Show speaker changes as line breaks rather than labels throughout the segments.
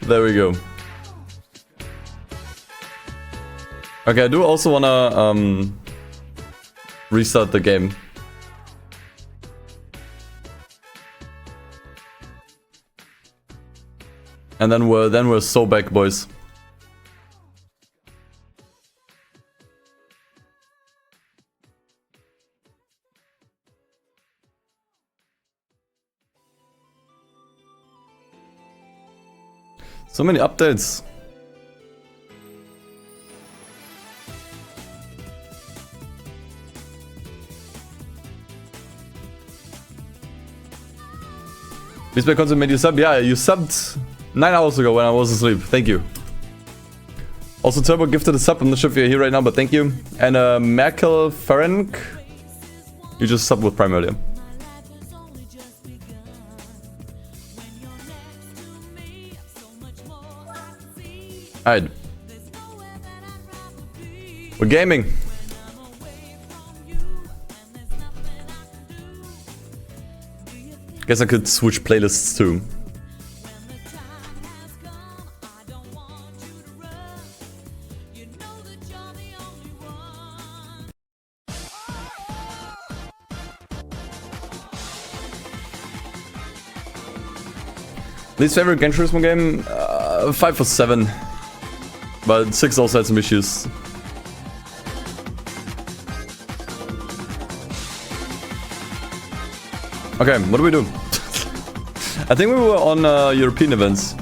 There we go. Okay, I do also wanna restart the game. And then we're so back, boys. So many updates. Please Console made you sub. Yeah, you subbed 9 hours ago when I was asleep. Thank you. Also, Turbo gifted a sub. I'm not sure if you're here right now, but thank you. And Merkel Ferenc, you just subbed with Prime earlier. Alright. We're gaming. Guess I could switch playlists too. Least favorite Gran Turismo game? 5 or 7. But 6 also had some issues. Okay, what do we do? I think we were on European events.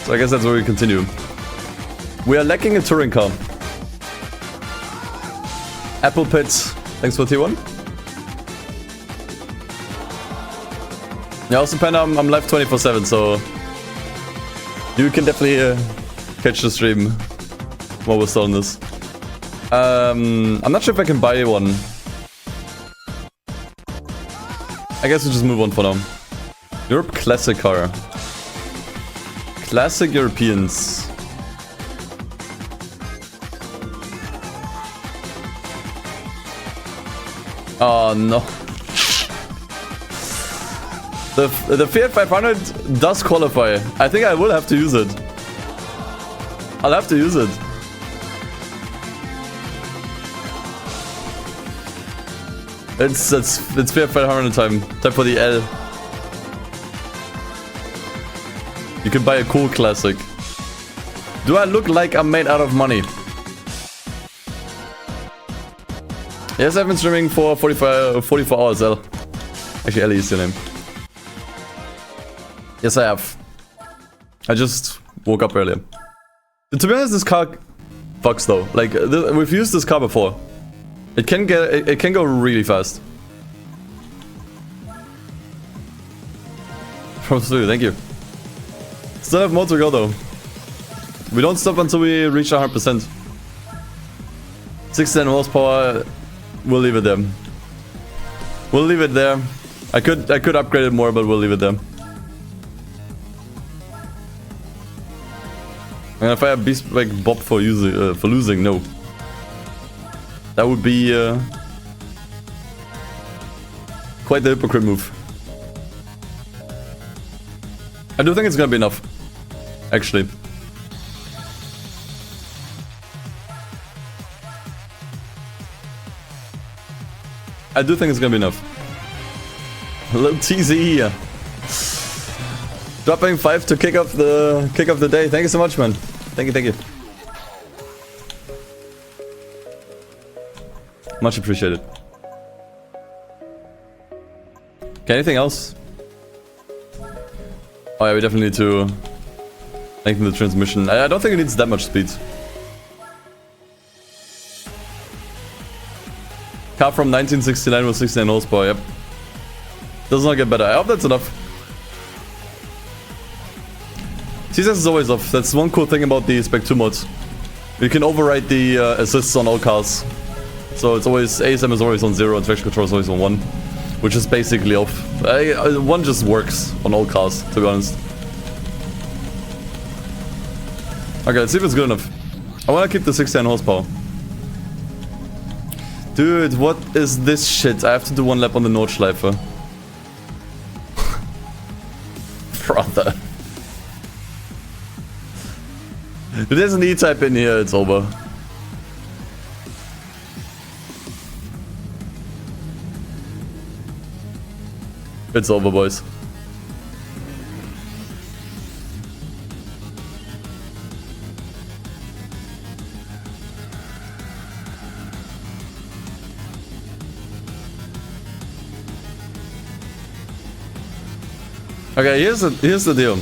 So I guess that's where we continue. We are lacking a touring car. Apple Pit, thanks for T1. Yeah, also Panda, I'm live 24/7, so you can definitely catch the stream while we're still on this. I'm not sure if I can buy one. I guess we'll just move on for now. Europe Classic car. Classic Europeans. Oh no. The Fiat 500 does qualify. I think I will have to use it. I'll have to use it. It's Fiat 500 time. Time for the L. You can buy a cool classic. Do I look like I'm made out of money? Yes, I've been streaming for 44 hours, L. Actually, Ellie is your name. Yes, I have. I just woke up earlier. To be honest, this car fucks though. Like, we've used this car before. It can go really fast. From 3, thank you. Still have more to go though. We don't stop until we reach 100%. 610 horsepower. We'll leave it there. We'll leave it there. I could upgrade it more, but we'll leave it there. And if I have Beast like Bob for losing, no. That would be quite the hypocrite move. I do think it's gonna be enough, actually. I do think it's gonna be enough. A little TZ here. Dropping 5 to kick off the day. Thank you so much, man. Thank you, thank you. Much appreciated. Okay, anything else? Oh yeah, we definitely need to lengthen the transmission. I don't think it needs that much speed. Car from 1969 with 69 horsepower, yep. Does not get better. I hope that's enough. CSS is always off. That's one cool thing about the Spec 2 mods. You can override the assists on all cars. So it's always, ASM is always on 0 and traction control is always on 1. Which is basically off. 1 just works on all cars, to be honest. Okay, let's see if it's good enough. I want to keep the 69 horsepower. Dude, what is this shit? I have to do 1 lap on the Nordschleife. Bruv. What the? If there's an E-type in here, it's over. It's over, boys. Okay, here's the deal.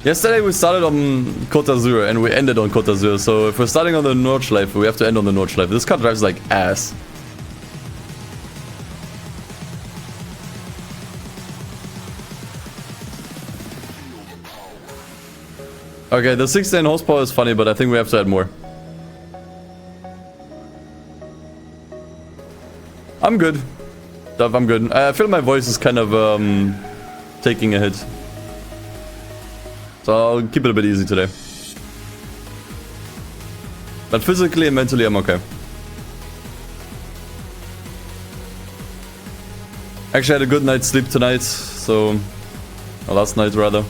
Yesterday we started on Côte d'Azur and we ended on Côte d'Azur, so if we're starting on the Nordschleife, we have to end on the Nordschleife. This car drives like ass. Okay, the 16 horsepower is funny, but I think we have to add more. I'm good. Duff, I'm good. I feel my voice is kind of taking a hit. So I'll keep it a bit easy today. But physically and mentally I'm okay. Actually I had a good night's sleep tonight, so... or last night rather.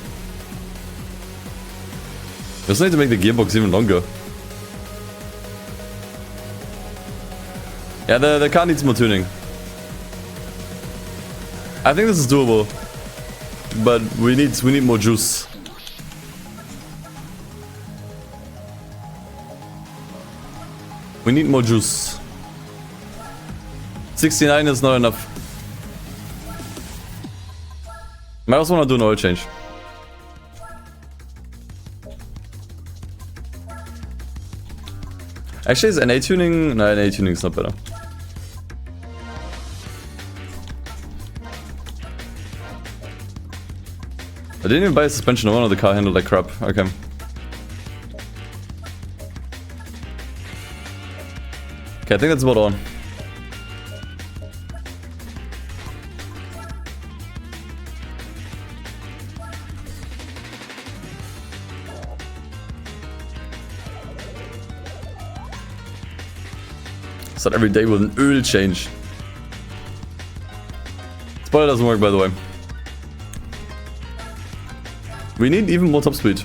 Just need to make the gearbox even longer. Yeah, the car needs more tuning. I think this is doable. But we need more juice. We need more juice. 69 is not enough. Might also want to do an oil change. Actually, is NA tuning? No, NA tuning is not better. I didn't even buy a suspension. I wanted the car handled like crap. Okay. Okay, I think that's about all. Start every day with an oil change. Spoiler doesn't work, by the way. We need even more top speed.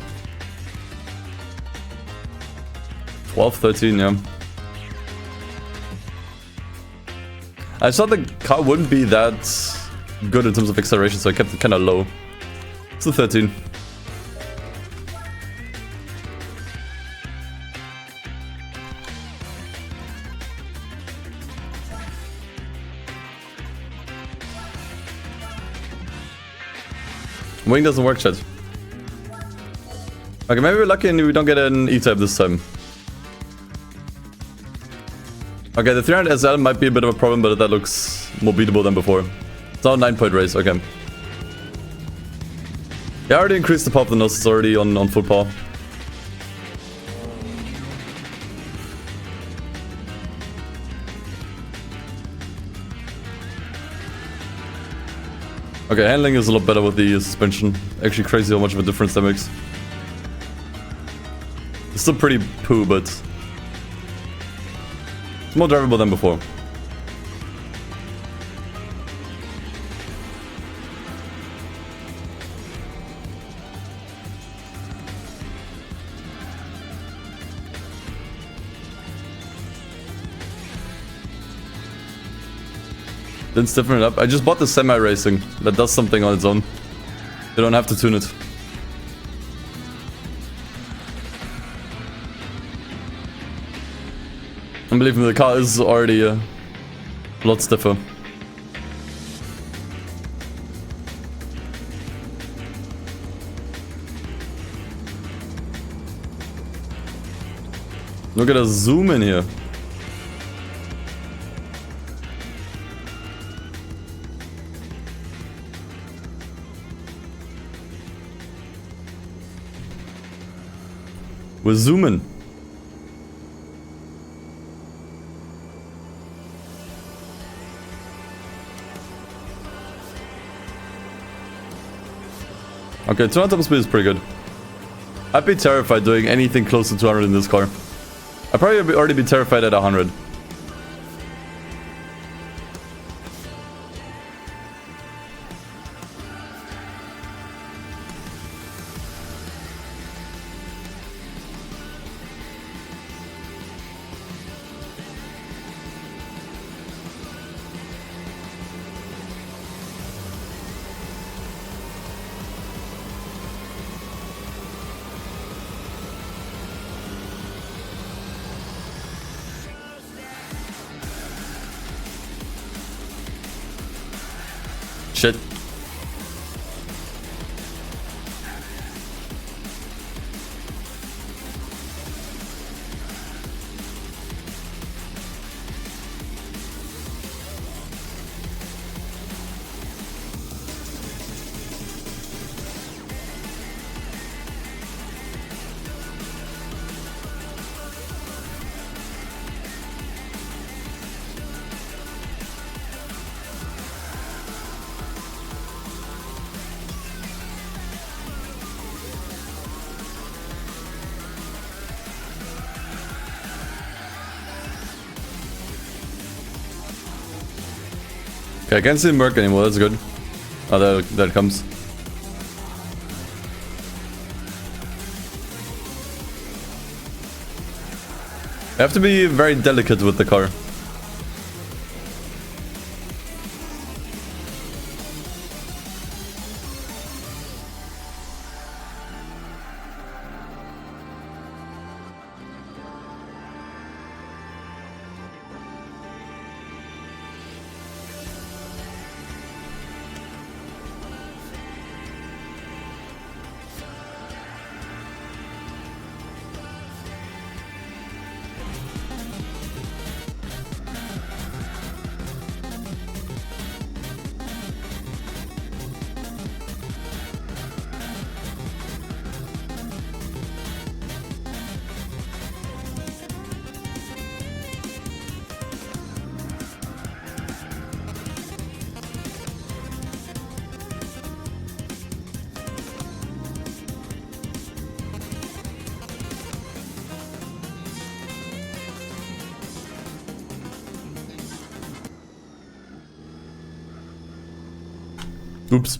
12, 13, yeah. I thought the car wouldn't be that good in terms of acceleration, so I kept it kind of low. It's a 13. Wing doesn't work, chat. Okay, maybe we're lucky and we don't get an E-type this time. Okay, the 300 SL might be a bit of a problem, but that looks more beatable than before. It's now a 9-point race, okay. Yeah, I already increased the power of the nose, it's already on full power. Okay, handling is a lot better with the suspension. Actually crazy how much of a difference that makes. It's still pretty poo, but it's more drivable than before. Didn't stiffen it up. I just bought the semi-racing. That does something on its own. You don't have to tune it. And believe me, the car is already a lot stiffer. Look at the zoom in here. We're zooming. Okay, 200 top speed is pretty good. I'd be terrified doing anything close to 200 in this car. I'd probably already be terrified at 100. shit. Okay, I can't see the Merc anymore, that's good. Oh, there it comes. I have to be very delicate with the car. Oops.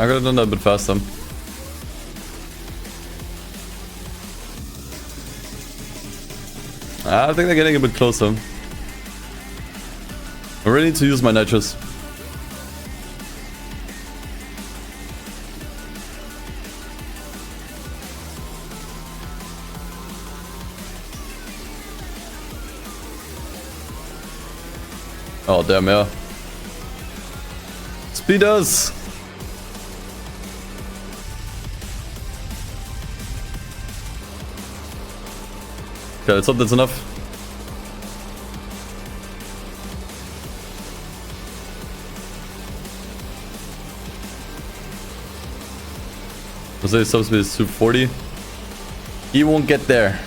I could have done that a bit faster. I think they're getting a bit closer. I really need to use my nitrous. Oh damn, yeah. Speeders! Okay, let's hope that's enough. Jose sub speed is 240. He won't get there.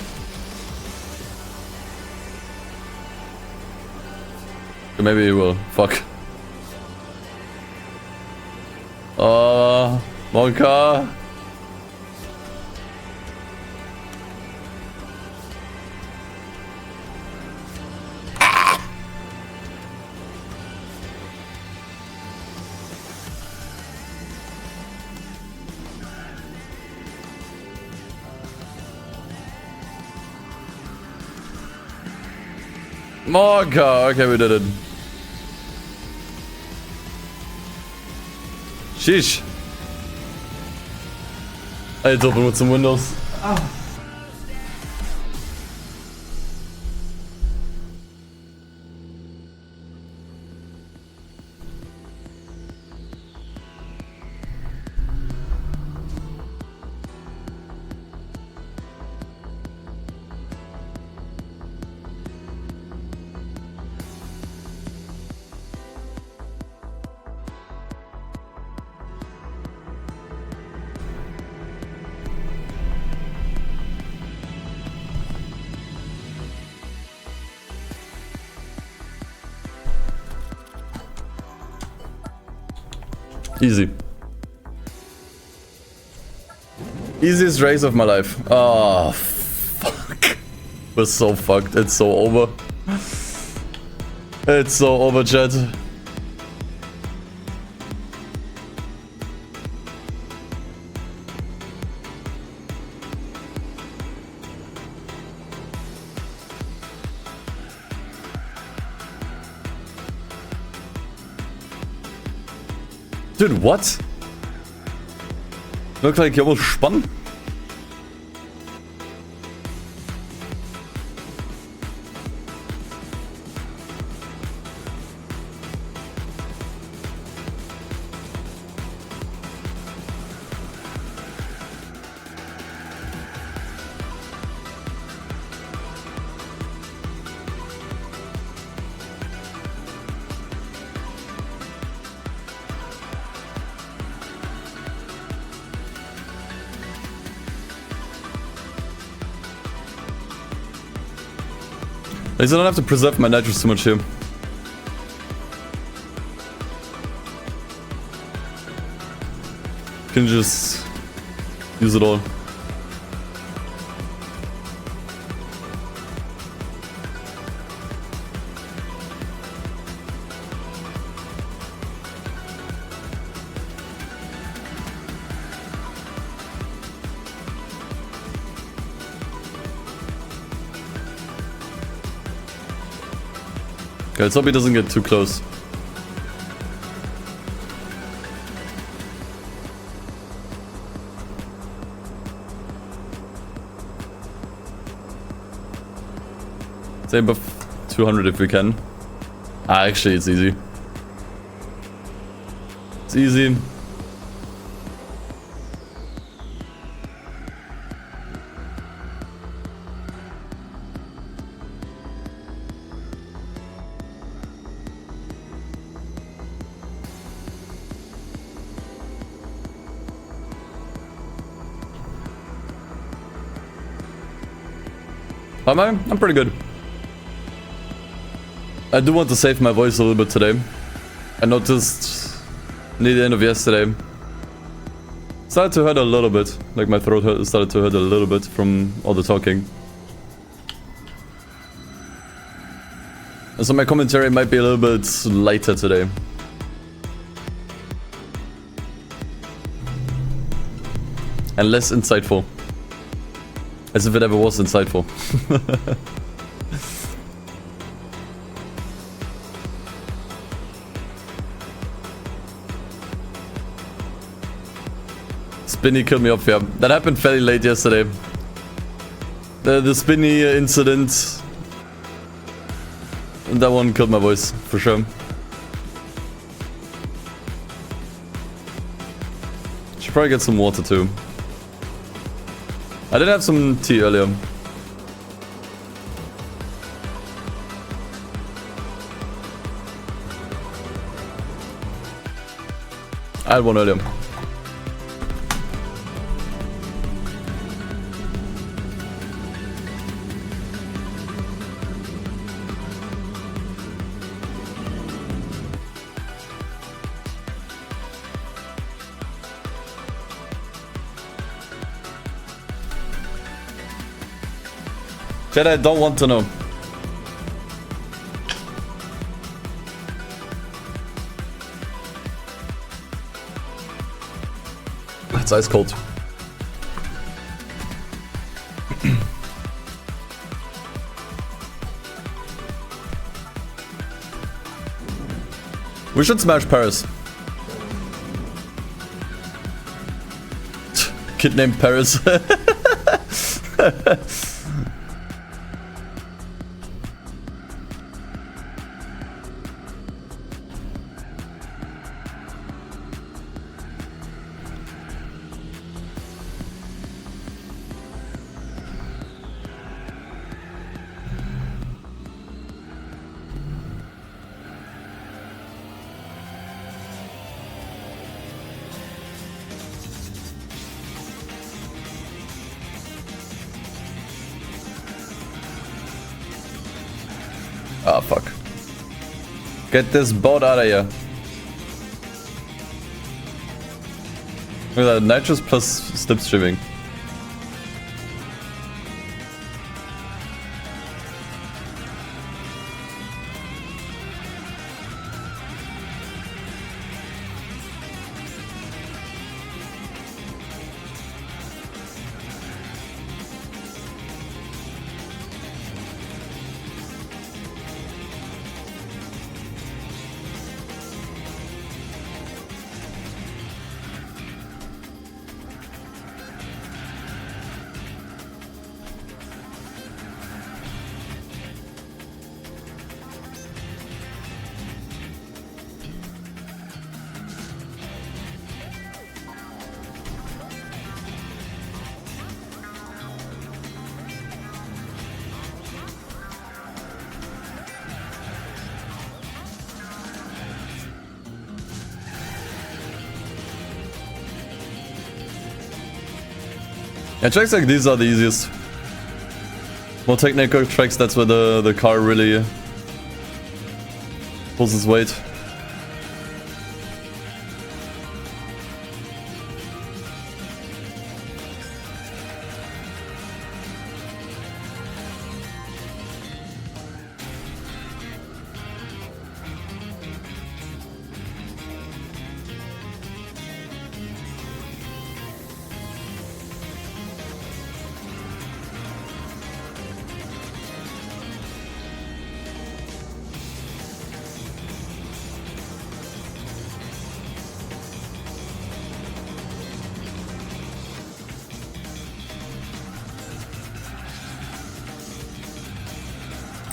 Or maybe he will. Fuck. Monka. Monka. Okay, we did it. Sheesh. I had to open with some windows. Oh. Easy. Easiest race of my life. Oh, fuck. We're so fucked. It's so over. It's so over, chat. Dude, what? Look like you almost spun. At least I don't have to preserve my nitrous too much here. Can just use it all. Okay, let's hope he doesn't get too close. Say above 200 if we can. Ah, actually, it's easy. It's easy. Am I? I'm pretty good. I do want to save my voice a little bit today. I noticed near the end of yesterday, started to hurt a little bit. Like my throat started to hurt a little bit from all the talking. And so my commentary might be a little bit lighter today. And less insightful. As if it ever was insightful. Spinny killed me off, yeah. That happened fairly late yesterday. The Spinny incident. And that one killed my voice, for sure. Should probably get some water too. I did have some tea earlier. I had one earlier. Chat, I don't want to know. It's ice cold. We should smash Paris. Kid named Paris. Ah, fuck. Get this boat out of here. Look at that, nitrous plus slipstreaming. Yeah, tracks like these are the easiest. More technical tracks, that's where the car really pulls its weight.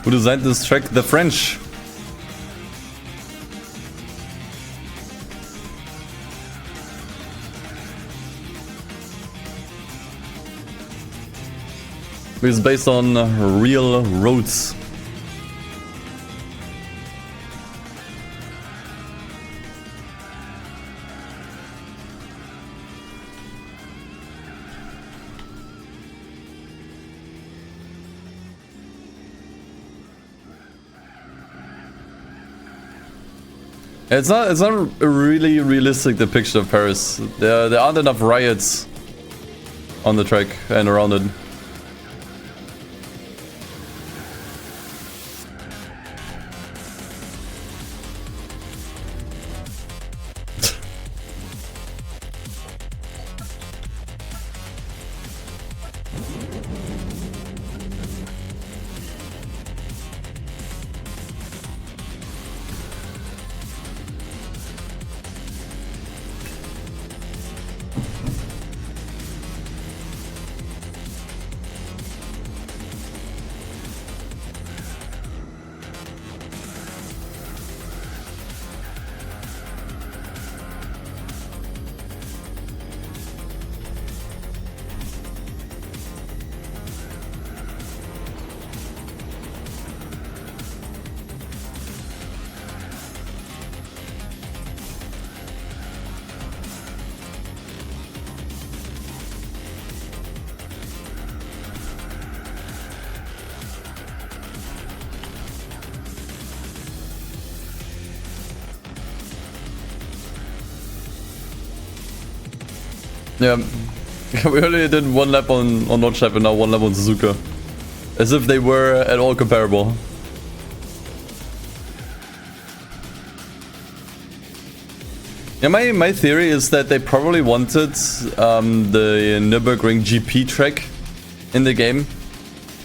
Who designed this track? The French. It's based on real roads. It's not a really realistic depiction of Paris. There aren't enough riots on the track and around it. Yeah, we only did one lap on Notch Lap and now one lap on Suzuka. As if they were at all comparable. Yeah, my theory is that they probably wanted the Nürburgring GP track in the game.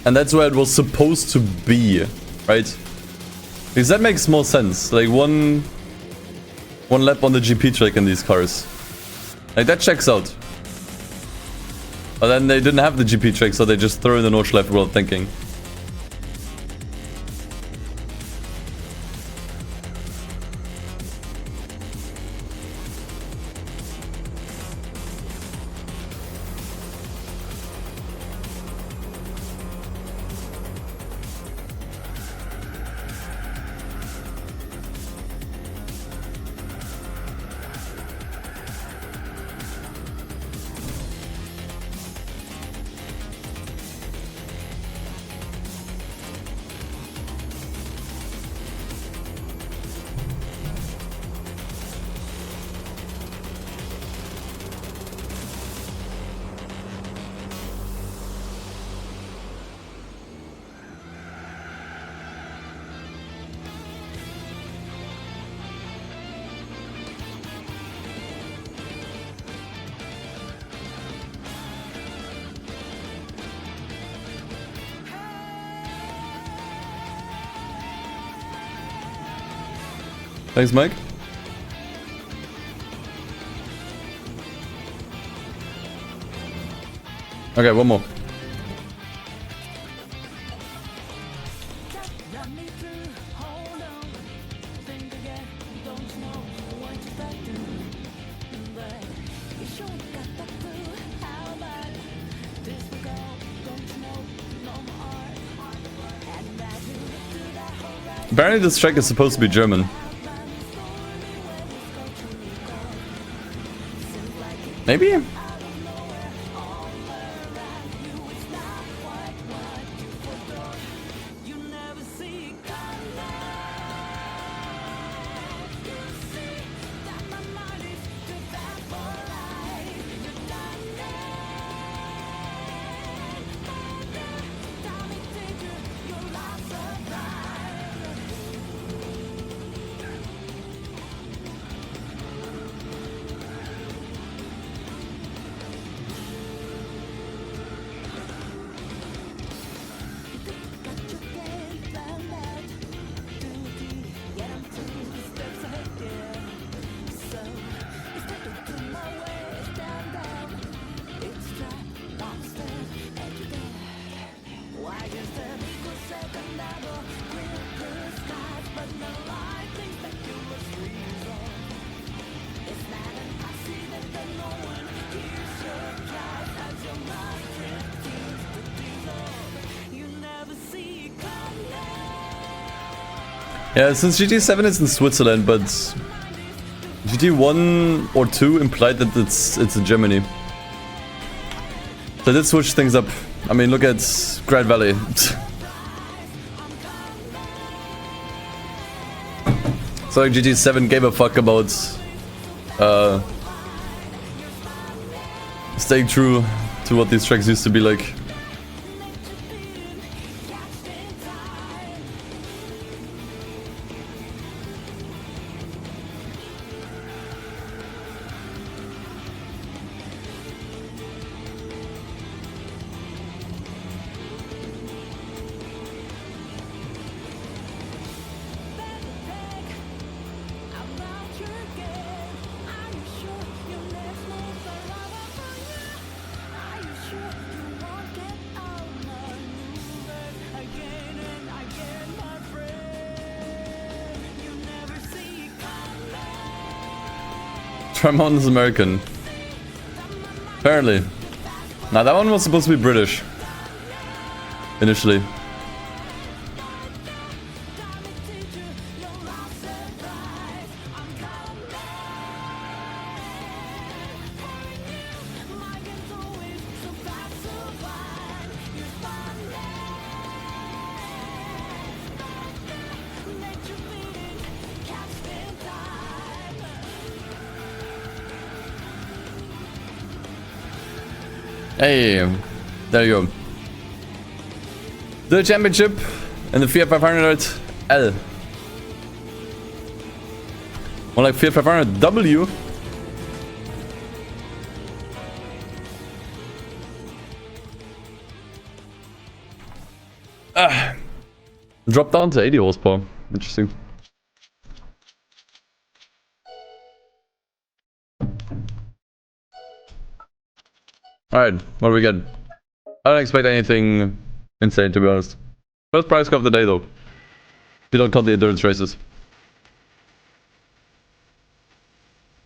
And that's where it was supposed to be, right? Because that makes more sense. Like one lap on the GP track in these cars. Like that checks out. But then they didn't have the GP track, so they just threw in the Notch Lap without thinking. Thanks, Mike. Okay, one more. Apparently this track is supposed to be German. Maybe? Yeah, since GT7 is in Switzerland, but GT1 or 2 implied that it's in Germany. They did switch things up. I mean, look at Grand Valley. So like GT7 gave a fuck about staying true to what these tracks used to be like. Tremont is American. Apparently. Now that one was supposed to be British. Initially. Hey, there you go. The championship and the Fiat 500L. More like Fiat 500W. Drop down to 80 horsepower. Interesting. Alright, what do we get? I don't expect anything insane, to be honest. First prize car of the day, though. If you don't count the endurance races.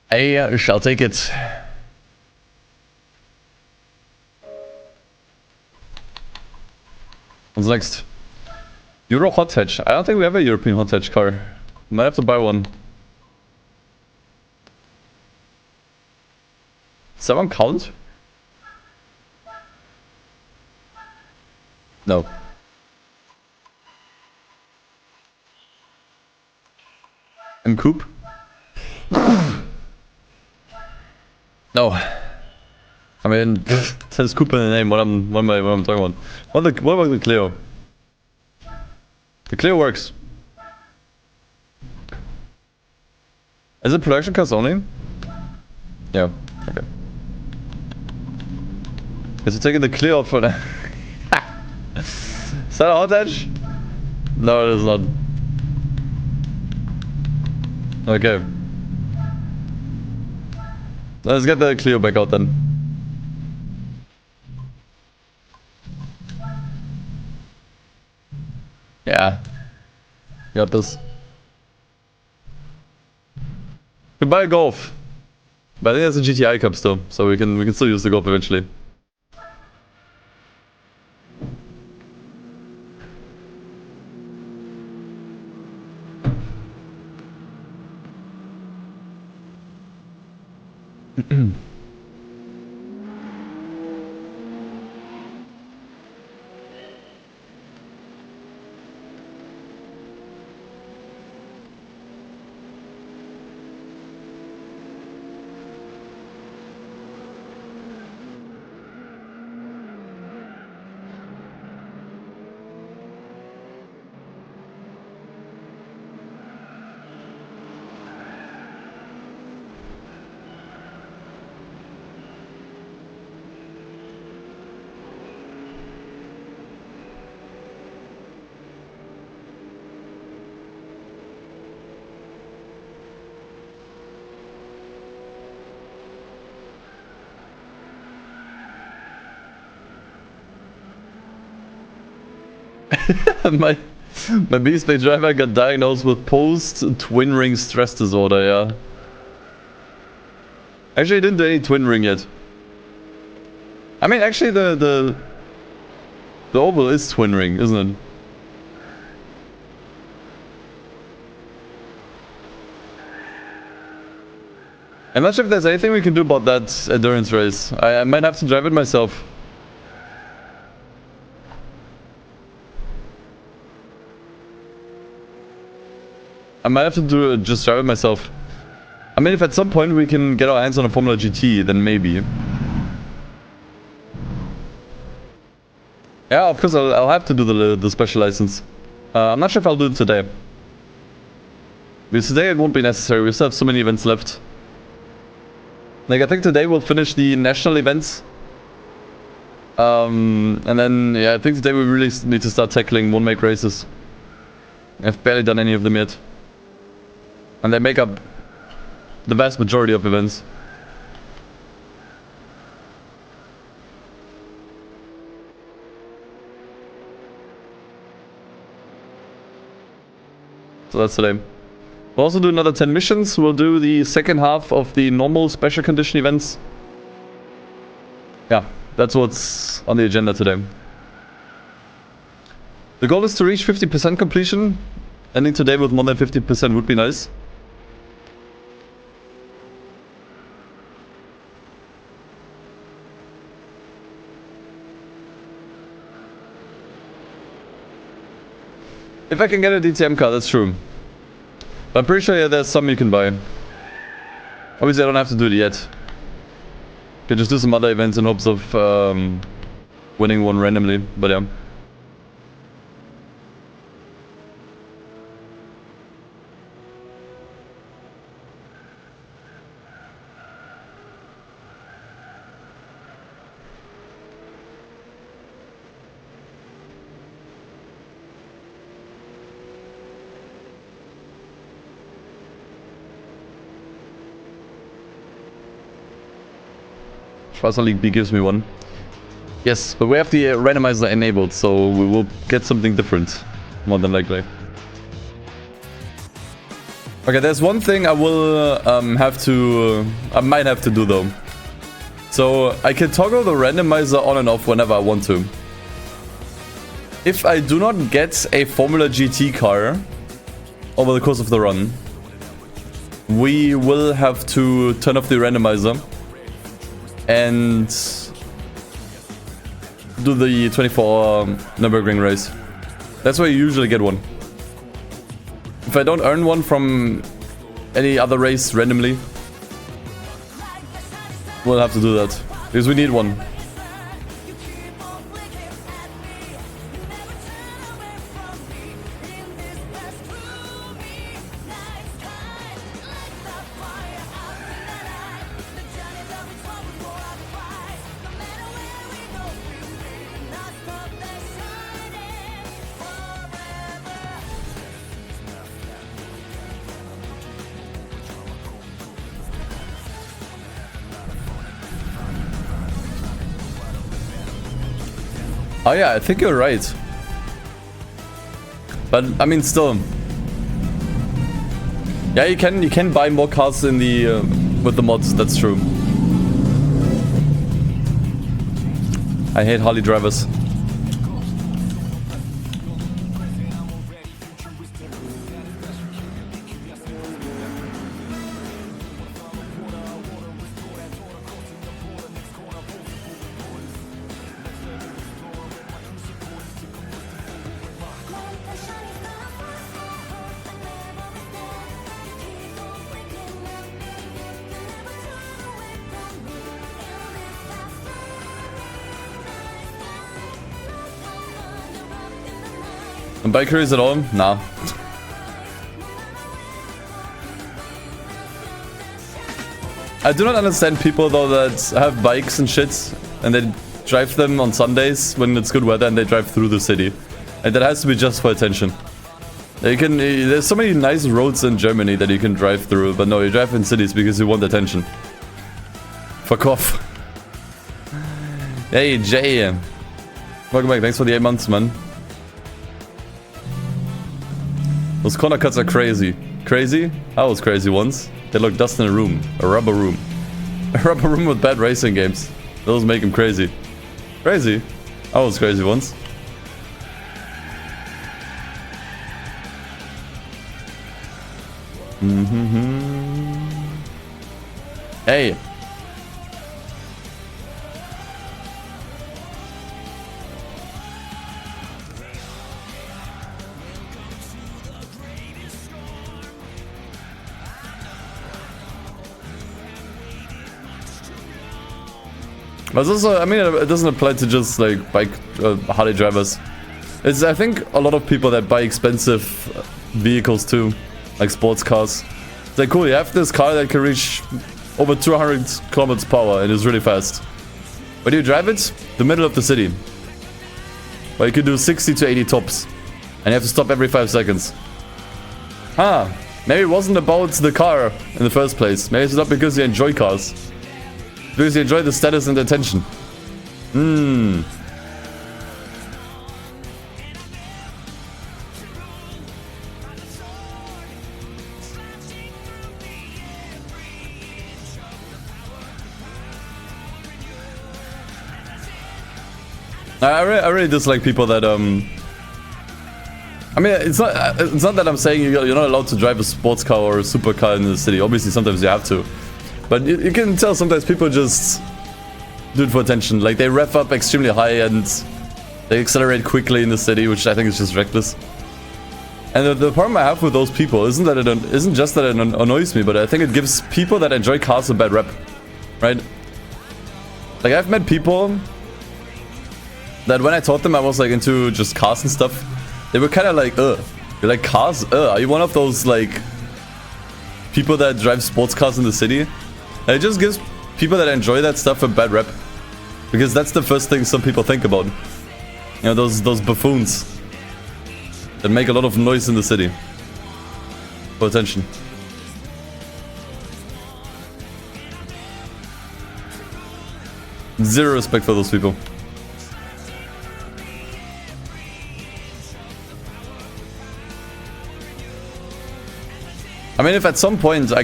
I shall take it. What's next? Euro hot hatch. I don't think we have a European hot hatch car. Might have to buy one. Does that one count? No. And coupe? No. I mean, it says coupe in the name. What am I talking about? What about the Clio? The Clio works. Is it production cars only? Yeah. Okay. Is it taking the Clio out for that? Is that a hot edge? No, it is not. Okay. Let's get the Clio back out then. Yeah. Got this. We buy a Golf. But I think there's a GTI Cup still, so we can still use the Golf eventually. my B-Spec driver got diagnosed with post-twin ring stress disorder, yeah. Actually, I didn't do any twin ring yet. I mean, actually, the oval is twin ring, isn't it? I'm not sure if there's anything we can do about that endurance race. I might have to drive it myself. I might have to just drive it myself. I mean, if at some point we can get our hands on a Formula GT, then maybe. Yeah, of course I'll have to do the special license. I'm not sure if I'll do it today. Because today it won't be necessary, we still have so many events left. Like, I think today we'll finish the national events. And then, yeah, I think today we really need to start tackling one-make races. I've barely done any of them yet. And they make up the vast majority of events. So that's today. We'll also do another 10 missions. We'll do the second half of the normal special condition events. Yeah, that's what's on the agenda today. The goal is to reach 50% completion. Ending today with more than 50% would be nice. If I can get a DTM car, that's true. But I'm pretty sure yeah, there's some you can buy. Obviously I don't have to do it yet. Can just do some other events in hopes of winning one randomly, but yeah. Schwarzer League B gives me one. Yes, but we have the randomizer enabled, so we will get something different, more than likely. Okay, there's one thing I will I might have to do though. So I can toggle the randomizer on and off whenever I want to. If I do not get a Formula GT car over the course of the run, we will have to turn off the randomizer and do the 24-hour Nürburgring race. That's where you usually get one. If I don't earn one from any other race randomly, we'll have to do that. Because we need one. Oh yeah, I think you're right. But I mean, still. Yeah, you can buy more cars in the with the mods. That's true. I hate Harley drivers. And bikeries at all? Nah. I do not understand people though that have bikes and shit and they drive them on Sundays when it's good weather and they drive through the city. And that has to be just for attention. There's so many nice roads in Germany that you can drive through, but no, you drive in cities because you want attention. Fuck off. Hey Jay. Welcome back, thanks for the 8 months, man. Those corner cuts are crazy. Crazy? I was crazy once. They look dust in a room. A rubber room. A rubber room with bad racing games. Those make him crazy. Crazy? I was crazy once. Hey. But also, I mean, it doesn't apply to just like bike Harley drivers. It's, I think, a lot of people that buy expensive vehicles too, like sports cars. It's like, cool, you have this car that can reach over 200 kilometers per hour and is really fast. Where do you drive it? The middle of the city. Where you can do 60 to 80 tops. And you have to stop every 5 seconds. Ah, maybe it wasn't about the car in the first place. Maybe it's not because you enjoy cars. Because you enjoy the status and the attention. I really dislike people that I mean, it's not that I'm saying you're not allowed to drive a sports car or a supercar in the city. Obviously, sometimes you have to. But you can tell sometimes people just do it for attention. Like, they rev up extremely high and they accelerate quickly in the city, which I think is just reckless. And the problem I have with those people isn't just that it annoys me, but I think it gives people that enjoy cars a bad rep, right? Like, I've met people that when I taught them I was like into just cars and stuff, they were kind of like, you're like, cars? Are you one of those like people that drive sports cars in the city? And it just gives people that enjoy that stuff a bad rep, because that's the first thing some people think about. You know, those buffoons that make a lot of noise in the city for attention. Zero respect for those people. I mean, if at some point I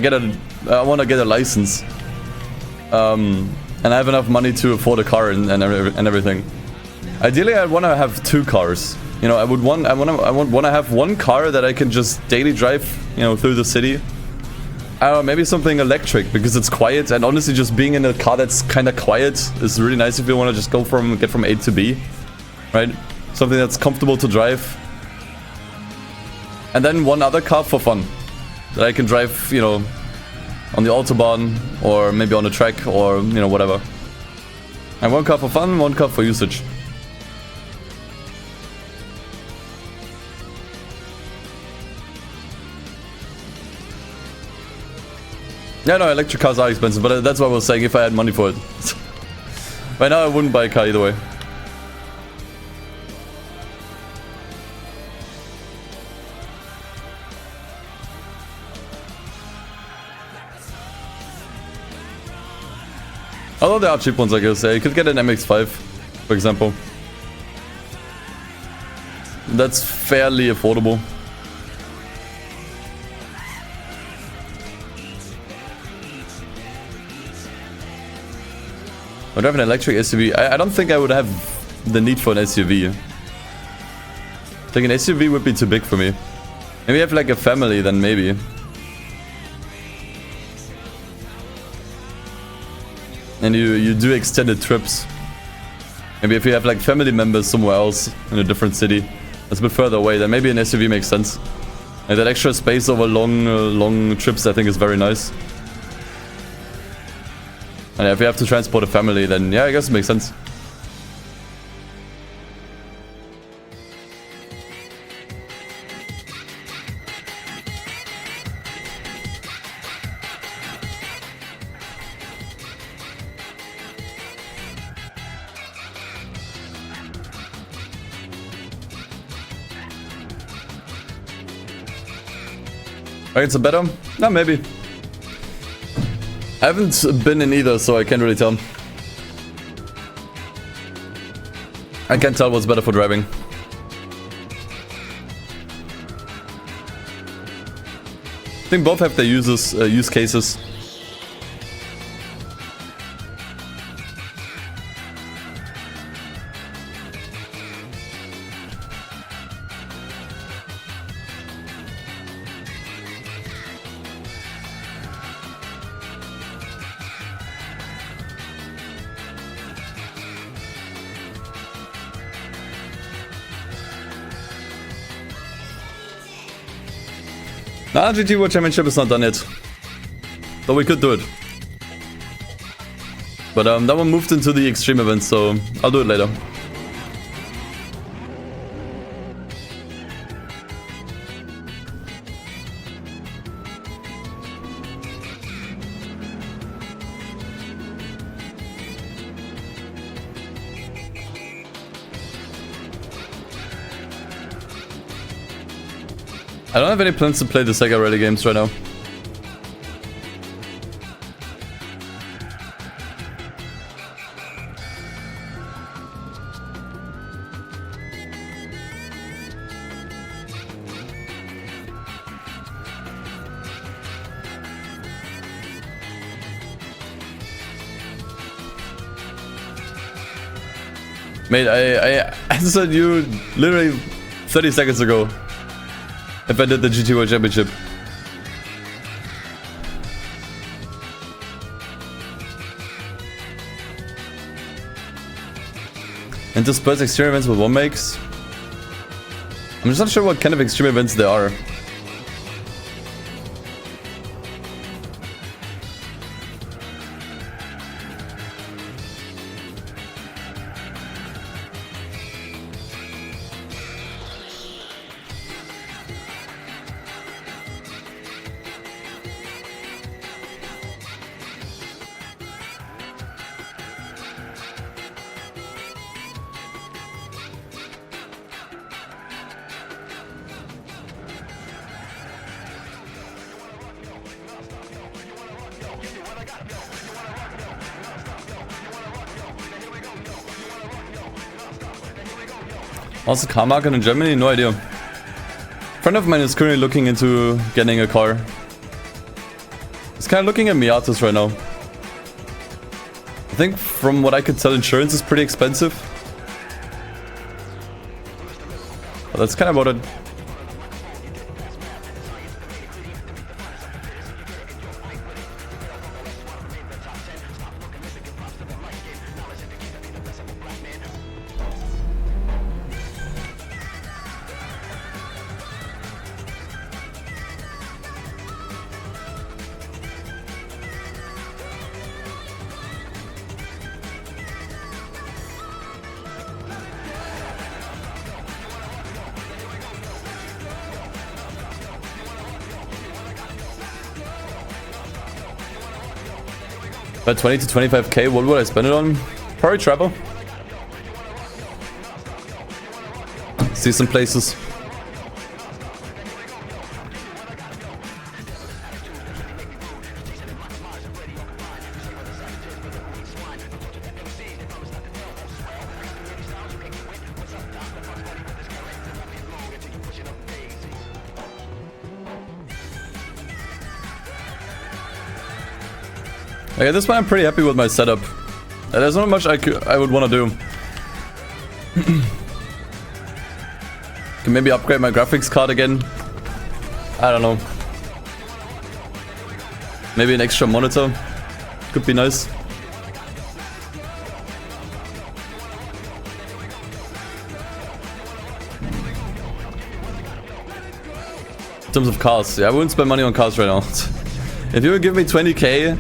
want to get a license, and I have enough money to afford a car and everything, ideally I want to have 2 cars. You know, I want to have one car that I can just daily drive, you know, through the city. I don't know, maybe something electric because it's quiet, and honestly, just being in a car that's kind of quiet is really nice if you want to just get from A to B, right? Something that's comfortable to drive, and then one other car for fun that I can drive, you know, on the autobahn or maybe on a track or, you know, whatever. And one car for fun, one car for usage. Yeah, no, electric cars are expensive, but that's what I was saying, if I had money for it. Right now I wouldn't buy a car either way. Although there are cheap ones, I guess. Yeah, you could get an MX-5, for example. That's fairly affordable. I drive an electric SUV. I don't think I would have the need for an SUV. I think an SUV would be too big for me. Maybe have like a family, then maybe. And you do extended trips. Maybe if you have like family members somewhere else in a different city that's a bit further away, then maybe an SUV makes sense. And that extra space over long trips I think is very nice. And if you have to transport a family, then yeah, I guess it makes sense. Right, it's a better? No, maybe. I haven't been in either, so I can't really tell. I can't tell what's better for driving. I think both have their use cases. Nah, GT4 Championship is not done yet. Though we could do it. But that one moved into the extreme event, so I'll do it later. I don't have any plans to play the Sega Rally games right now. Mate, I answered you literally 30 seconds ago. If I did the GT4 Championship. And to Spurs extreme events with one makes? I'm just not sure what kind of extreme events there are. What's the car market in Germany? No idea. A friend of mine is currently looking into getting a car. He's kind of looking at Miatas right now. I think from what I could tell, insurance is pretty expensive. But that's kind of about it. About 20 to 25k, what would I spend it on? Probably travel. See some places. Okay, at this point I'm pretty happy with my setup. There's not much I would want to do. Can maybe upgrade my graphics card again. I don't know. Maybe an extra monitor. Could be nice. In terms of cars, yeah, I wouldn't spend money on cars right now. If you would give me 20k,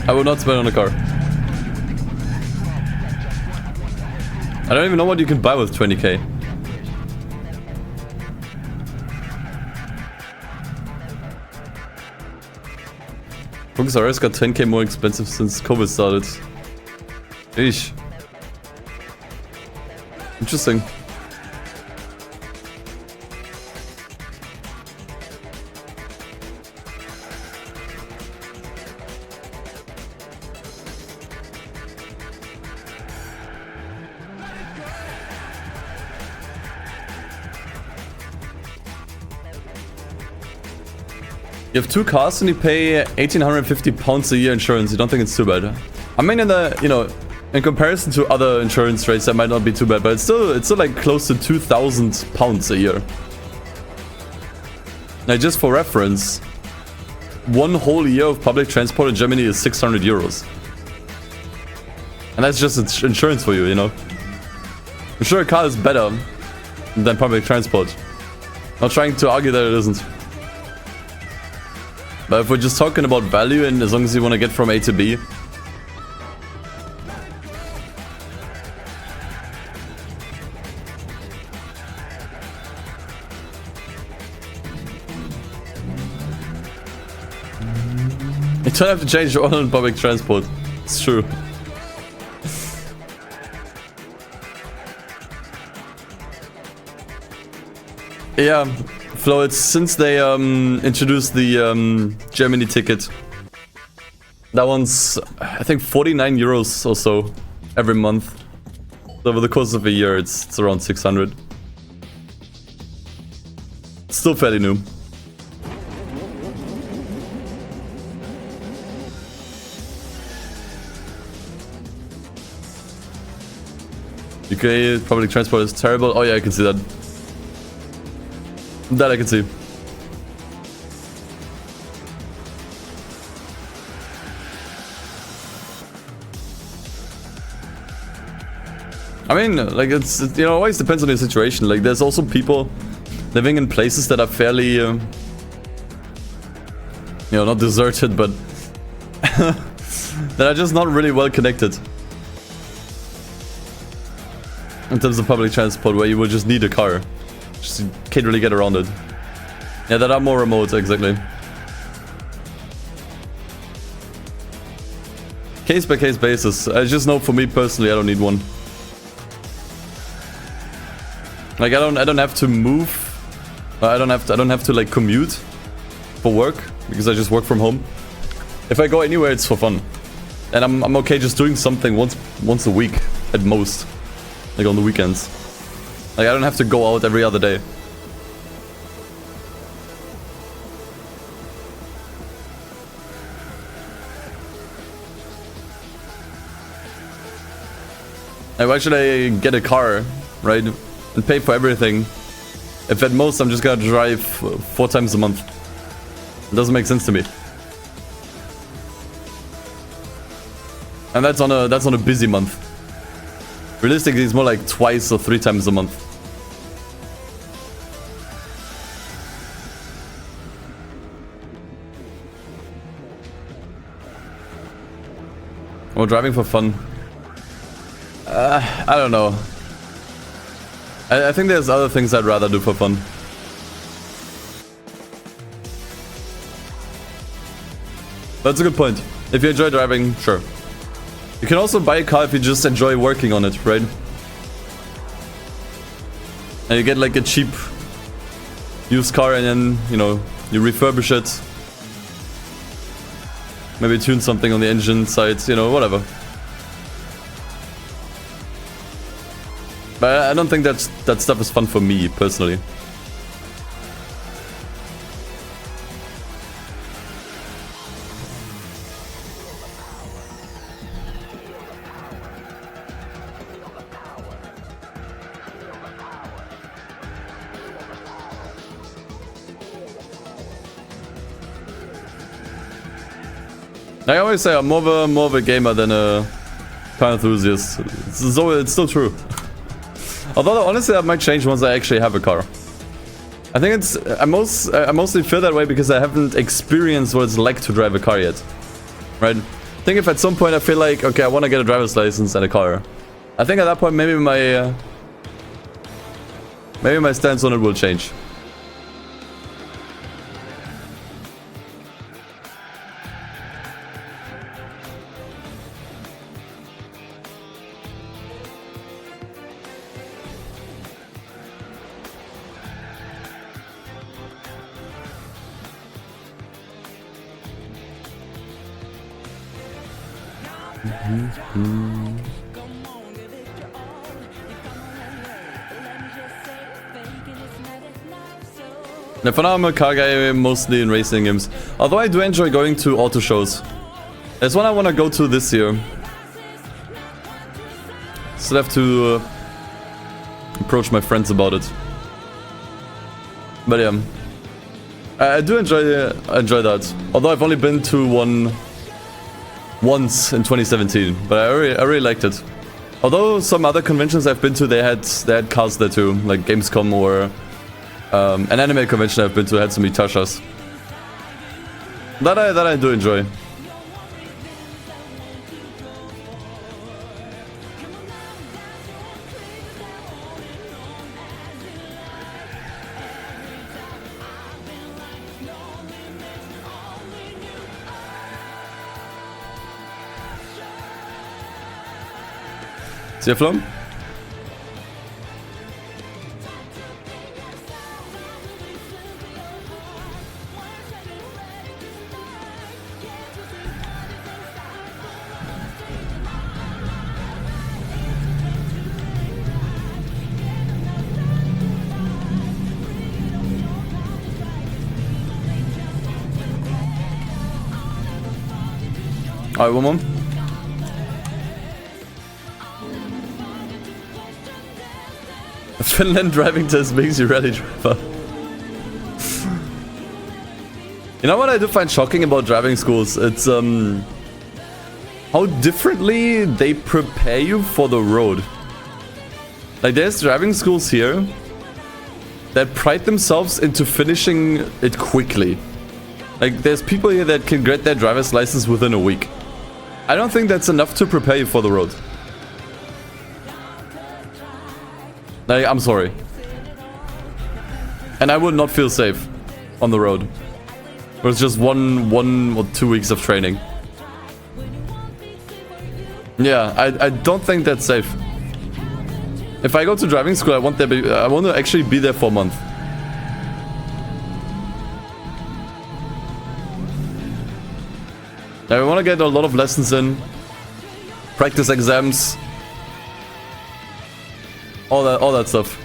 I would not spend on a car. I don't even know what you can buy with 20k. Focus RS got 10k more expensive since COVID started. Eesh. Interesting. You have 2 cars and you pay £1,850 a year insurance. You don't think it's too bad? I mean, in the, you know, in comparison to other insurance rates, that might not be too bad, but it's still like close to £2,000 a year. Now, just for reference, one whole year of public transport in Germany is 600 euros. And that's just insurance for you, you know. I'm sure a car is better than public transport. Not trying to argue that it isn't. But if we're just talking about value and as long as you want to get from A to B. You don't have to change your oil on public transport. It's true. Yeah. Flo, it's since they introduced the Germany ticket. That one's, I think, 49 euros or so every month. So over the course of a year, it's around 600. It's still fairly new. UK public transport is terrible. Oh yeah, I can see that. That I can see. I mean, like, it's, you know, always depends on your situation. Like, there's also people living in places that are fairly, you know, not deserted, but that are just not really well connected. In terms of public transport, where you would just need a car. Just can't really get around it. Yeah, that are more remote, exactly. Case by case basis. I just know for me personally, I don't need one. Like, I don't have to move. I don't have to like commute for work because I just work from home. If I go anywhere, it's for fun, and I'm okay just doing something once a week at most, like on the weekends. Like, I don't have to go out every other day. Like, why should I get a car, right? And pay for everything if at most I'm just gonna drive 4 times a month? It doesn't make sense to me. And that's on a busy month. Realistically, it's more like 2 or 3 times a month. Or driving for fun. I don't know. I think there's other things I'd rather do for fun. That's a good point. If you enjoy driving, sure. You can also buy a car if you just enjoy working on it, right? And you get like a cheap used car and then, you know, you refurbish it. Maybe tune something on the engine side, you know, whatever. But I don't think that stuff is fun for me, personally. I always say I'm more of a gamer than a car enthusiast. It's still true. Although honestly, that might change once I actually have a car. I think I mostly feel that way because I haven't experienced what it's like to drive a car yet. Right? I think if at some point I feel like, okay, I want to get a driver's license and a car, I think at that point maybe my stance on it will change. Now, for now, I'm a car guy, mostly in racing games. Although I do enjoy going to auto shows. There's one I want to go to this year. Still have to approach my friends about it. But yeah, I do enjoy that. Although I've only been to one once in 2017, but I really liked it. Although some other conventions I've been to, they had cars there too, like Gamescom or an anime convention I've been to had some Itachas. That I do enjoy. See you, Flum? Alright, one more. A Finland driving test makes you rally driver. You know what I do find shocking about driving schools? It's how differently they prepare you for the road. Like, there's driving schools here that pride themselves into finishing it quickly. Like, there's people here that can get their driver's license within a week. I don't think that's enough to prepare you for the road. Like, I'm sorry. And I would not feel safe on the road. It was just one or 2 weeks of training. Yeah, I don't think that's safe. If I go to driving school, I want to actually be there for a month. I want to get a lot of lessons in, practice exams, all that stuff.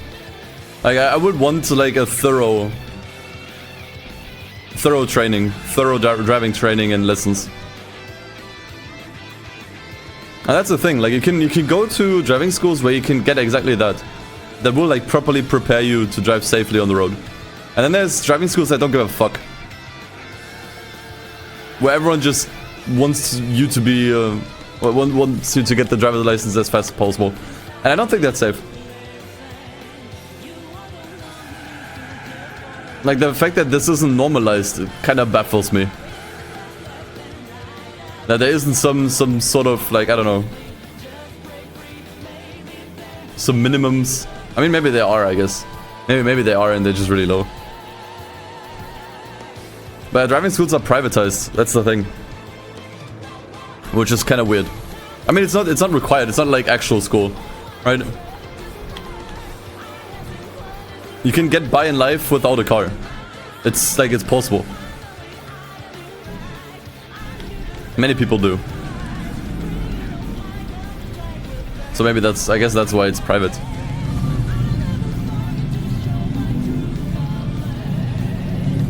Like, I would want like a thorough training, driving training and lessons. And that's the thing. Like, you can go to driving schools where you can get exactly that. That will like properly prepare you to drive safely on the road. And then there's driving schools that don't give a fuck, where everyone just wants you to be wants you to get the driver's license as fast as possible, and I don't think that's safe. Like, the fact that this isn't normalized, it kind of baffles me. That there isn't some sort of, like, I don't know, some minimums. I mean, maybe there are, I guess. Maybe they are and they're just really low. But driving schools are privatized, that's the thing. Which is kind of weird. I mean, it's not required. It's not like actual school, right? You can get by in life without a car. It's like, it's possible. Many people do. So maybe I guess that's why it's private.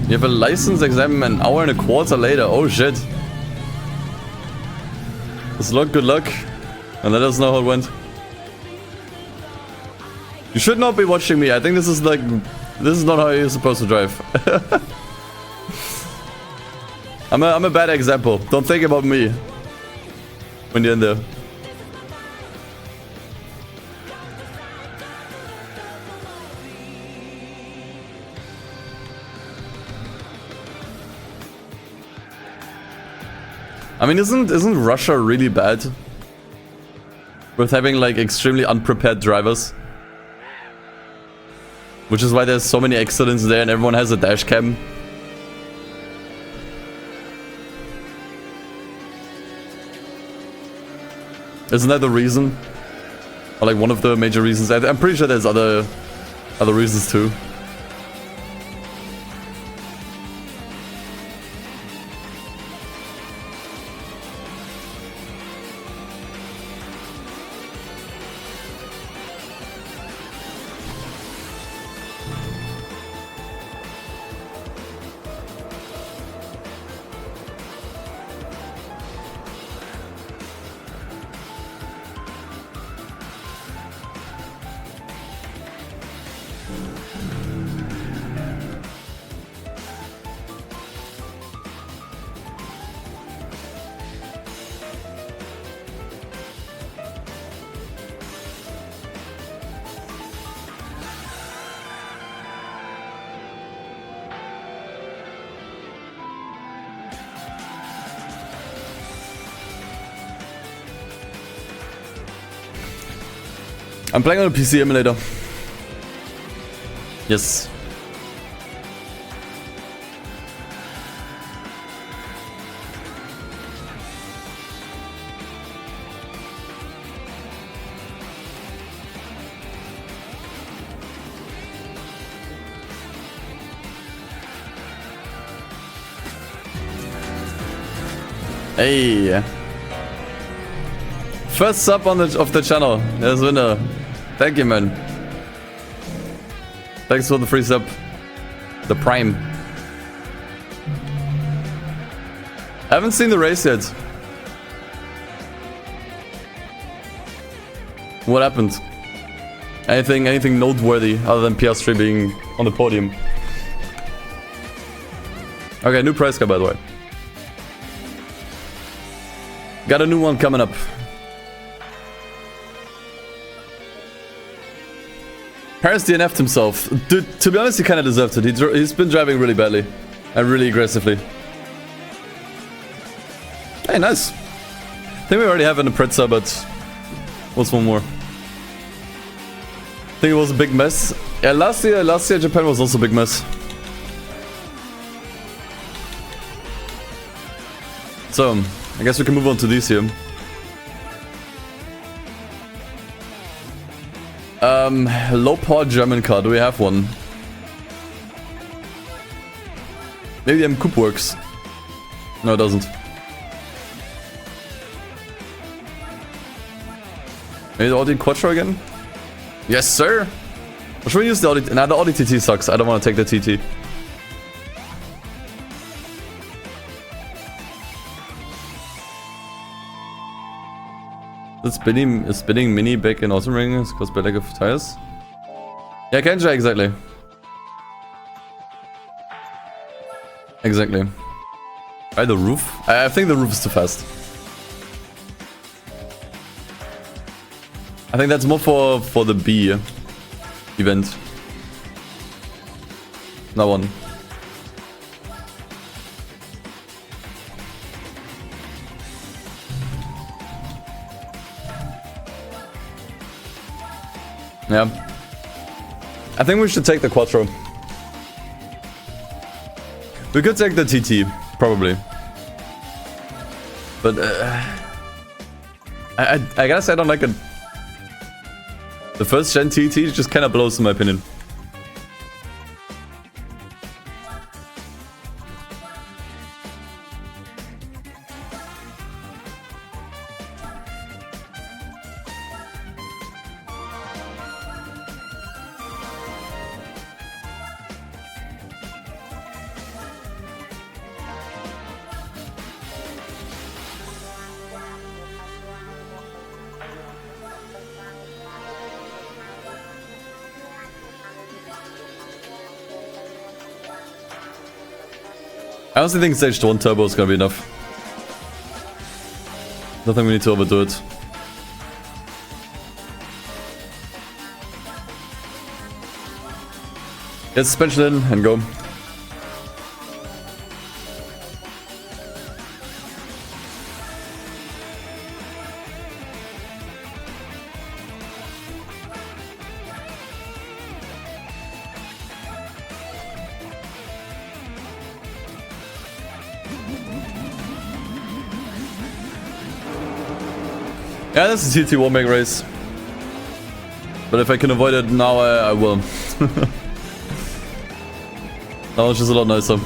You have a license exam an hour and a quarter later. Oh shit. Good luck, and let us know how it went. You should not be watching me. I think this is not how you're supposed to drive. I'm a bad example. Don't think about me when you're in there. I mean, isn't Russia really bad with having like extremely unprepared drivers? Which is why there's so many accidents there and everyone has a dash cam. Isn't that the reason? Or like one of the major reasons? I'm pretty sure there's other reasons too. I'm playing on a PC emulator. Yes. Hey. First sub on the channel. There's winner. Thank you, man. Thanks for the free sub. The Prime. I haven't seen the race yet. What happened? Anything noteworthy other than Piastri being on the podium? Okay, new price car, by the way. Got a new one coming up. Paris DNF'd himself. Dude, to be honest, he kind of deserved it. He's been driving really badly. And really aggressively. Hey, nice. I think we already have an Aprezza, but... what's one more? I think it was a big mess. Yeah, last year Japan was also a big mess. So, I guess we can move on to these here. Low power German car, do we have one? Maybe the M-Coupe works. No, it doesn't. Maybe the Audi Quattro again? Yes, sir! Or should we use the Audi? Nah, the Audi TT sucks. I don't want to take the TT. The spinning mini back in autumn ring is caused by lack of tires. Yeah, Kenja, exactly. Exactly. Try the roof? I think the roof is too fast. I think that's more for the B event. That one. Yeah. I think we should take the Quattro. We could take the TT, probably. But I guess I don't like it. The first gen TT just kind of blows in my opinion. I honestly think stage 1 turbo is gonna be enough. Don't think we need to overdo it. Get suspension in and go. Yeah, this is a GT1 make race. But if I can avoid it now, I will. That was just a lot nicer.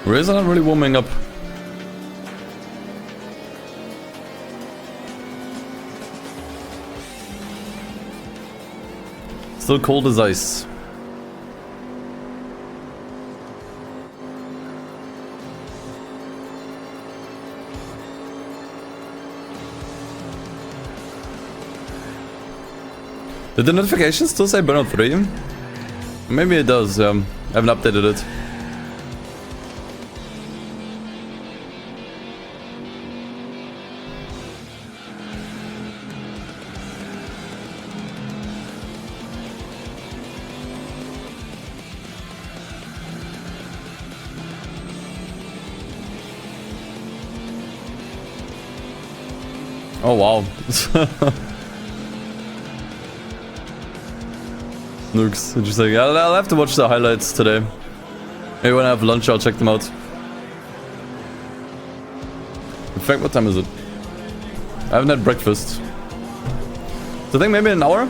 Rays are not really warming up. Still cold as ice. Did the notification still say Burnout 3? Maybe it does, I haven't updated it. Oh wow. Nukes, interesting. I'll have to watch the highlights today. Maybe when I have lunch I'll check them out. In fact, what time is it? I haven't had breakfast. So I think maybe in an hour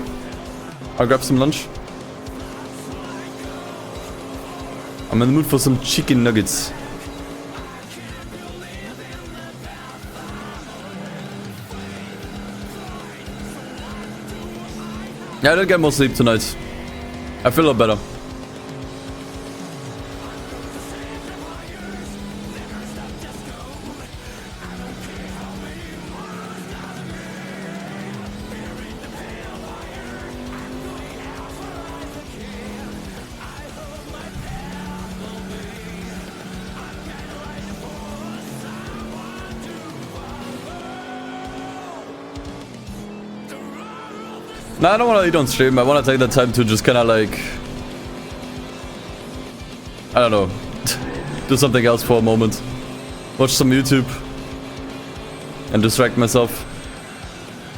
I'll grab some lunch. I'm in the mood for some chicken nuggets. Yeah, I did get more sleep tonight. I feel a lot better. No, I don't want to eat on stream. I want to take that time to just kind of like, I don't know, do something else for a moment. Watch some YouTube and distract myself.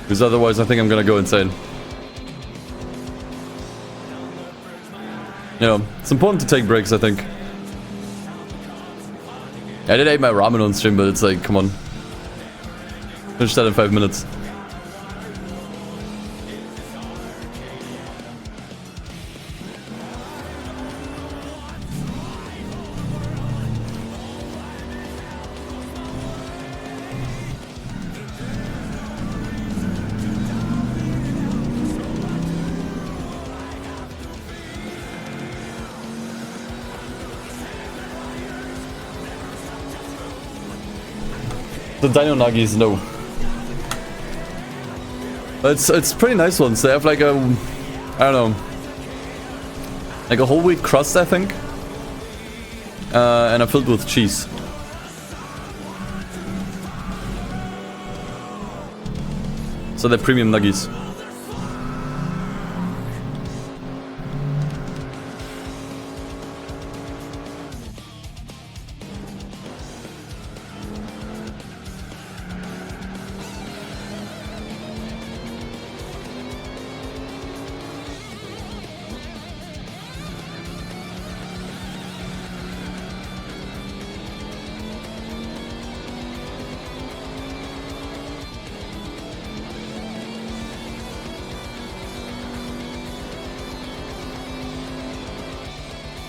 Because otherwise I think I'm gonna go insane. You know, it's important to take breaks, I think. I did eat my ramen on stream, but it's like, come on. Finish that in 5 minutes. The Dino Nuggies, no. It's pretty nice ones. They have like a, I don't know, like a whole wheat crust, I think, and are filled with cheese. So they're premium nuggies.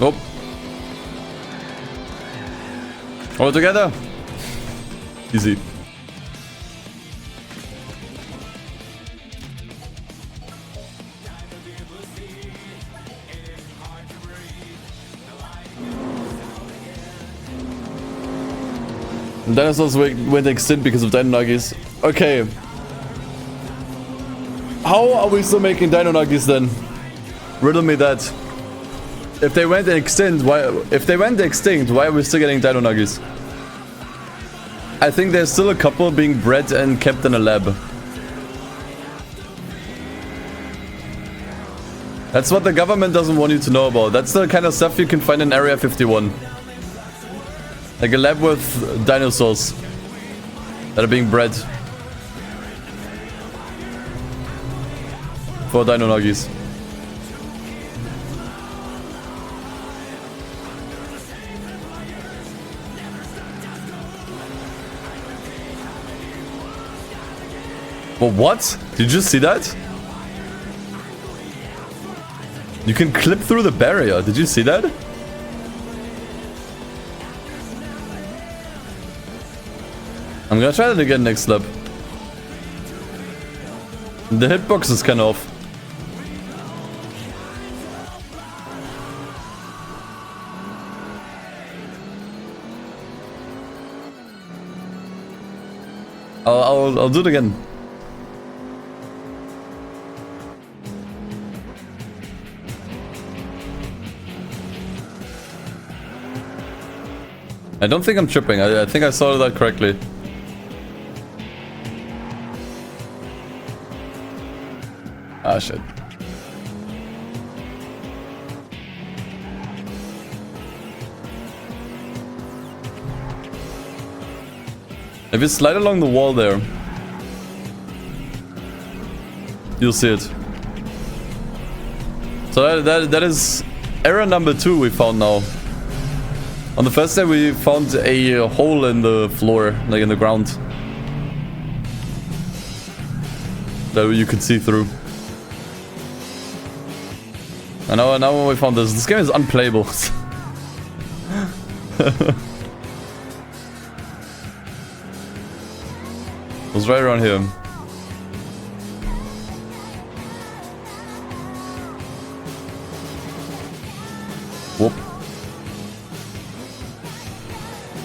Nope. All together. Easy. Dinosaurs went extinct because of Dino Nuggies. Okay. How are we still making Dino Nuggies then? Riddle me that. If they went extinct, why are we still getting Dino Nuggies? I think there's still a couple being bred and kept in a lab. That's what the government doesn't want you to know about. That's the kind of stuff you can find in Area 51. Like a lab with dinosaurs that are being bred for Dino Nuggies. But what? Did you just see that? You can clip through the barrier. Did you see that? I'm gonna try that again next lap. The hitbox is kind of off. I'll do it again. I don't think I'm tripping. I think I saw that correctly. Ah, shit. If you slide along the wall there, you'll see it. So that is error number 2 we found now. On the first day we found a hole in the floor, like in the ground, that you could see through. And now we found this. This game is unplayable. It was right around here. Whoop.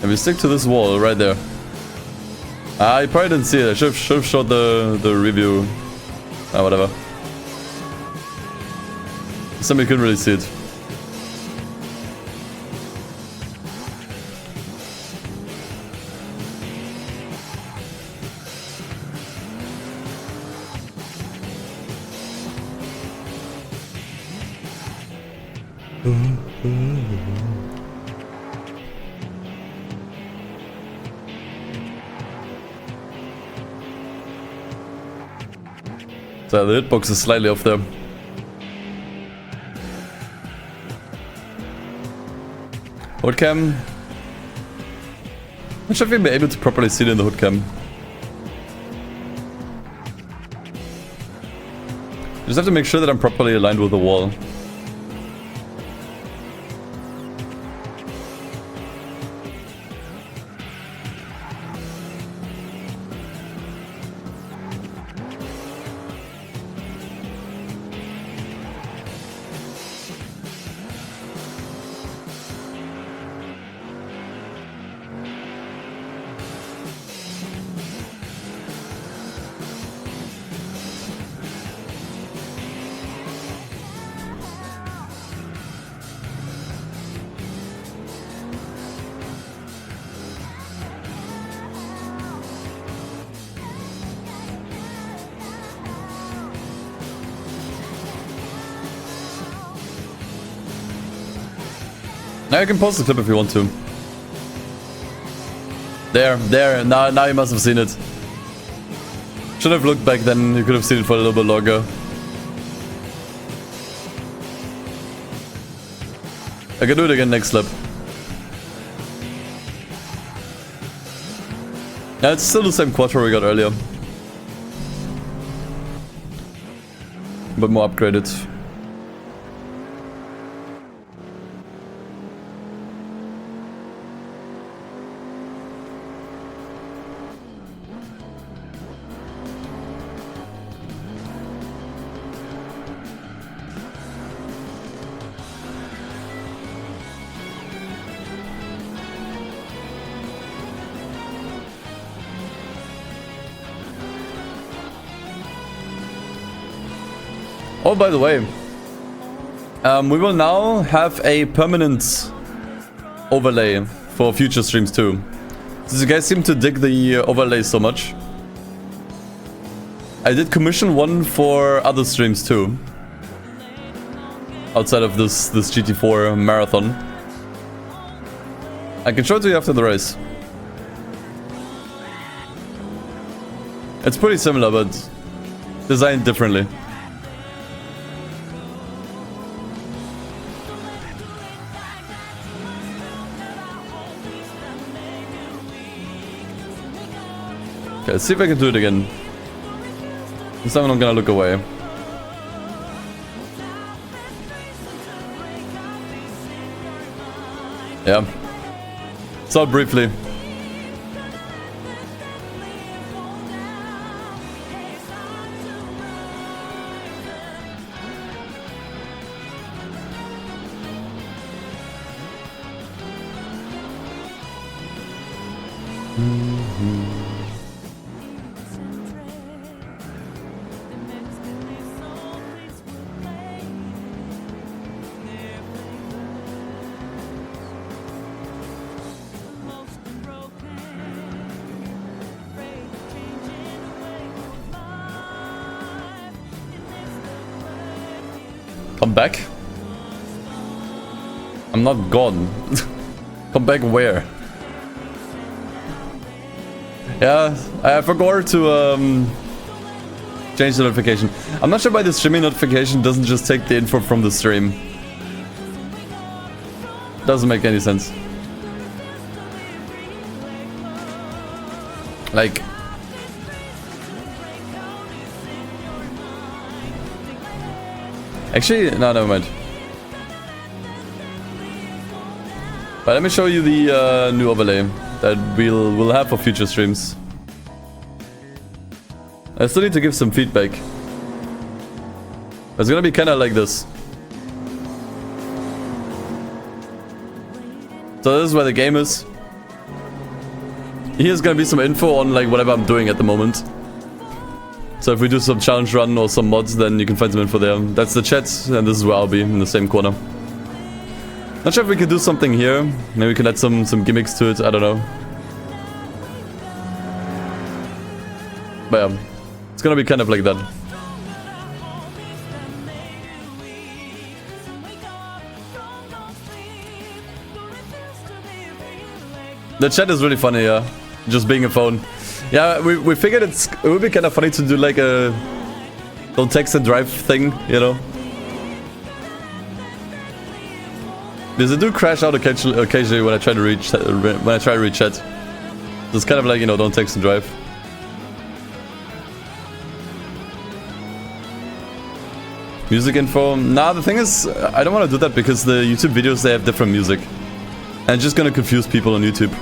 And we stick to this wall right there. I probably didn't see it. I should have showed the review. Whatever. Somebody couldn't really see it. So the hitbox is slightly off there. Hood cam. I should be able to properly see it in the hood cam. Just have to make sure that I'm properly aligned with the wall. Now you can post the clip if you want to. There. Now you must have seen it. Should have looked back then. You could have seen it for a little bit longer. I can do it again next lap. Yeah, it's still the same quattro we got earlier. But more upgraded. Oh, by the way, we will now have a permanent overlay for future streams too. Since you guys seem to dig the overlay so much, I did commission one for other streams too. Outside of this GT4 marathon. I can show it to you after the race. It's pretty similar, but designed differently. Okay, let's see if I can do it again. This time I'm gonna look away. Yeah. Saw it briefly. Come back? I'm not gone. Come back where? Yeah, I forgot to change the notification. I'm not sure why the streaming notification doesn't just take the info from the stream. Doesn't make any sense. Like... Actually, no, never mind. But let me show you the new overlay that we'll have for future streams. I still need to give some feedback. It's gonna be kinda like this. So this is where the game is. Here's gonna be some info on like whatever I'm doing at the moment. So if we do some challenge run or some mods, then you can find some info there. That's the chat, and this is where I'll be, in the same corner. Not sure if we can do something here. Maybe we can add some gimmicks to it, I don't know. But yeah, it's gonna be kind of like that. The chat is really funny, yeah. Just being a phone. Yeah, we figured it would be kind of funny to do like a don't text and drive thing, you know. Because it do crash out occasionally when I try to reach chat. So it's kind of like, you know, don't text and drive. Music info. Nah, the thing is, I don't want to do that because the YouTube videos, they have different music. And it's just gonna confuse people on YouTube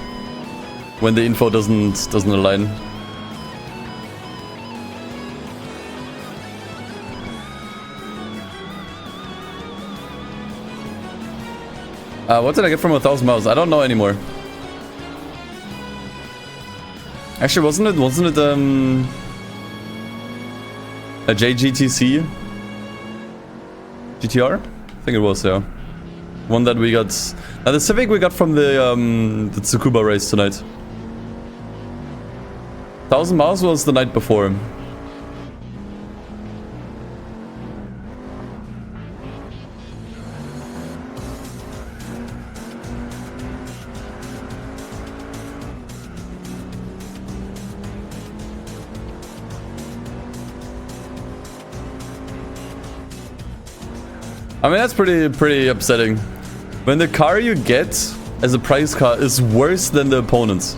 when the info doesn't align. What did I get from 1,000 miles? I don't know anymore. Actually, wasn't it a JGTC? GTR? I think it was, yeah. One that we got... the Civic we got from the Tsukuba race tonight. 1,000 miles was the night before. I mean, that's pretty upsetting. When the car you get as a prize car is worse than the opponent's.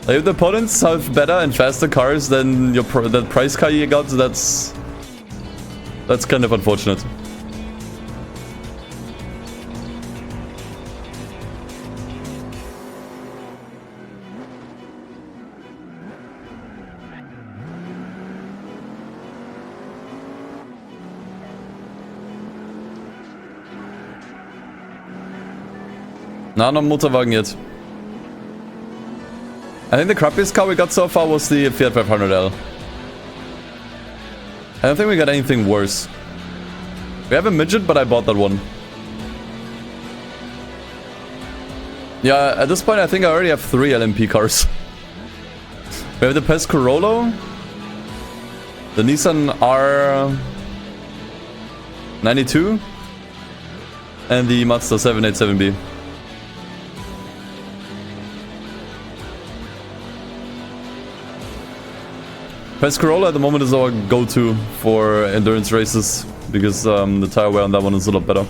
Like, if the opponents have better and faster cars than that prize car you got, that's kind of unfortunate. No, no Motorwagen yet. I think the crappiest car we got so far was the Fiat 500L. I don't think we got anything worse. We have a midget, but I bought that one. Yeah, at this point I think I already have 3 LMP cars. We have the PES Corolla, the Nissan R92, and the Mazda 787B. PES Corolla at the moment is our go-to for endurance races because the tire wear on that one is a lot better.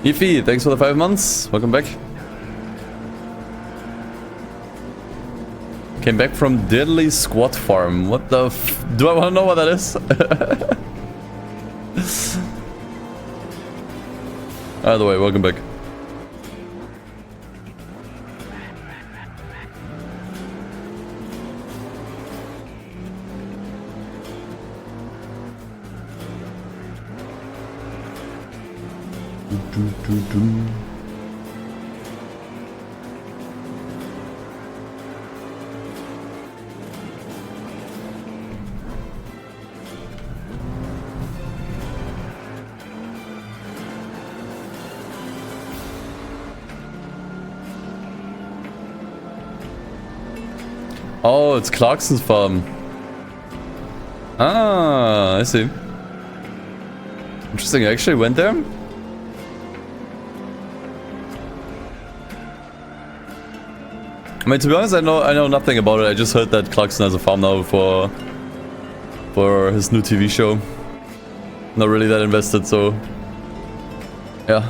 Ify, thanks for the 5 months. Welcome back. Came back from Deadly Squat Farm. What the f... Do I want to know what that is? Either way, welcome back. Oh, it's Clarkson's farm. Ah, I see. Interesting, I actually went there. I mean, to be honest, I know nothing about it. I just heard that Clarkson has a farm now for his new TV show. Not really that invested, so yeah.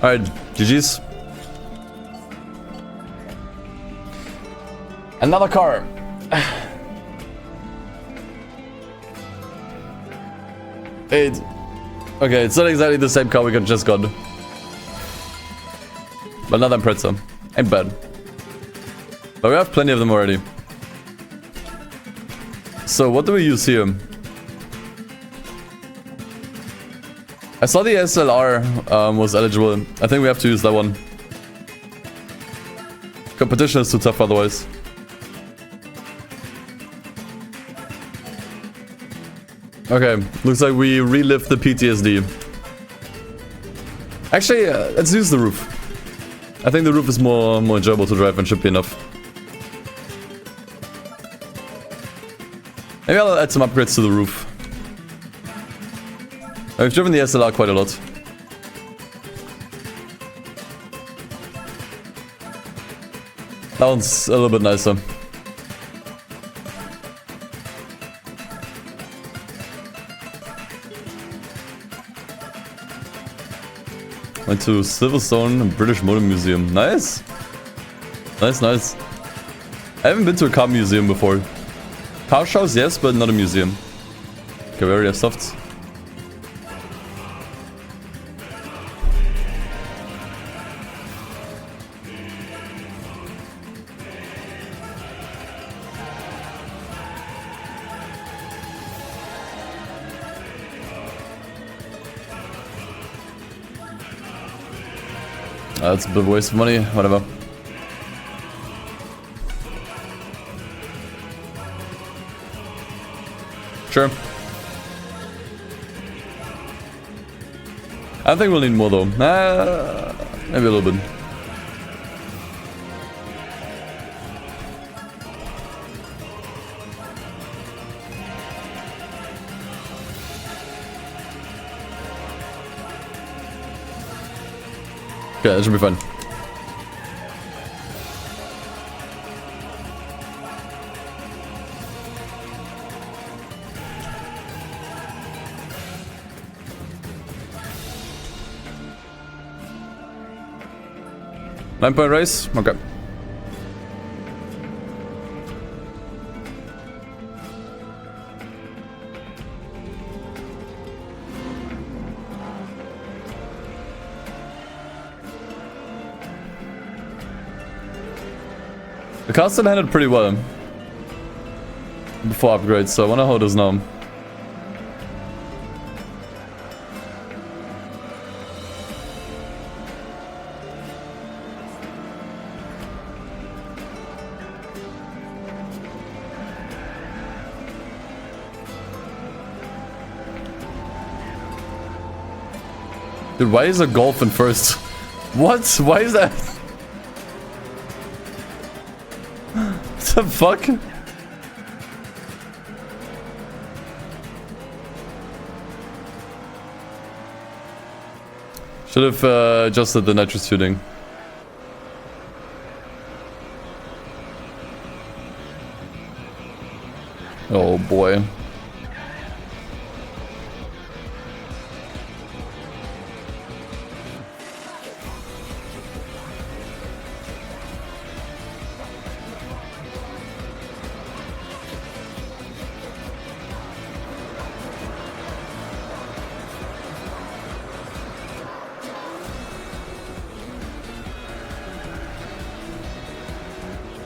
All right. GG's. Another car. Okay, it's not exactly the same car we just got. But not Impreza. Ain't bad. But we have plenty of them already. So what do we use here? I saw the SLR was eligible. I think we have to use that one. Competition is too tough otherwise. Okay, looks like we relived the PTSD. Actually, let's use the roof. I think the roof is more enjoyable to drive and should be enough. Maybe I'll add some upgrades to the roof. I've driven the SLR quite a lot. That one's a little bit nicer. Went to Silverstone British Motor Museum. Nice. Nice, nice. I haven't been to a car museum before. Car shows, yes, but not a museum. Okay, we already have softs. That's a bit of a waste of money, whatever. Sure. I think we'll need more though. Maybe a little bit. Okay, that should be fun. Nine-point race? Okay. The car still handled pretty well before upgrades, so I wonder how it is now. Dude, why is a Golf in first? What? Why is that? What the fuck? Should have adjusted the nitrous tuning. Oh boy.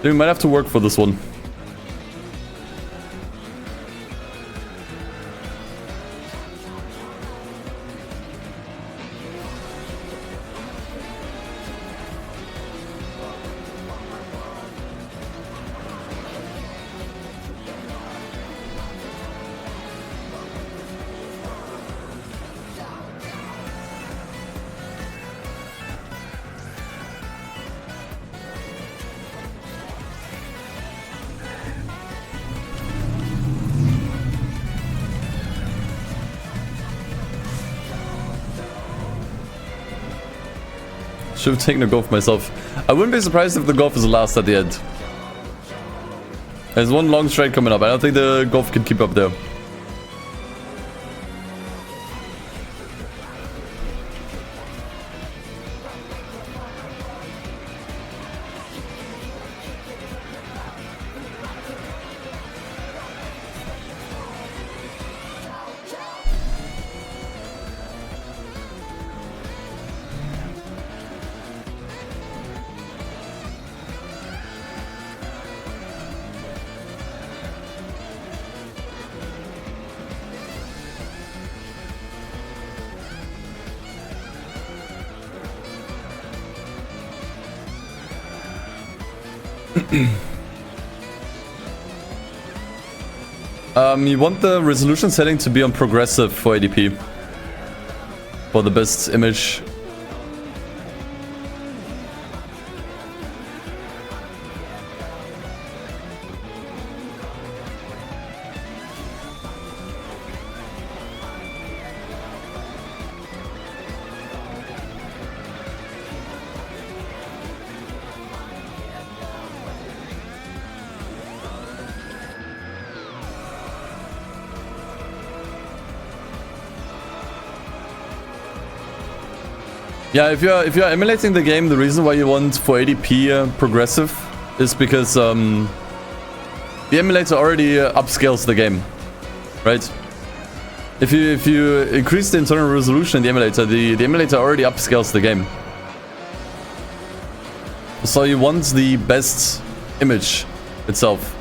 We might have to work for this one. Should have taken a Golf myself. I wouldn't be surprised if the Golf is the last at the end. There's one long straight coming up. I don't think the Golf can keep up there. You want the resolution setting to be on progressive for ADP. For the best image. Yeah, if you're emulating the game, the reason why you want 480p progressive is because the emulator already upscales the game, right? If you increase the internal resolution in the emulator, the emulator already upscales the game. So you want the best image itself.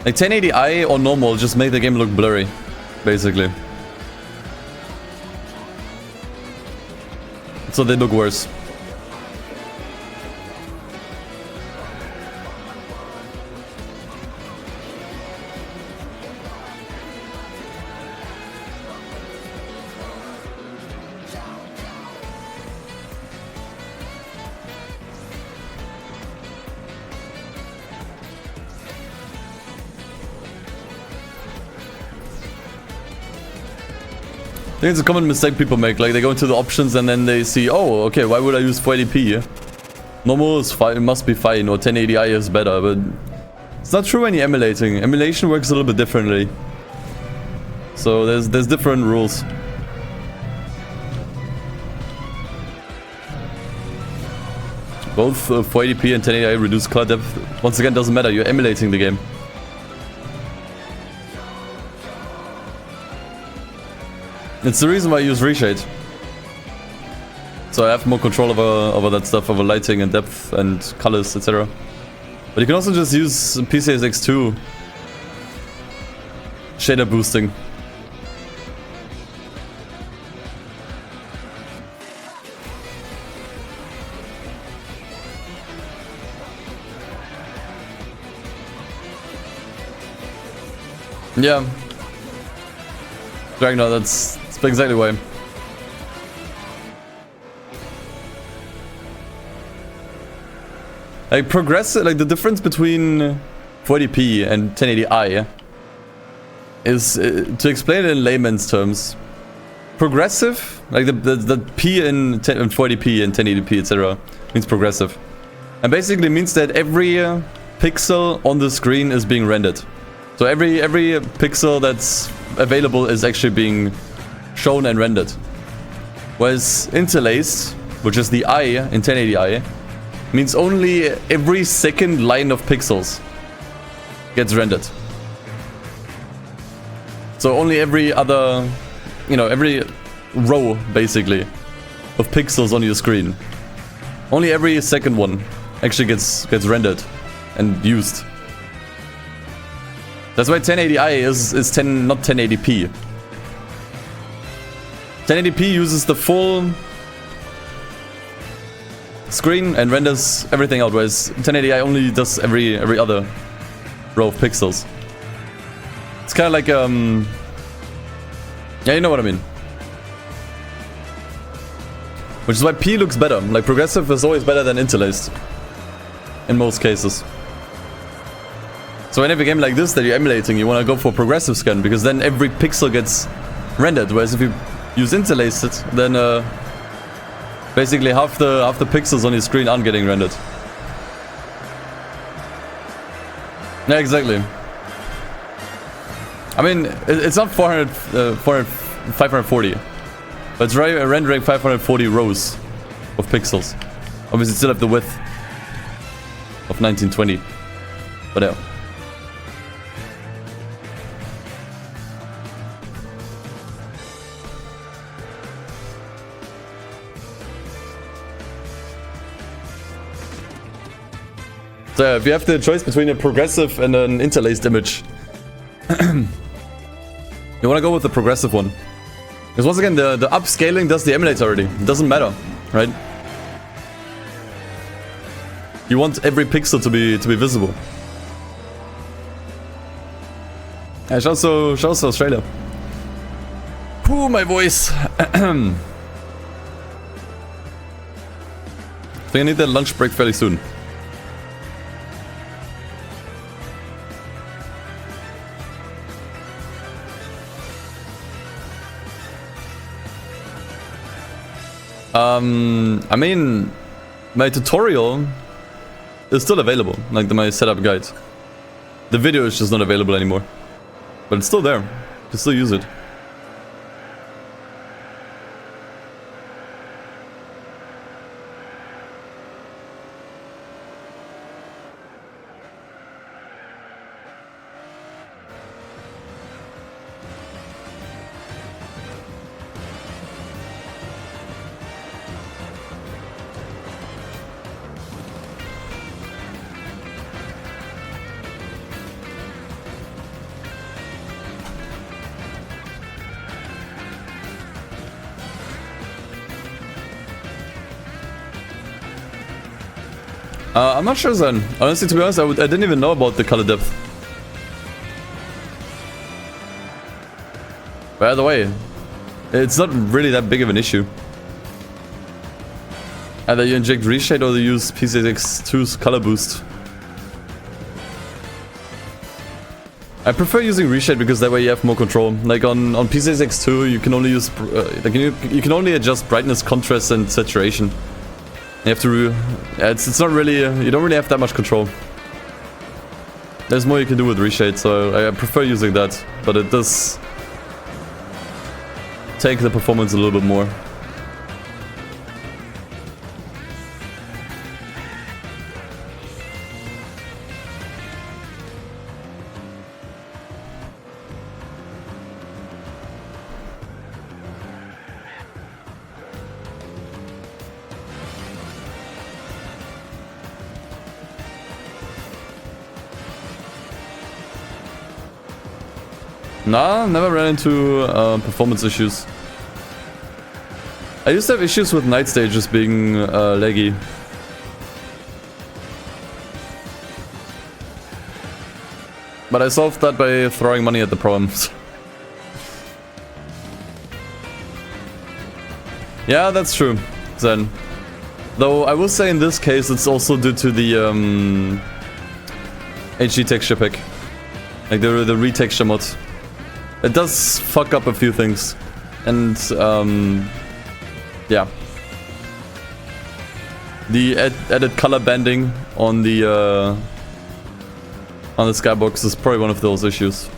Like 1080i or normal just make the game look blurry, basically. So they look worse. I think it's a common mistake people make, like they go into the options and then they see, oh, okay, why would I use 480p? Normal is fine, it must be fine, or 1080i is better, but it's not true when you're emulating. Emulation works a little bit differently. So there's different rules. Both 480p and 1080i reduce color depth. Once again, doesn't matter, you're emulating the game. It's the reason why I use reshade. So I have more control over that stuff, over lighting and depth and colors, etc. But you can also just use PCS X2 shader boosting. Yeah. Dragnar, that's exactly why. Like progressive, like the difference between 480p and 1080i is, to explain it in layman's terms, progressive, like the P in 480p and 1080p, etc., means progressive, and basically means that every pixel on the screen is being rendered. So every pixel that's available is actually being shown and rendered. Whereas interlaced, which is the I in 1080i, means only every second line of pixels gets rendered. So only every other, every row basically of pixels on your screen, only every second one actually gets rendered and used. That's why 1080i is not 1080p. 1080p uses the full screen and renders everything out, whereas 1080i only does every other row of pixels. It's kind of like yeah, you know what I mean. Which is why P looks better. Like progressive is always better than interlaced in most cases. So in every game like this that you're emulating, you want to go for progressive scan, because then every pixel gets rendered. Whereas if you use interlaced, then basically half the pixels on your screen aren't getting rendered. Yeah, exactly. I mean, it's not 540, but it's rendering 540 rows of pixels. Obviously, still have the width of 1920, but yeah. So yeah, if you have the choice between a progressive and an interlaced image, you want to go with the progressive one. Because once again, the upscaling does the emulator already. It doesn't matter, right? You want every pixel to be visible. Yeah, shouts to Australia. Ooh, my voice. I think I need that lunch break fairly soon. I mean, my tutorial is still available, like my setup guide. The video is just not available anymore. But it's still there. You can still use it. I'm not sure, Zen. Honestly, to be honest, I didn't even know about the color depth. By the way, it's not really that big of an issue. Either you inject reshade or you use PCX2's color boost. I prefer using reshade because that way you have more control. Like on PCX2, you can only use you can only adjust brightness, contrast, and saturation. You have to. It's not really. You don't really have that much control. There's more you can do with reshade, so I prefer using that, but it does take the performance a little bit more. Nah, never ran into performance issues. I used to have issues with night stages being laggy. But I solved that by throwing money at the problems. Yeah, that's true, Zen. Though I will say in this case it's also due to the HD texture pack. Like the retexture mod. It does fuck up a few things, and yeah, the added color banding on the skybox is probably one of those issues.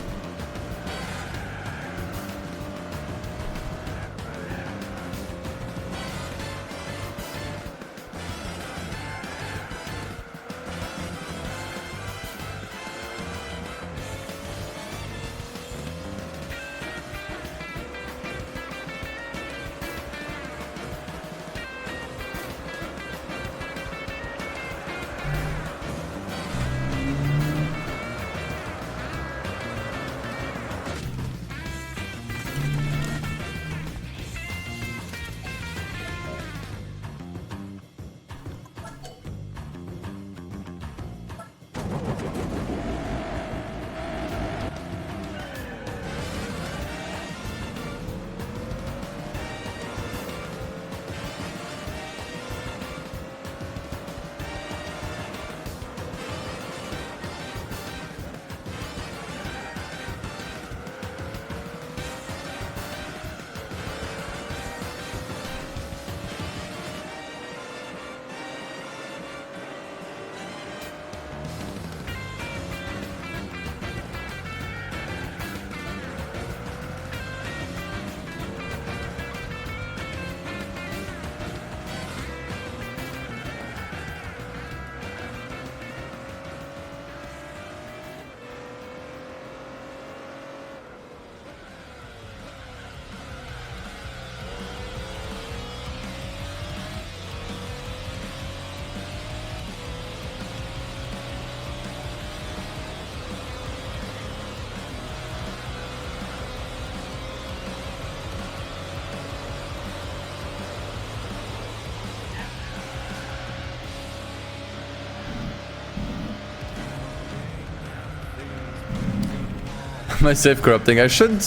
My save corrupting. I should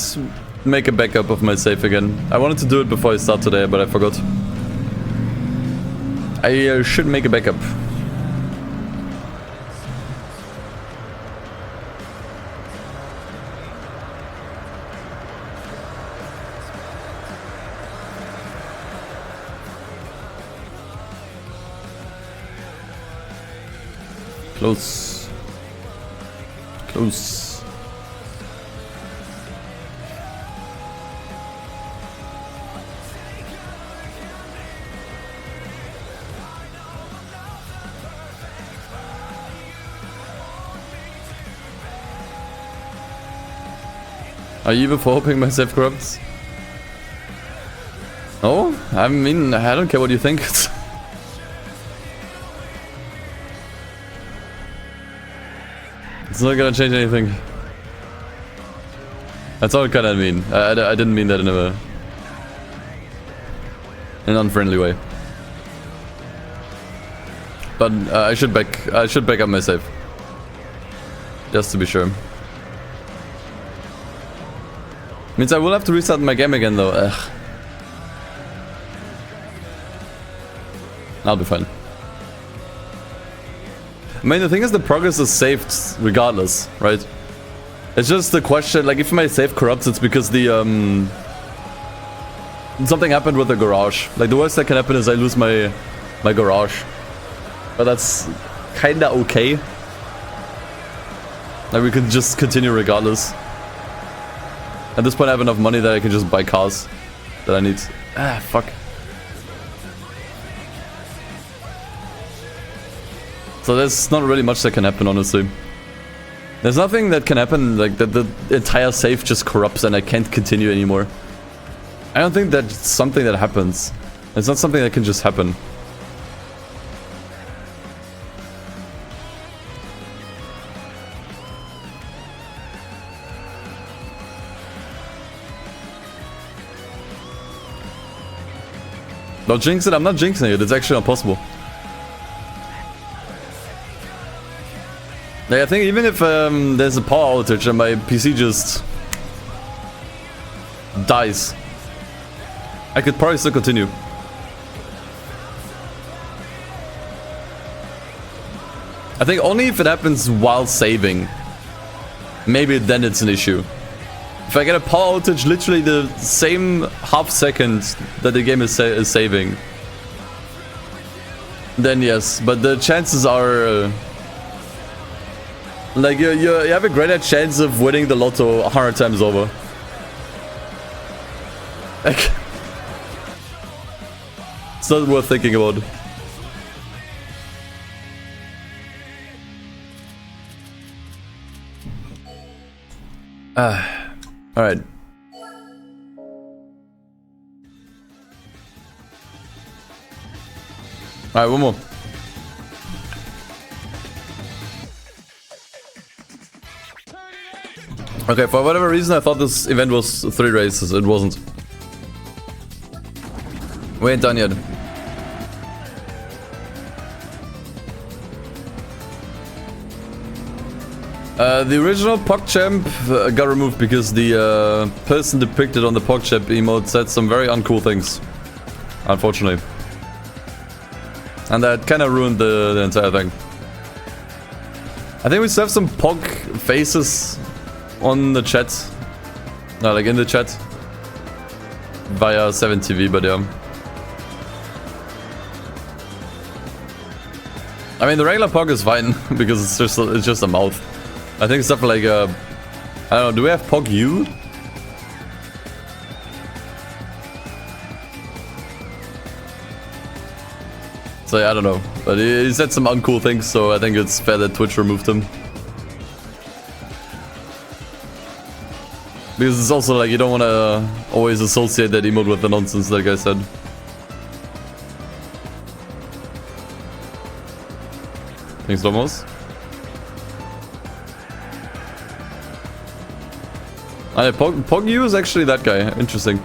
make a backup of my save again. I wanted to do it before I start today, but I forgot. I should make a backup. Close. Close. Are you even for hoping my save corrupts? Oh, I mean, I don't care what you think. It's not gonna change anything. That's all I kinda mean. I didn't mean that in an unfriendly way. But I should back up my save. Just to be sure. Means I will have to restart my game again though. Ugh. I'll be fine. I mean, the thing is, the progress is saved regardless, right? It's just the question, like, if my save corrupts, it's because the, something happened with the garage. Like, the worst that can happen is I lose my garage. But that's kinda okay. Like, we can just continue regardless. At this point, I have enough money that I can just buy cars that I need. Ah, fuck. So there's not really much that can happen, honestly. There's nothing that can happen, like that the entire save just corrupts and I can't continue anymore. I don't think that's something that happens. It's not something that can just happen. Don't jinx it, I'm not jinxing it, it's actually not possible. Like, I think even if there's a power outage and my PC just dies, I could probably still continue. I think only if it happens while saving, maybe then it's an issue. If I get a power outage literally the same half second that the game is saving, then yes, but the chances are like you have a greater chance of winning the lotto 100 times over. Like, it's not worth thinking about. Alright. Alright, one more. Okay, for whatever reason I thought this event was 3 races. It wasn't. We ain't done yet. The original PogChamp got removed because the person depicted on the PogChamp emote said some very uncool things. Unfortunately. And that kind of ruined the entire thing. I think we still have some Pog faces on the chat. No, like in the chat. Via 7TV, but yeah. I mean, the regular Pog is fine because it's just a mouth. I think stuff like I don't know, do we have Pog U? So yeah, I don't know. But he said some uncool things, so I think it's fair that Twitch removed him. Because it's also like you don't want to always associate that emote with the nonsense that guy said. Thanks, Lomos. Pog U is actually that guy. Interesting.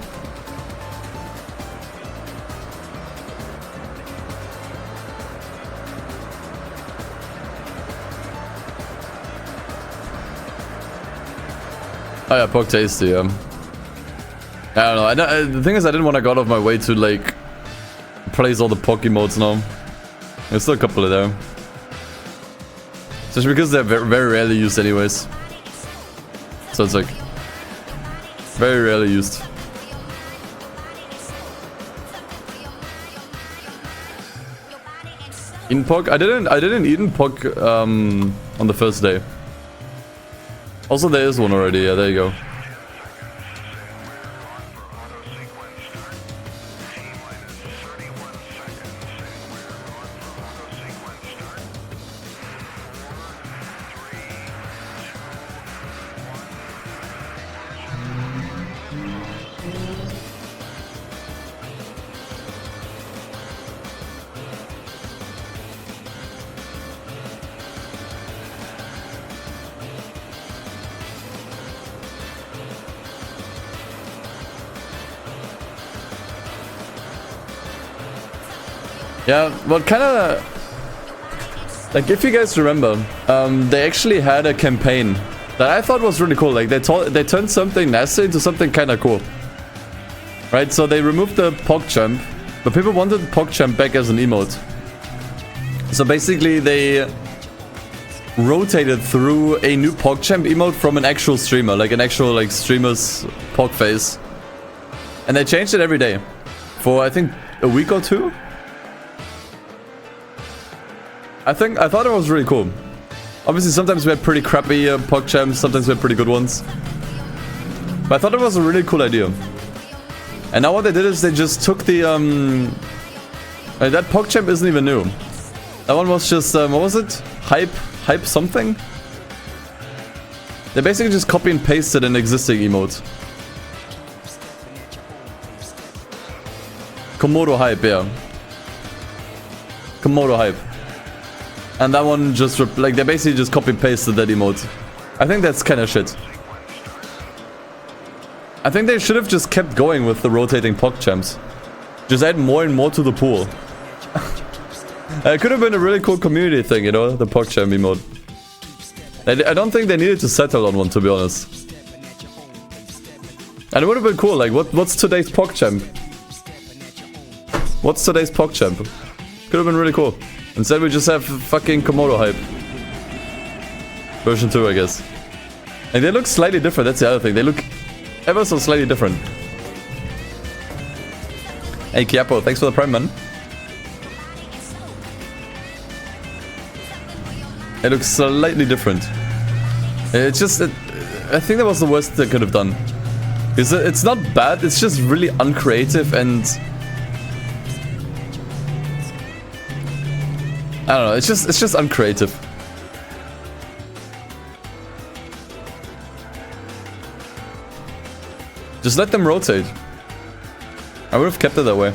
Oh yeah, Pog Tasty, yeah. I don't know. The thing is, I didn't want to go out of my way to, like, place all the Pog emotes now. There's still a couple of there. Especially because they're very, very rarely used anyways. So it's like... very rarely used. In Pog? I didn't eat in Pog on the first day. Also, there is one already. Yeah, there you go. Yeah, what kind of... like, if you guys remember, they actually had a campaign that I thought was really cool. Like, they turned something nasty into something kind of cool. Right, so they removed the PogChamp, but people wanted PogChamp back as an emote. So basically, they rotated through a new PogChamp emote from an actual streamer, like an actual, like, streamer's Pog face. And they changed it every day. For, I think, a week or two? I thought it was really cool. Obviously, sometimes we had pretty crappy PogChamps, sometimes we had pretty good ones. But I thought it was a really cool idea. And now what they did is they just took the that PogChamp isn't even new. That one was just what was it? Hype something? They basically just copy and pasted an existing emote. Komodo Hype, yeah. Komodo Hype. And that one just, like, they basically just copy-pasted that emote. I think that's kind of shit. I think they should have just kept going with the rotating PogChamps. Just add more and more to the pool. It could have been a really cool community thing, you know, the PogChamp emote. I don't think they needed to settle on one, to be honest. And it would have been cool, like, what's today's PogChamp? What's today's PogChamp? Could have been really cool. Instead we just have fucking Komodo Hype. Version 2, I guess. And they look slightly different, that's the other thing. They look ever so slightly different. Hey Kiapo, thanks for the prime, man. It looks slightly different. It's just... I think that was the worst they could have done. It's not bad, it's just really uncreative and... I don't know, it's just uncreative. Just let them rotate. I would have kept it that way.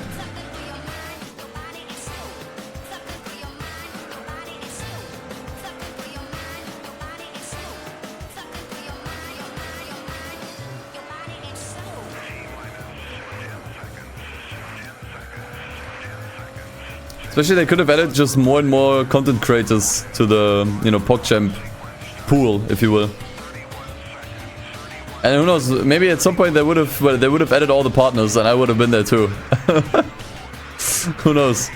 Especially they could have added just more and more content creators to the, you know, PogChamp pool, if you will. And who knows, maybe at some point they would have added all the partners and I would have been there too. Who knows?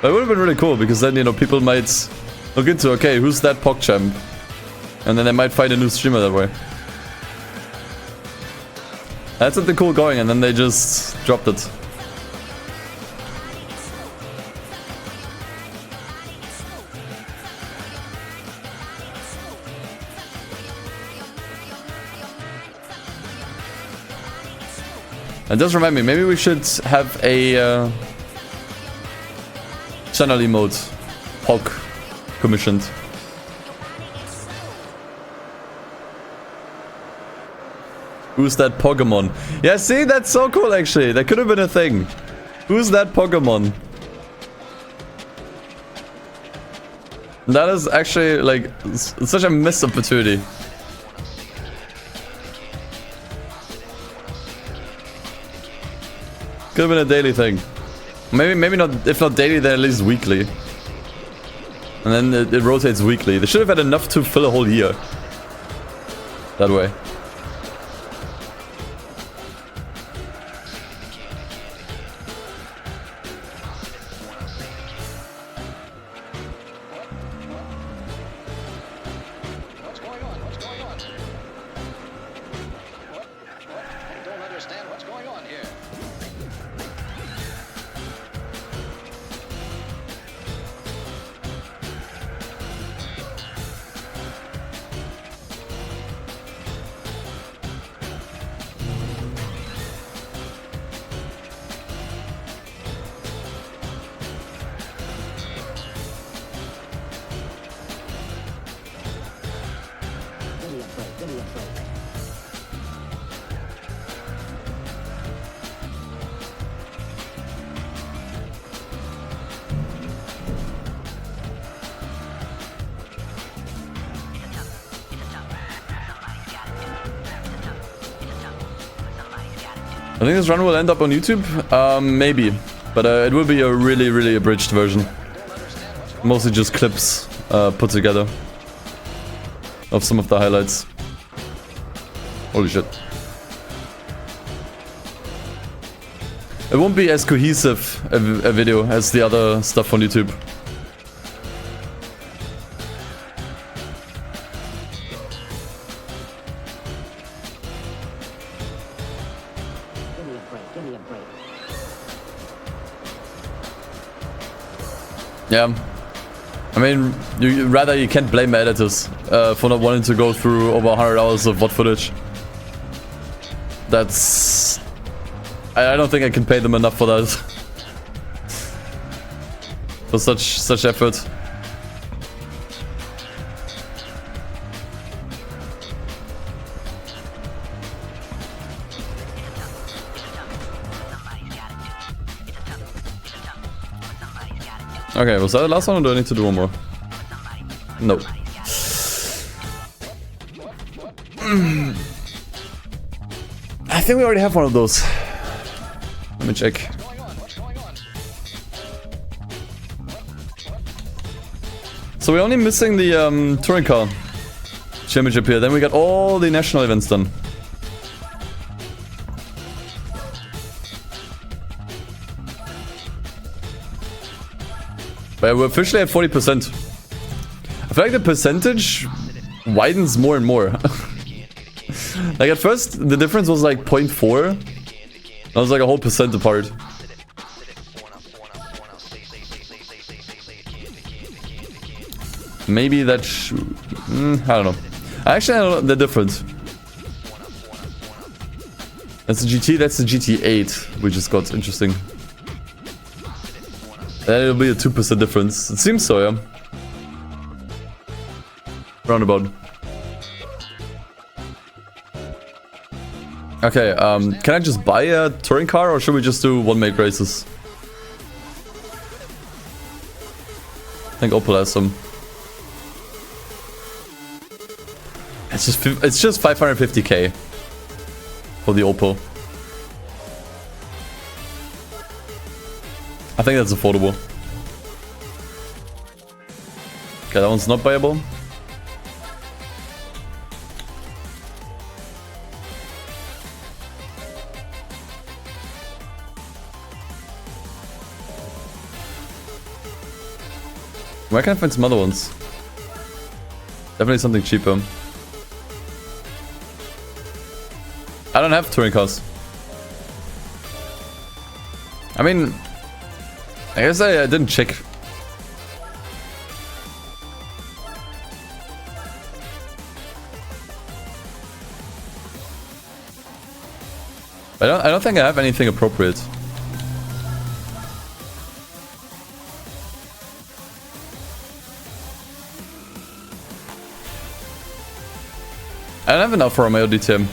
But it would have been really cool because then, you know, people might look into, okay, who's that PogChamp? And then they might find a new streamer that way. That's something cool going and then they just dropped it. And just remind me, maybe we should have a channel emote Pog commissioned. Who's that Pokemon? Yeah, see, that's so cool actually. That could have been a thing. Who's that Pokemon? That is actually like such a missed opportunity. Could have been a daily thing. Maybe not, if not daily, then at least weekly. And then it rotates weekly. They should have had enough to fill a whole year. that way. I think this run will end up on YouTube, maybe, but it will be a really abridged version. Mostly just clips put together of some of the highlights. Holy shit. It won't be as cohesive a video as the other stuff on YouTube. Yeah, I mean, you can't blame editors for not wanting to go through over 100 hours of VOD footage. That's... I don't think I can pay them enough for that. For such effort. Okay, was that the last one or do I need to do one more? No. I think we already have one of those. Let me check. So we're only missing the touring car championship here. Then we got all the national events done. But we're officially at 40%. I feel like the percentage widens more and more. Like at first, the difference was like 0.4. That was like a whole percent apart. Maybe that... I don't know. Actually, I don't know the difference. That's the GT, that's the GT8, which just got interesting. Then it'll be a 2% difference. It seems so, yeah. Roundabout. Okay, can I just buy a touring car or should we just do one-make races? I think Opel has some. It's just 550k for the Opel. I think that's affordable. Okay, that one's not buyable. Where can I find some other ones? Definitely something cheaper. I don't have touring cars. I mean, I guess I didn't check. I don't think I have anything appropriate. I don't have an Alfa Romeo DTM.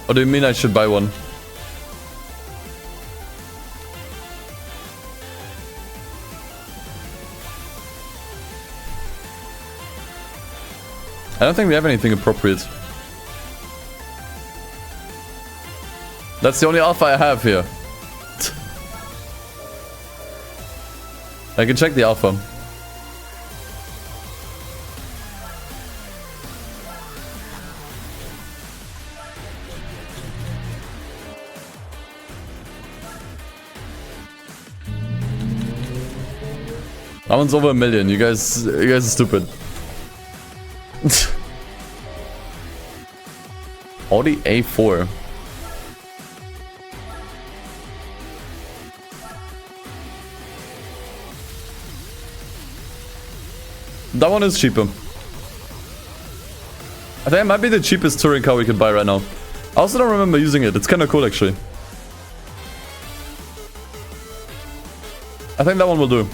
Or do you mean I should buy one? I don't think we have anything appropriate. That's the only Alpha I have here. I can check the Alpha. That one's over 1 million. You guys are stupid. Audi A4. That one is cheaper. I think it might be the cheapest touring car we could buy right now. I also don't remember using it. It's kind of cool, actually. I think that one will do.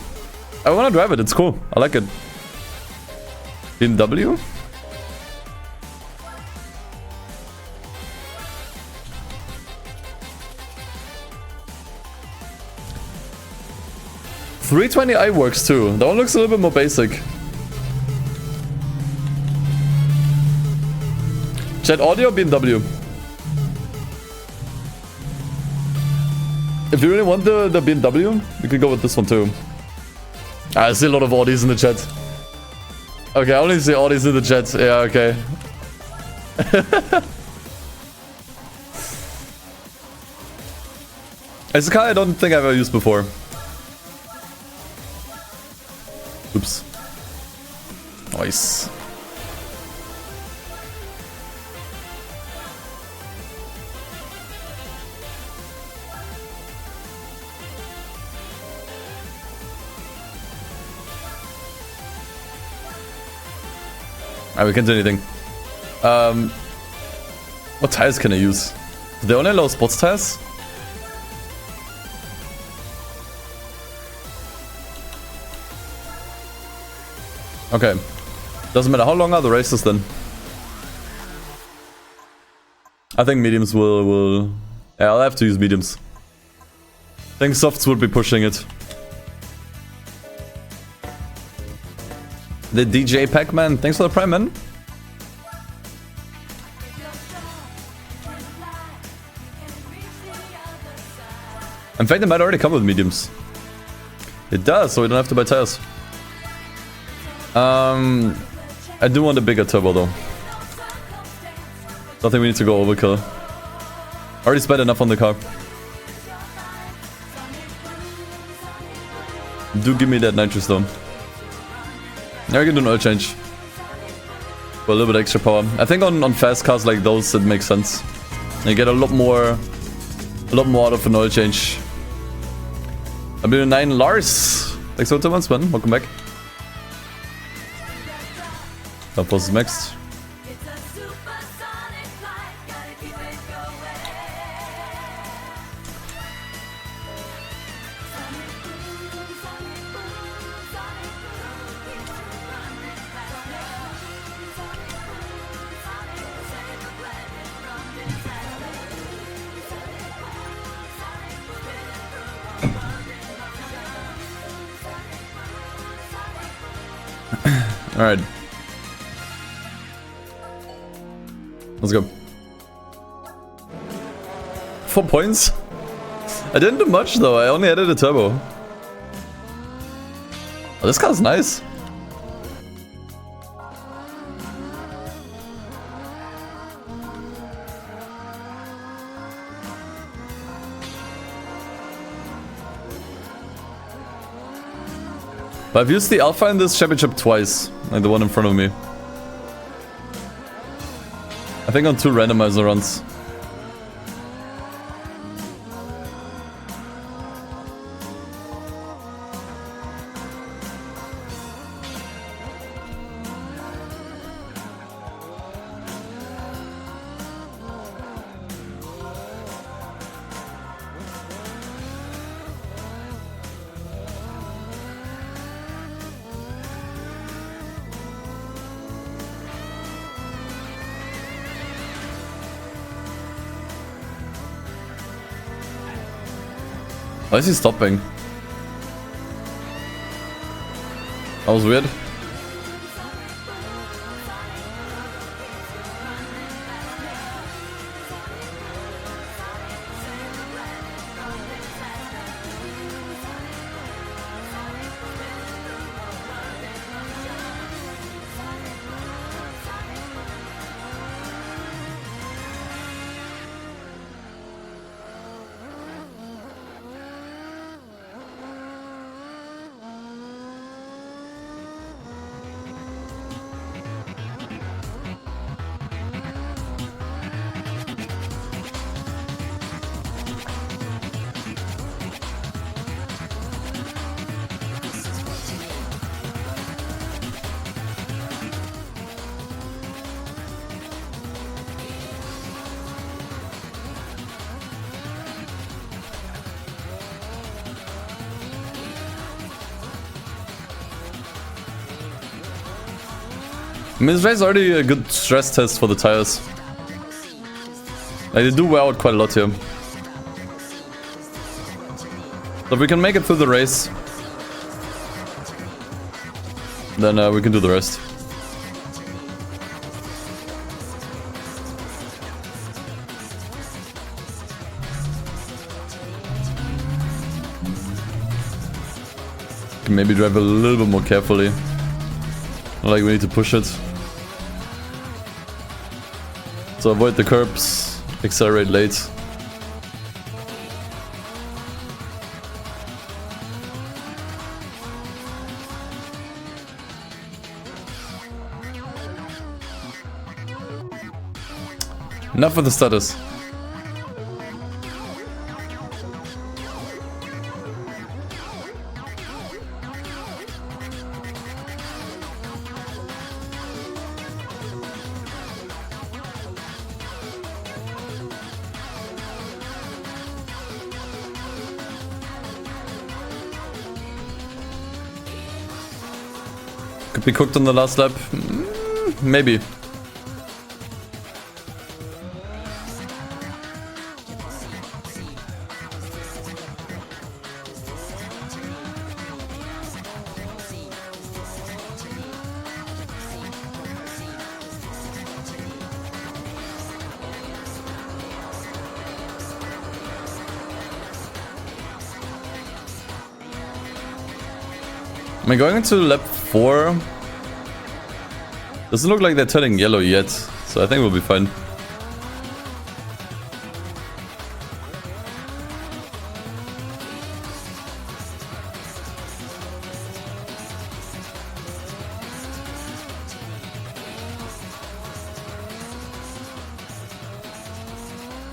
I want to drive it. It's cool. I like it. BMW? .320i works too. That one looks a little bit more basic. Chat, audio or BMW? If you really want the BMW, we could go with this one too. I see a lot of Audis in the chat. Okay, I only see Audis in the chat. Yeah, okay. It's a car I don't think I've ever used before. Oops. Nice. Alright, we can't do anything. What tires can I use? Do they only allow sports tires? Okay. Doesn't matter. How long are the races then? I think mediums will... Yeah, I'll have to use mediums. I think softs would be pushing it. The DJ Pac-Man, thanks for the prime, man. In fact, it might already come with mediums. It does, so we don't have to buy tires. I do want a bigger turbo though. Don't think we need to go overkill. Already spent enough on the car. Do give me that nitrous though. Now we can do an oil change. For a little bit extra power. I think on fast cars like those it makes sense. You get a lot more out of an oil change. W9 Lars. Thanks for the 2 months, man. Welcome back. That was next. Alright. Let's go. 4 points? I didn't do much though, I only added a turbo. Oh, this car's nice. But I've used the Alpha in this championship twice, like the one in front of me. I think on 2 randomizer runs. Why is he stopping? That was weird. I mean, this race is already a good stress test for the tires. Like, they do wear out quite a lot here. So if we can make it through the race, then we can do the rest. Can maybe drive a little bit more carefully. Like, we need to push it. So avoid the curbs, accelerate late. Enough with the status. Could be cooked on the last lap. Maybe. Am I going into lap 4? Doesn't look like they're turning yellow yet, so I think we'll be fine.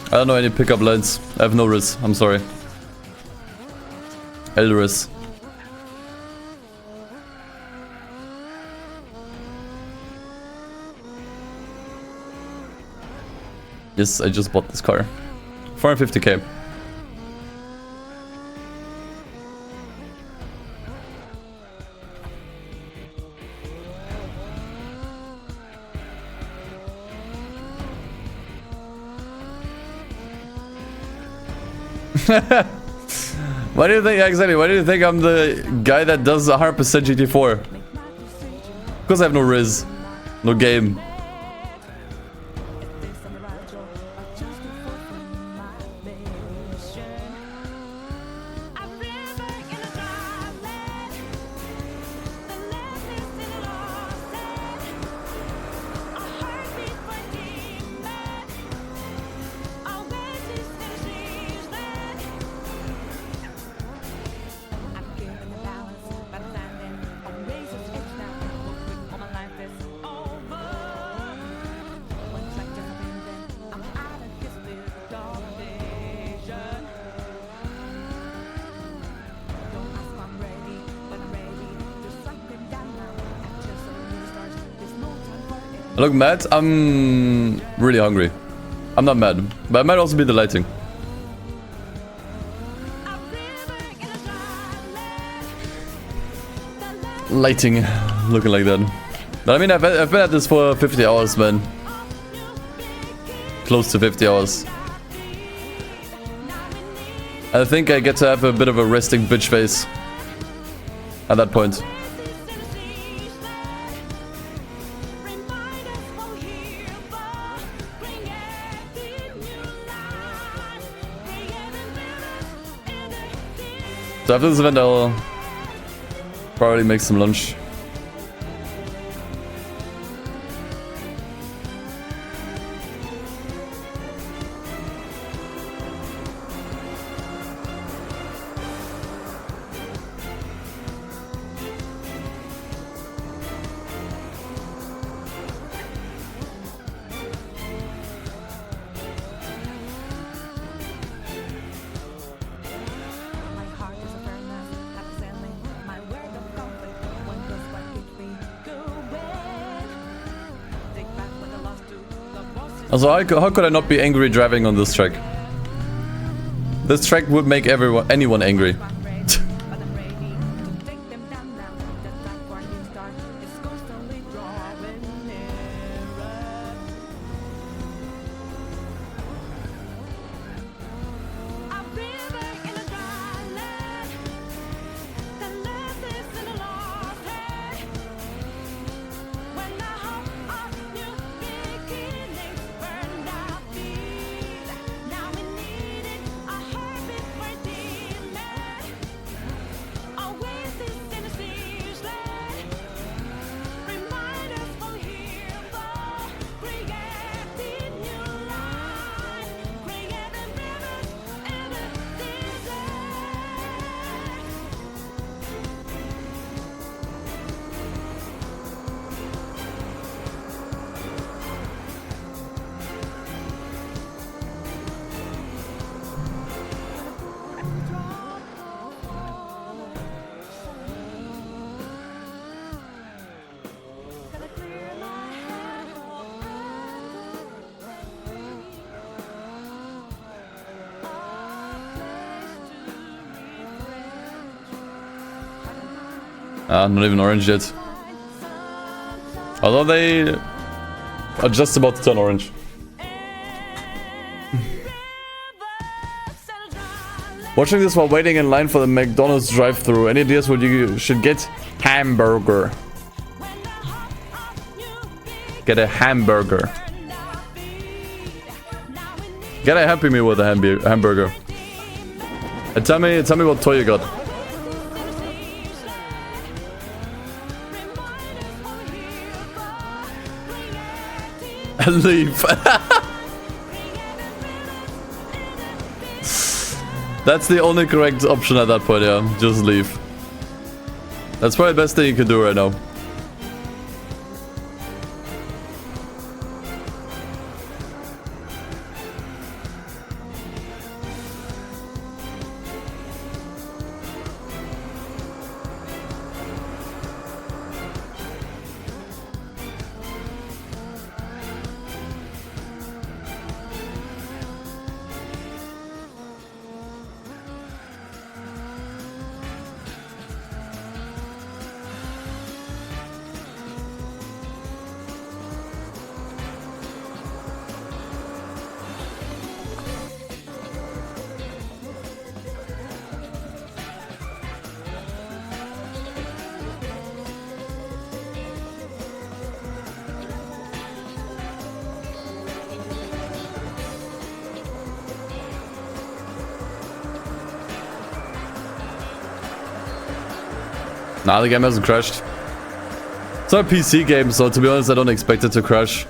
I don't know any pickup lines. I have no risk. I'm sorry. Elris. Yes, I just bought this car. 450k. Why do you think, exactly, why do you think I'm the guy that does 100% GT4? Because I have no riz, no game. I look mad. I'm really hungry. I'm not mad, but it might also be the lighting. Lighting, looking like that. But I mean, I've been at this for 50 hours, man. Close to 50 hours. I think I get to have a bit of a resting bitch face at that point. So after this event, I'll probably make some lunch. Also, how could I not be angry driving on this track? This track would make anyone angry. Not even orange yet. Although they are just about to turn orange. Watching this while waiting in line for the McDonald's drive-thru. Any ideas what you should get? Hamburger. Get a hamburger. Get a Happy Meal with a hamburger. And tell me what toy you got. And leave. That's the only correct option at that point, yeah. Just leave. That's probably the best thing you can do right now. Nah, the game hasn't crashed. It's not a PC game, so to be honest, I don't expect it to crash.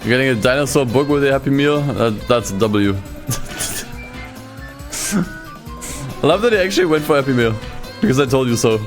You're getting a dinosaur book with a Happy Meal? That's a W. I love that he actually went for Happy Meal. Because I told you so.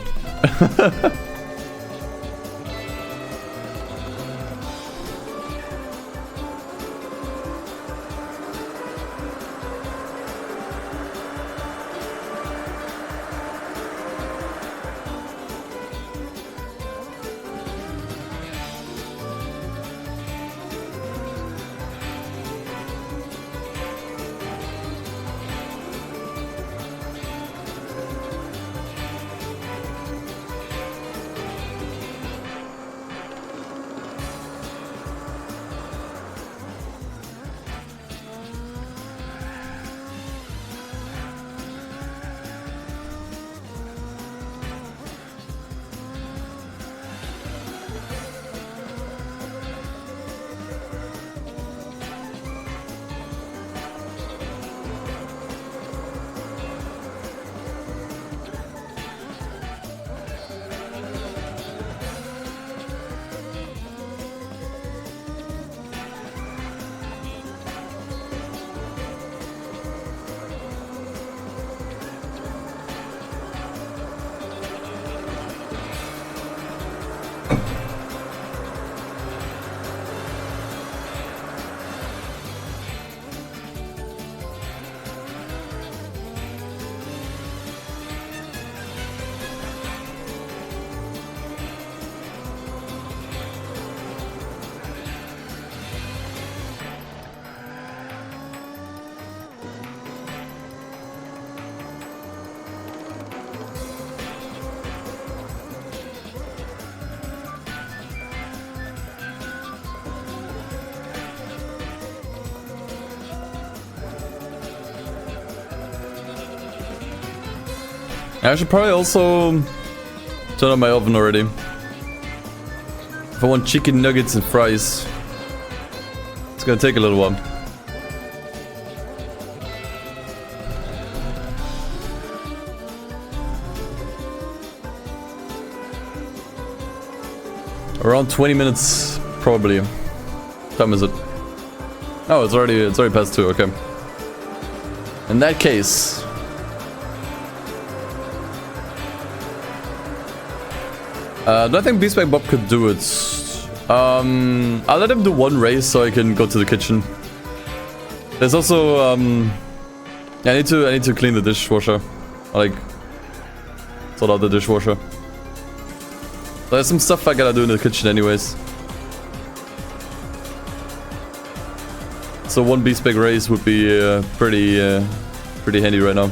I should probably also turn on my oven already. If I want chicken nuggets and fries, it's gonna take a little while. Around 20 minutes, probably. What time is it? Oh, it's already past 2, okay. In that case... do I think Beastback Bob could do it? I'll let him do one race so I can go to the kitchen. There's also, I need to clean the dishwasher. Like, sort out the dishwasher. There's some stuff I gotta do in the kitchen anyways. So one Beastback race would be pretty handy right now.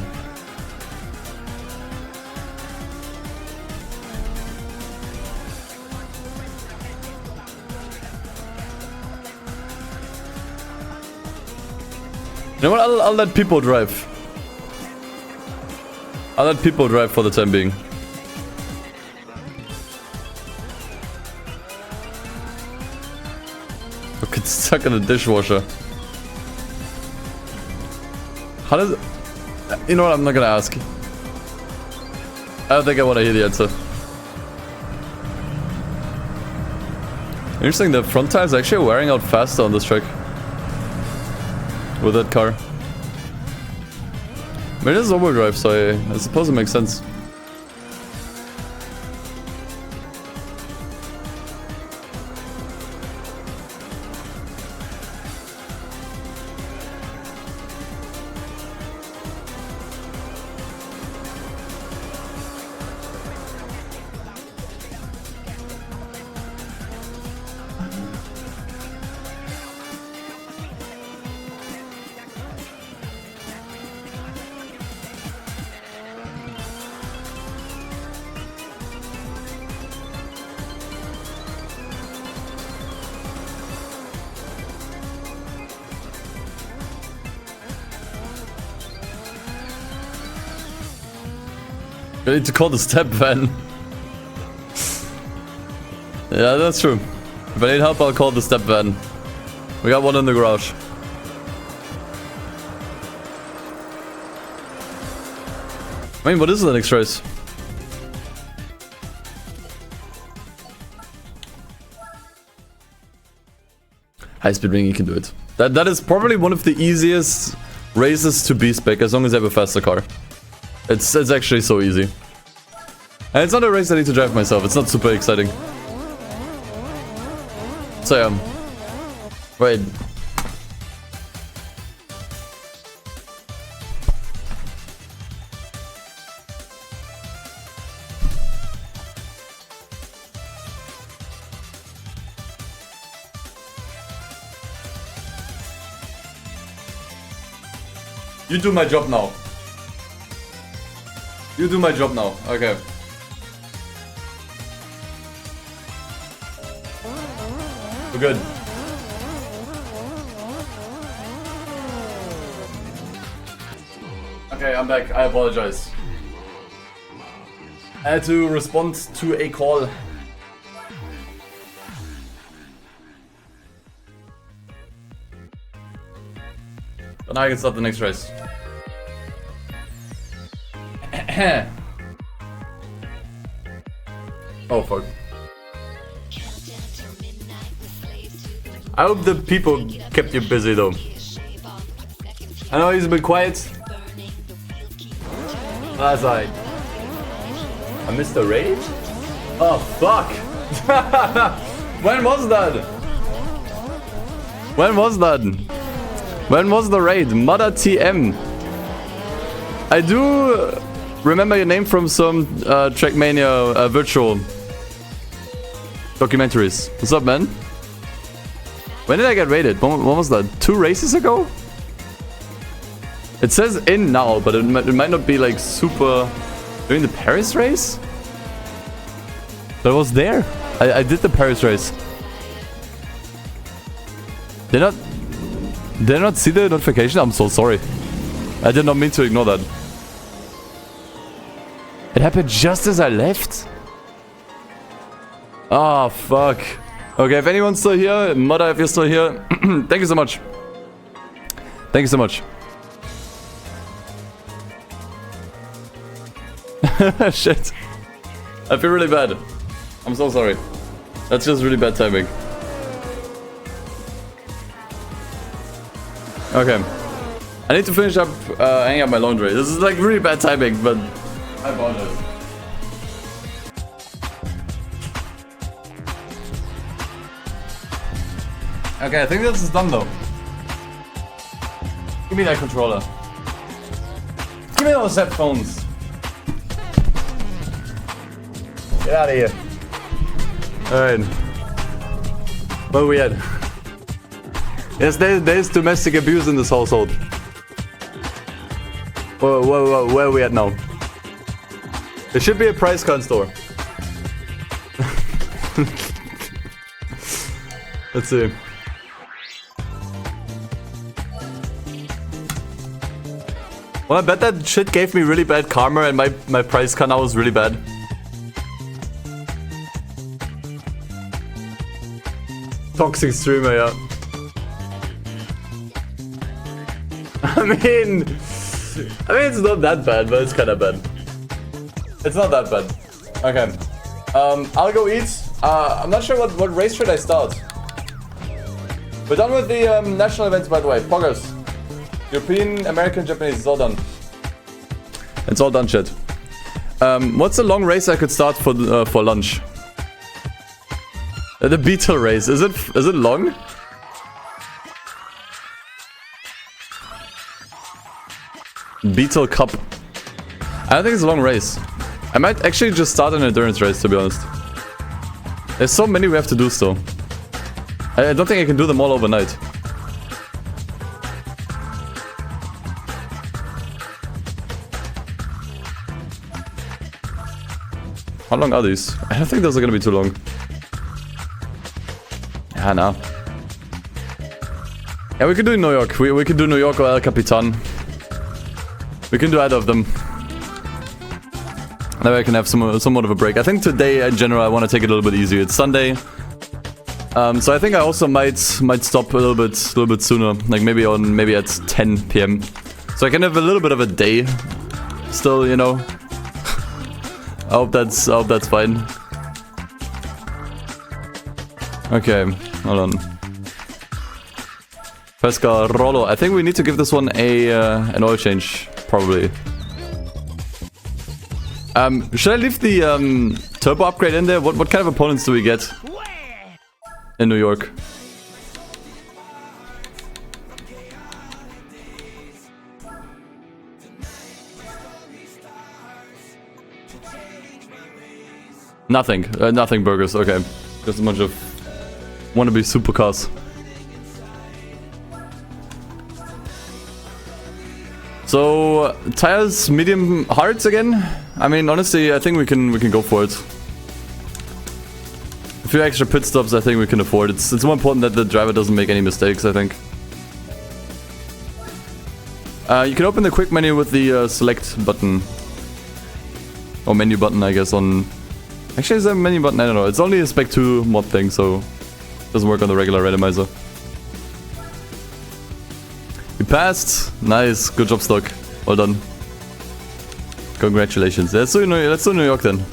You know what? I'll let people drive. I'll let people drive for the time being. Look, it's stuck in the dishwasher. How does it... You know what? I'm not gonna ask. I don't think I want to hear the answer. Interesting, the front tires are actually wearing out faster on this track. With that car. I mean, this is overdrive, so I suppose it makes sense. I need to call the step van. Yeah, that's true. If I need help, I'll call the step van. We got one in the garage. I mean, what is the next race? High speed ring, you can do it. That is probably one of the easiest races to be spec as long as I have a faster car. It's actually so easy. And it's not a race I need to drive myself. It's not super exciting. So yeah. Wait. You do my job now. You do my job now. Okay. We're good. Okay, I'm back. I apologize. I had to respond to a call. But now I can start the next race. Oh fuck. I hope the people kept you busy though. I know he's a bit quiet. That's alright. I missed the raid? Oh fuck. When was that? When was that? When was the raid? Mother TM. I do remember your name from some Trackmania virtual documentaries. What's up, man? When did I get raided? When was that? 2 races ago? It says in now, but it might not be like super... During the Paris race? But I was there. I did the Paris race. Did I not see the notification? I'm so sorry. I did not mean to ignore that. It happened just as I left? Oh, fuck. Okay, if anyone's still here, Mother, if you're still here, thank you so much. Thank you so much. Shit. I feel really bad. I'm so sorry. That's just really bad timing. Okay. I need to finish up hanging up my laundry. This is like really bad timing, but I apologize. Okay, I think this is done though. Give me that controller. Give me those headphones. Get out of here. Alright. Where are we at? Yes, there's domestic abuse in this household. Whoa, where are we at now? There should be a price con store. Let's see. Well, I bet that shit gave me really bad karma and my price con now was really bad. Toxic streamer, yeah. I mean, it's not that bad, but it's kind of bad. It's not that bad. Okay. I'll go eat. I'm not sure what race should I start. We're done with the national events, by the way. Poggers. European, American, Japanese, it's all done. It's all done, shit. What's the long race I could start for lunch? The Beetle race. Is it long? Beetle Cup. I don't think it's a long race. I might actually just start an endurance race, to be honest. There's so many we have to do still. I don't think I can do them all overnight. How long are these? I don't think those are gonna be too long. Yeah, no. Yeah, we could do New York. We could do New York or El Capitan. We can do either of them. That way I can have somewhat of a break. I think today, in general, I want to take it a little bit easier. It's Sunday. So I think I also might stop a little bit sooner. Like maybe at 10 PM. So I can have a little bit of a day. Still, you know. I hope that's fine. Okay, hold on. Pescarolo. I think we need to give this one an oil change, probably. Should I leave the turbo upgrade in there? What kind of opponents do we get in New York? Nothing burgers, okay. Just a bunch of wannabe supercars. So, tires medium hards again? I mean, honestly, I think we can go for it. A few extra pit stops I think we can afford. It's more important that the driver doesn't make any mistakes, I think. You can open the quick menu with the select button. Or menu button, I guess, on... Actually, is there a menu button? I don't know. It's only a Spec 2 mod thing, so... It doesn't work on the regular randomizer. We passed. Nice. Good job, Stock. Well done. Congratulations. Let's do New York then.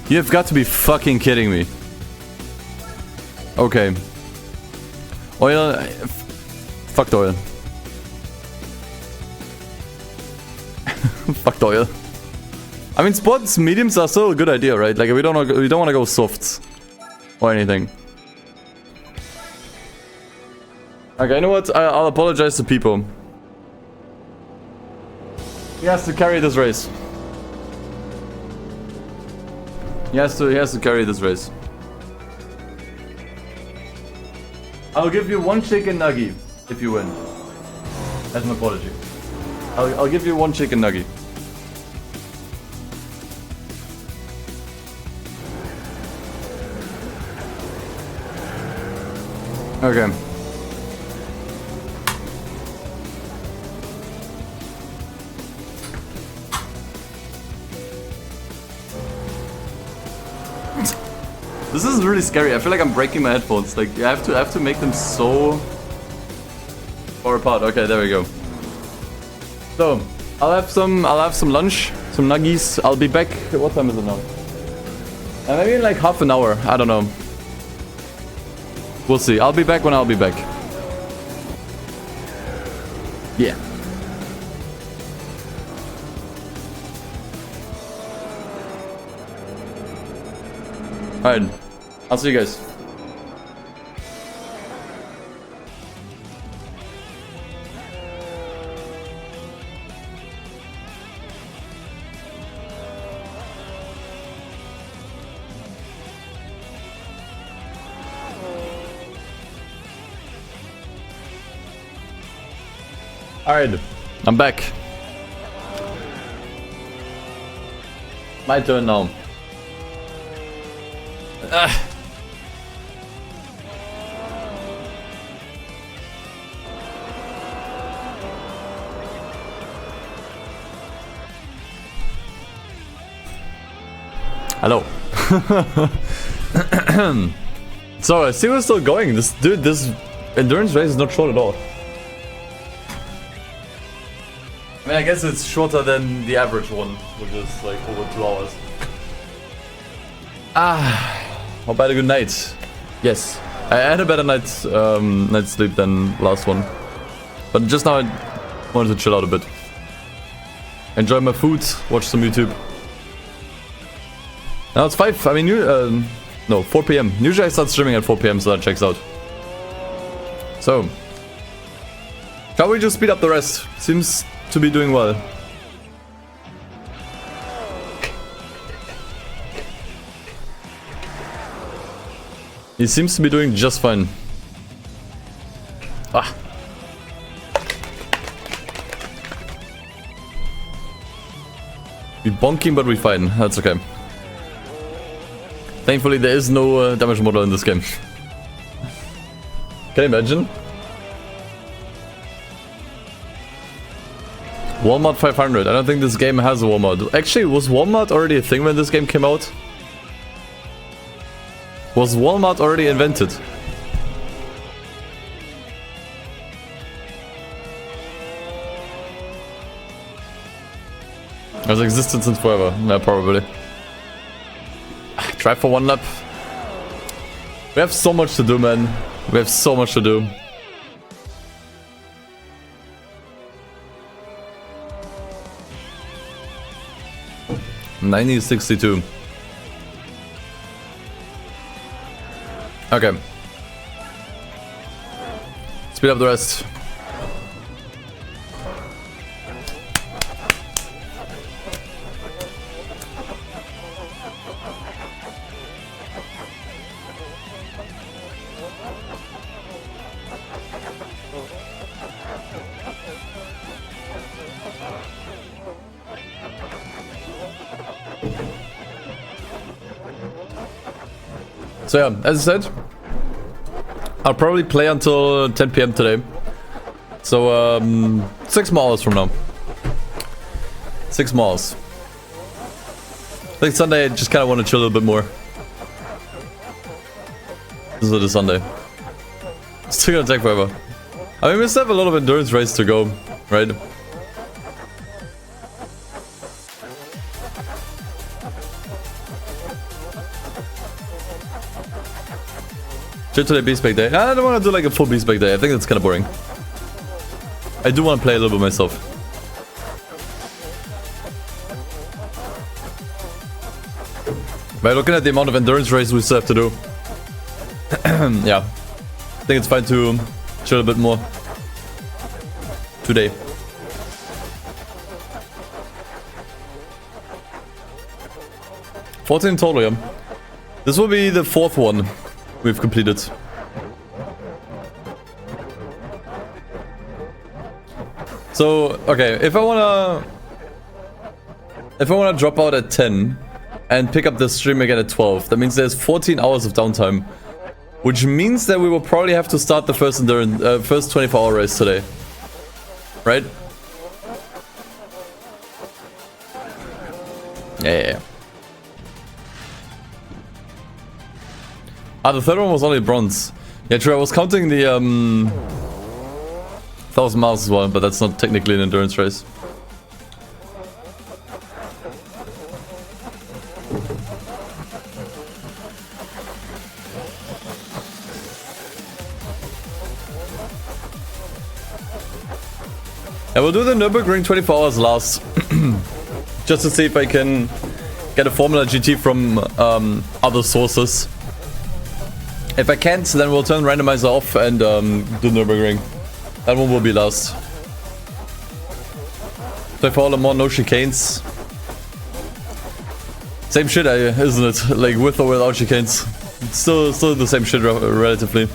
You've got to be fucking kidding me. Okay. Oil. Fuck the oil. Fuck the oil. I mean, sports mediums are still a good idea, right? Like we don't want to go softs or anything. Okay, you know what? I'll apologize to people. He has to carry this race. He has to carry this race. I'll give you one chicken nugget if you win. As an apology. I'll give you one chicken nugget. Okay. This is really scary. I feel like I'm breaking my headphones. Like I have to make them so far apart. Okay, there we go. So, I'll have some lunch, some nuggies. I'll be back. What time is it now? Maybe in like half an hour. I don't know. We'll see. I'll be back when I'll be back. Yeah. Alright. I'll see you guys. Alright, I'm back. My turn now. Hello. So I see we're still going. This endurance race is not short at all. I mean, I guess it's shorter than the average one, which is like over 2 hours. How about a good night? Yes, I had a better night's sleep than last one, but just now I wanted to chill out a bit, enjoy my food, watch some YouTube. Now it's 5. I mean, no, 4 p.m. Usually I start streaming at 4 p.m. so that checks out. So, shall we just speed up the rest? Seems to be doing well. He seems to be doing just fine. Ah. We're bonking, but we're fine. That's okay. Thankfully, there is no damage model in this game. Can you imagine? Walmart 500. I don't think this game has a Walmart. Actually, was Walmart already a thing when this game came out? Was Walmart already invented? Has existed since forever. Yeah, probably. Try for one lap. We have so much to do, man. We have so much to do. $90.62. Okay. Speed up the rest. So yeah, as I said, I'll probably play until 10 p.m. today. So 6 more hours from now. 6 more hours. I think Sunday I just kind of want to chill a little bit more. This is a Sunday. It's still gonna take forever. I mean, we still have a lot of endurance race to go, right? Chill today, B-Spec day. I don't want to do like a full B-Spec day. I think that's kind of boring. I do want to play a little bit myself. By looking at the amount of endurance races we still have to do, yeah, I think it's fine to chill a bit more today. $14 total, yeah. This will be the 4th one we've completed. So, okay, if I wanna drop out at 10 and pick up the stream again at 12, that means there's 14 hours of downtime, which means that we will probably have to start the first 24-hour race today, right? Yeah. Ah, the third one was only bronze. Yeah, true, I was counting the 1,000 miles as well, but that's not technically an endurance race. And we'll do the Nürburgring 24 hours last. Just to see if I can get a Formula GT from other sources. If I can't, then we'll turn randomizer off and do Nürburgring. That one will be last. 24 Le Mans, no chicanes. Same shit, isn't it? Like with or without chicanes. It's still the same shit relatively.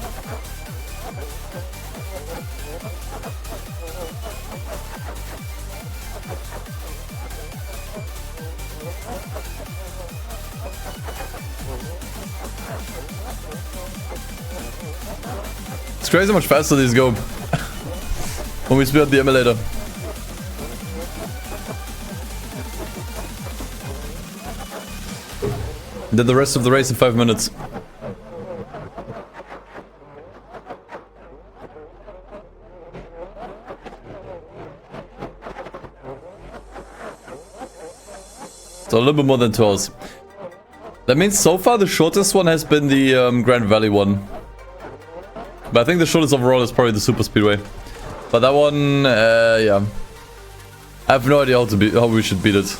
It's crazy how much faster these go when we speed up the emulator. Did the rest of the race in 5 minutes. So a little bit more than 2 hours. That means so far the shortest one has been the Grand Valley one. But I think the shortest overall is probably the Super Speedway. But that one, yeah. I have no idea how we should beat it.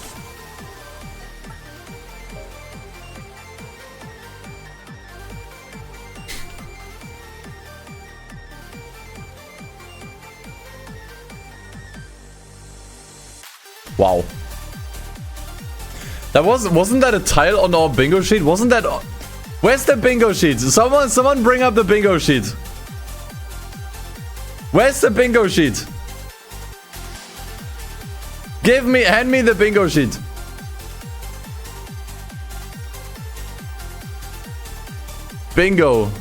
Wow. That wasn't that a tile on our bingo sheet? Wasn't that... Where's the bingo sheet? Someone bring up the bingo sheet. Where's the bingo sheet? Hand me the bingo sheet. Bingo.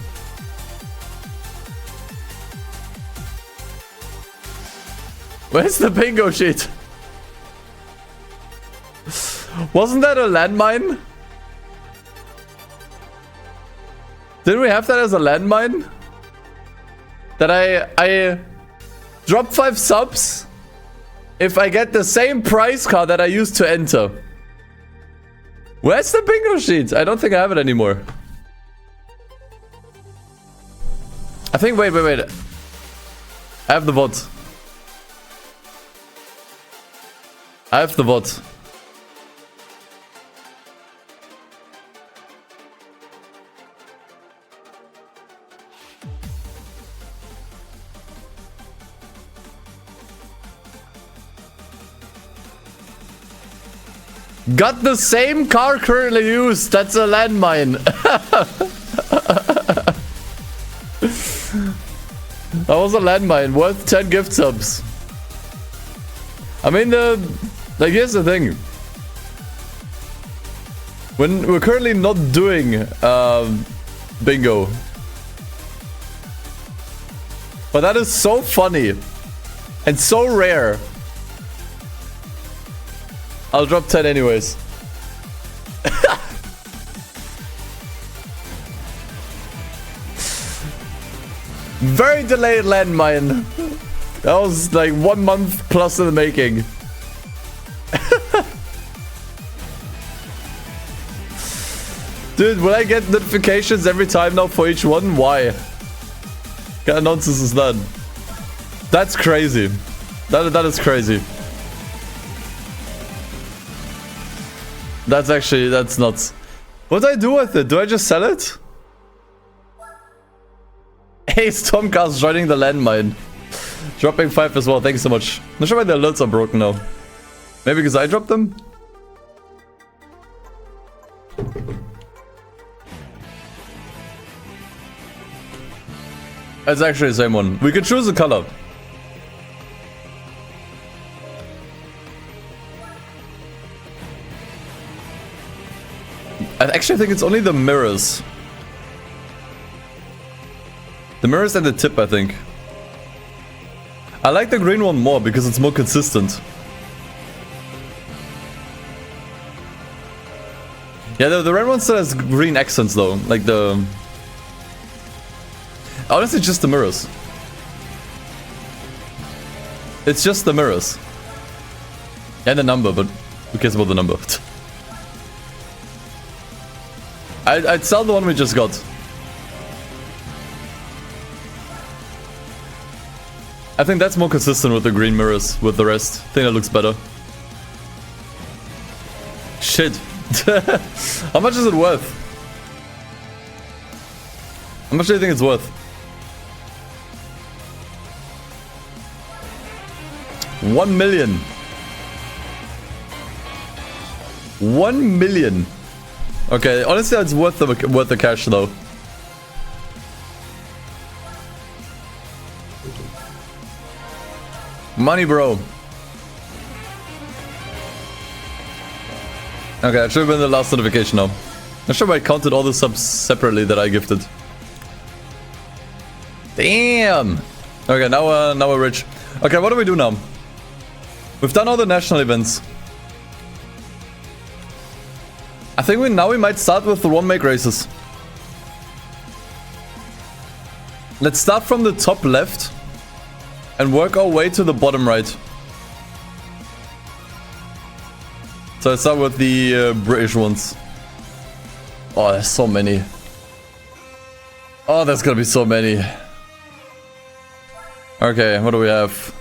Where's the bingo sheet? Wasn't that a landmine? Didn't we have that as a landmine? That I drop 5 subs if I get the same price card that I used to enter. Where's the bingo sheet? I don't think I have it anymore. I think, wait. I have the VOD. I have the VOD. Got the same car currently used. That's a landmine. That was a landmine worth 10 gift subs. I mean, like, here's the thing. When we're currently not doing bingo. But that is so funny and so rare. I'll drop 10 anyways. Very delayed landmine. That was like 1 month plus in the making. Dude, will I get notifications every time now for each one? Why? What kind of nonsense is that? That's crazy. That is crazy. That's nuts. What do I do with it? Do I just sell it? Hey, Stormcast joining the landmine. Dropping 5 as well. Thank you so much. Not sure why the alerts are broken now. Maybe because I dropped them? It's actually the same one. We can choose a color. I actually think it's only the mirrors. The mirrors and the tip, I think. I like the green one more because it's more consistent. Yeah, the red one still has green accents though. Like the... Honestly, just the mirrors. It's just the mirrors. And the number, but who cares about the number? I'd sell the one we just got. I think that's more consistent with the green mirrors with the rest. I think that looks better. Shit. How much is it worth? How much do you think it's worth? 1 million. 1 million. Okay, honestly, it's worth the cash though. Money, bro. Okay, that should have been the last notification now. I'm sure I counted all the subs separately that I gifted. Damn. Okay, now we're rich. Okay, what do we do now? We've done all the national events. I think we might start with the one-make races. Let's start from the top left and work our way to the bottom right. So let's start with the British ones. Oh, there's so many. Oh, there's gonna be so many. Okay, what do we have?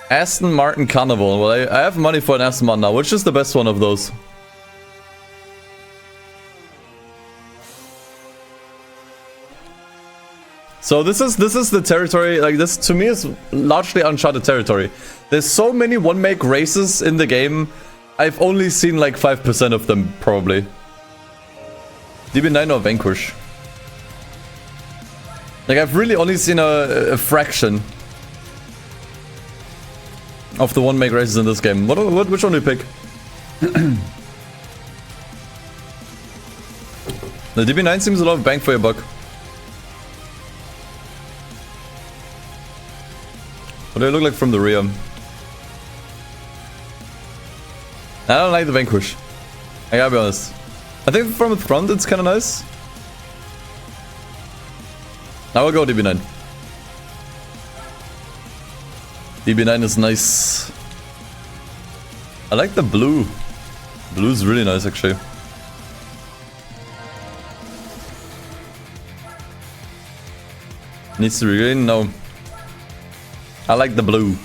Aston Martin Carnival. Well, I have money for an Aston Martin now. Which is the best one of those? So this is the territory, like this to me is largely uncharted territory. There's so many one-make races in the game. I've only seen like 5% of them, probably. DB9 or Vanquish. Like I've really only seen a fraction of the one-make races in this game. Which one do you pick? The DB9 seems a lot of bang for your buck. What do they look like from the rear? I don't like the Vanquish. I gotta be honest. I think from the front it's kinda nice. I will go DB9. DB9 is nice. I like the blue. Blue is really nice actually. Needs to be green? No. I like the blue.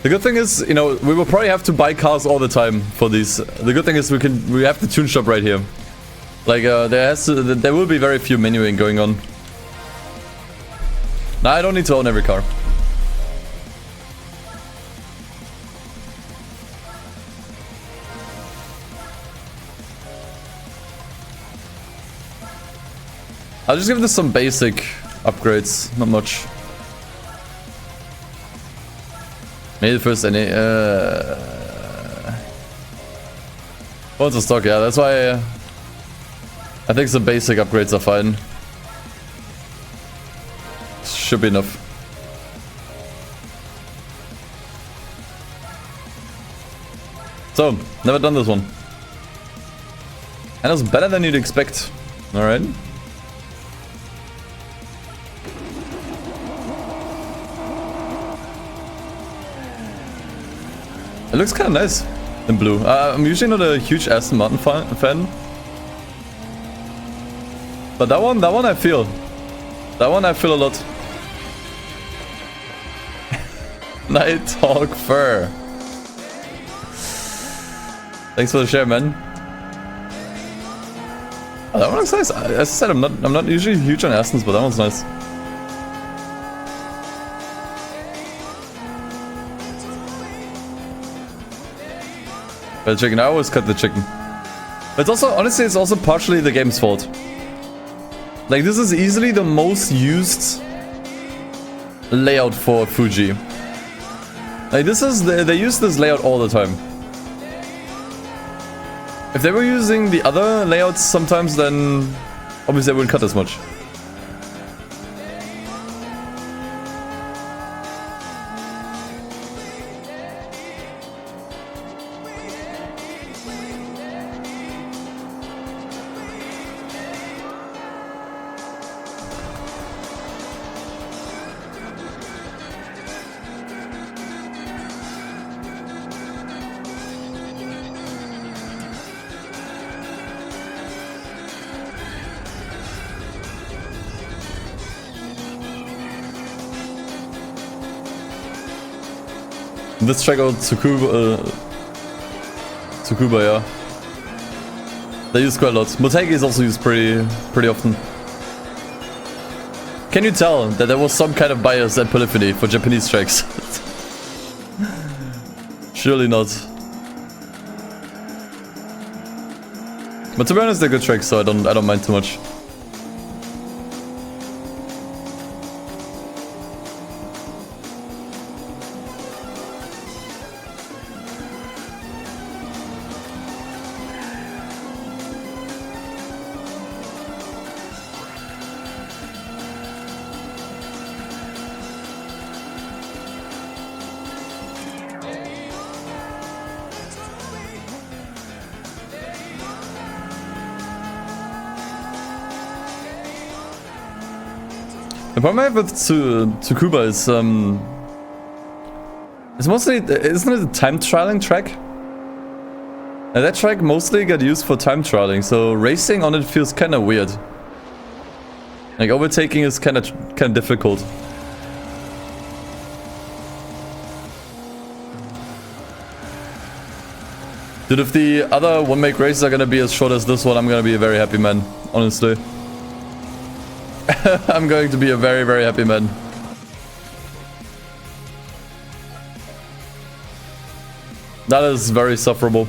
The good thing is, you know, we will probably have to buy cars all the time for these. The good thing is we have the tune shop right here. Like there will be very few menuing going on. Nah, I don't need to own every car. I'll just give this some basic upgrades, not much. Maybe the first any what's the stock? Yeah, that's why I think some basic upgrades are fine. Should be enough. So, never done this one. And it's better than you'd expect. Alright. It looks kind of nice in blue. I'm usually not a huge Aston Martin fan. But that one I feel. That one I feel a lot. Nighthawk Fur. Thanks for the share, man. Oh, that one looks nice. As I said, I'm not usually huge on Astons, but that one's nice. The chicken. I always cut the chicken. But it's also, honestly, it's also partially the game's fault. Like, this is easily the most used layout for Fuji. Like, this is, they use this layout all the time. If they were using the other layouts sometimes, then obviously they wouldn't cut as much. this track or Tsukuba, yeah. They use quite a lot. Motegi is also used pretty often. Can you tell that there was some kind of bias at Polyphony for Japanese tracks? Surely not. But to be honest, they're good tracks, so I don't mind too much. The problem I have with Tsukuba is it's mostly, isn't it a time trialing track? And that track mostly got used for time trialing, so racing on it feels kind of weird. Like overtaking is kind of difficult. Dude, if the other one-make races are gonna be as short as this one, I'm gonna be a very happy man, honestly. I'm going to be a very, very happy man. That is very sufferable.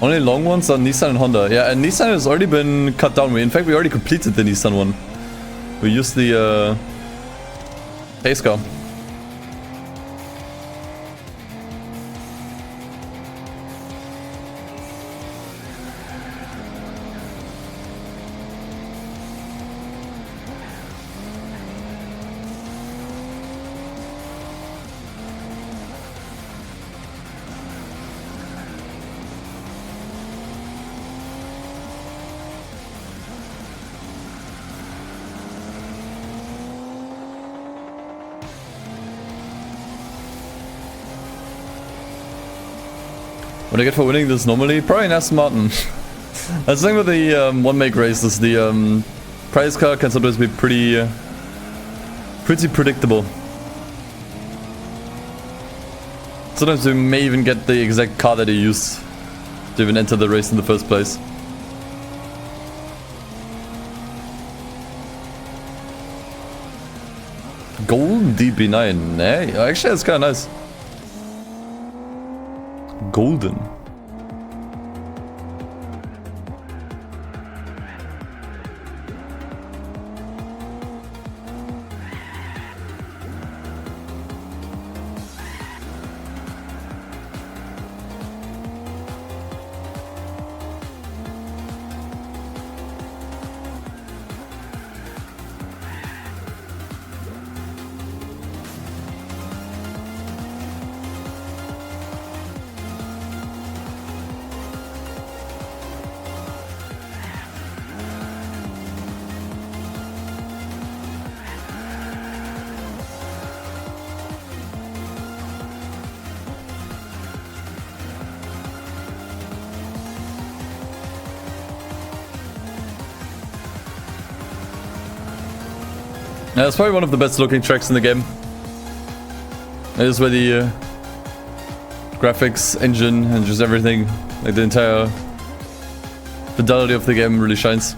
Only long ones are Nissan and Honda. Yeah, and Nissan has already been cut down. In fact, we already completed the Nissan one. We used the pace car. What do I get for winning this normally? Probably an Aston Martin. That's the thing with the one-make races. The prize car can sometimes be pretty predictable. Sometimes you may even get the exact car that you used to even enter the race in the first place. Golden DB9, eh? Actually, that's kind of nice. Golden. Yeah, it's probably one of the best looking tracks in the game. It is where the graphics, engine, and just everything, like the entire fidelity of the game really shines.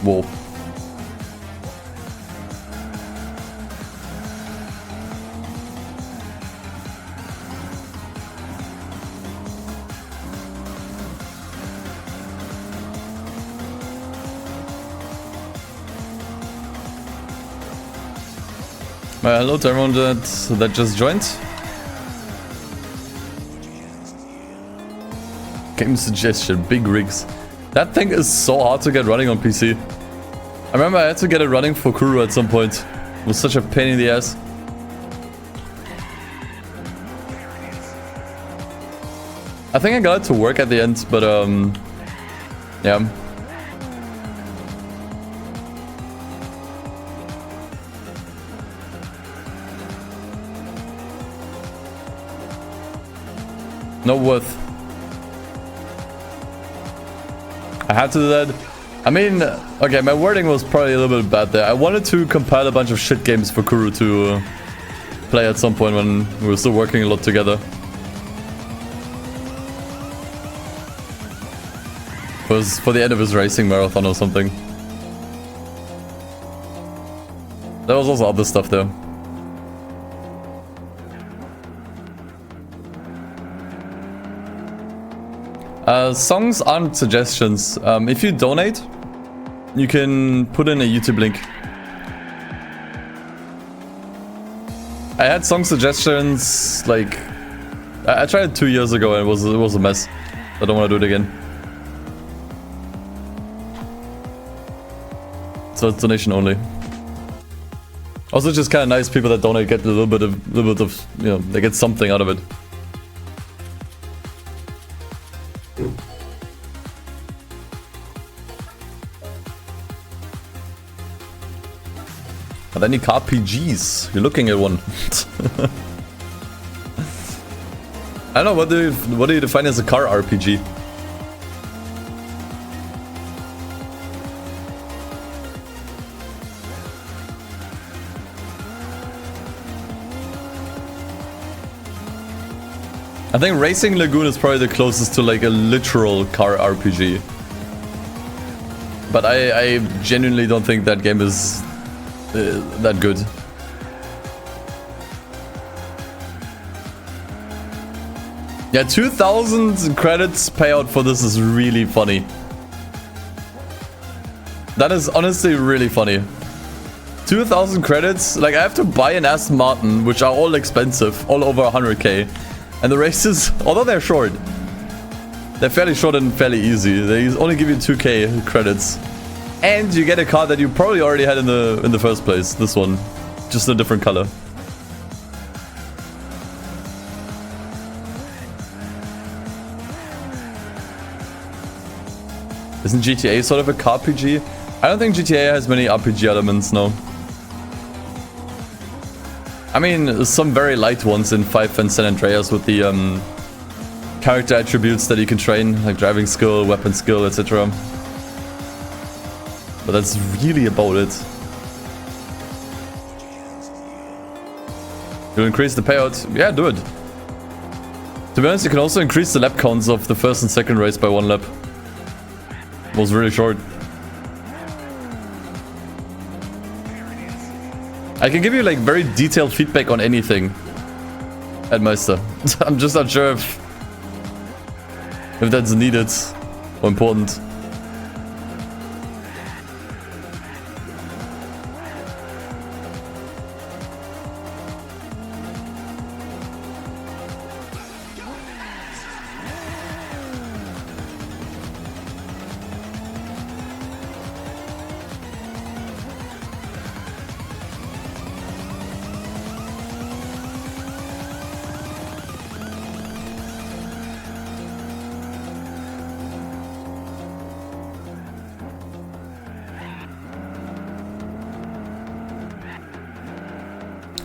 Whoa. Hello to everyone that just joined. Game suggestion, big rigs. That thing is so hard to get running on PC. I remember I had to get it running for Kuru at some point. It was such a pain in the ass. I think I got it to work at the end, but yeah. No worth. I had to do that. I mean, okay, my wording was probably a little bit bad there. I wanted to compile a bunch of shit games for Kuru to play at some point when we were still working a lot together. It was for the end of his racing marathon or something. There was also other stuff there. Songs aren't suggestions. If you donate, you can put in a YouTube link. I had song suggestions like I tried it 2 years ago and it was a mess. I don't want to do it again. So it's donation only. Also, just kind of nice. People that donate get a little bit of you know, they get something out of it. Are there any car RPGs? You're looking at one. I don't know, what do you define as a car RPG? I think Racing Lagoon is probably the closest to like a literal car RPG. But I genuinely don't think that game is that good. Yeah, 2,000 credits payout for this is really funny. That is honestly really funny. 2,000 credits, like I have to buy an Aston Martin, which are all expensive, all over 100k. And the races, although they're short, they're fairly short and fairly easy. They only give you 2k credits. And you get a car that you probably already had in the first place. This one, just a different color. Isn't GTA sort of a car RPG? I don't think GTA has many RPG elements, no. I mean, some very light ones in 5 and San Andreas with the character attributes that you can train, like driving skill, weapon skill, etc. But that's really about it. You'll increase the payout? Yeah, do it. To be honest, you can also increase the lap counts of the first and second race by 1 lap. It was really short. I can give you like very detailed feedback on anything at Meister. I'm just not sure if that's needed or important.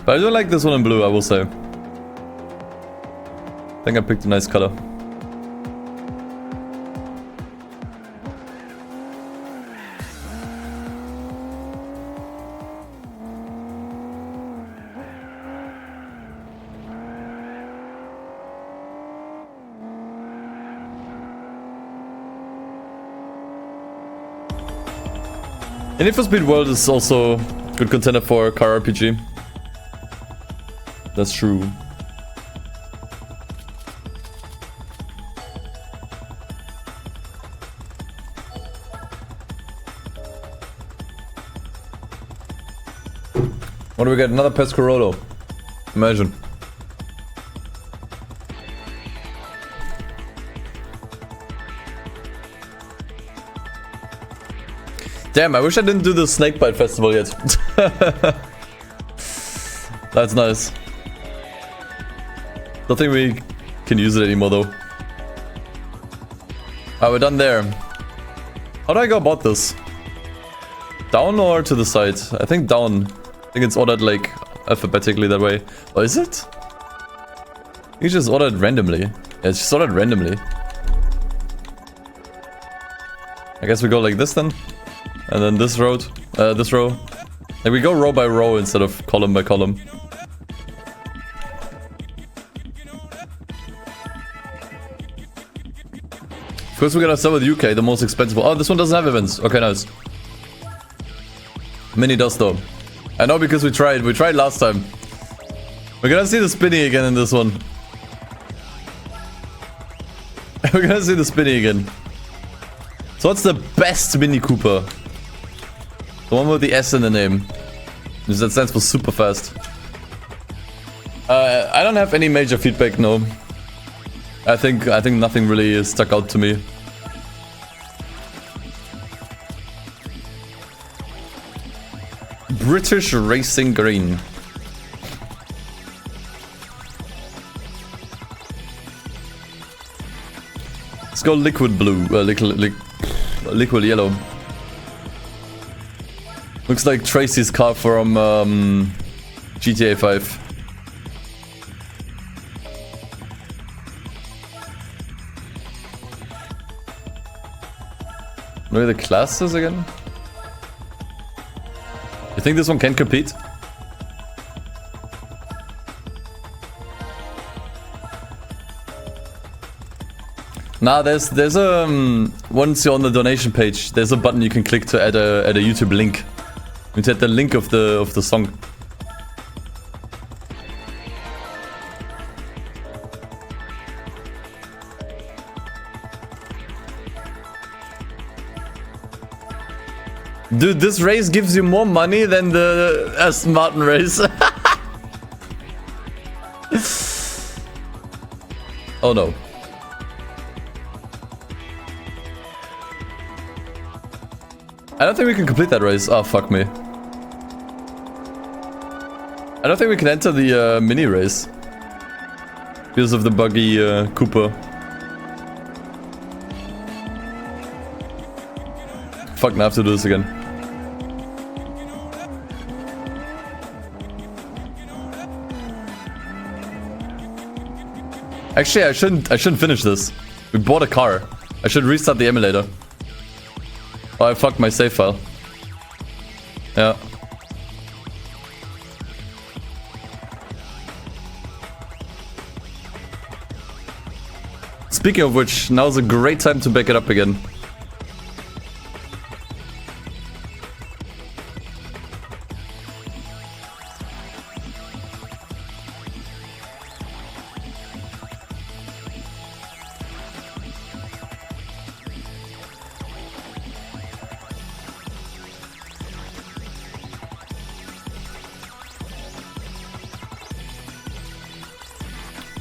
But I do like this one in blue, I will say. I think I picked a nice color. And Need for Speed World is also a good contender for a car RPG. That's true. What do we get? Another Pescarolo. Imagine. Damn, I wish I didn't do the Snakebite Festival yet. That's nice. Don't think we can use it anymore though. Alright, we're done there. How do I go about this? Down or to the side? I think down. I think it's ordered like alphabetically that way. Or is it? You just ordered randomly. Yeah, it's just ordered randomly. I guess we go like this then. And then this row. Like we go row by row instead of column by column. Of course, we're gonna start with UK, the most expensive. Oh, this one doesn't have events. Okay, nice. Mini does though. I know because we tried. We tried last time. We're gonna see the spinny again in this one. We're gonna see the spinny again. So what's the best Mini Cooper? The one with the S in the name. That stands for super fast. I don't have any major feedback, no. I think nothing really stuck out to me. British Racing Green. Let's go liquid blue. Liquid yellow. Looks like Tracy's car from GTA 5. What are the classes again? You think this one can compete? Nah, there's once you're on the donation page, there's a button you can click to add a YouTube link. You add the link of the song. Dude, this race gives you more money than the Aston Martin race. Oh no. I don't think we can complete that race. Oh, fuck me. I don't think we can enter the mini race. Because of the buggy Cooper. Fuck, now I have to do this again. Actually, I shouldn't finish this. We bought a car. I should restart the emulator. Oh, I fucked my save file. Yeah. Speaking of which, now's a great time to back it up again.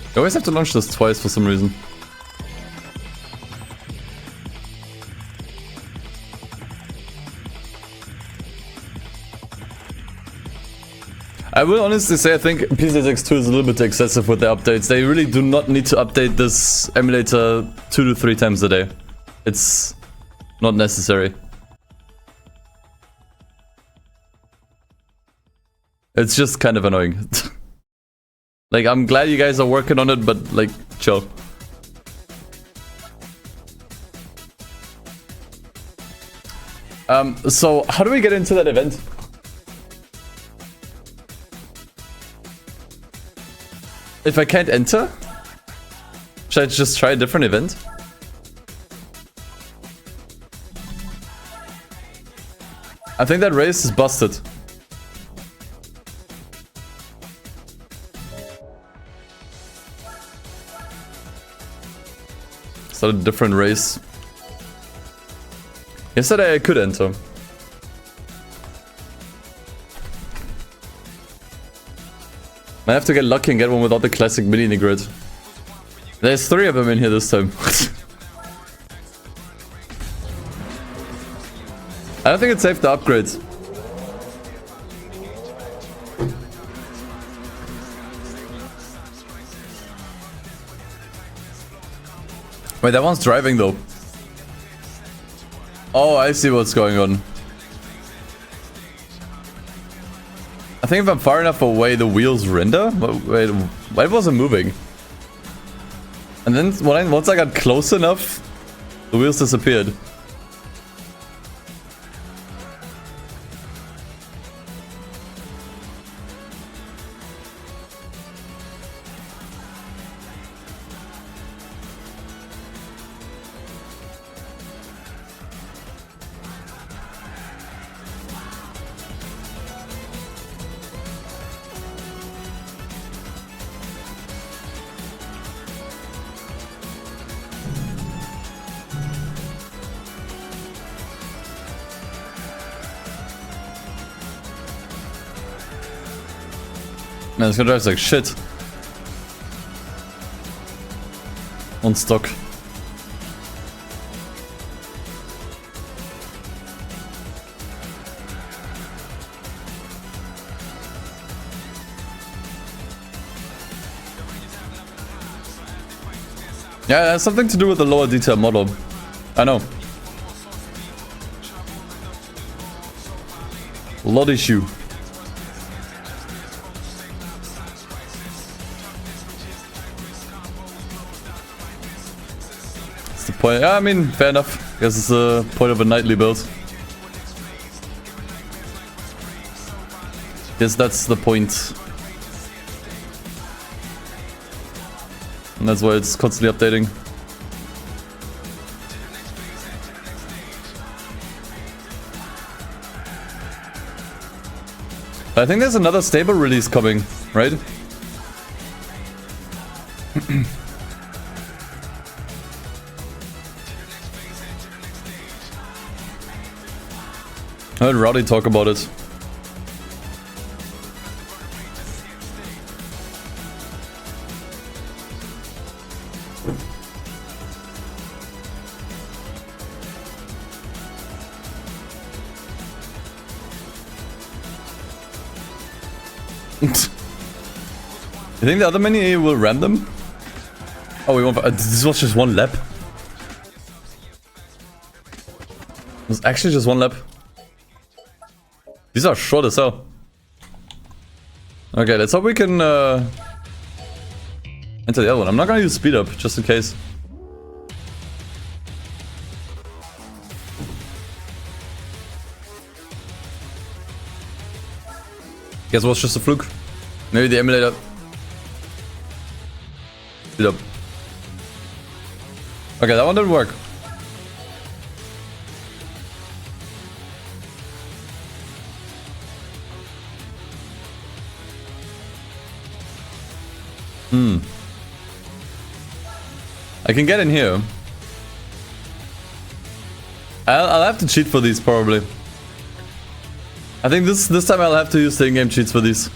I always have to launch this twice for some reason. I will honestly say I think PCSX2 is a little bit excessive with the updates. They really do not need to update this emulator 2 to 3 times a day. It's not necessary. It's just kind of annoying. Like, I'm glad you guys are working on it, but, like, chill. So, how do we get into that event? If I can't enter? Should I just try a different event? I think that race is busted. Is that a different race? Yesterday I could enter. I have to get lucky and get one without the classic mini in the grid. There's 3 of them in here this time. I don't think it's safe to upgrade. Wait, that one's driving though. Oh, I see what's going on. I think if I'm far enough away, the wheels render? Wait, why wasn't moving? And then once I got close enough, the wheels disappeared. Man, this guy drives like shit. On stock. Yeah, it has something to do with the lower detail model. I know. Lot issue. Point. Yeah, I mean, fair enough. Guess it's the point of a nightly build. Guess that's the point. And that's why it's constantly updating. But I think there's another stable release coming, right? I heard Rowdy talk about it. You think the other mini will ram them? Oh, we won't. This was just one lap. It was actually just one lap. These are short as hell. Okay, let's hope we can enter the other one. I'm not gonna use speed up, just in case. Guess it was just a fluke. Maybe the emulator. Speed up. Okay, that one didn't work. I can get in here. I'll have to cheat for these probably. I think this time I'll have to use the in-game cheats for these.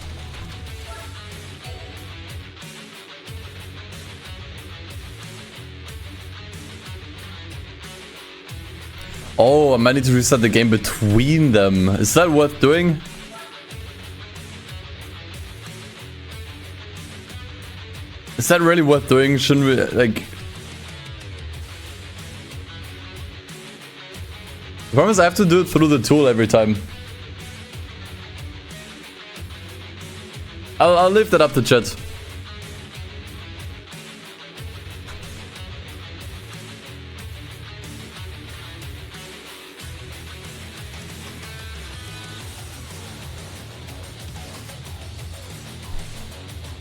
Oh, I might need to reset the game between them. Is that worth doing? Is that really worth doing? Shouldn't we, like... The problem is I have to do it through the tool every time. I'll leave that up to chat.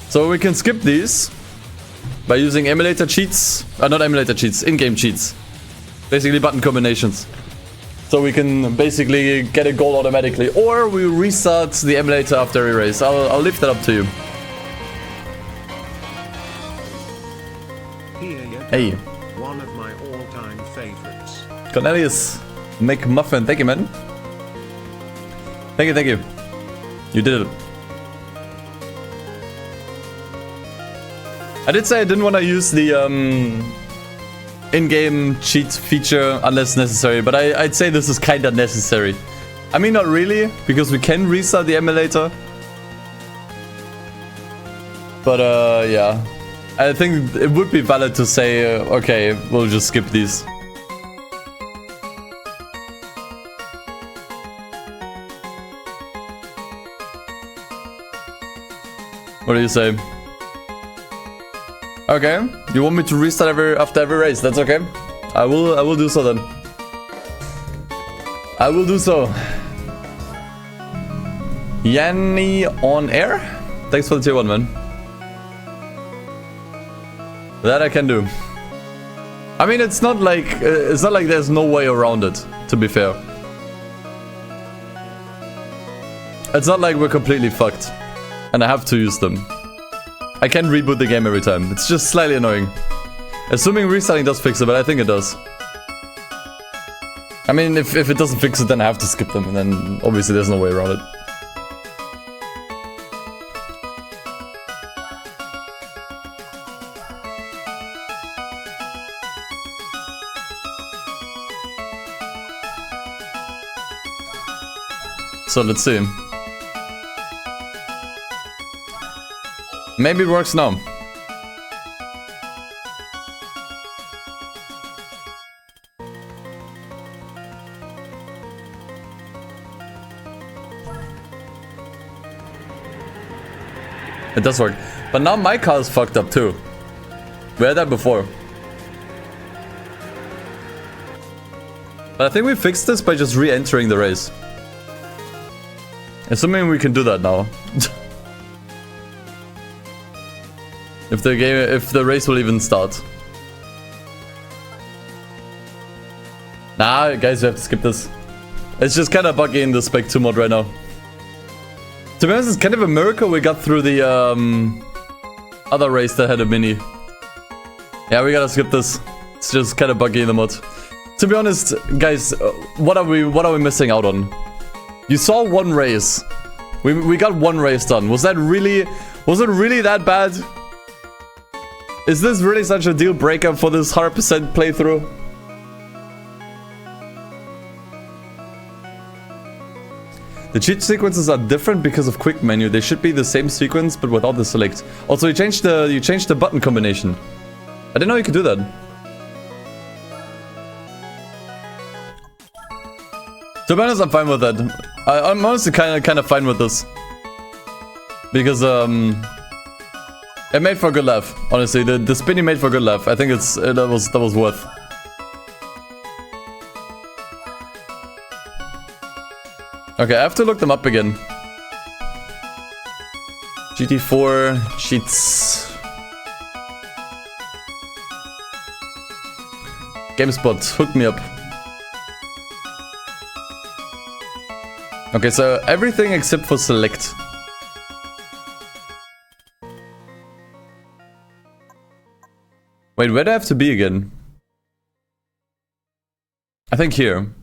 So we can skip these by using emulator cheats. Not emulator cheats, in-game cheats. Basically button combinations. So we can basically get a goal automatically. Or we restart the emulator after every race. I'll leave that up to you. Hey.
One of my all-time favorites.
Cornelius McMuffin. Thank you, man. Thank you, thank you. You did it. I did say I didn't want to use the in-game cheat feature unless necessary, but I'd say this is kind of necessary. I mean, not really, because we can restart the emulator. But yeah, I think it would be valid to say, okay, we'll just skip these. What do you say? Okay, you want me to restart after every race? That's okay. I will do so then. I will do so. Yanni on air? Thanks for the tier 1, man. That I can do. I mean, it's not like there's no way around it, to be fair. It's not like we're completely fucked and I have to use them. I can reboot the game every time. It's just slightly annoying. Assuming restarting does fix it, but I think it does. I mean, if it doesn't fix it, then I have to skip them, and then obviously there's no way around it. So let's see. Maybe it works now. It does work. But now my car is fucked up too. We had that before. But I think we fixed this by just re-entering the race. Assuming we can do that now. If the race will even start. Nah, guys, we have to skip this. It's just kind of buggy in the Spec 2 mod right now. To be honest, it's kind of a miracle we got through the other race that had a mini. Yeah, we gotta skip this. It's just kind of buggy in the mod. To be honest, guys, what are we missing out on? You saw one race. We got one race done. Was it really that bad? Is this really such a deal breaker for this 100% playthrough? The cheat sequences are different because of quick menu. They should be the same sequence but without the select. Also, you changed the button combination. I didn't know you could do that. To be honest, I'm fine with that. I'm honestly kind of fine with this because it made for a good laugh. Honestly, the spinny made for a good laugh. I think that was worth. Okay, I have to look them up again. GT4 cheats. GameSpot, hook me up. Okay, so everything except for select. Wait, where do I have to be again? I think here.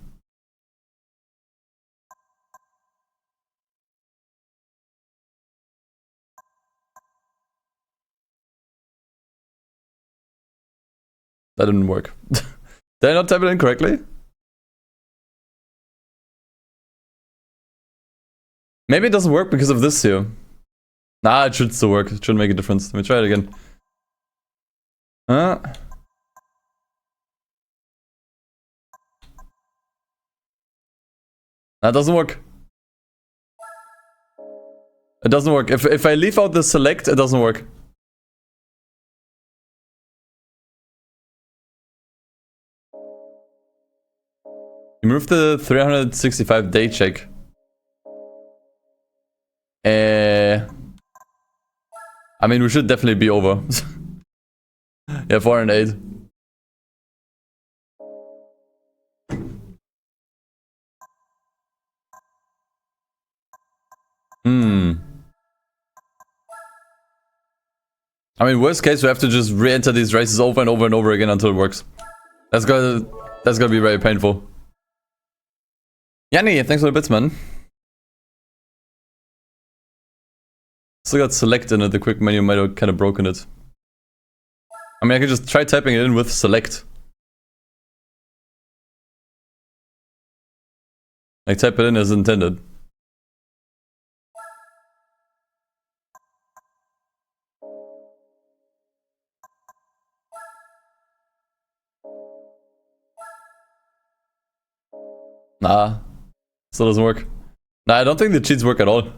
That didn't work. Did I not type it in correctly? Maybe it doesn't work because of this here. Nah, it should still work. It shouldn't make a difference. Let me try it again. That doesn't work. It doesn't work. If I leave out the select, it doesn't work. Remove the 365 day check. I mean, we should definitely be over. Yeah, 408. I mean, worst case, we have to just re-enter these races over and over and over again until it works. That's gonna be very painful. Yanni, thanks for the bits, man. Still got select in it. The quick menu might have kind of broken it. I mean, I could just try typing it in with select. Like type it in as intended. Nah, still doesn't work. Nah, I don't think the cheats work at all.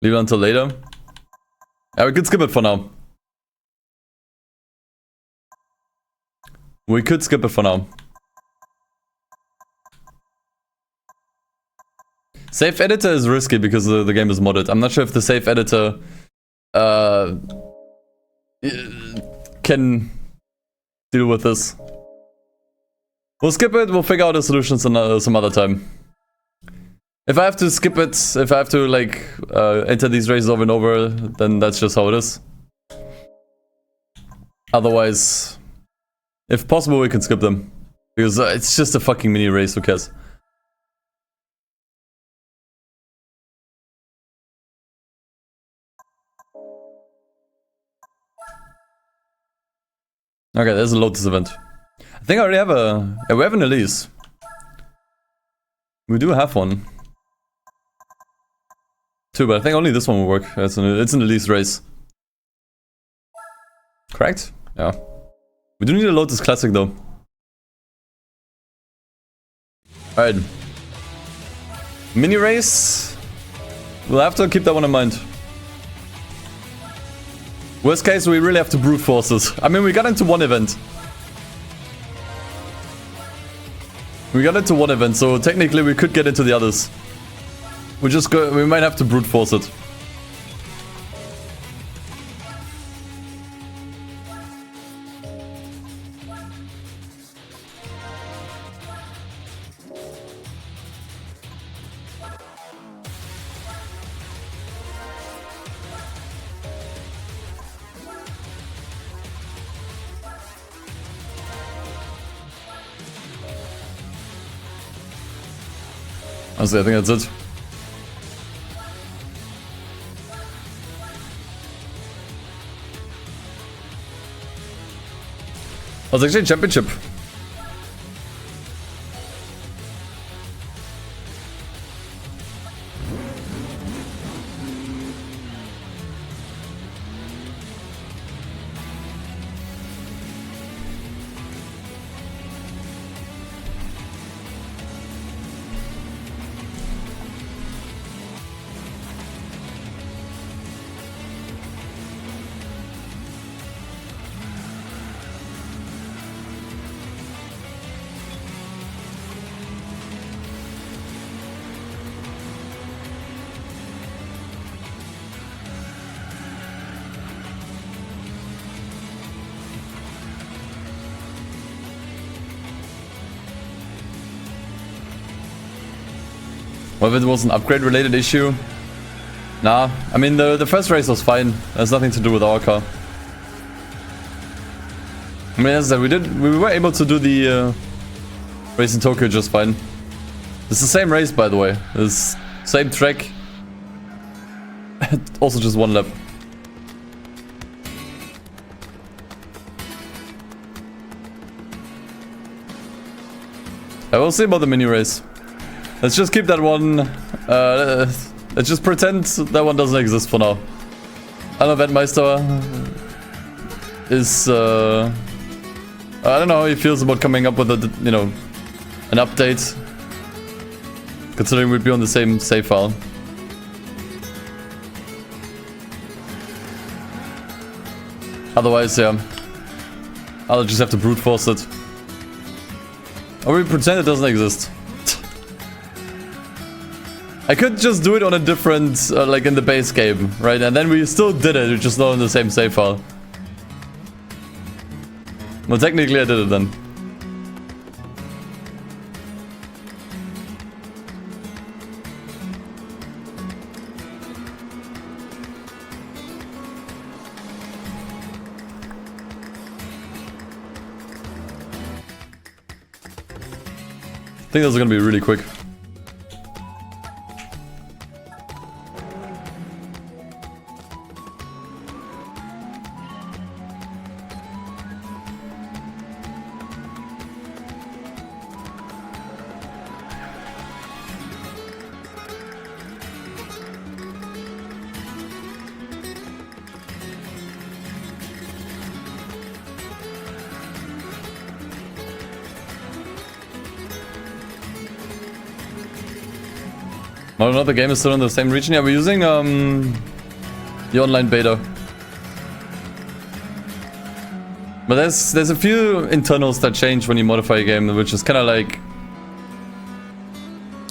Leave it until later. Yeah, we could skip it for now. We could skip it for now. Save editor is risky because the game is modded. I'm not sure if the save editor can deal with this. We'll skip it, we'll figure out a solution some other time. If I have to skip it, if I have to like enter these races over and over, then that's just how it is. Otherwise, if possible, we can skip them. Because it's just a fucking mini race, who cares? Okay, there's a Lotus event. I think I already have a... Yeah, we have an Elise. We do have one. Two, but I think only this one will work. It's an Elise race. Correct? Yeah. We do need a Lotus Classic though. Alright. Mini race. We'll have to keep that one in mind. Worst case, we really have to brute force this. I mean, we got into one event. So technically we could get into the others. We might have to brute force it. Honestly, I think that's it. Oh, it's actually a championship. Well, if it was an upgrade related issue. Nah, I mean the first race was fine. There's nothing to do with our car. I mean, as I said, we were able to do the race in Tokyo just fine. It's the same race, by the way. It's same track. Also just one lap. I will see about the mini race. Let's just keep that one. Let's just pretend that one doesn't exist for now. I know Wendmeister is. I don't know how he feels about coming up with a, you know, an update. Considering we'd be on the same save file. Otherwise, yeah, I'll just have to brute force it. Or we pretend it doesn't exist. I could just do it on a different, like in the base game, right? And then we still did it, just not in the same save file. Well, technically I did it then. I think those are gonna be really quick. Oh no, the game is still in the same region. Yeah, we're using the online beta. But there's a few internals that change when you modify a game, which is kind of like...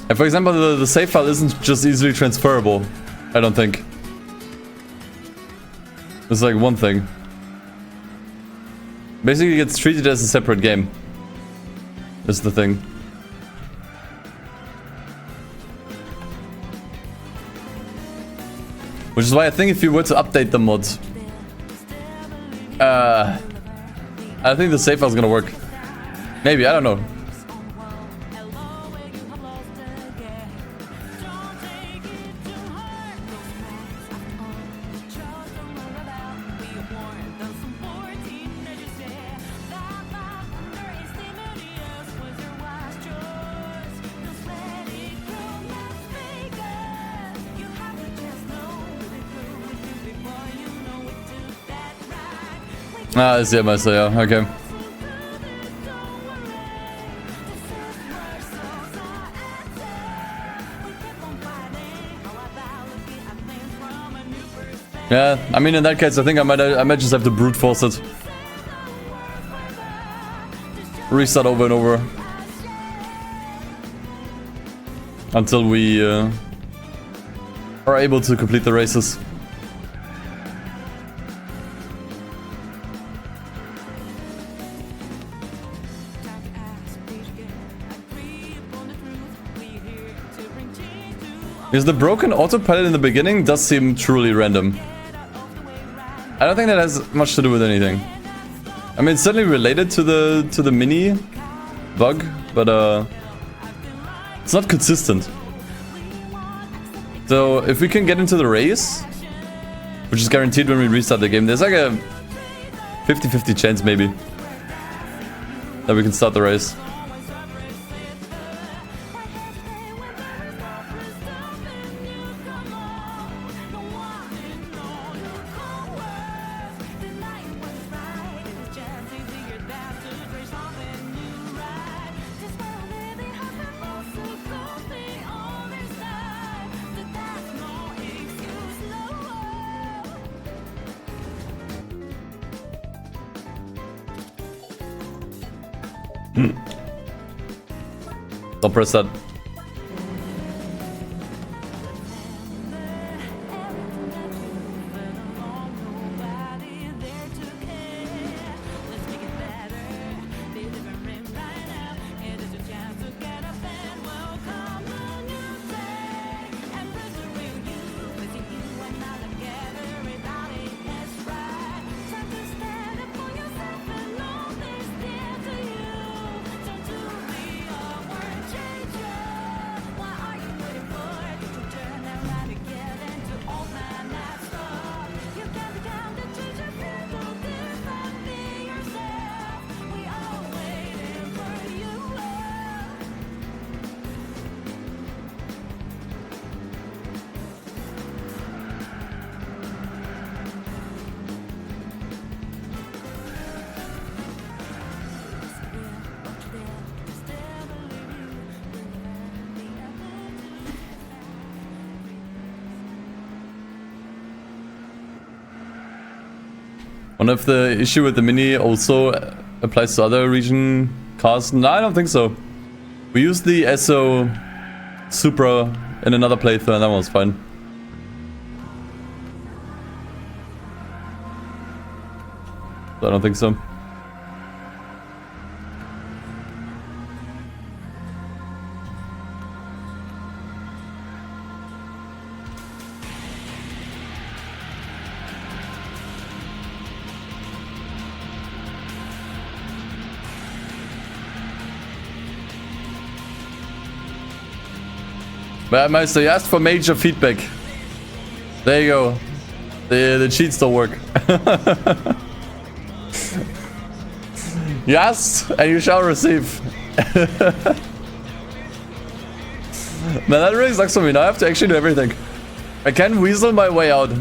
And for example, the save file isn't just easily transferable, I don't think. It's like one thing. Basically, it gets treated as a separate game. Is the thing. Which is why I think if you were to update the mod, I think the save file is gonna work. Maybe, I don't know. Ah, ist ja Meister, ja, okay. Yeah, I mean in that case I think I might just have to brute force it. Restart over and over. Until we are able to complete the races. Because the broken autopilot in the beginning does seem truly random. I don't think that has much to do with anything. I mean, it's certainly related to the mini bug, but it's not consistent. So if we can get into the race, which is guaranteed when we restart the game, there's like a 50-50 chance maybe that we can start the race. Don't press that. Wonder if the issue with the Mini also applies to other region cars. No, I don't think so. We used the Esso Supra in another playthrough and that one was fine. So I don't think so. But Meister, you asked for major feedback. There you go. The cheats don't work. You asked and you shall receive. Man, that really sucks for me. Now I have to actually do everything. I can weasel my way out.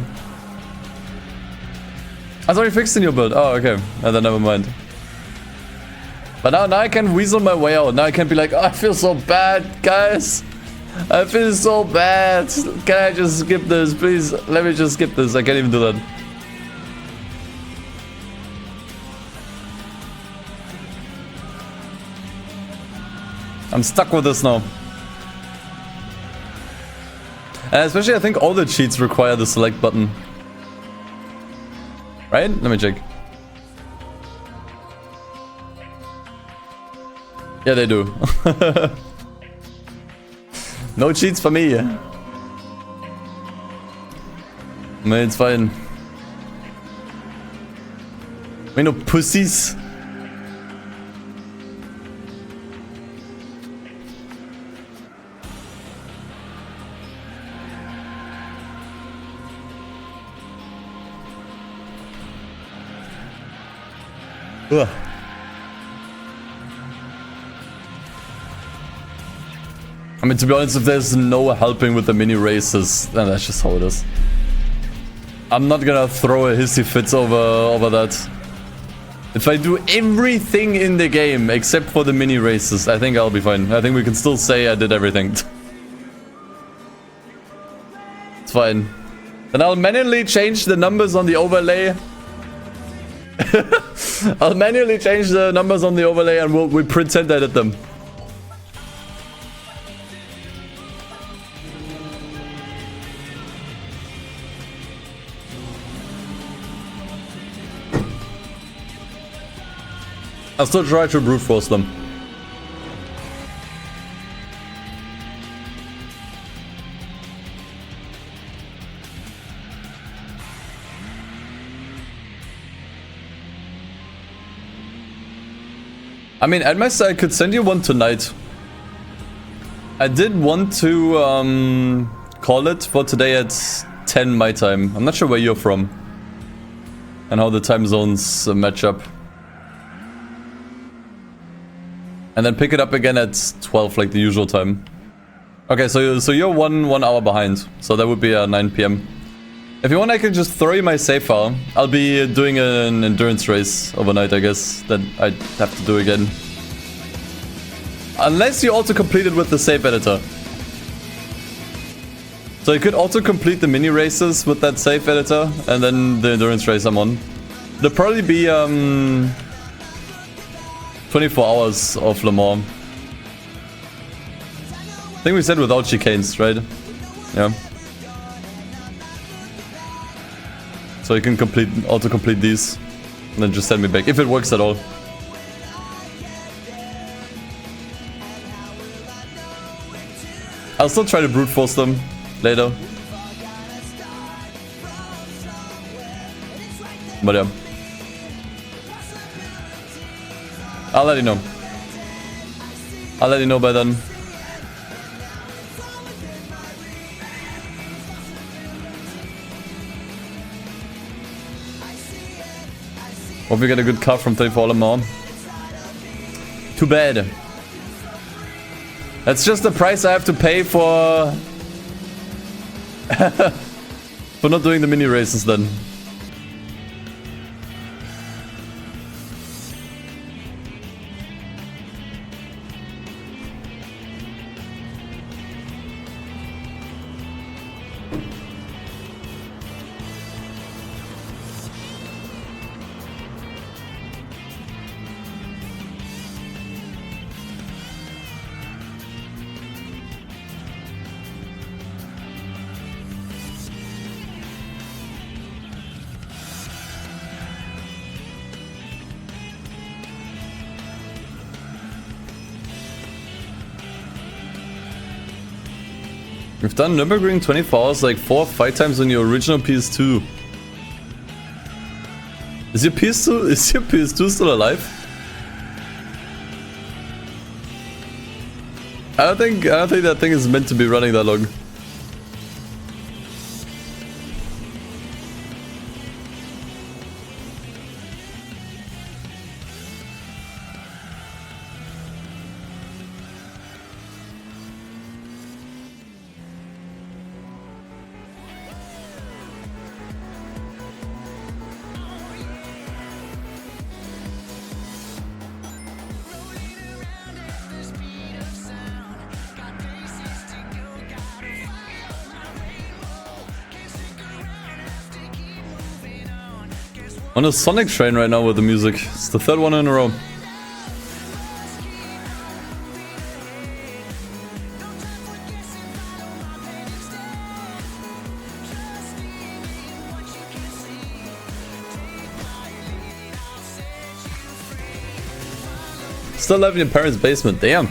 I thought you fixed the new build. Oh, okay. Then never mind. But now I can weasel my way out. Now I can be like, oh, I feel so bad, guys. I feel so bad. Can I just skip this? Please, let me just skip this. I can't even do that. I'm stuck with this now. And especially, I think all the cheats require the select button. Right? Let me check. Yeah, they do. No cheats for me. Man, it's fine. We no pussies. Ugh. I mean, to be honest, if there's no helping with the mini races, then that's just how it is. I'm not gonna throw a hissy fits over that. If I do everything in the game except for the mini races, I think I'll be fine. I think we can still say I did everything. It's fine. Then I'll manually change the numbers on the overlay. I'll manually change the numbers on the overlay and we'll pretend I did them. I'll still try to brute force them. I mean, at my side, I could send you one tonight. I did want to call it for today at 10 my time. I'm not sure where you're from and how the time zones match up. And then pick it up again at 12, like the usual time. Okay, so you're one hour behind. So that would be 9 PM. If you want, I can just throw you my save file. I'll be doing an endurance race overnight, I guess. That I'd have to do again. Unless you also complete it with the save editor. So you could also complete the mini races with that save editor. And then the endurance race I'm on. There'll probably be 24 hours of Le Mans. I think we said without chicanes, right? Yeah. So you can auto-complete these. And then just send me back, if it works at all. I'll still try to brute force them later. But yeah. I'll let you know. I'll let you know by then. Hope we get a good car from 24 Le Mans. Too bad. That's just the price I have to pay for... for not doing the mini races then. We've done Nürburgring 24 hours like 4 or 5 times on your original PS2. Is your PS2 still alive? I don't think that thing is meant to be running that long. On a Sonic train right now with the music. It's the third one in a row. Still live in your parents' basement, damn.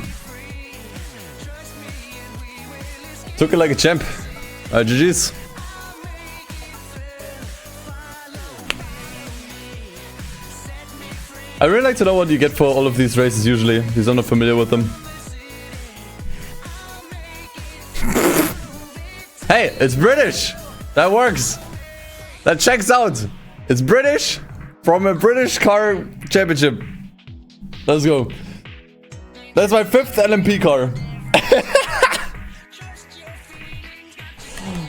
Took it like a champ. Alright, GG's. I really like to know what you get for all of these races usually, because I'm not familiar with them. Hey, it's British! That works! That checks out! It's British from a British car championship. Let's go. That's my 5th LMP car.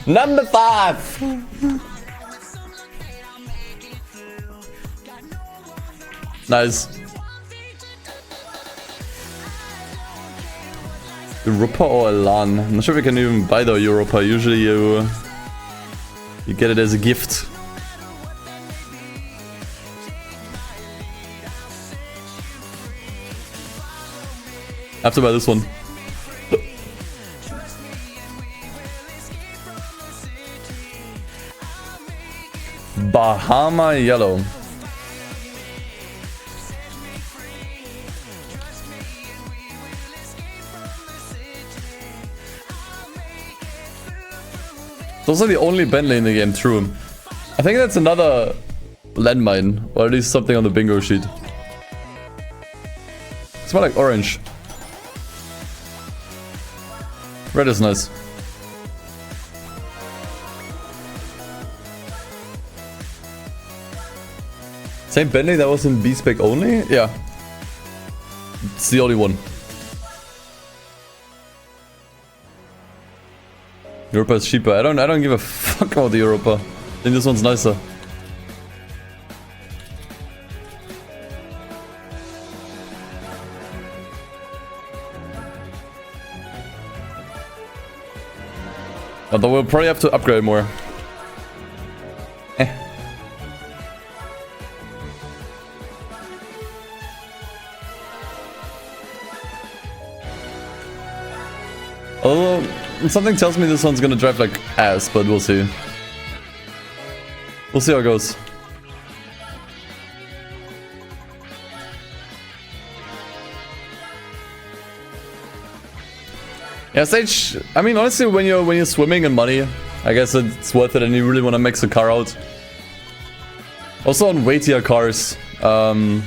Number 5! Nice. Europa or Elan? I'm not sure if we can even buy the Europa. Usually you get it as a gift. I have to buy this one. Bahama Yellow. Those are the only Bentley in the game, true. I think that's another landmine, or at least something on the bingo sheet. It's more like orange. Red is nice. Same Bentley that was in B-Spec only? Yeah. It's the only one. Europa is cheaper. I don't give a fuck about the Europa. I think this one's nicer. Although we'll probably have to upgrade more. Although something tells me this one's gonna drive like ass, but we'll see. We'll see how it goes. Yeah, stage. I mean, honestly, when you're swimming in money, I guess it's worth it, and you really want to max the car out. Also on weightier cars, on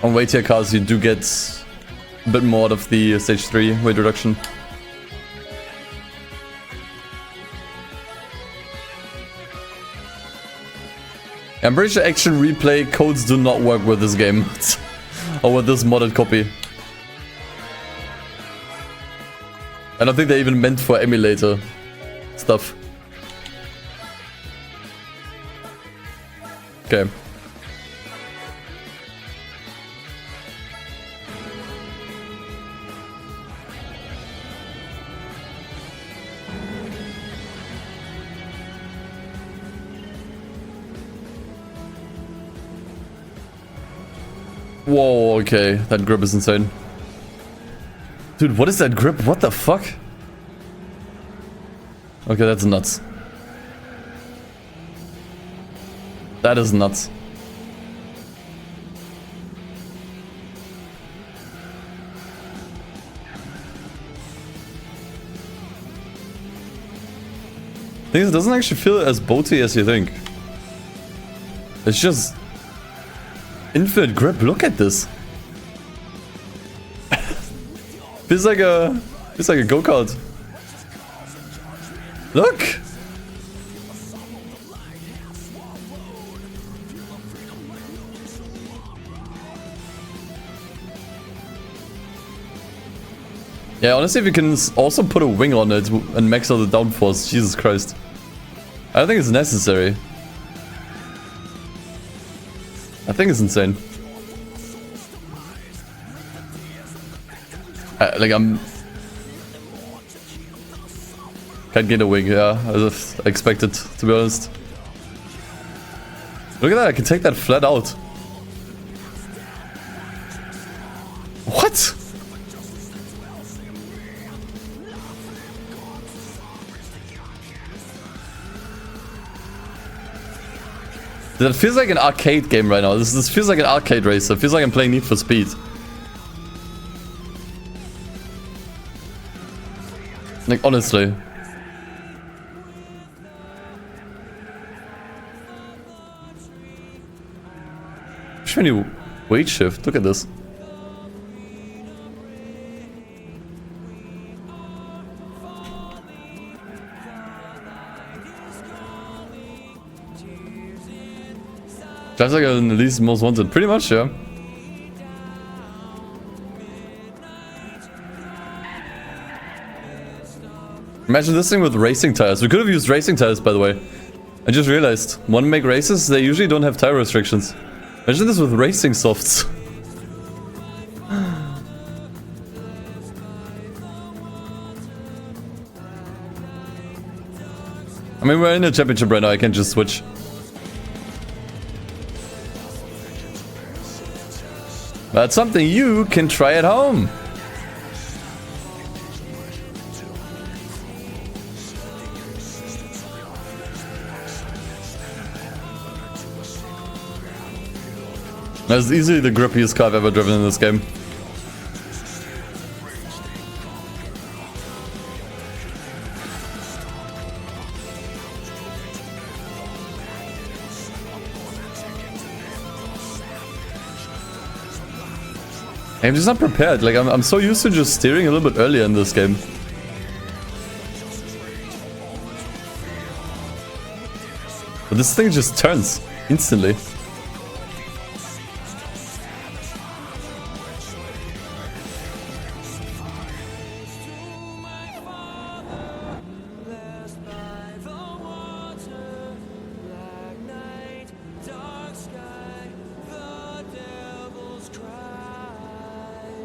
weightier cars, you do get a bit more out of the stage 3 weight reduction. I'm pretty sure action replay codes do not work with this game or with this modded copy. I don't think they're even meant for emulator stuff. Okay. Whoa, okay. That grip is insane. Dude, what is that grip? What the fuck? Okay, that's nuts. That is nuts. Thing is, it doesn't actually feel as boaty as you think. It's just infinite grip. Look at this. Feels like a go-kart. Look. Yeah, honestly, if you can also put a wing on it and max out the downforce, Jesus Christ. I don't think it's necessary. I think it's insane. Like, can't get a wing, yeah, as expected, to be honest. Look at that, I can take that flat out. What? That feels like an arcade game right now. This feels like an arcade racer. It feels like I'm playing Need for Speed. Like, honestly. Show me weight shift. Look at this. Just like an Elise Most Wanted. Pretty much, yeah. Imagine this thing with racing tires. We could have used racing tires, by the way. I just realized. Want to make races? They usually don't have tire restrictions. Imagine this with racing softs. I mean, we're in a championship right now. I can just switch. That's something you can try at home. That's easily the grippiest car I've ever driven in this game. I'm just not prepared. Like, I'm so used to just steering a little bit earlier in this game. But this thing just turns instantly.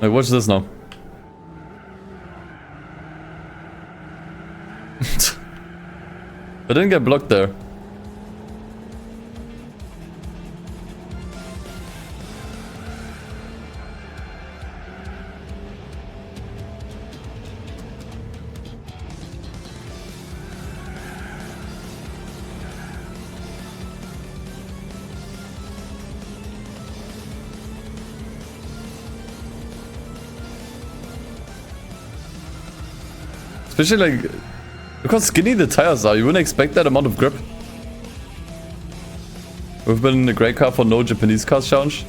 Like, watch this now. I didn't get blocked there. Especially like, look how skinny the tires are. You wouldn't expect that amount of grip. We've been in a great car for no Japanese cars challenge.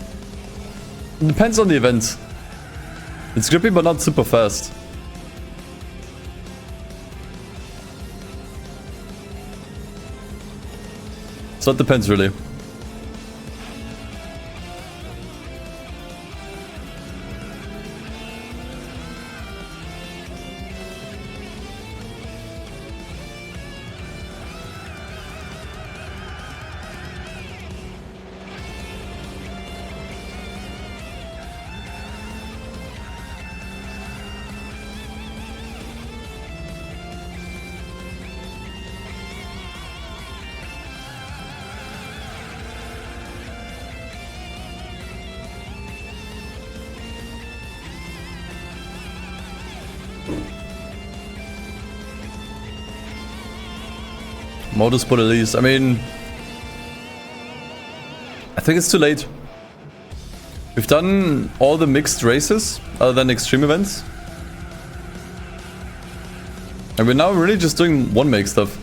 It depends on the event. It's grippy but not super fast. So it depends really. Motorsport Elise. I mean, I think it's too late. We've done all the mixed races other than extreme events. And we're now really just doing one make stuff.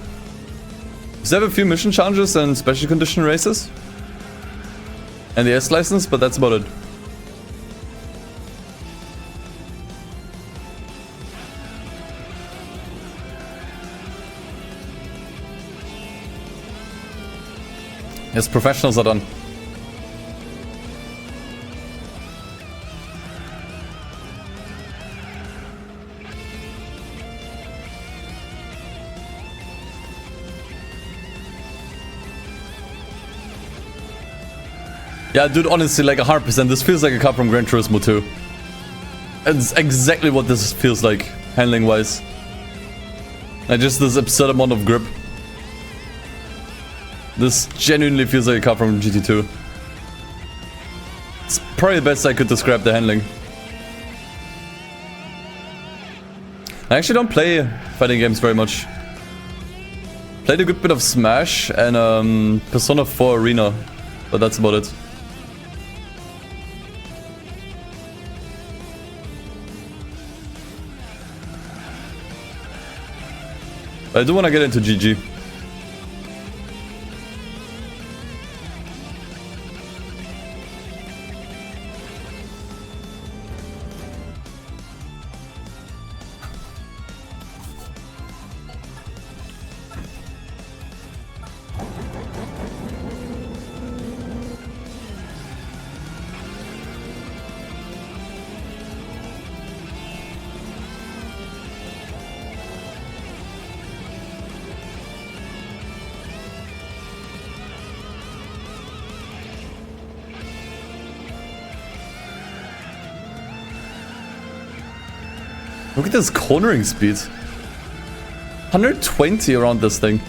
We still have a few mission challenges and special condition races. And the S license, but that's about it. Yes, professionals are done. Yeah, dude, honestly, like 100%, this feels like a car from Gran Turismo 2. It's exactly what this feels like, handling-wise. Like just this absurd amount of grip. This genuinely feels like a car from GT2. It's probably the best I could describe the handling. I actually don't play fighting games very much. Played a good bit of Smash and Persona 4 Arena, but that's about it. I do want to get into GG. Look at this cornering speed. 120 around this thing.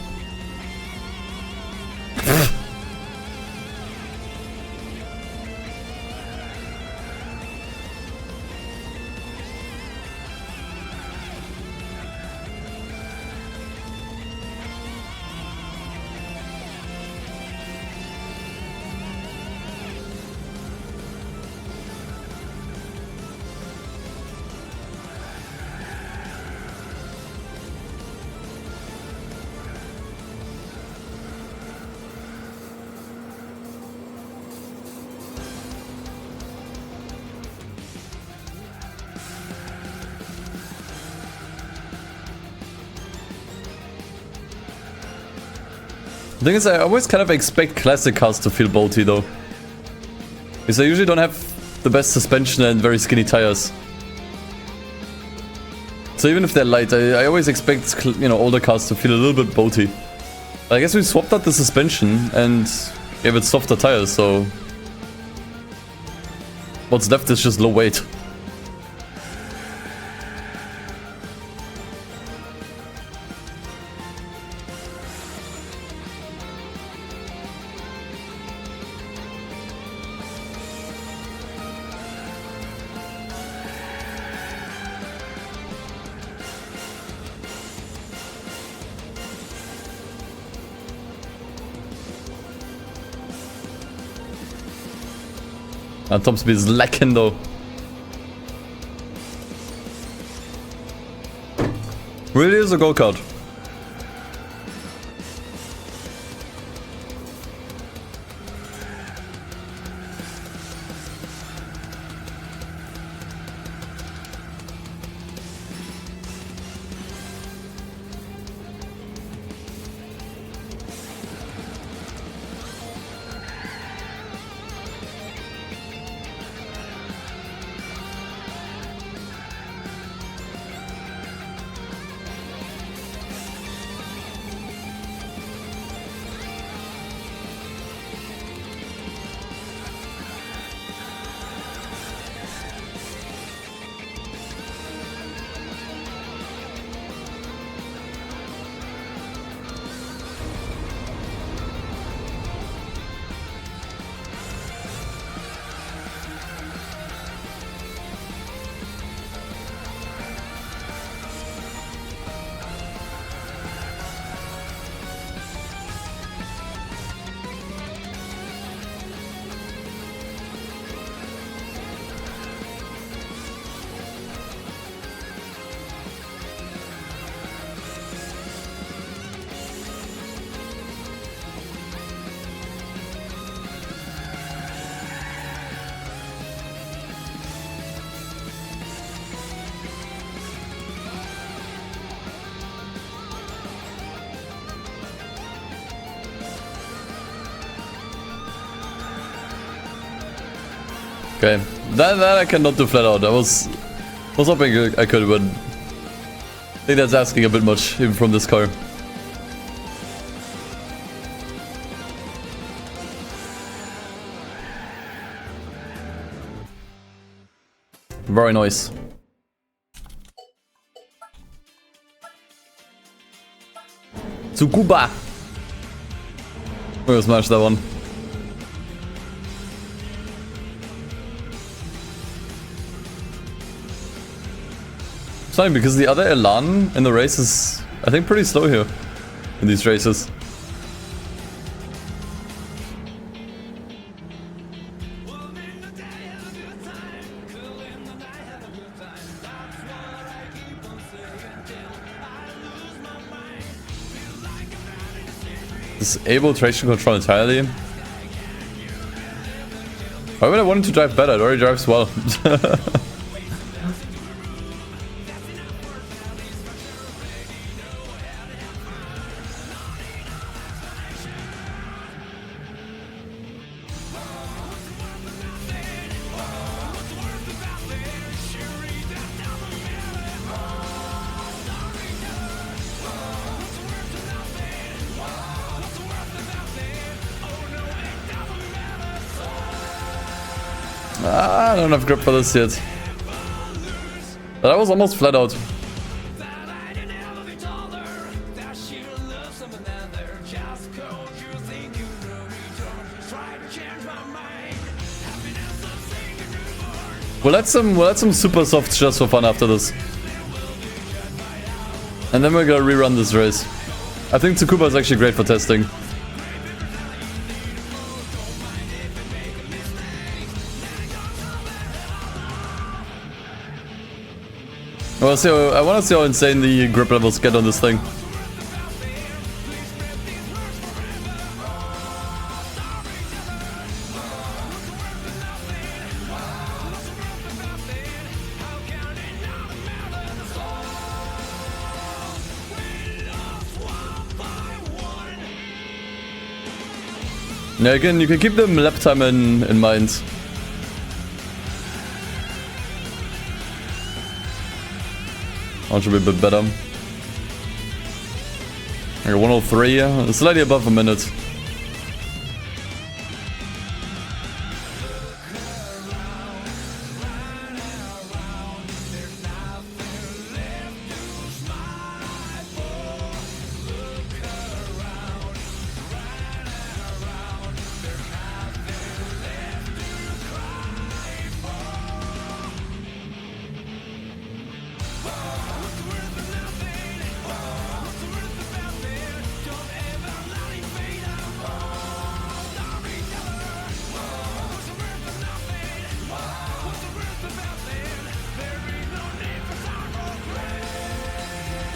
The thing is, I always kind of expect classic cars to feel bolty though. Because they usually don't have the best suspension and very skinny tires. So even if they're light, I always expect, you know, older cars to feel a little bit bolty. I guess we swapped out the suspension and gave it softer tires, so what's left is just low weight. Top speed is lacking though. Really is a go-kart. Okay, that I cannot do flat out. I was hoping I could, but I think that's asking a bit much, even from this car. Very nice. Tsukuba. We're gonna smash that one. It's funny because the other Elan in the race is, I think, pretty slow here in these races. Disable traction control entirely. Why would I want him to drive better? It already drives well. I don't have grip for this yet. But I was almost flat out. We'll add some super softs just for fun after this. And then we're gonna rerun this race. I think Tsukuba is actually great for testing. I want to see how insane the grip levels get on this thing. Yeah, again, you can keep the lap time in mind. One should be a bit better. Okay, 103, slightly above a minute.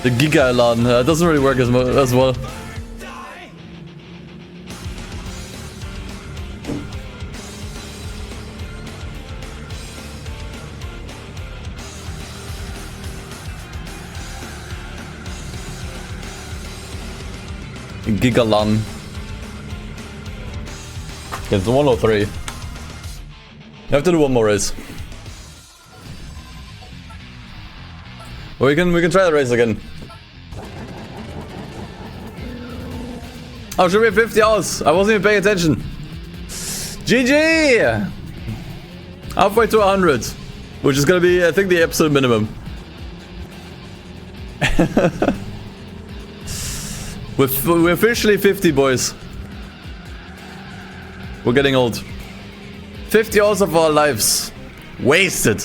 The Giga Elan doesn't really work as well. Giga Elan. It's 103. You have to do one more race. Well, we can try the race again. Oh, should we have 50 hours? I wasn't even paying attention. GG! Halfway to 100. Which is gonna be, I think, the absolute minimum. We're officially 50, boys. We're getting old. 50 hours of our lives. Wasted.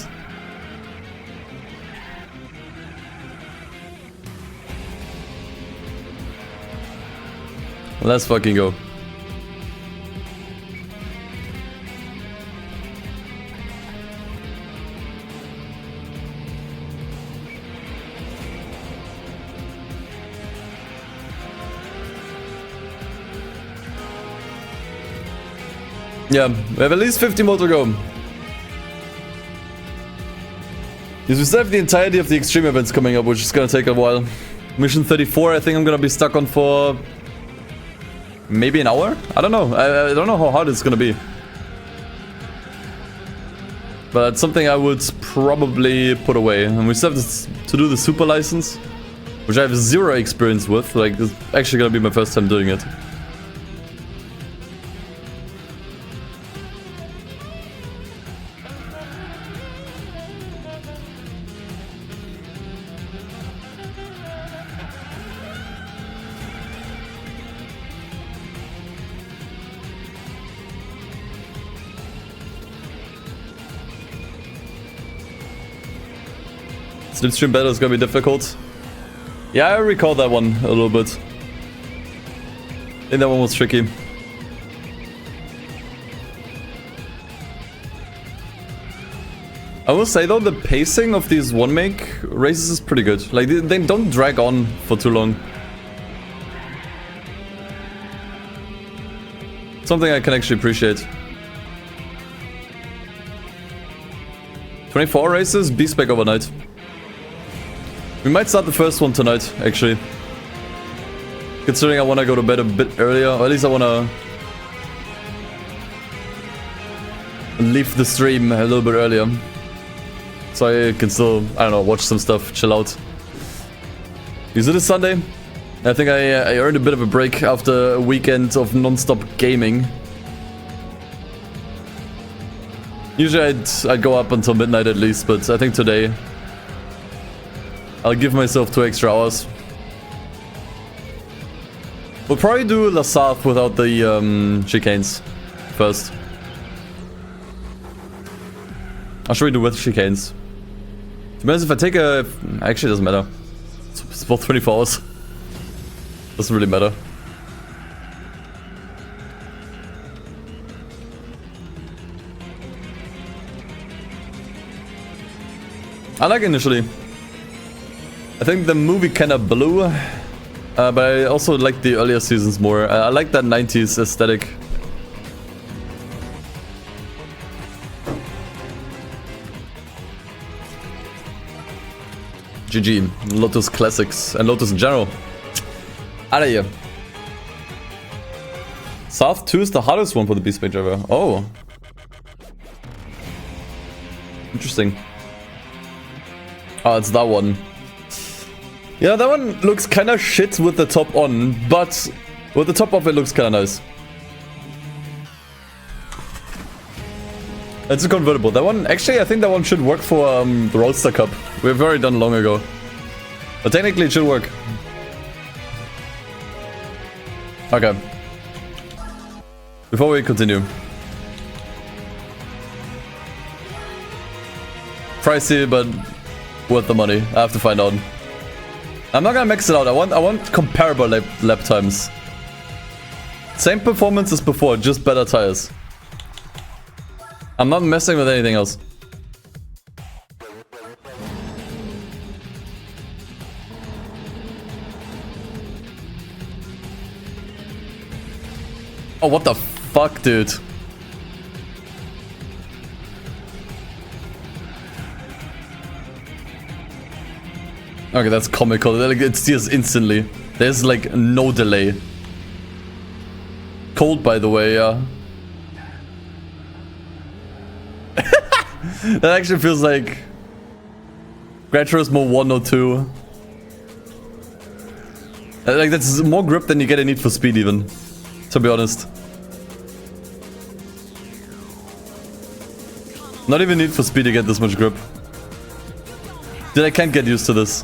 Let's fucking go. Yeah, we have at least 50 more to go. Because we still have the entirety of the extreme events coming up, which is gonna take a while. Mission 34, I think I'm gonna be stuck on for maybe an hour? I don't know. I don't know how hard it's gonna be. But it's something I would probably put away. And we still have to do the super license, which I have zero experience with. Like, it's actually gonna be my first time doing it. Slipstream battle is gonna be difficult. Yeah, I recall that one a little bit. I think that one was tricky. I will say though, the pacing of these one-make races is pretty good. Like, they don't drag on for too long. Something I can actually appreciate. 24 races, B-spec overnight. We might start the first one tonight, actually. Considering I want to go to bed a bit earlier, or at least I want to leave the stream a little bit earlier. So I can still, I don't know, watch some stuff, chill out. Is it a Sunday? I think I earned a bit of a break after a weekend of non-stop gaming. Usually I'd go up until midnight at least, but I think today I'll give myself 2 extra hours. We'll probably do La Sarthe without the chicanes first. Or should we do with chicanes? To be honest, if I take a... Actually, it doesn't matter. It's both 24 hours. Doesn't really matter. I like initially. I think the movie kinda blew. But I also like the earlier seasons more. I like that 90s aesthetic. GG. Lotus Classics and Lotus in general. Outta here. Sarthe 2 is the hardest one for the B-spec driver. Oh. Interesting. Oh, it's that one. Yeah, that one looks kind of shit with the top on, but with the top off it looks kind of nice. It's a convertible. That one, actually, I think that one should work for the Roadster Cup. We've already done long ago. But technically it should work. Okay. Before we continue. Pricey, but worth the money. I have to find out. I'm not gonna max it out. I want comparable lap times. Same performance as before, just better tires. I'm not messing with anything else. Oh, what the fuck, dude? Okay, that's comical. It steers instantly. There's like no delay. Cold, by the way, yeah. That actually feels like Gran Turismo 1 or 2. Like, that's more grip than you get in Need for Speed even, to be honest. Not even Need for Speed to get this much grip. Dude, I can't get used to this.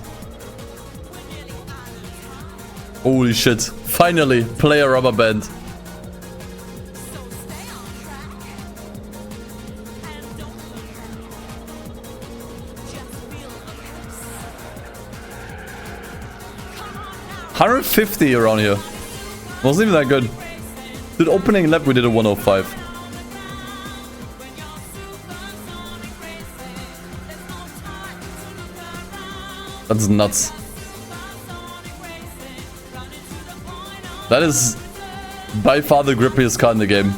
Holy shit. Finally, play a rubber band. $150 around here. Wasn't even that good. Dude, opening lap we did a 105. That's nuts. That is by far the grippiest car in the game.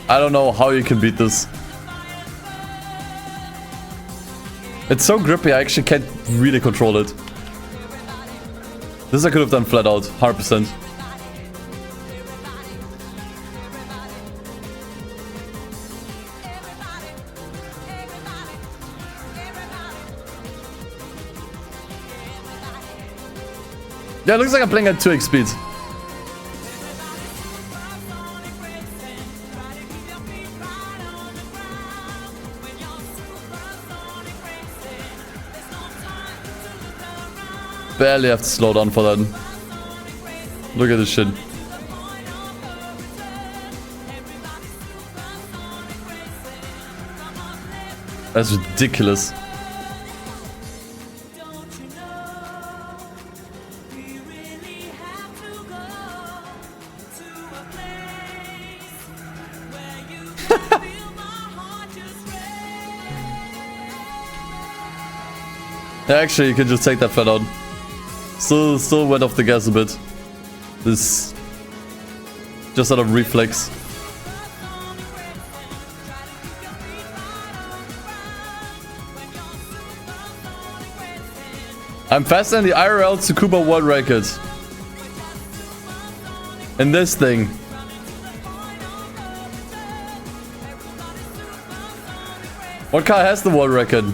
I don't know how you can beat this. It's so grippy, I actually can't really control it. This I could have done flat out, 100%. Yeah, it looks like I'm playing at 2x speed. Barely have to slow down for that. Look at this shit. That's ridiculous. Yeah, actually, you can just take that flat out. Still went off the gas a bit. This just out of reflex. I'm faster than the IRL Tsukuba world record. In this thing. What car has the world record?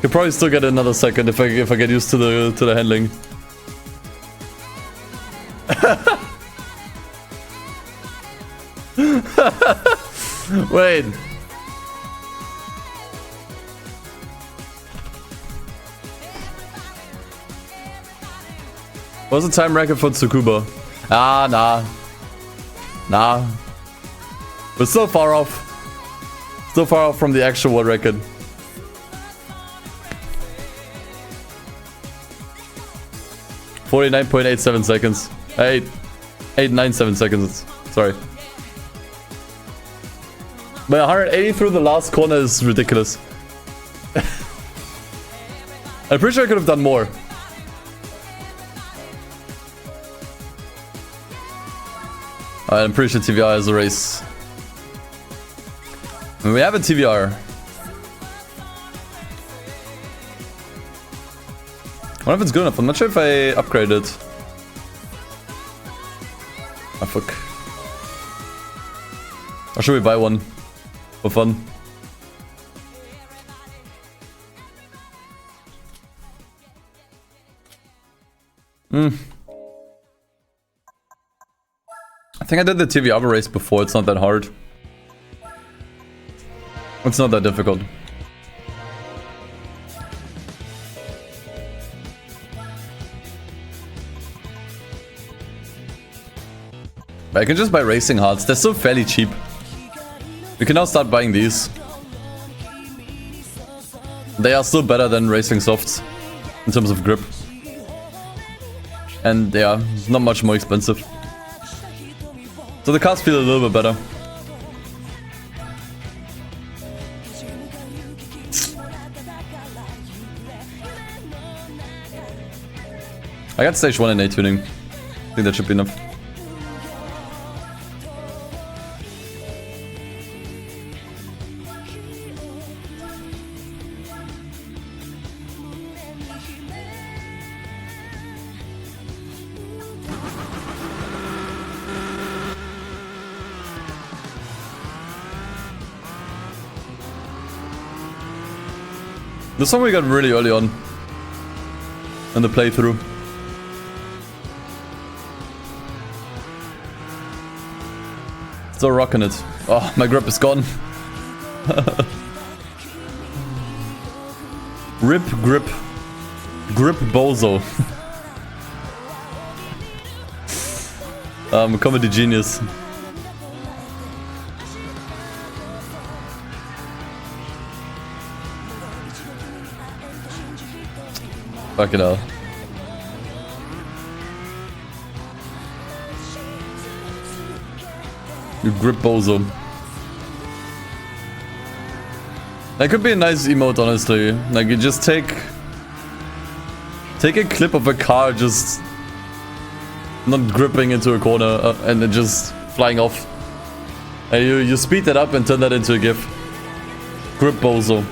Could probably still get another second if I get used to the handling. Wait. What's the time record for Tsukuba? Ah, nah. We're still far off. Still far off from the actual world record. .87 seconds. 8.97 seconds. Sorry. But 180 through the last corner is ridiculous. I'm pretty sure I could have done more. I'm pretty sure TVR has a race. I mean, we have a TVR. I wonder if it's good enough. I'm not sure if I upgrade it. Ah, fuck. Or should we buy one? For fun. I think I did the TVR race before. It's not that hard. It's not that difficult. I can just buy racing hearts. They're still fairly cheap. We can now start buying these. They are still better than racing softs in terms of grip. And yeah, not much more expensive. So the cars feel a little bit better. I got stage 1 in A tuning. I think that should be enough. This one we got really early on in the playthrough. Still rocking it. Oh, my grip is gone. Rip grip. Grip bozo. I'm a comedy genius. Fucking hell. You grip bozo. That could be a nice emote, honestly. Like, you just take a clip of a car just not gripping into a corner and then just flying off. And you speed that up and turn that into a GIF. Grip bozo.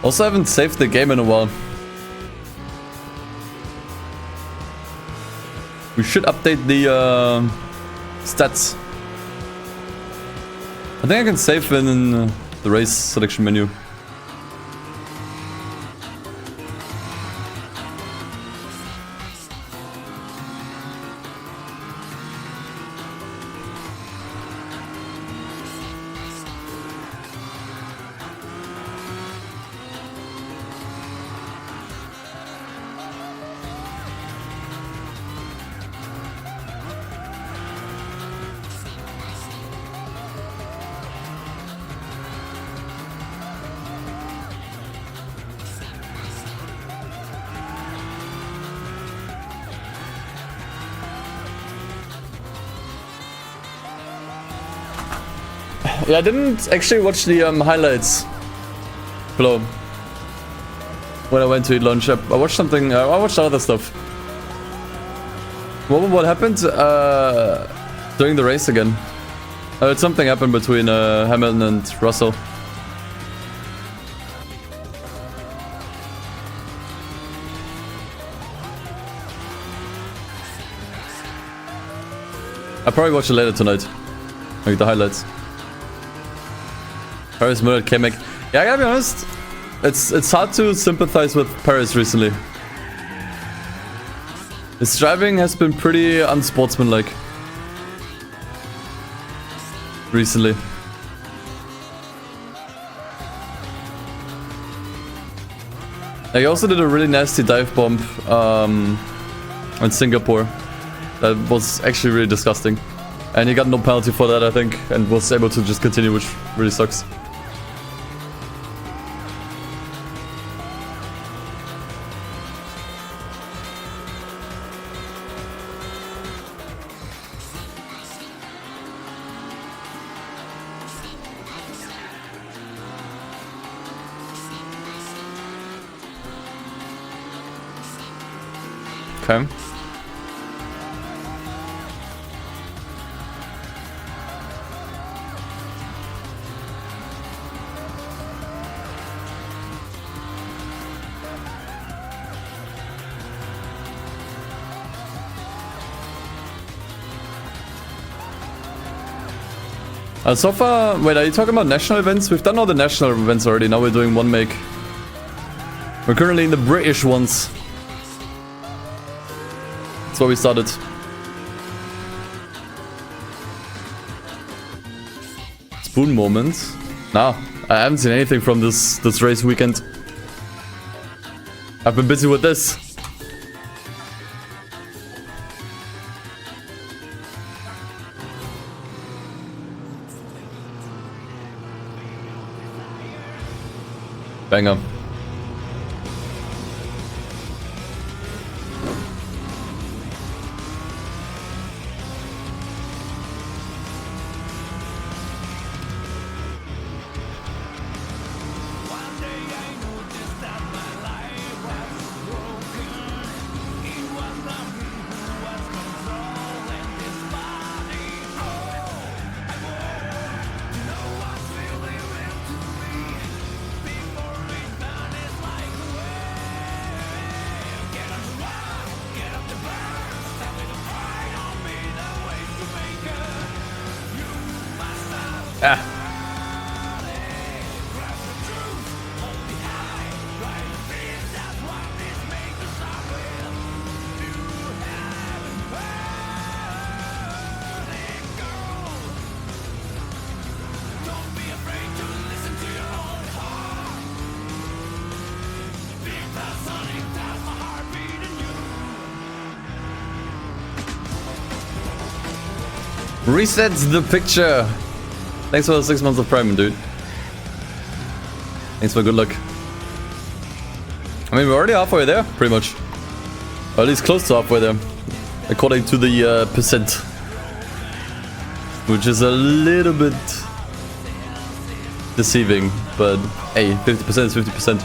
Also haven't saved the game in a while. We should update the stats. I think I can save in the race selection menu. Yeah, I didn't actually watch the highlights below when I went to eat lunch. I watched something. I watched other stuff. What happened during the race again? Something happened between Hamilton and Russell. I'll probably watch it later tonight. Like the highlights. Paris murdered K-Mac. Yeah, I gotta be honest. It's hard to sympathize with Paris recently. His driving has been pretty unsportsmanlike recently. He also did a really nasty dive bomb in Singapore. That was actually really disgusting. And he got no penalty for that, I think, and was able to just continue, which really sucks. Okay. So far, wait, are you talking about national events? We've done all the national events already, now we're doing one make. We're currently in the British ones. That's where we started. Spoon moment? Nah, I haven't seen anything from this race weekend. I've been busy with this. Banger. Resets the picture. Thanks for the 6 months of Prime, dude. Thanks for good luck. I mean, we're already halfway there, pretty much. Or at least close to halfway there, according to the percent. Which is a little bit deceiving, but hey, 50% is 50%.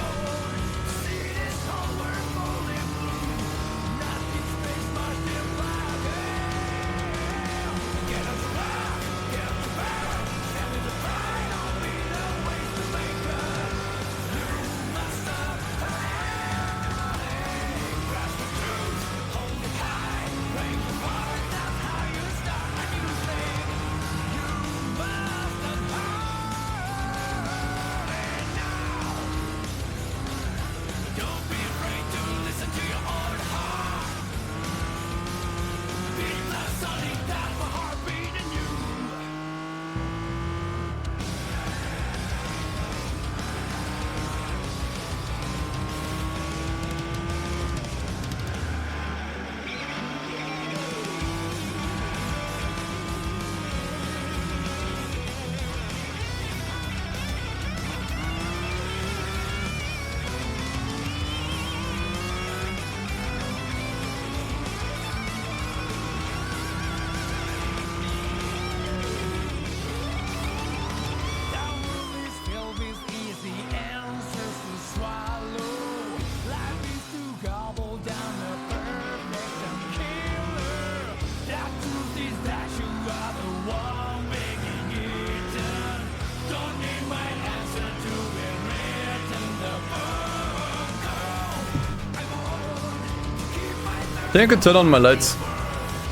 I think I could turn on my lights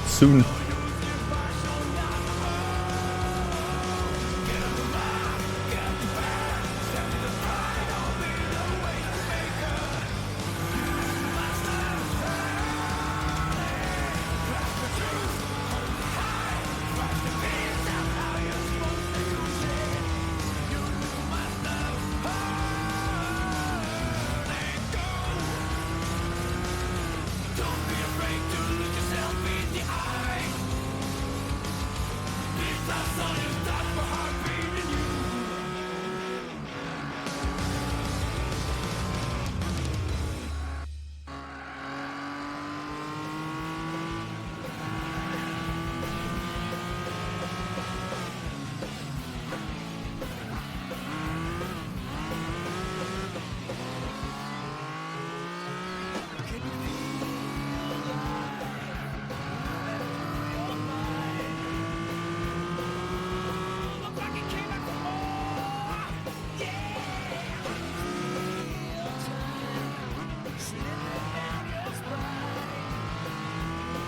soon.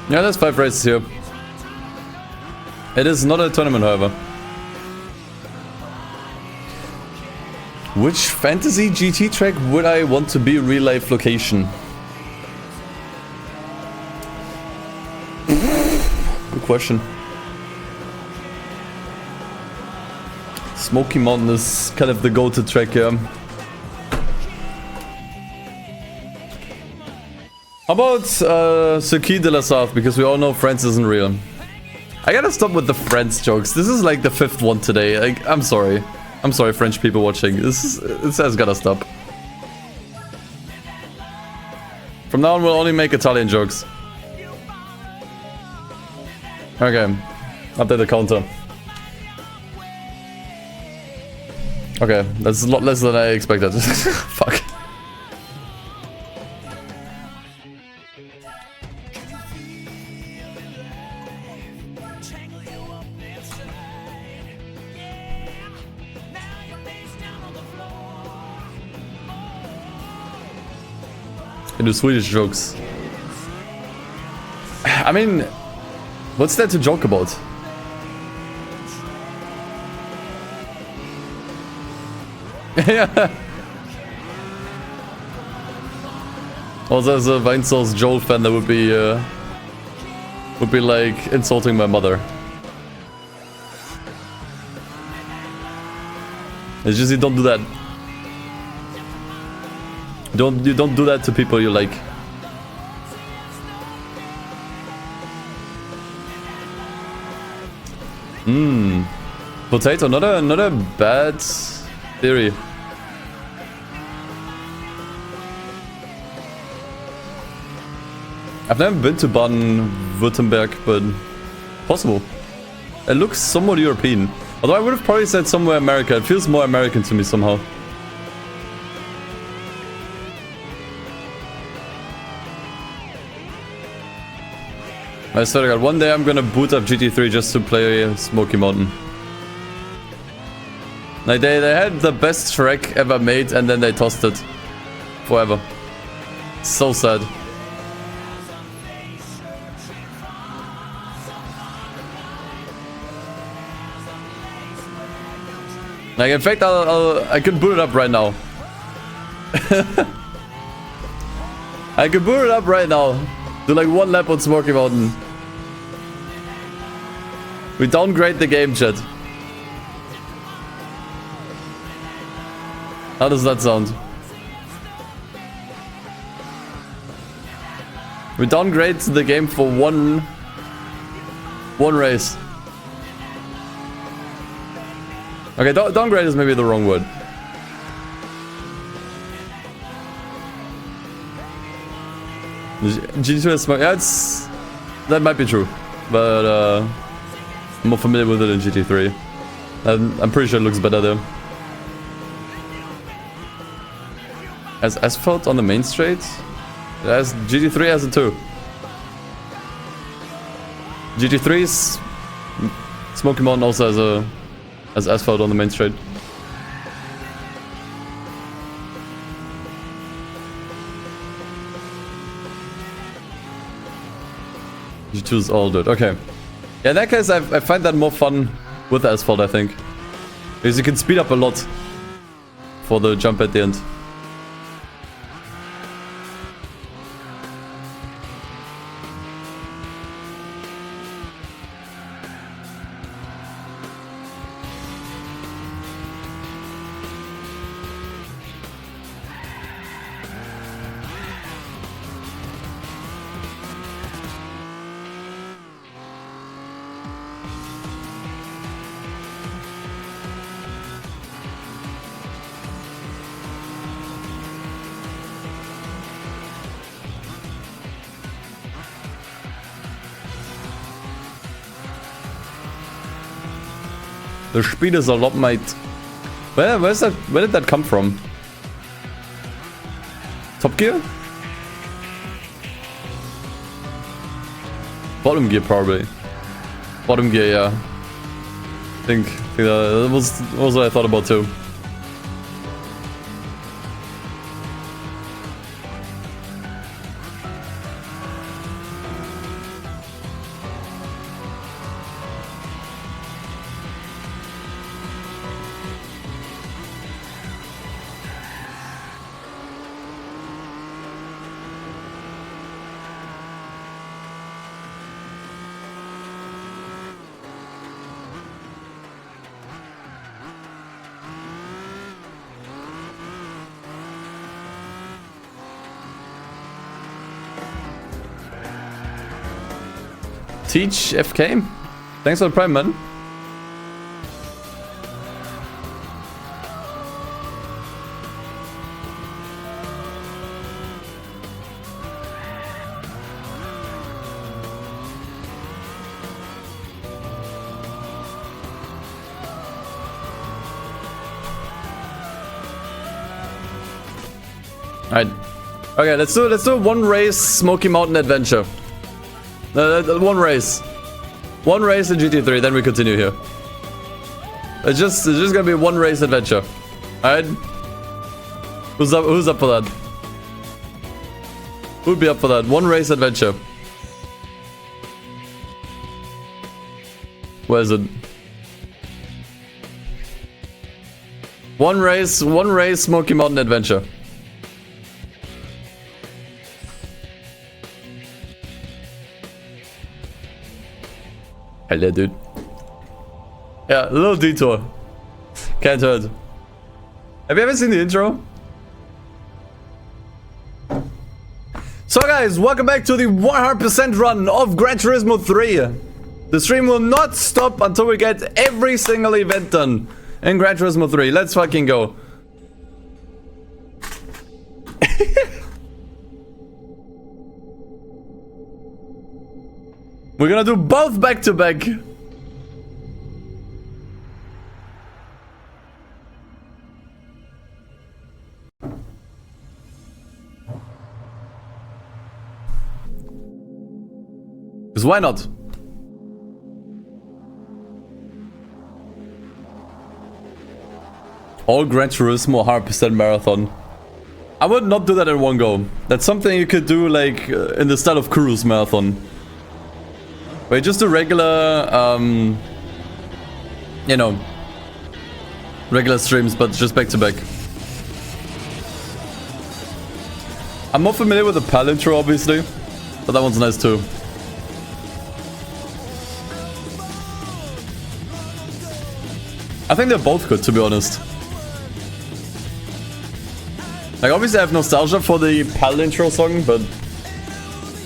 Yeah, there's 5 races here. It is not a tournament, however. Which fantasy GT track would I want to be real life location? Good question. Smoky Mountain is kind of the go-to track here. How about Circuit de la Sarthe, because we all know France isn't real. I gotta stop with the France jokes. This is like the 5th one today. Like, I'm sorry. I'm sorry, French people watching. This has gotta stop. From now on, we'll only make Italian jokes. Okay. Update the counter. Okay, that's a lot less than I expected. Fuck. I do Swedish jokes. I mean, what's there to joke about? Yeah. Also, as a Vinesauce Joel fan, that would be like insulting my mother. It's just you don't do that. You don't do that to people you like. Potato, not a bad theory. I've never been to Baden-Württemberg, but possible. It looks somewhat European. Although I would have probably said somewhere America. It feels more American to me somehow. I swear to God, one day I'm gonna boot up GT3 just to play Smoky Mountain. Like they had the best track ever made and then they tossed it. Forever. So sad. Like in fact I can boot it up right now. I can boot it up right now. Do like one lap on Smoky Mountain. We downgrade the game, chat. How does that sound? We downgrade the game for one race. Okay, downgrade is maybe the wrong word. GT3 is yeah, that might be true, but I'm more familiar with it in GT3. I'm pretty sure it looks better there. As asphalt on the main straight? As GT3 has it too. GT3's Smoky Mountain also has asphalt on the main straight. G2 is all good. Okay. Yeah, in that case, I find that more fun with asphalt, I think. Because you can speed up a lot for the jump at the end. The speed is a lot, mate. Where's that? Where did that come from? Top gear? Bottom gear, probably. Bottom gear, yeah. I think that was what I thought about too. Teach FK? Thanks for the prime, man. Alright. Okay, let's do one race Smoky Mountain Adventure. One race. One race in GT3, then we continue here. It's just gonna be one race adventure. Alright? Who's up for that? Who'd be up for that? One race adventure. Where is it? One race Smoky Mountain Adventure. Hello, dude. Yeah, a little detour. Can't hurt. Have you ever seen the intro? So guys, welcome back to the 100% run of Gran Turismo 3. The stream will not stop until we get every single event done in Gran Turismo 3. Let's fucking go. We're gonna do both back to back. Because why not? All Gran Turismo 100% marathon. I would not do that in one go. That's something you could do like in the style of Cruise marathon. Wait, just a regular, you know, regular streams, but just back to back. I'm more familiar with the PAL intro, obviously, but that one's nice too. I think they're both good, to be honest. Like, obviously I have nostalgia for the PAL intro song, but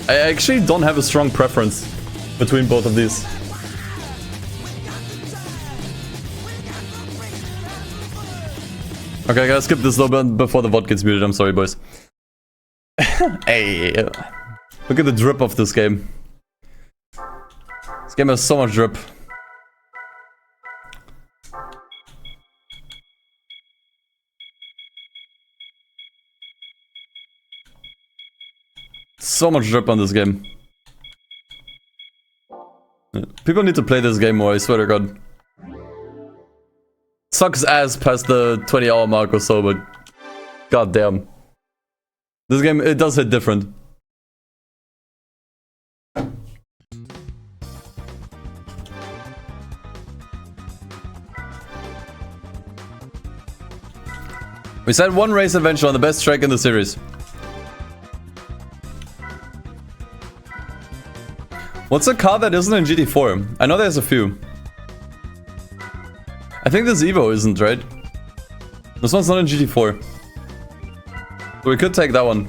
I actually don't have a strong preference between both of these. Okay, I gotta skip this little bit before the VOD gets muted. I'm sorry, boys. Hey, look at the drip of this game. This game has so much drip. So much drip on this game. People need to play this game more, I swear to god. Sucks ass past the 20-hour mark or so, but god damn. This game, it does hit different. We said one race adventure on the best track in the series. What's a car that isn't in GT4? I know there's a few. I think this Evo isn't, right? This one's not in GT4. So we could take that one.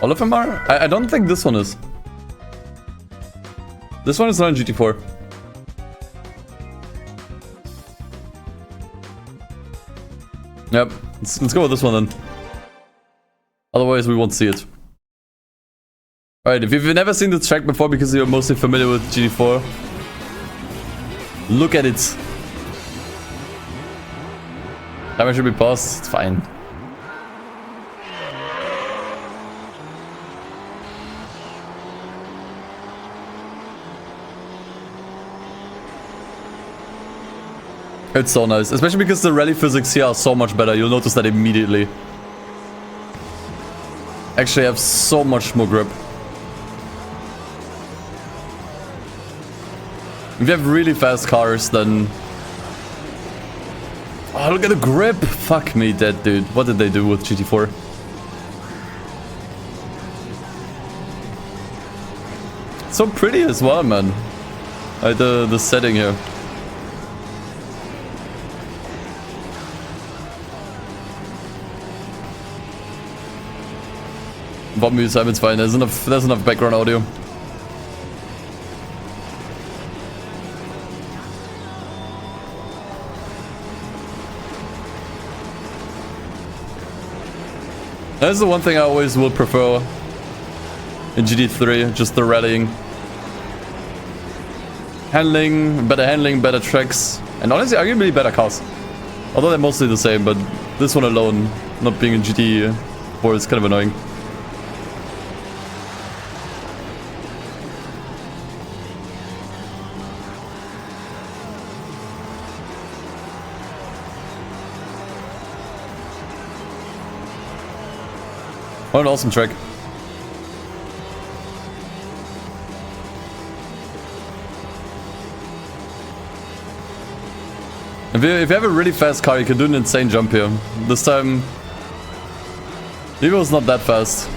All of them are? I don't think this one is. This one is not in GT4. Yep, let's go with this one then. Otherwise we won't see it. Alright, if you've never seen this track before because you're mostly familiar with GT4, look at it. Timer should be paused, it's fine. It's so nice, especially because the rally physics here are so much better. You'll notice that immediately. Actually, I have so much more grip. If you have really fast cars, then... Oh, look at the grip! Fuck me dead, dude. What did they do with GT4? It's so pretty as well, man. Like the setting here. Bomb mute time, it's fine. There's enough background audio. That's the one thing I always will prefer in GT3, just the rallying. Better handling, better tracks, and honestly, arguably better cars. Although they're mostly the same, but this one alone, not being in GT4, is kind of annoying. What an awesome track. If you have a really fast car, you can do an insane jump here. This time, Evo's not that fast.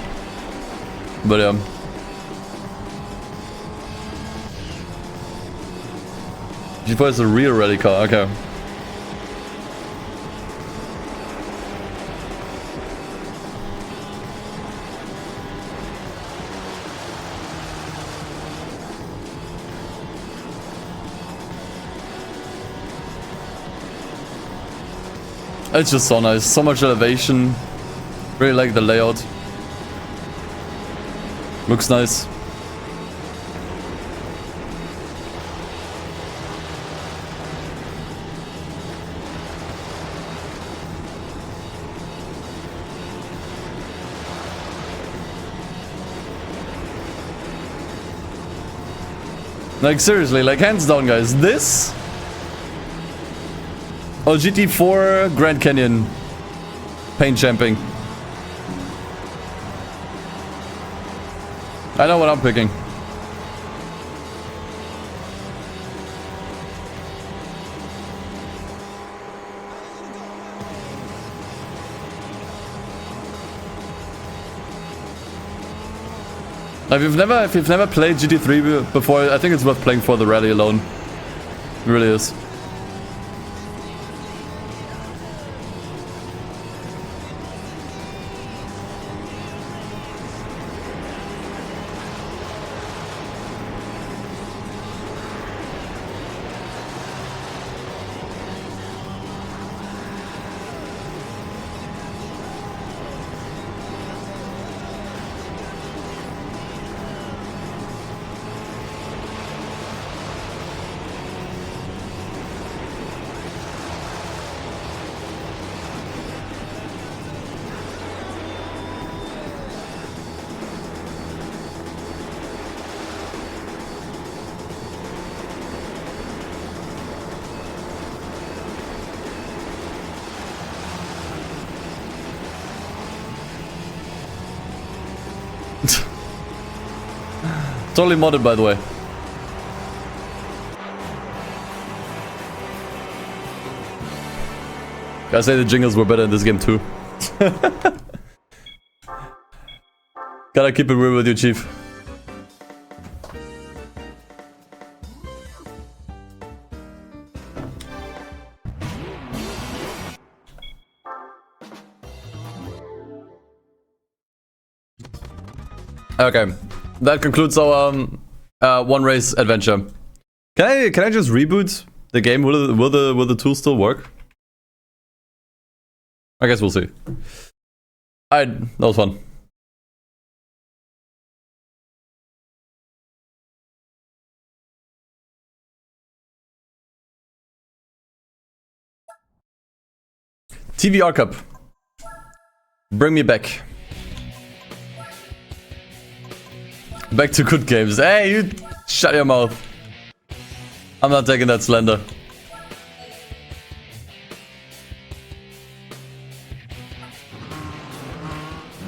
But yeah. G4 is a real rally car, okay. It's just so nice, so much elevation. Really like the layout. Looks nice. Like seriously, like hands down guys, this or GT4 Grand Canyon paint champing. I know what I'm picking. If you've never played GT3 before, I think it's worth playing for the rally alone. It really is. Totally modded, by the way. I say the jingles were better in this game too. Gotta keep it real with you, Chief. Okay, that concludes our one race adventure. Can I just reboot the game? Will the tool still work? I guess we'll see. Alright, that was fun. TVR Cup. Bring me back. Back to good games. Hey, you shut your mouth. I'm not taking that slender.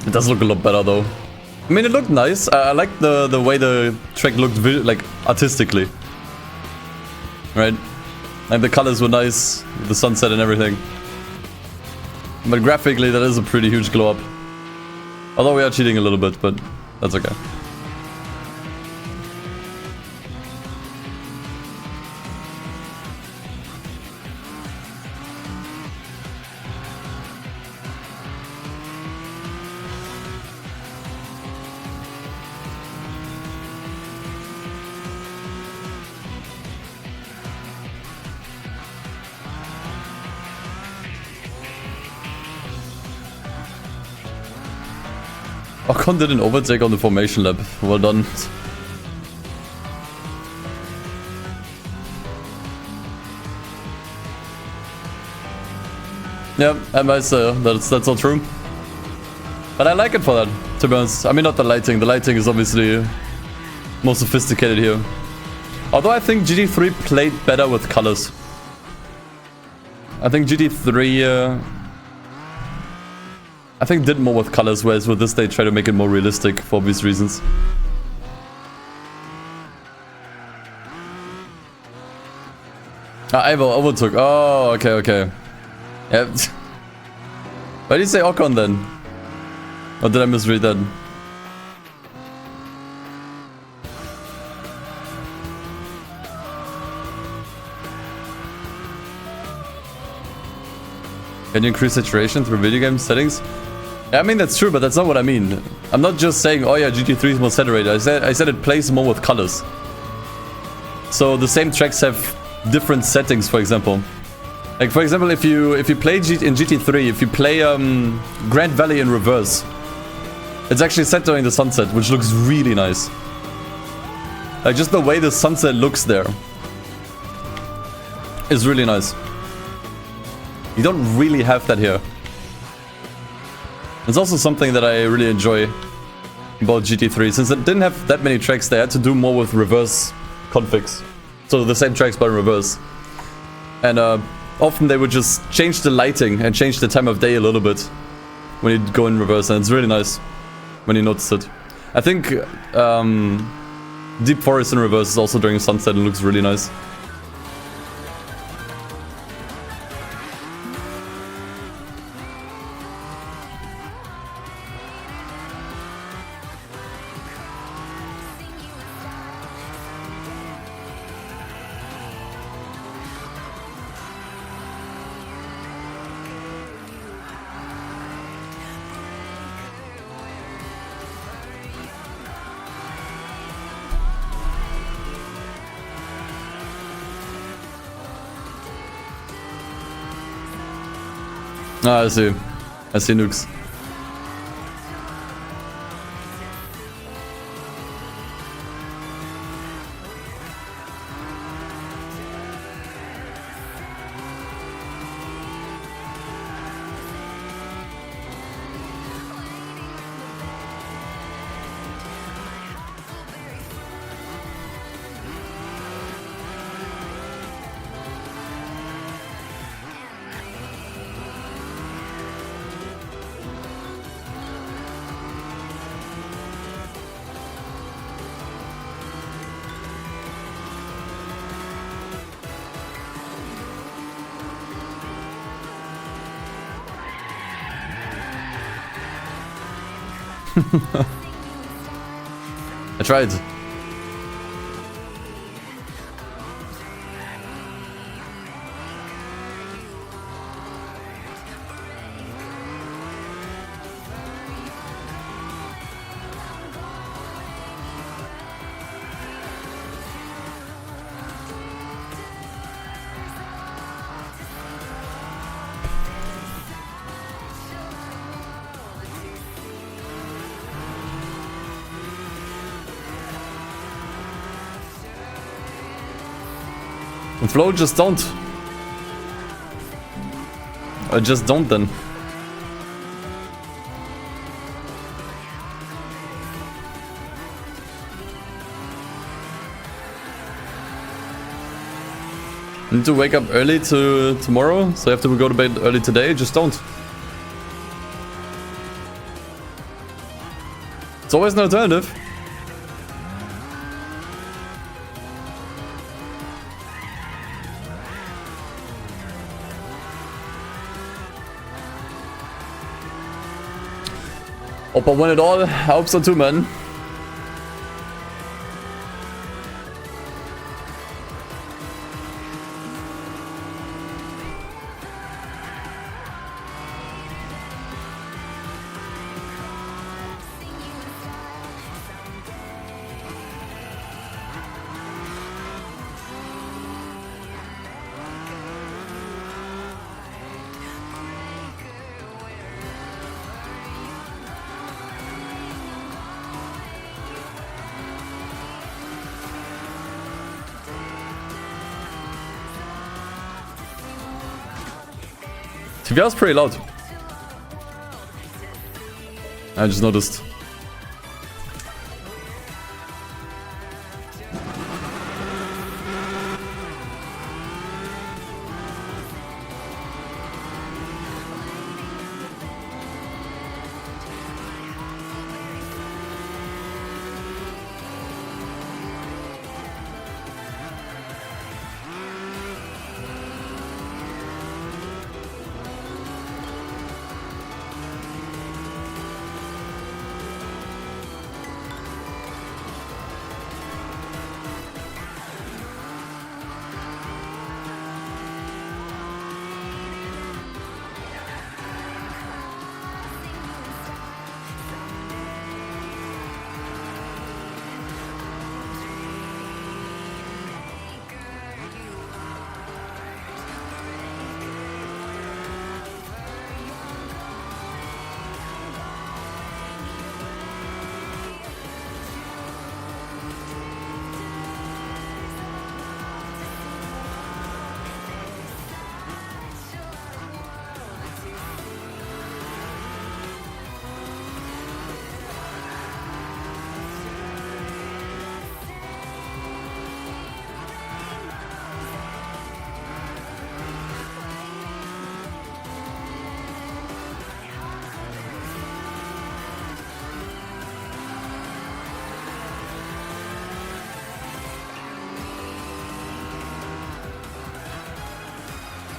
It does look a lot better though. I mean, it looked nice. I like the way the track looked like artistically. Right? And the colors were nice, the sunset and everything. But graphically, that is a pretty huge glow up. Although we are cheating a little bit, but that's okay. Ocon did an overtake on the formation lap. Well done. Yeah, and that's all true. But I like it for that, to be honest. I mean, not the lighting. The lighting is obviously more sophisticated here. Although I think GT3 played better with colors. I think GT3... I think did more with colors, whereas with this they try to make it more realistic for obvious reasons. Ah, Ivo overtook. Oh, okay. Yeah. Why did you say Ocon then? Or did I misread that? Can you increase saturation through video game settings? Yeah, I mean, that's true, but that's not what I mean. I'm not just saying, oh yeah, GT3 is more saturated. I said it plays more with colors. So the same tracks have different settings, for example. Like, for example, if you play in GT3, if you play Grand Valley in reverse, it's actually set during the sunset, which looks really nice. Like, just the way the sunset looks there is really nice. You don't really have that here. It's also something that I really enjoy about GT3. Since it didn't have that many tracks, they had to do more with reverse configs. So the same tracks but in reverse. And often they would just change the lighting and change the time of day a little bit when you go in reverse, and it's really nice when you notice it. I think Deep Forest in reverse is also during sunset and looks really nice. Ah, I see. I see nukes. I tried. And Flo, just don't. Or just don't then. Need to wake up early tomorrow, so you have to go to bed early today. Just don't. It's always an alternative. Oppa won it all. I hope so too, man. TVR is pretty loud. I just noticed.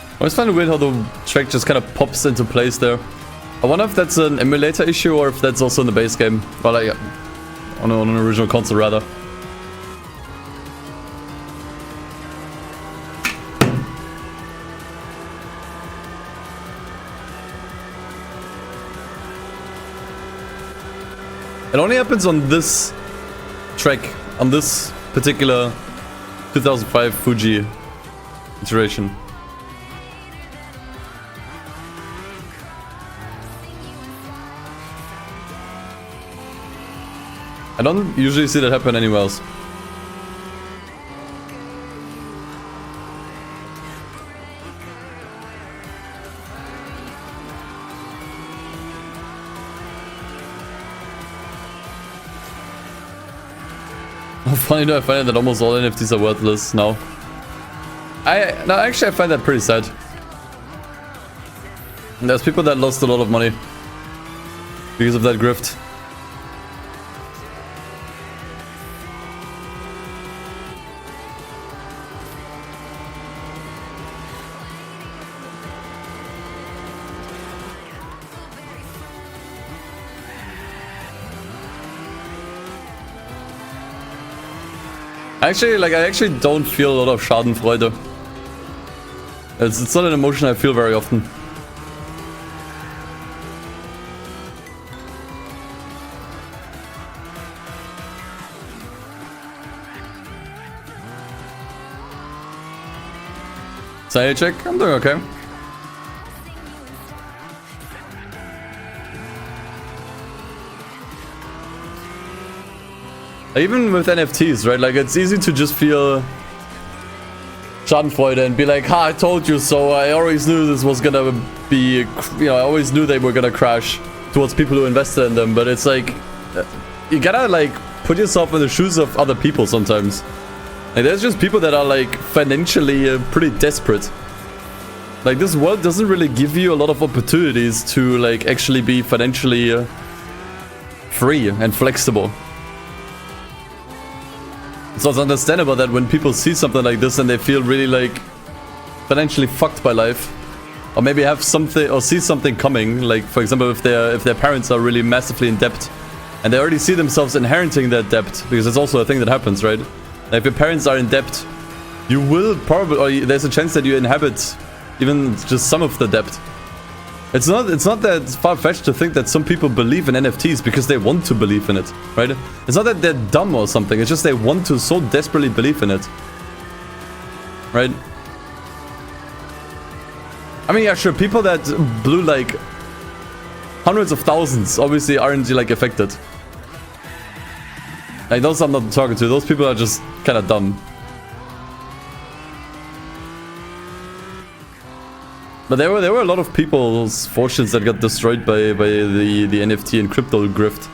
I always find it weird how the track just kind of pops into place there. I wonder if that's an emulator issue or if that's also in the base game. Well, like, on an original console, rather. It only happens on this track, on this particular 2005 Fuji iteration. I don't usually see that happen anywhere else. How funny do I find it that almost all NFTs are worthless now? No, actually I find that pretty sad. There's people that lost a lot of money because of that grift. Actually, like, I actually don't feel a lot of Schadenfreude. It's not an emotion I feel very often. Sanity check, I'm doing okay. Even with NFTs, right? Like, it's easy to just feel Schadenfreude and be like, ha, I told you so. I always knew this was gonna be, you know, I always knew they were gonna crash towards people who invested in them. But it's like, you gotta, like, put yourself in the shoes of other people sometimes. Like, there's just people that are, like, financially pretty desperate. Like, this world doesn't really give you a lot of opportunities to, like, actually be financially free and flexible. So it's understandable that when people see something like this and they feel really, like, financially fucked by life, or maybe have something, or see something coming, like, for example, if their parents are really massively in debt, and they already see themselves inheriting that debt, because it's also a thing that happens, right? If your parents are in debt, you will probably, or there's a chance that you inhabit even just some of the debt. It's not that far-fetched to think that some people believe in NFTs because they want to believe in it, right? It's not that they're dumb or something, it's just they want to so desperately believe in it. Right? I mean, yeah, sure, people that blew, like, hundreds of thousands obviously aren't, like, affected. Like, those I'm not talking to, those people are just kind of dumb. But there were a lot of people's fortunes that got destroyed by the NFT and crypto grift.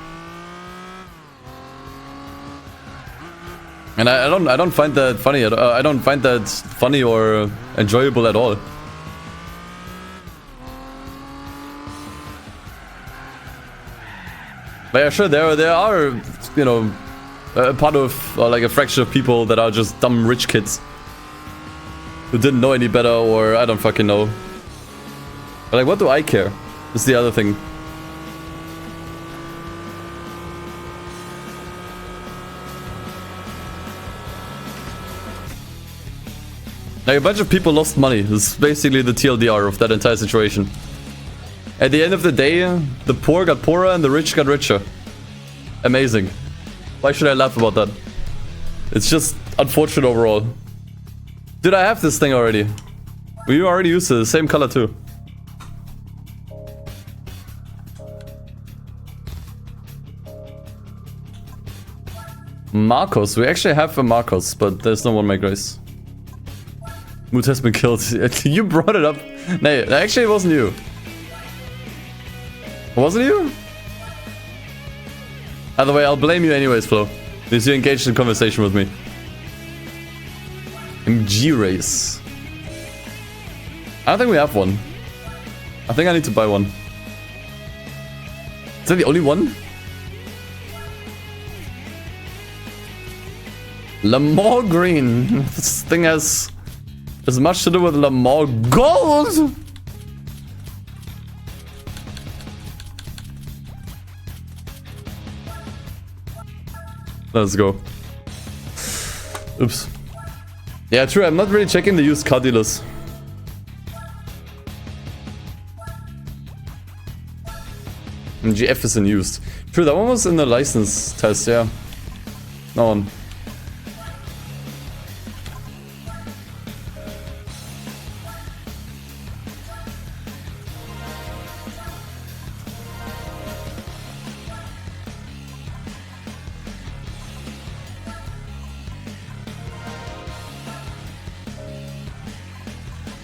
And I don't find that funny. I don't find that funny or enjoyable at all. But yeah, sure, there are, you know, a part of, or like a fraction of people that are just dumb rich kids who didn't know any better, or I don't fucking know. But like, what do I care? Is the other thing. Like, a bunch of people lost money. This is basically the TLDR of that entire situation. At the end of the day, the poor got poorer and the rich got richer. Amazing. Why should I laugh about that? It's just unfortunate overall. Dude, I have this thing already. We already used it, the same color too. Marcos, we actually have a Marcos, but there's no one make race. Mood has been killed. You brought it up. No, actually it wasn't you. Wasn't you? Either way, I'll blame you anyways, Flo. Because you engaged in conversation with me. MG race. I don't think we have one. I think I need to buy one. Is that the only one? Lamar Green. This thing has as much to do with Lamar Gold. Let's go. Oops. Yeah, true. I'm not really checking the used car dealers. GF isn't used. True, that one was in the license test, yeah. No one.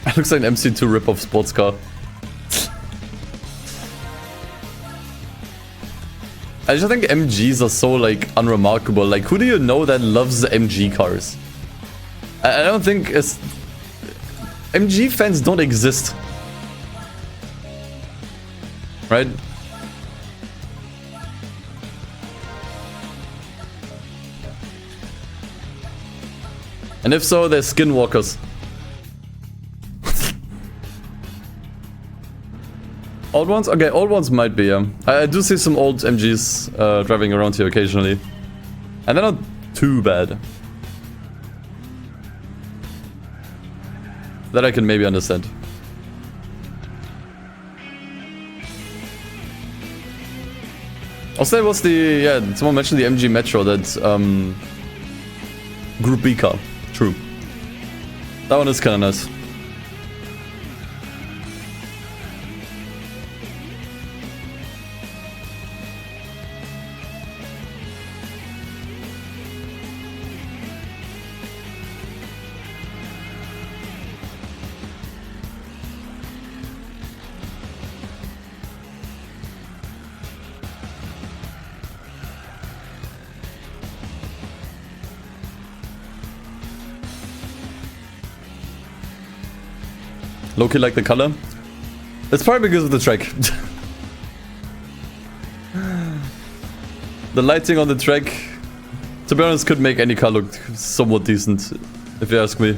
It looks like an MC2 rip-off sports car. I just think MGs are so, like, unremarkable. Like, who do you know that loves MG cars? I don't think it's... MG fans don't exist. Right? And if so, they're skinwalkers. Old ones? Okay, old ones might be, yeah. I do see some old MGs driving around here occasionally. And they're not too bad. That I can maybe understand. Also, there was the, yeah, someone mentioned the MG Metro, that Group B car. True. That one is kind of nice. Low-key like the color. It's probably because of the track. The lighting on the track, to be honest, could make any car look somewhat decent, if you ask me.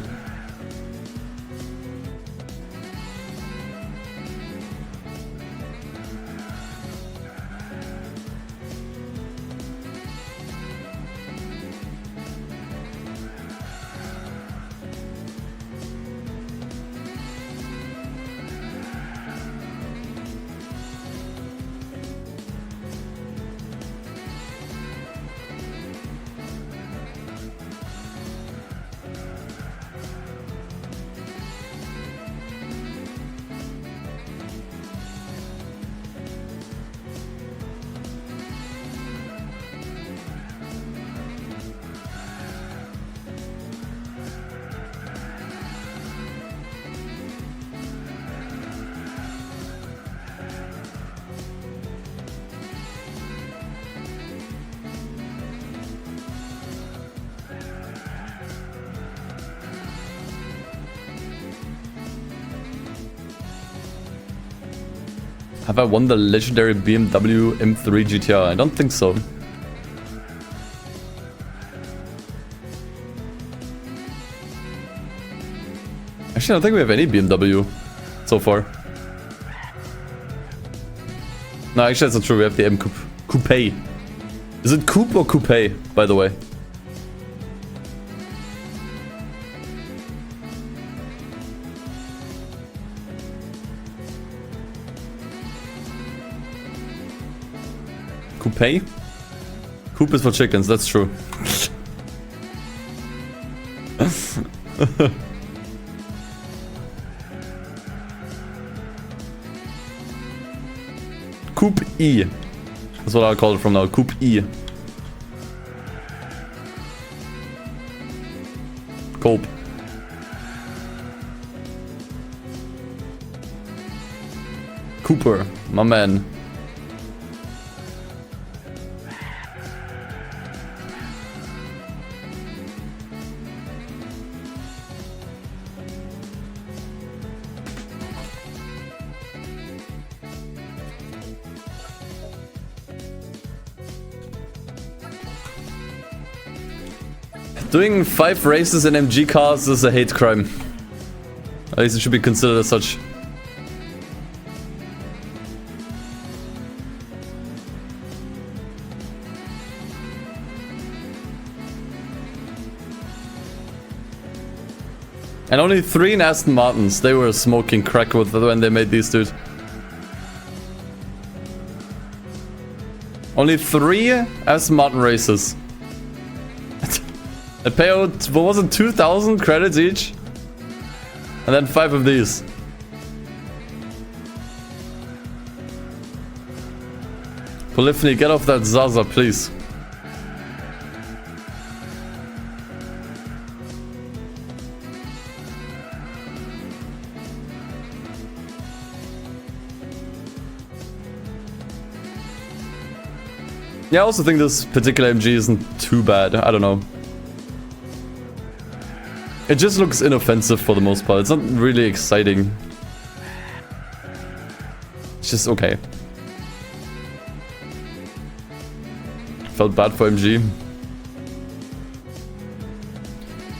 Have I won the legendary BMW M3 GTR? I don't think so. Actually, I don't think we have any BMW so far. No, actually that's not true. We have the M Coupe. Is it Coupe or Coupe, by the way? Coupe? Coupe is for chickens, that's true. Coupe E. That's what I'll call it from now. Coupe E. Cope. Cooper, my man. Doing 5 races in MG cars is a hate crime. At least it should be considered as such. And only 3 in Aston Martins. They were smoking crack with when they made these, dude. Only 3 Aston Martin races. I pay out, what was it, 2,000 credits each? And then 5 of these. Polyphony, get off that Zaza, please. Yeah, I also think this particular MG isn't too bad. I don't know. It just looks inoffensive for the most part. It's not really exciting. It's just okay. Felt bad for MG.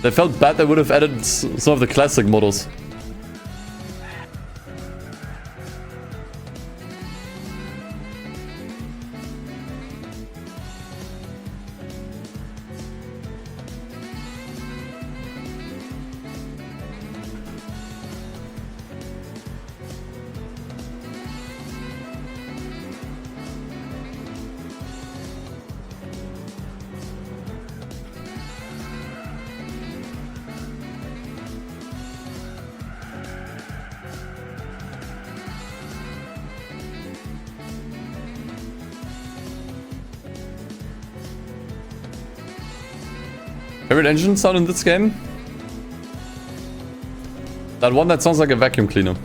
They felt bad they would have added some of the classic models. Favorite engine sound in this game? That one that sounds like a vacuum cleaner.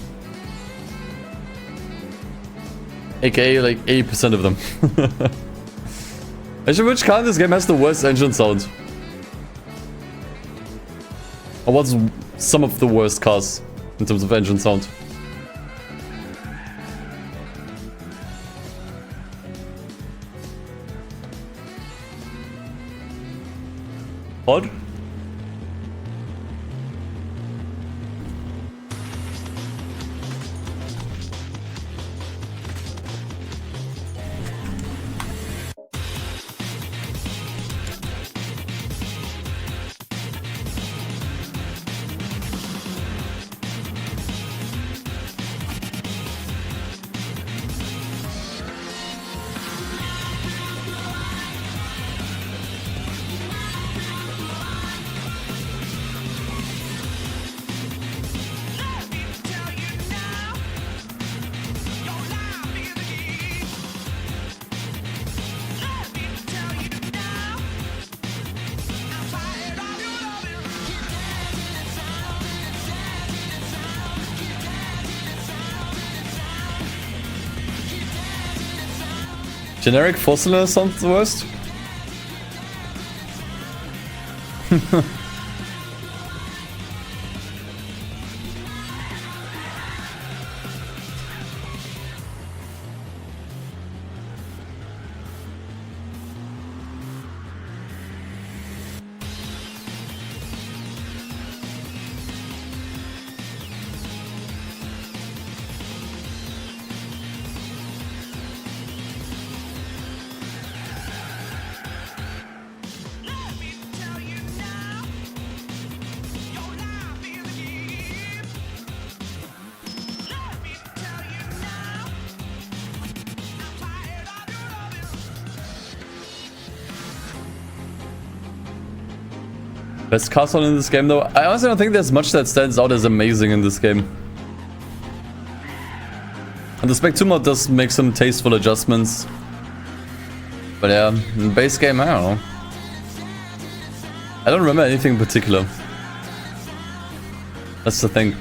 AKA like 80% of them. Actually, which car in this game has the worst engine sound? Or what's some of the worst cars in terms of engine sound? Odd? Generic four-cylinder sounds the worst? Best car sound in this game though? I honestly don't think there's much that stands out as amazing in this game. And the Spec 2 mod does make some tasteful adjustments. But yeah, in the base game, I don't know. I don't remember anything in particular. That's the thing.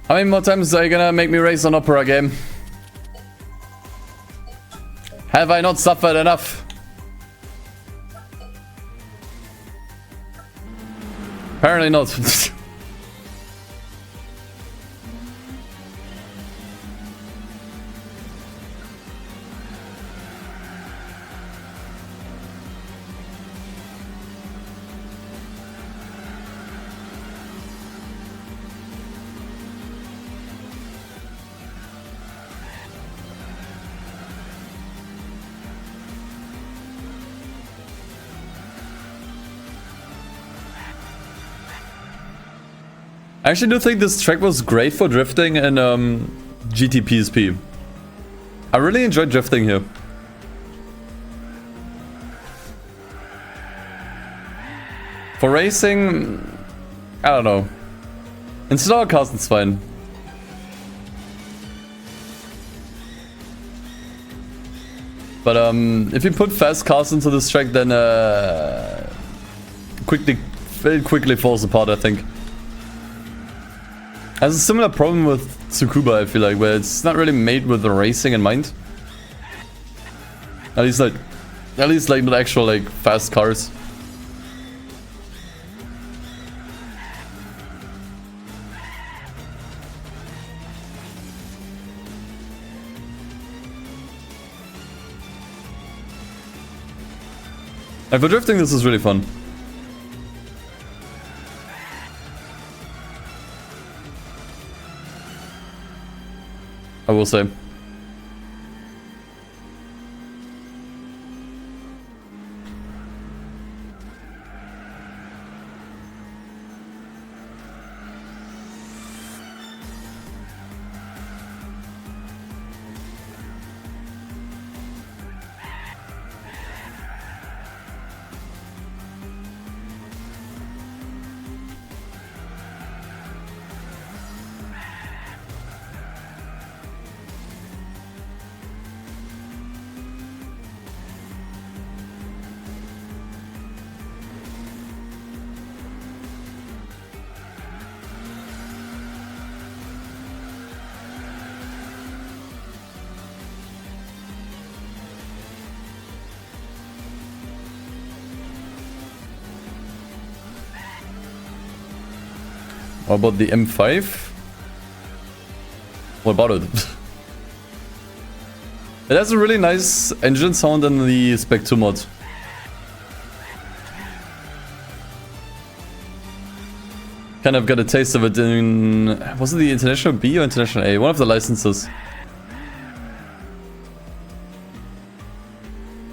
How many more times are you gonna make me race an opera game? Have I not suffered enough? Apparently not. I actually do think this track was great for drifting in GT PSP. I really enjoyed drifting here. For racing, I don't know. In slower cars, it's fine. But if you put fast cars into this track, then it quickly falls apart, I think. Has a similar problem with Tsukuba, I feel like, where it's not really made with the racing in mind. At least like with actual like fast cars. And for drifting, this is really fun. I will say. What about the M5? What about it? It has a really nice engine sound in the Spec 2 mod. Kind of got a taste of it in... Was it the International B or International A? One of the licenses.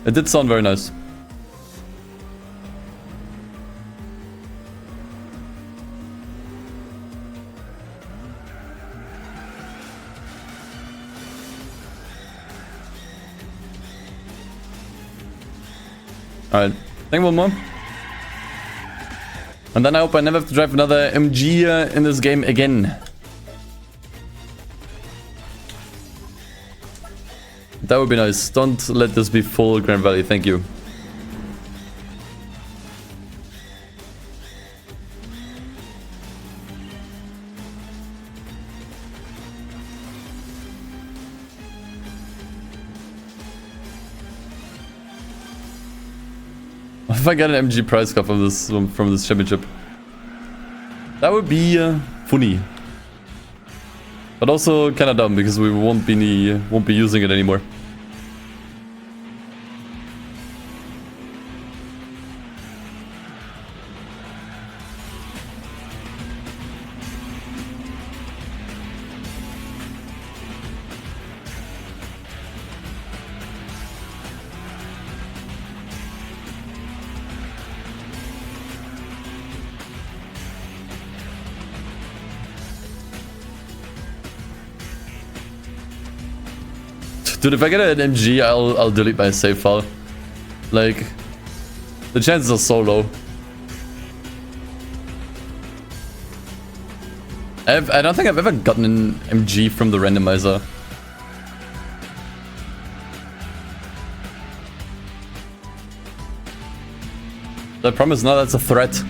It did sound very nice. Alright, I think one more. And then I hope I never have to drive another MG in this game again. That would be nice. Don't let this be full Grand Valley, thank you. If I get an MG prize car from this championship, that would be funny, but also kind of dumb because we won't be using it anymore. Dude, if I get an MG, I'll delete my save file. Like, the chances are so low. I don't think I've ever gotten an MG from the randomizer. I promise now that's a threat.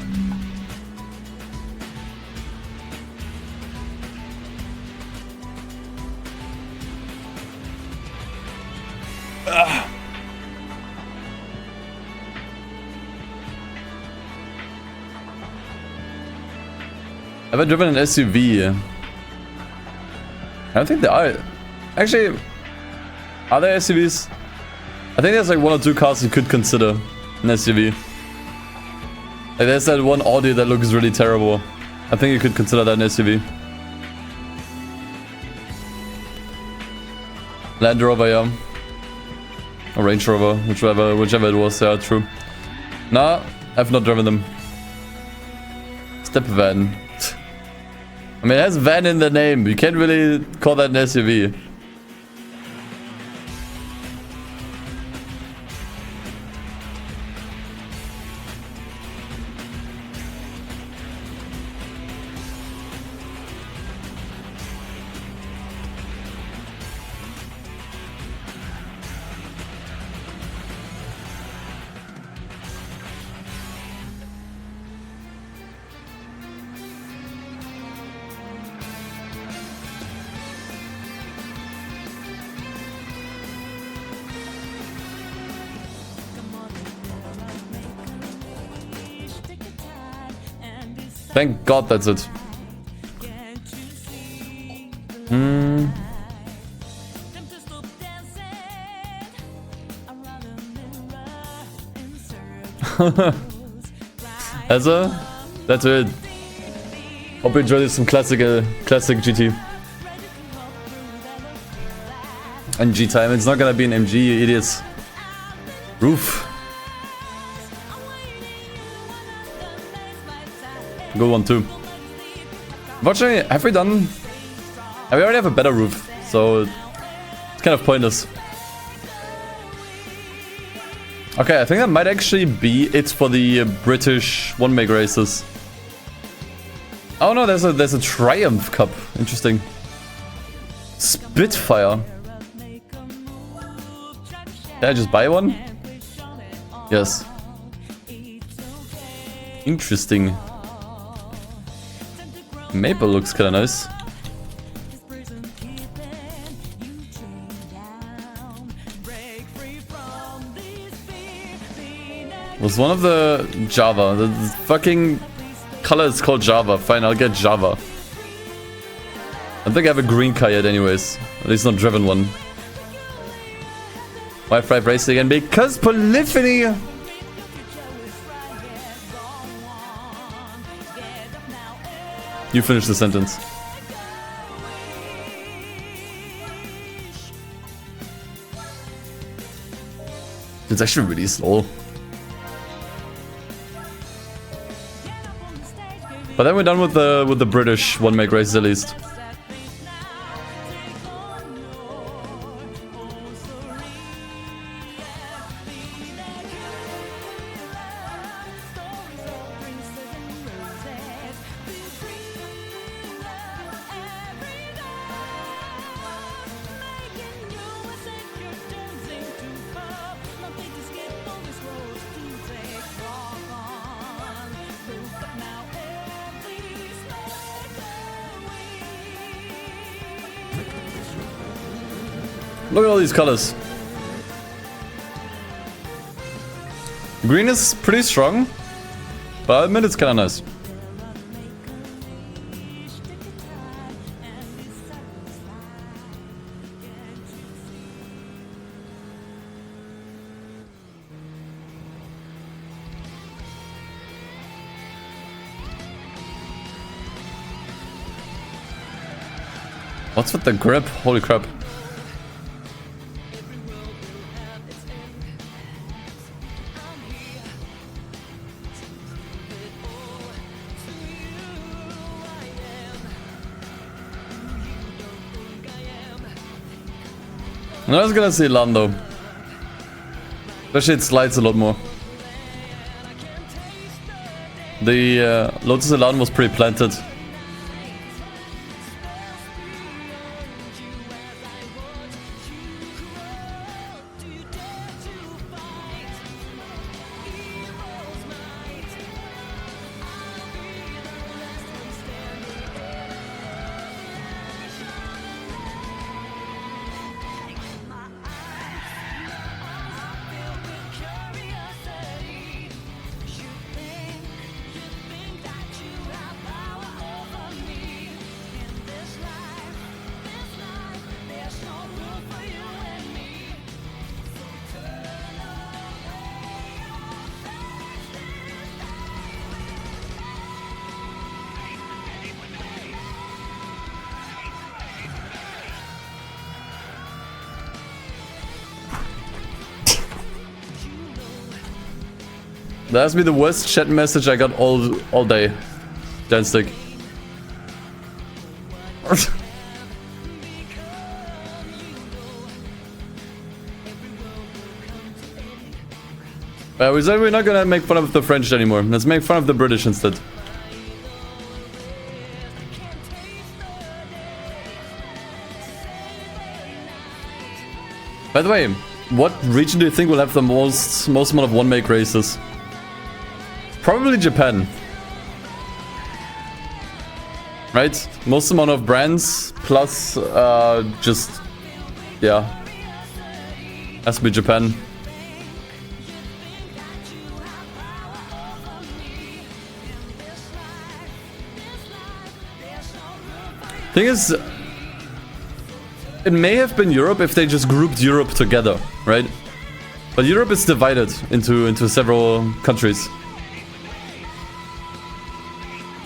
Have I driven an SUV? I don't think there are. Actually, are there SUVs? I think there's like one or two cars you could consider an SUV. Like there's that one Audi that looks really terrible. I think you could consider that an SUV. Land Rover, yeah. Or Range Rover, whichever it was, yeah, true. Nah, I've not driven them. Step van. I mean, it has van in the name. You can't really call that an SUV. Thank God that's it. That's it. Hope you enjoyed some classic GT. And G time. It's not gonna be an MG, you idiots. Roof. Good one too. Unfortunately, have we already have a better roof, so it's kind of pointless. Okay, I think that might actually be it for the British one-make races. Oh no, there's a Triumph Cup. Interesting. Spitfire. Can I just buy one? Yes. Interesting. Maple looks kinda nice. Was one of the Java. The fucking color is called Java. Fine, I'll get Java. I don't think I have a green car yet anyways. At least not driven one. Why Fried Racing again? Because Polyphony! You finish the sentence. It's actually really slow. But then we're done with the British one-make races at least. Look at all these colors. Green is pretty strong, but I admit it's kind of nice. What's with the grip? Holy crap. I was gonna say Lando. Especially it slides a lot more. The Lotus Elan was pretty planted. That has been the worst chat message I got all day. Janstick. We said we're not gonna make fun of the French anymore. Let's make fun of the British instead. By the way, what region do you think will have the most amount of one-make races? Probably Japan. Right? Most amount of brands plus just yeah. Has to be Japan. Thing is, it may have been Europe if they just grouped Europe together, right? But Europe is divided into several countries.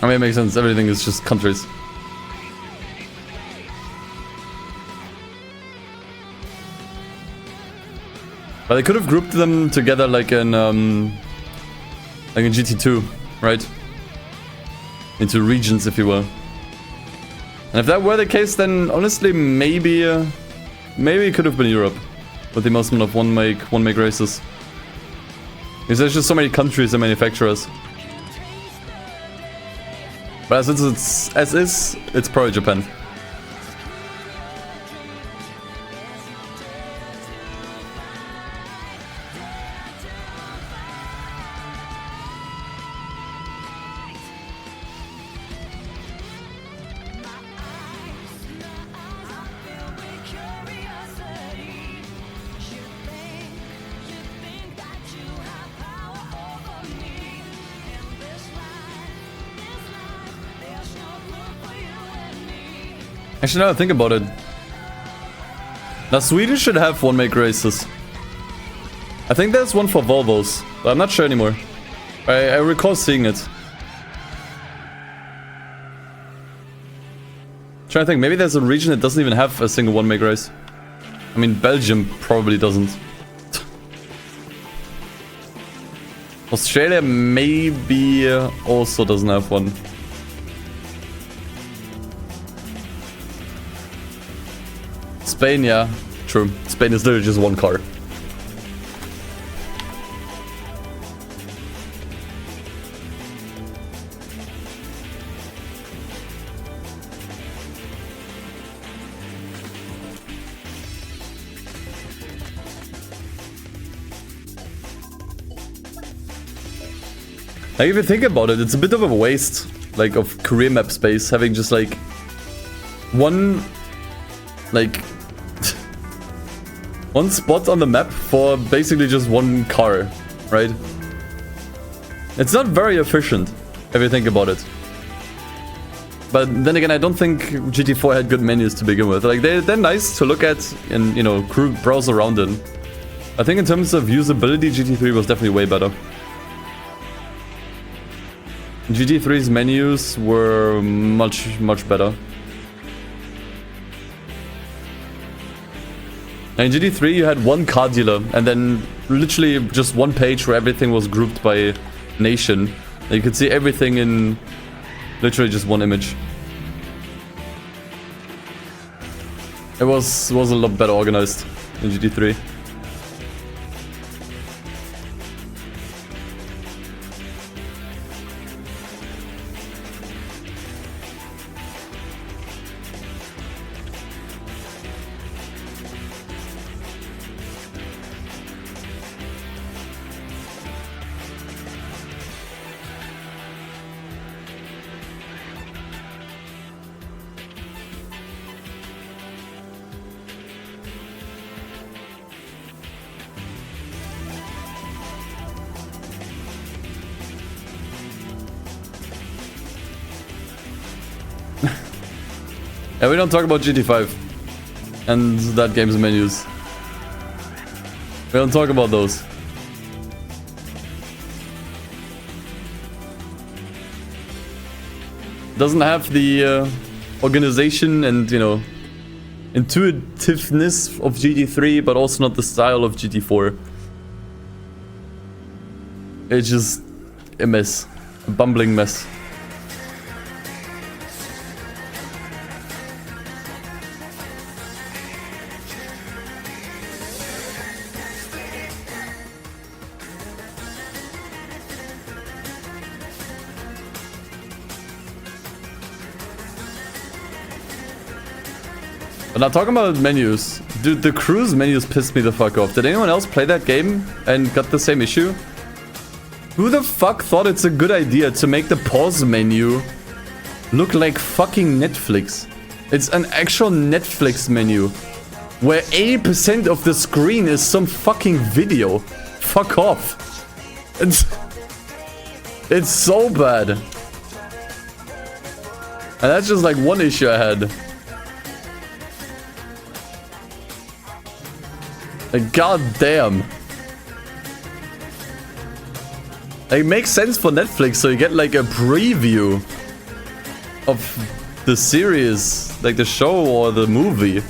I mean, it makes sense. Everything is just countries. But they could have grouped them together like in GT2, right? Into regions, if you will. And if that were the case, then honestly, maybe it could have been Europe with the most amount of one make races. Because there's just so many countries and manufacturers. But since it's probably Japan. Actually, now I think about it. Now, Sweden should have one make races. I think there's one for Volvos, but I'm not sure anymore. I recall seeing it. Trying to think, maybe there's a region that doesn't even have a single one make race. I mean, Belgium probably doesn't. Australia maybe also doesn't have one. Spain, yeah, true. Spain is literally just one car. Like, if you think about it, it's a bit of a waste, like, of career map space, having just, like, one, like, one spot on the map for basically just one car, right? It's not very efficient, if you think about it. But then again, I don't think GT4 had good menus to begin with. Like, they're nice to look at and, you know, browse around in. I think in terms of usability, GT3 was definitely way better. GT3's menus were much better. And in GT3 you had one car dealer and then literally just one page where everything was grouped by nation. And you could see everything in literally just one image. It was a lot better organized in GT3. Yeah, we don't talk about GT5 and that game's menus. We don't talk about those. Doesn't have the organization and, you know, intuitiveness of GT3, but also not the style of GT4. It's just a mess. A bumbling mess. But now talking about menus, dude, the cruise menus pissed me the fuck off. Did anyone else play that game and got the same issue? Who the fuck thought it's a good idea to make the pause menu look like fucking Netflix? It's an actual Netflix menu where 80% of the screen is some fucking video. Fuck off. It's so bad. And that's just like one issue I had. Like, god damn. Like, it makes sense for Netflix, so you get like a preview of the series, like the show or the movie.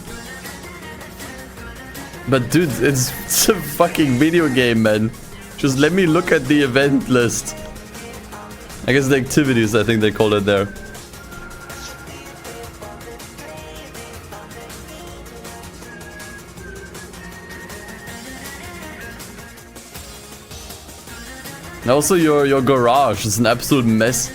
But dude, it's a fucking video game, man. Just let me look at the event list. I guess the activities, I think they call it there. And also your garage is an absolute mess.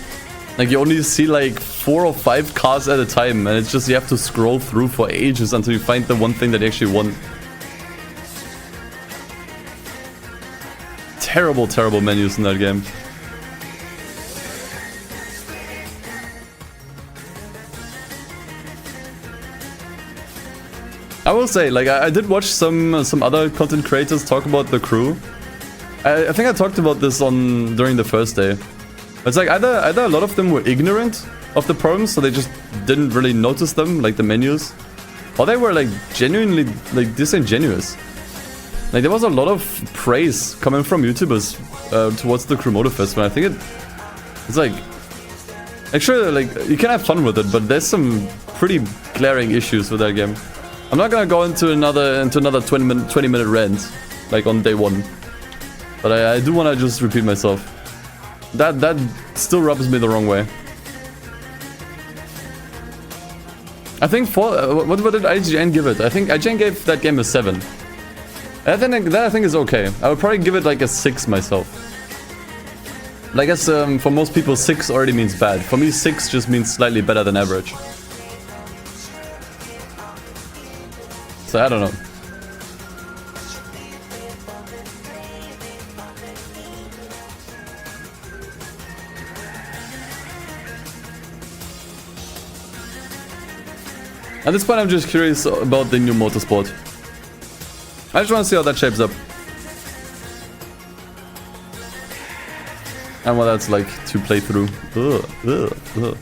Like, you only see like 4 or 5 cars at a time, and it's just you have to scroll through for ages until you find the one thing that you actually want. Terrible, terrible menus in that game. I will say, like, I did watch some other content creators talk about the crew. I think I talked about this during the first day. It's like either a lot of them were ignorant of the problems, so they just didn't really notice them, like the menus, or they were like genuinely like disingenuous. Like, there was a lot of praise coming from YouTubers towards the Crew Motorfest, but I think it's like actually, like, you can have fun with it, but there's some pretty glaring issues with that game. I'm not gonna go into another 20-minute rant like on day one. But I do want to just repeat myself. That still rubs me the wrong way. I think what did IGN give it? I think IGN gave that game a 7. I think is okay. I would probably give it like a 6 myself. But I guess for most people 6 already means bad. For me 6 just means slightly better than average. So I don't know. At this point, I'm just curious about the new motorsport. I just want to see how that shapes up. And what that's like to play through. Ugh.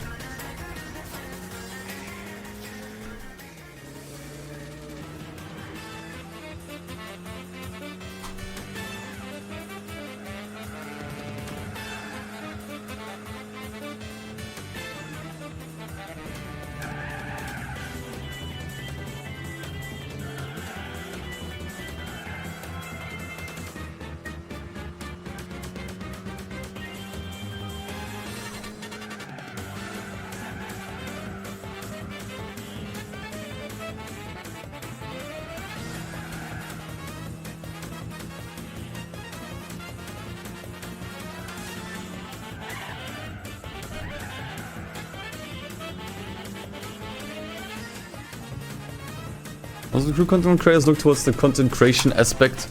Also, the crew content creators look towards the content creation aspect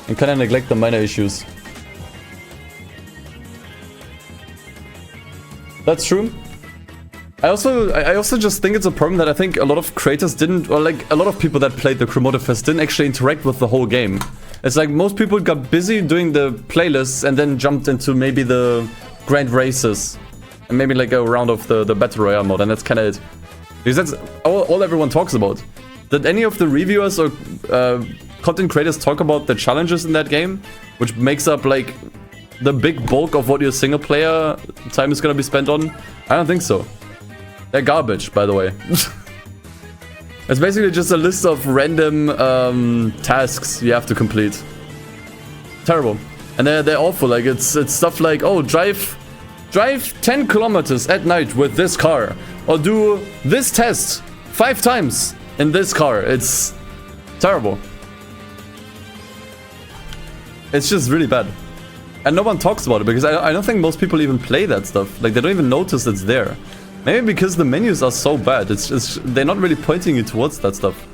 and kind of neglect the minor issues. That's true. I also just think it's a problem that I think a lot of creators didn't, or like a lot of people that played the Crew Motorfest didn't actually interact with the whole game. It's like most people got busy doing the playlists and then jumped into maybe the grand races and maybe like a round of the Battle Royale mode, and that's kind of it. Because that's all everyone talks about. Did any of the reviewers or content creators talk about the challenges in that game, which makes up like the big bulk of what your single player time is gonna be spent on? I don't think so. They're garbage, by the way. It's basically just a list of random tasks you have to complete. Terrible. And they're awful. Like, it's stuff like, oh, drive 10 kilometers at night with this car, or do this test 5 times in this car. It's terrible. It's just really bad. And no one talks about it because I don't think most people even play that stuff. Like, they don't even notice it's there. Maybe because the menus are so bad. It's they're not really pointing you towards that stuff.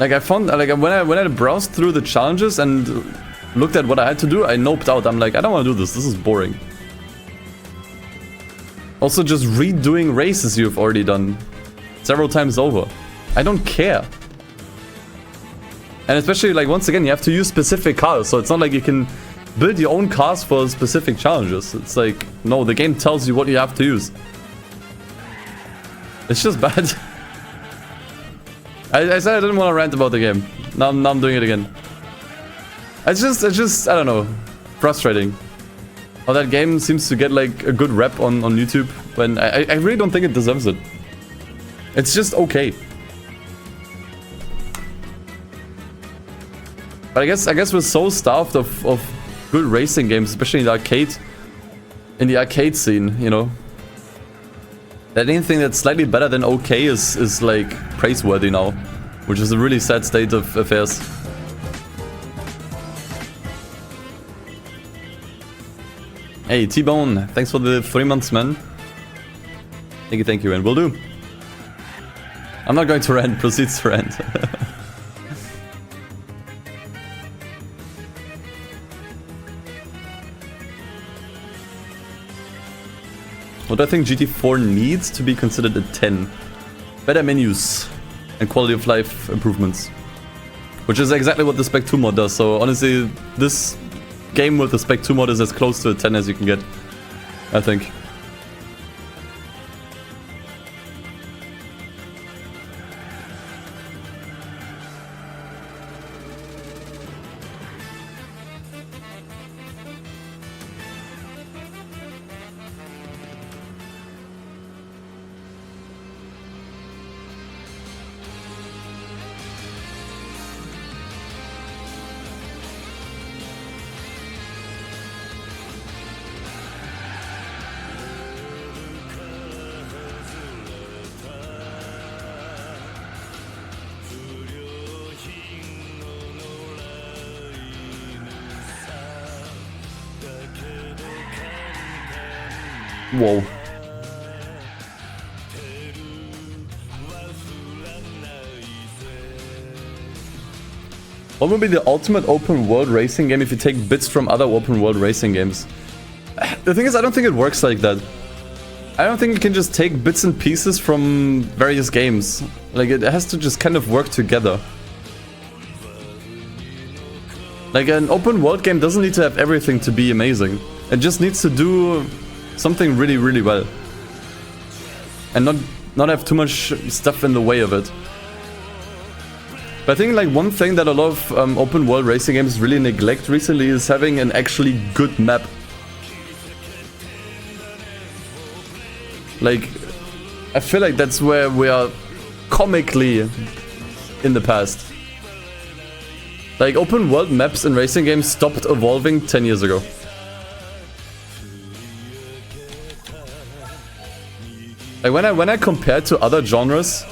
Like, I found, like, when I browsed through the challenges and looked at what I had to do, I noped out. I'm like, I don't want to do this. This is boring. Also, just redoing races you've already done several times over. I don't care. And especially, like, once again, you have to use specific cars, so it's not like you can build your own cars for specific challenges. It's like, no, the game tells you what you have to use. It's just bad. I said I didn't want to rant about the game. Now I'm doing it again. It's just, I don't know, frustrating. How that game seems to get, like, a good rep on YouTube, when I really don't think it deserves it. It's just okay. But I guess we're so starved of good racing games, especially in the arcade scene, you know. That anything that's slightly better than okay is like praiseworthy now, which is a really sad state of affairs. Hey, T-Bone, thanks for the 3 months, man. Thank you, and will do. I'm not going to rant, proceeds to rant. What do I think GT4 needs to be considered a 10? Better menus and quality of life improvements. Which is exactly what the Spec 2 mod does, so honestly, this game with the Spec 2 mod is as close to a 10 as you can get, I think. Whoa. What would be the ultimate open world racing game if you take bits from other open world racing games? The thing is, I don't think it works like that. I don't think you can just take bits and pieces from various games. Like, it has to just kind of work together. Like, an open world game doesn't need to have everything to be amazing. It just needs to do something really, really well. And not have too much stuff in the way of it. But I think, like, one thing that a lot of open world racing games really neglect recently is having an actually good map. Like, I feel like that's where we are comically in the past. Like, open world maps in racing games stopped evolving 10 years ago. Like, when I compare to other genres,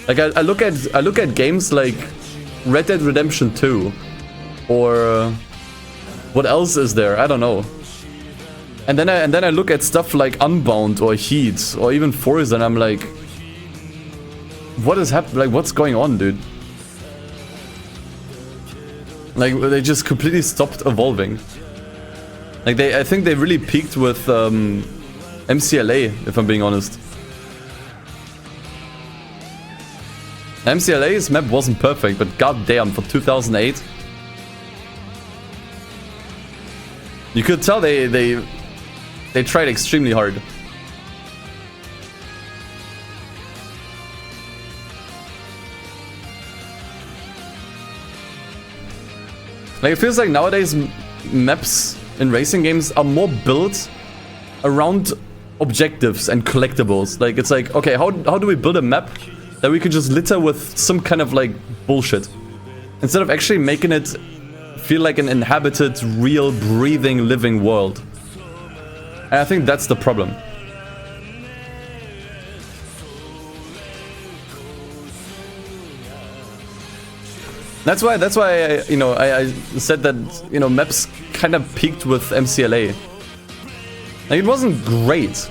like, I look at games like Red Dead Redemption 2, or what else is there? I don't know. And then I look at stuff like Unbound or Heat or even Forza, and I'm like, what is happening? Like, what's going on, dude? Like, they just completely stopped evolving. Like, I think they really peaked with MCLA, if I'm being honest. MCLA's map wasn't perfect, but goddamn, for 2008, you could tell they tried extremely hard. Like, it feels like nowadays maps in racing games are more built around objectives and collectibles. Like, it's like, okay, how do we build a map that we could just litter with some kind of, like, bullshit, instead of actually making it feel like an inhabited, real, breathing, living world. And I think that's the problem. That's why I said that, you know, maps kind of peaked with MCLA. Like, it wasn't great.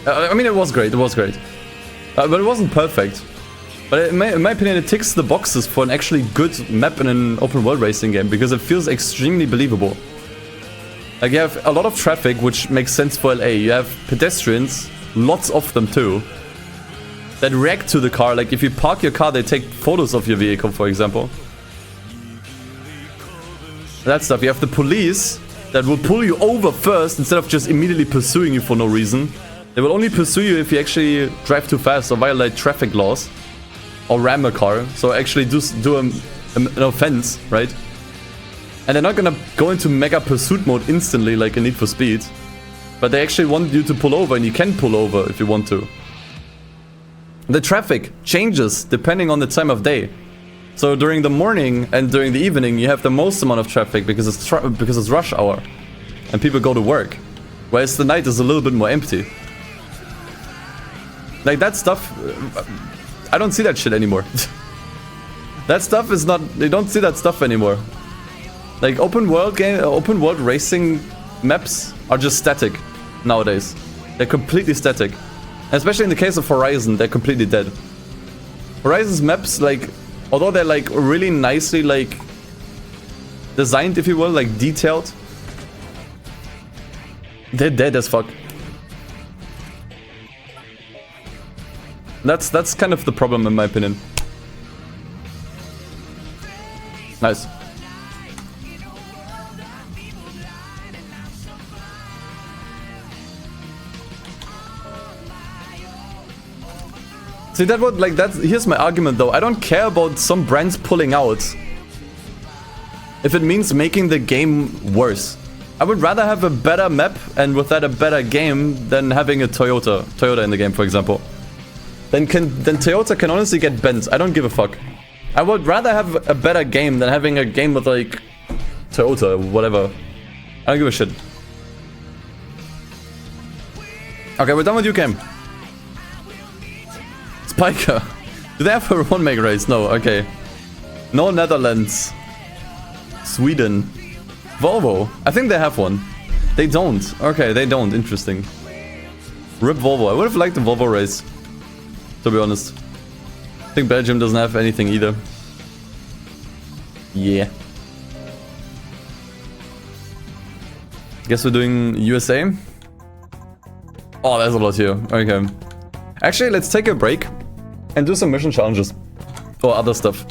I mean, it was great. But it wasn't perfect. But in my opinion, it ticks the boxes for an actually good map in an open world racing game, because it feels extremely believable. Like, you have a lot of traffic, which makes sense for LA. You have pedestrians, lots of them too, that react to the car. Like, if you park your car, they take photos of your vehicle, for example. That stuff. You have the police that will pull you over first instead of just immediately pursuing you for no reason. They will only pursue you if you actually drive too fast or violate traffic laws. Or ram a car. So actually do an offense, right? And they're not gonna go into mega pursuit mode instantly like in Need for Speed. But they actually want you to pull over, and you can pull over if you want to. The traffic changes depending on the time of day. So during the morning and during the evening, you have the most amount of traffic because it's rush hour. And people go to work. Whereas the night is a little bit more empty. Like that stuff... I don't see that shit anymore. That stuff is not... They don't see that stuff anymore. Like open world racing maps are just static nowadays. They're completely static. And especially in the case of Horizon, they're completely dead. Horizon's maps, like, although they're like really nicely like designed, if you will, like detailed, they're dead as fuck. That's kind of the problem in my opinion. Nice. See, that would, like, here's my argument though. I don't care about some brands pulling out if it means making the game worse. I would rather have a better map and with that a better game than having a Toyota in the game, for example. Then Toyota can honestly get bent. I don't give a fuck. I would rather have a better game than having a game with like Toyota or whatever. I don't give a shit. Okay, we're done with you, Cam. Spiker. Do they have a one-make race? No, okay. No Netherlands. Sweden. Volvo. I think they have one. They don't. Okay, they don't. Interesting. RIP Volvo. I would have liked a Volvo race, to be honest. I think Belgium doesn't have anything either. Yeah. Guess we're doing USA. Oh, there's a lot here. Okay. Actually, let's take a break and do some mission challenges. Or other stuff.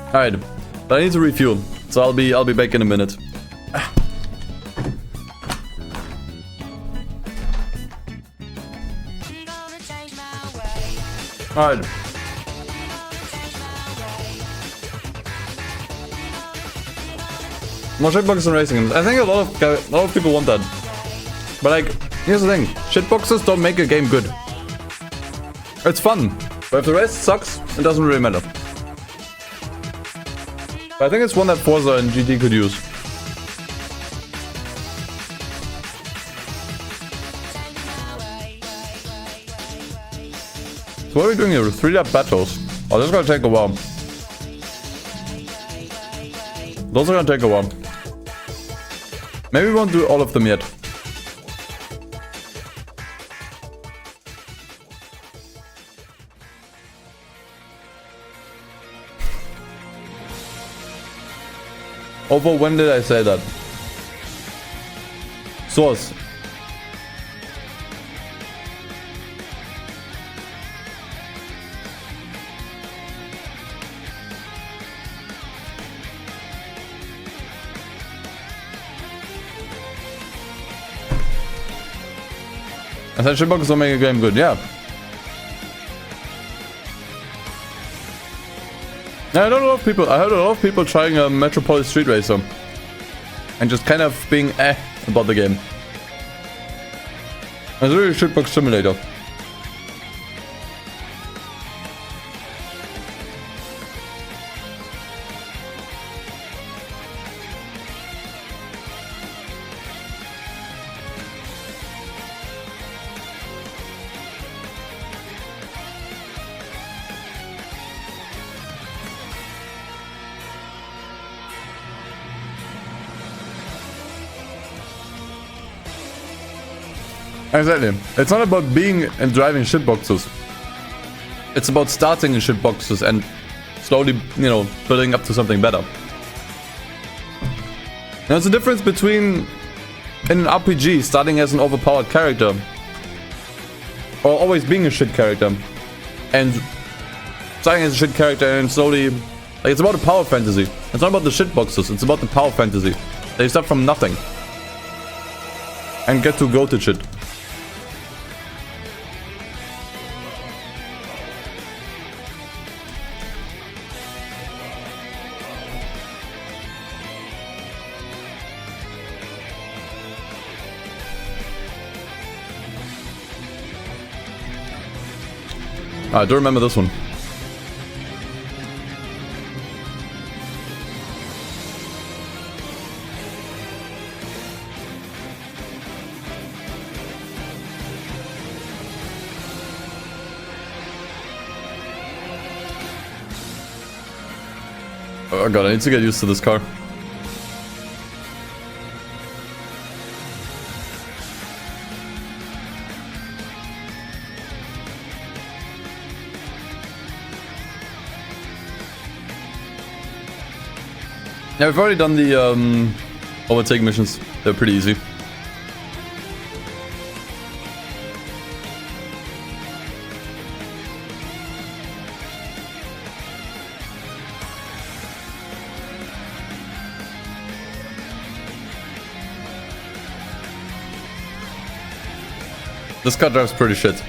Alright. But I need to refuel. So I'll be back in a minute. Alright. More shitboxes and racing games. I think a lot of people want that. But like, here's the thing. Shitboxes don't make a game good. It's fun. But if the race sucks, it doesn't really matter. But I think it's one that Forza and GT could use. So what are we doing here? 3-lap battles. Oh, this is gonna take a while. Those are gonna take a while. Maybe we won't do all of them yet. Over when did I say that? Source. I said shitboxes don't make a game good, yeah. I heard a lot of people trying a Metropolis Street Racer and just kind of being about the game. It's really a shitbox simulator. Exactly. It's not about being and driving shitboxes. It's about starting in shitboxes and slowly, you know, building up to something better. There's a difference between in an RPG starting as an overpowered character Or always being a shit character. And starting as a shit character and slowly... Like, it's about the power fantasy. It's not about the shit boxes, it's about the power fantasy. They start from nothing. And get to go to shit. I do remember this one. Oh god, I need to get used to this car. Yeah, we've already done the overtake missions. They're pretty easy. This car drives pretty shit.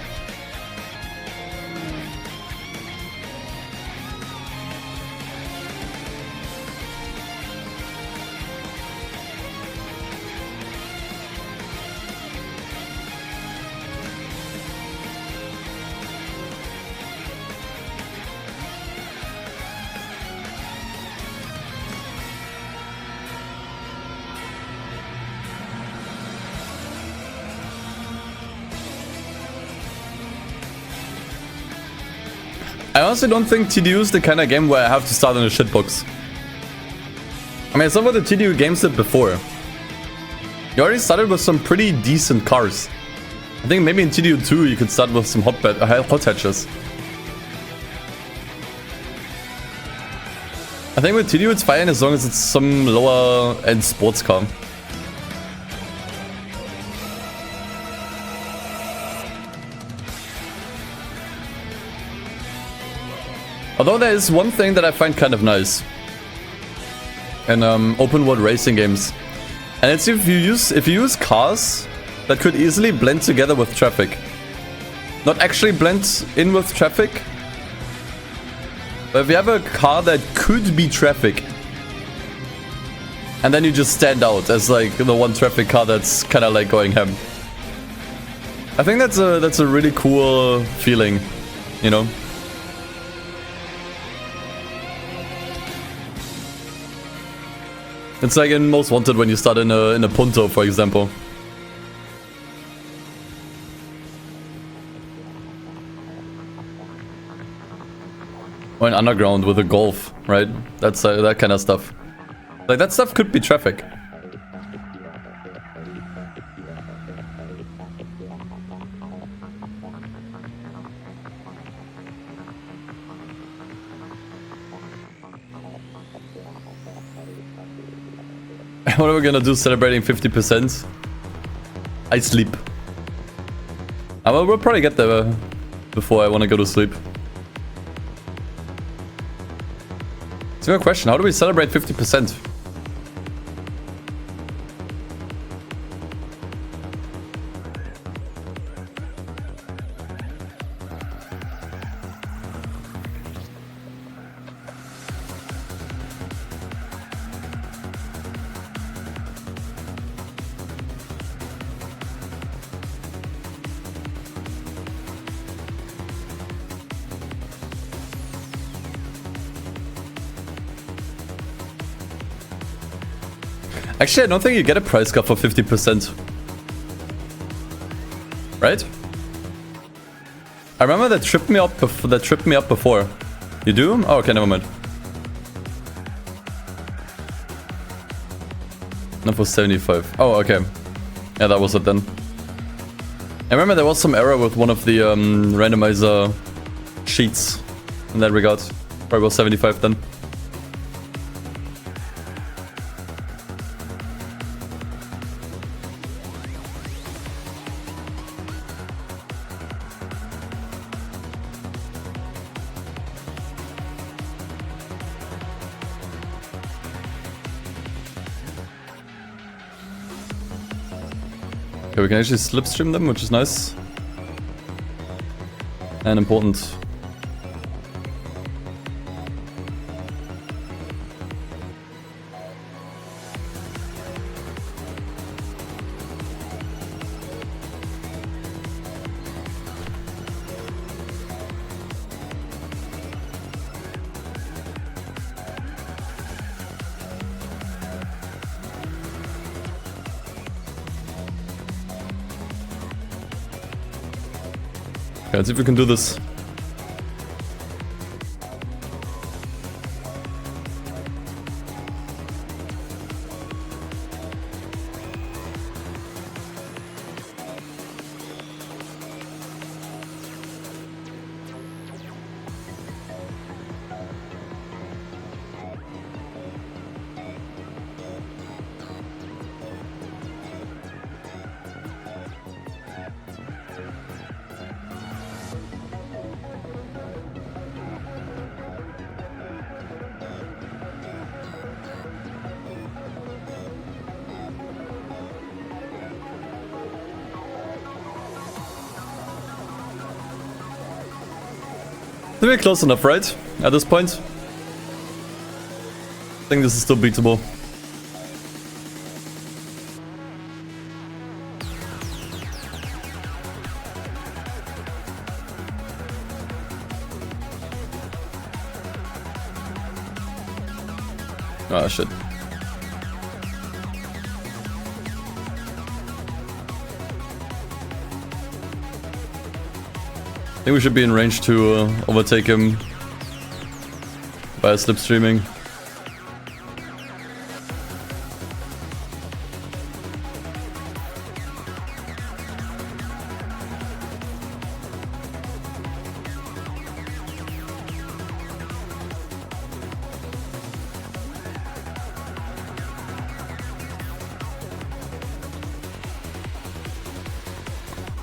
I honestly don't think TDU is the kind of game where I have to start in a shitbox. I mean, it's not what the TDU games did before. You already started with some pretty decent cars. I think maybe in TDU 2 you could start with some hot hatches. I think with TDU it's fine as long as it's some lower end sports car. Although there is one thing that I find kind of nice in open world racing games, and it's if you use cars that could easily blend together with traffic. Not actually blend in with traffic, but if you have a car that could be traffic, and then you just stand out as like the one traffic car that's kind of like going ham. I think that's a really cool feeling, you know. It's like in Most Wanted when you start in a Punto, for example. Or an Underground with a Golf, right? That's that kind of stuff. Like that stuff could be traffic. What are we gonna do celebrating 50%? I sleep. Well, we'll probably get there before I want to go to sleep. It's a good question. How do we celebrate 50%? Actually, I don't think you get a price cut for 50%. Right? I remember that tripped me up before. You do? Oh, okay, never mind. Not for 75. Oh, okay. Yeah, that was it then. I remember there was some error with one of the randomizer sheets in that regard. Probably was 75 then. Okay, we can actually slipstream them, which is nice. And important. Okay, let's see if we can do this. We're close enough, right? At this point? I think this is still beatable. Ah, shit. I think we should be in range to overtake him by slipstreaming.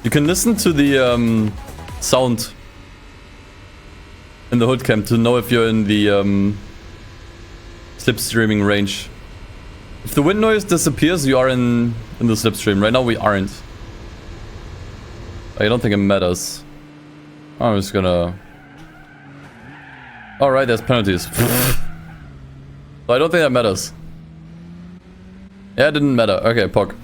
You can listen to the sound in the hood cam to know if you're in the slipstreaming range. If the wind noise disappears, you are in the slipstream. Right now we aren't. I don't think it matters. I'm just gonna... Alright, there's penalties. So I don't think that matters. Yeah, it didn't matter. Okay, POC.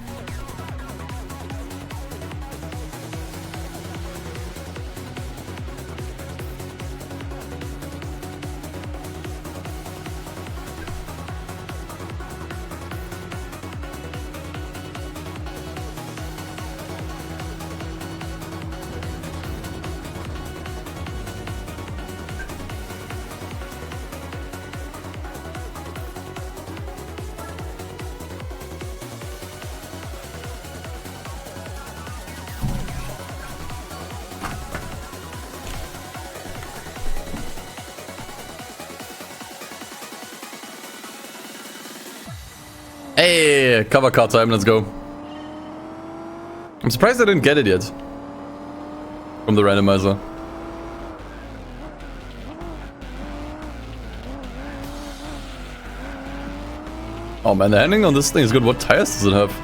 Hey, cover car time, let's go. I'm surprised I didn't get it yet. From the randomizer. Oh man, the handling on this thing is good. What tires does it have?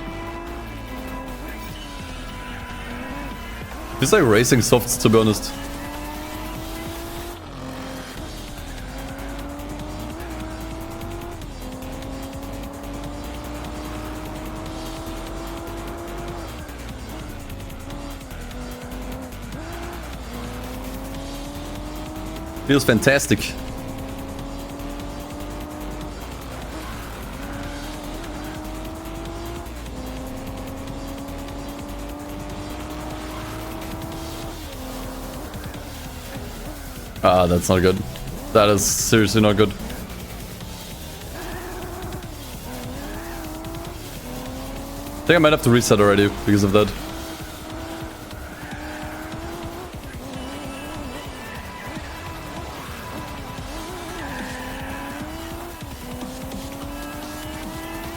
It's like racing softs, to be honest. Feels fantastic. Ah, that's not good. That is seriously not good. I think I might have to reset already because of that.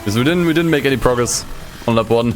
Because we didn't make any progress on lap 1.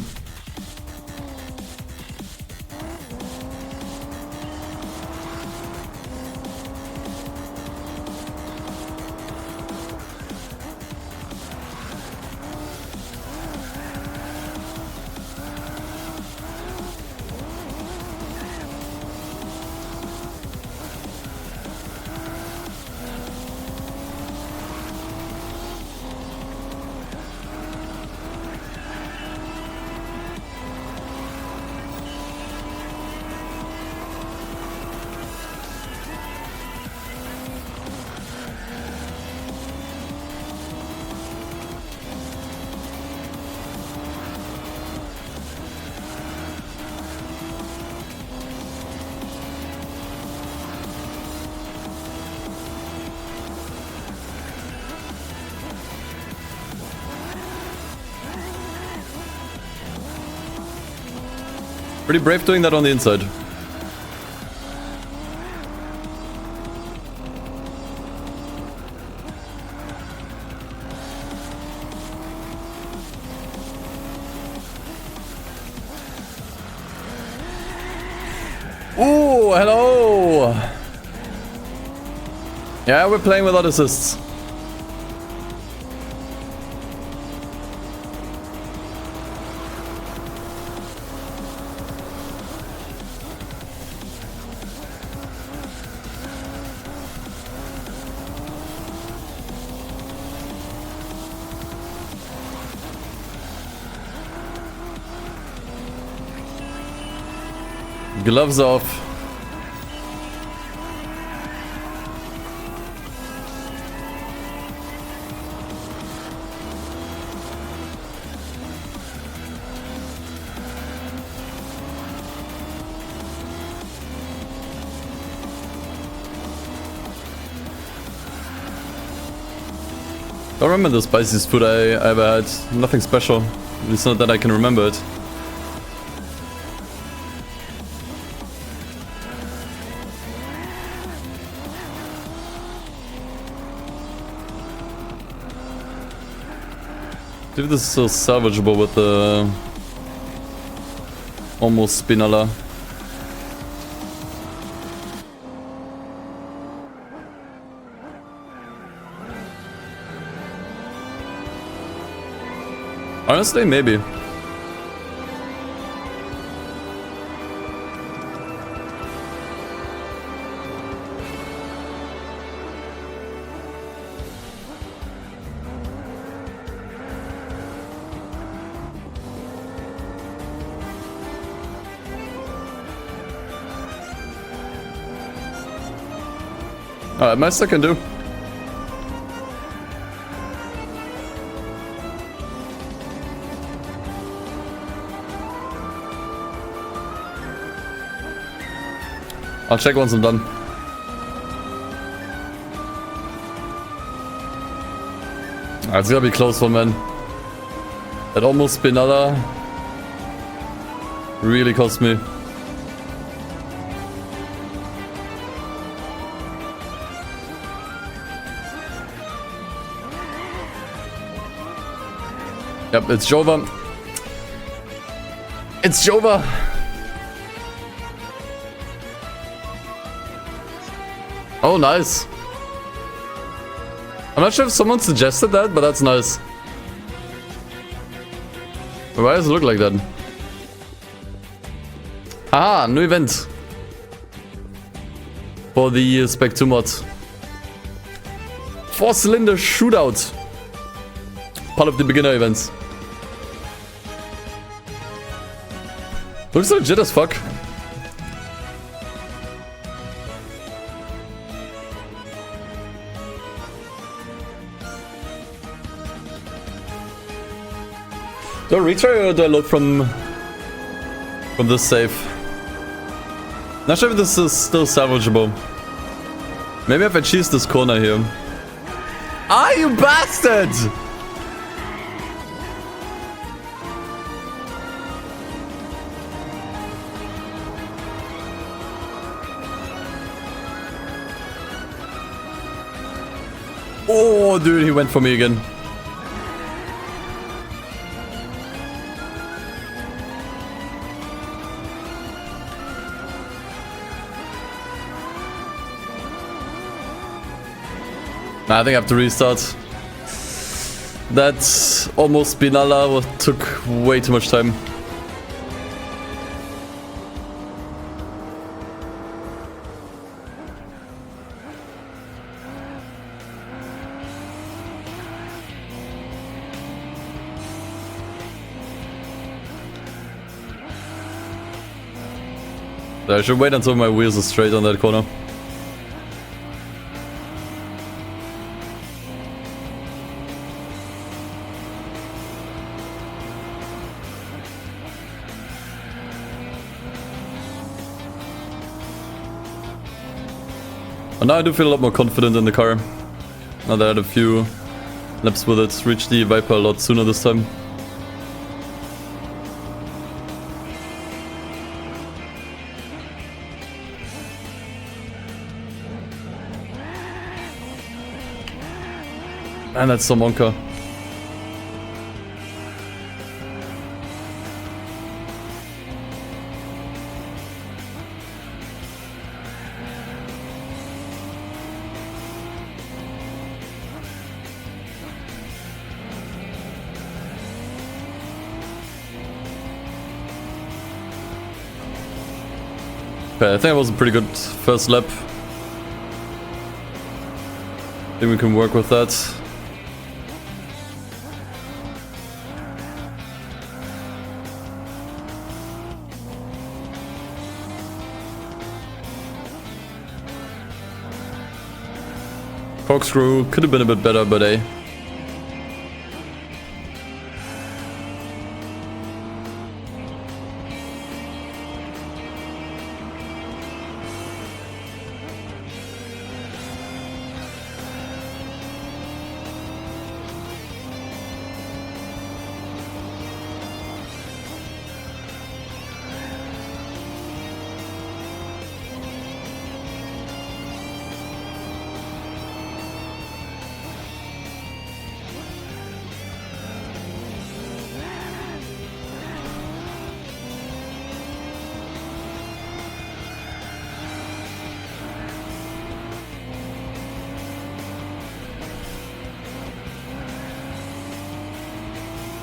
Pretty brave doing that on the inside. Ooh, hello! Yeah, we're playing without assists. Gloves off. I remember the spiciest food I ever had. Nothing special. It's not that I can remember it. Dude, this is so salvageable with the almost spinala. Honestly, maybe. Alright, my second do. I'll check once I'm done. It's gonna be close one, man. That almost spinala really cost me. Yep, it's Jova. It's Jova. Oh, nice. I'm not sure if someone suggested that, but that's nice. Why does it look like that? Ah, new event. For the Spec 2 mod. 4-cylinder shootout. Part of the beginner events. Looks legit as fuck. Do I retry or do I load from this save? Not sure if this is still salvageable. Maybe if I cheese this corner here. Ah, you bastard! Oh, dude, he went for me again. Nah, I think I have to restart. That almost spinala took way too much time. I should wait until my wheels are straight on that corner. And now I do feel a lot more confident in the car. Now that I had a few laps with it, reached the Viper a lot sooner this time. And that's some Monka. Okay, I think it was a pretty good first lap. I think we can work with that. Corkscrew could have been a bit better, but hey.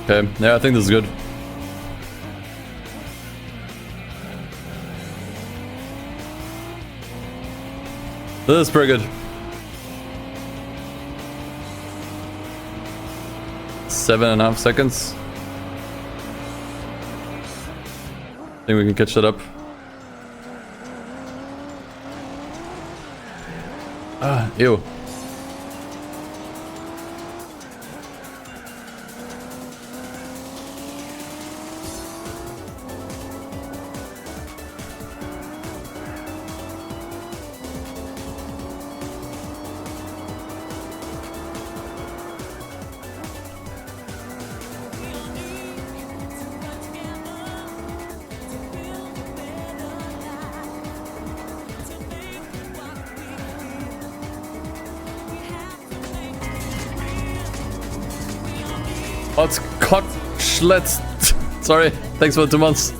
Okay, yeah, I think this is good. This is pretty good. 7.5 seconds. I think we can catch that up. Ah, ew. Oh, it's Kotschletz. Sorry, thanks for the 2 months.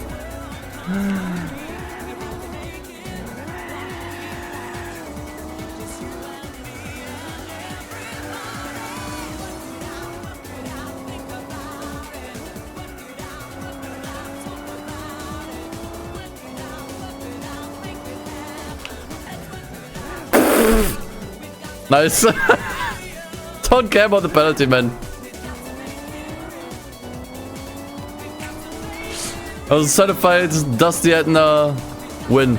Nice. Don't care about the penalty, man. I was certified DustinEden win.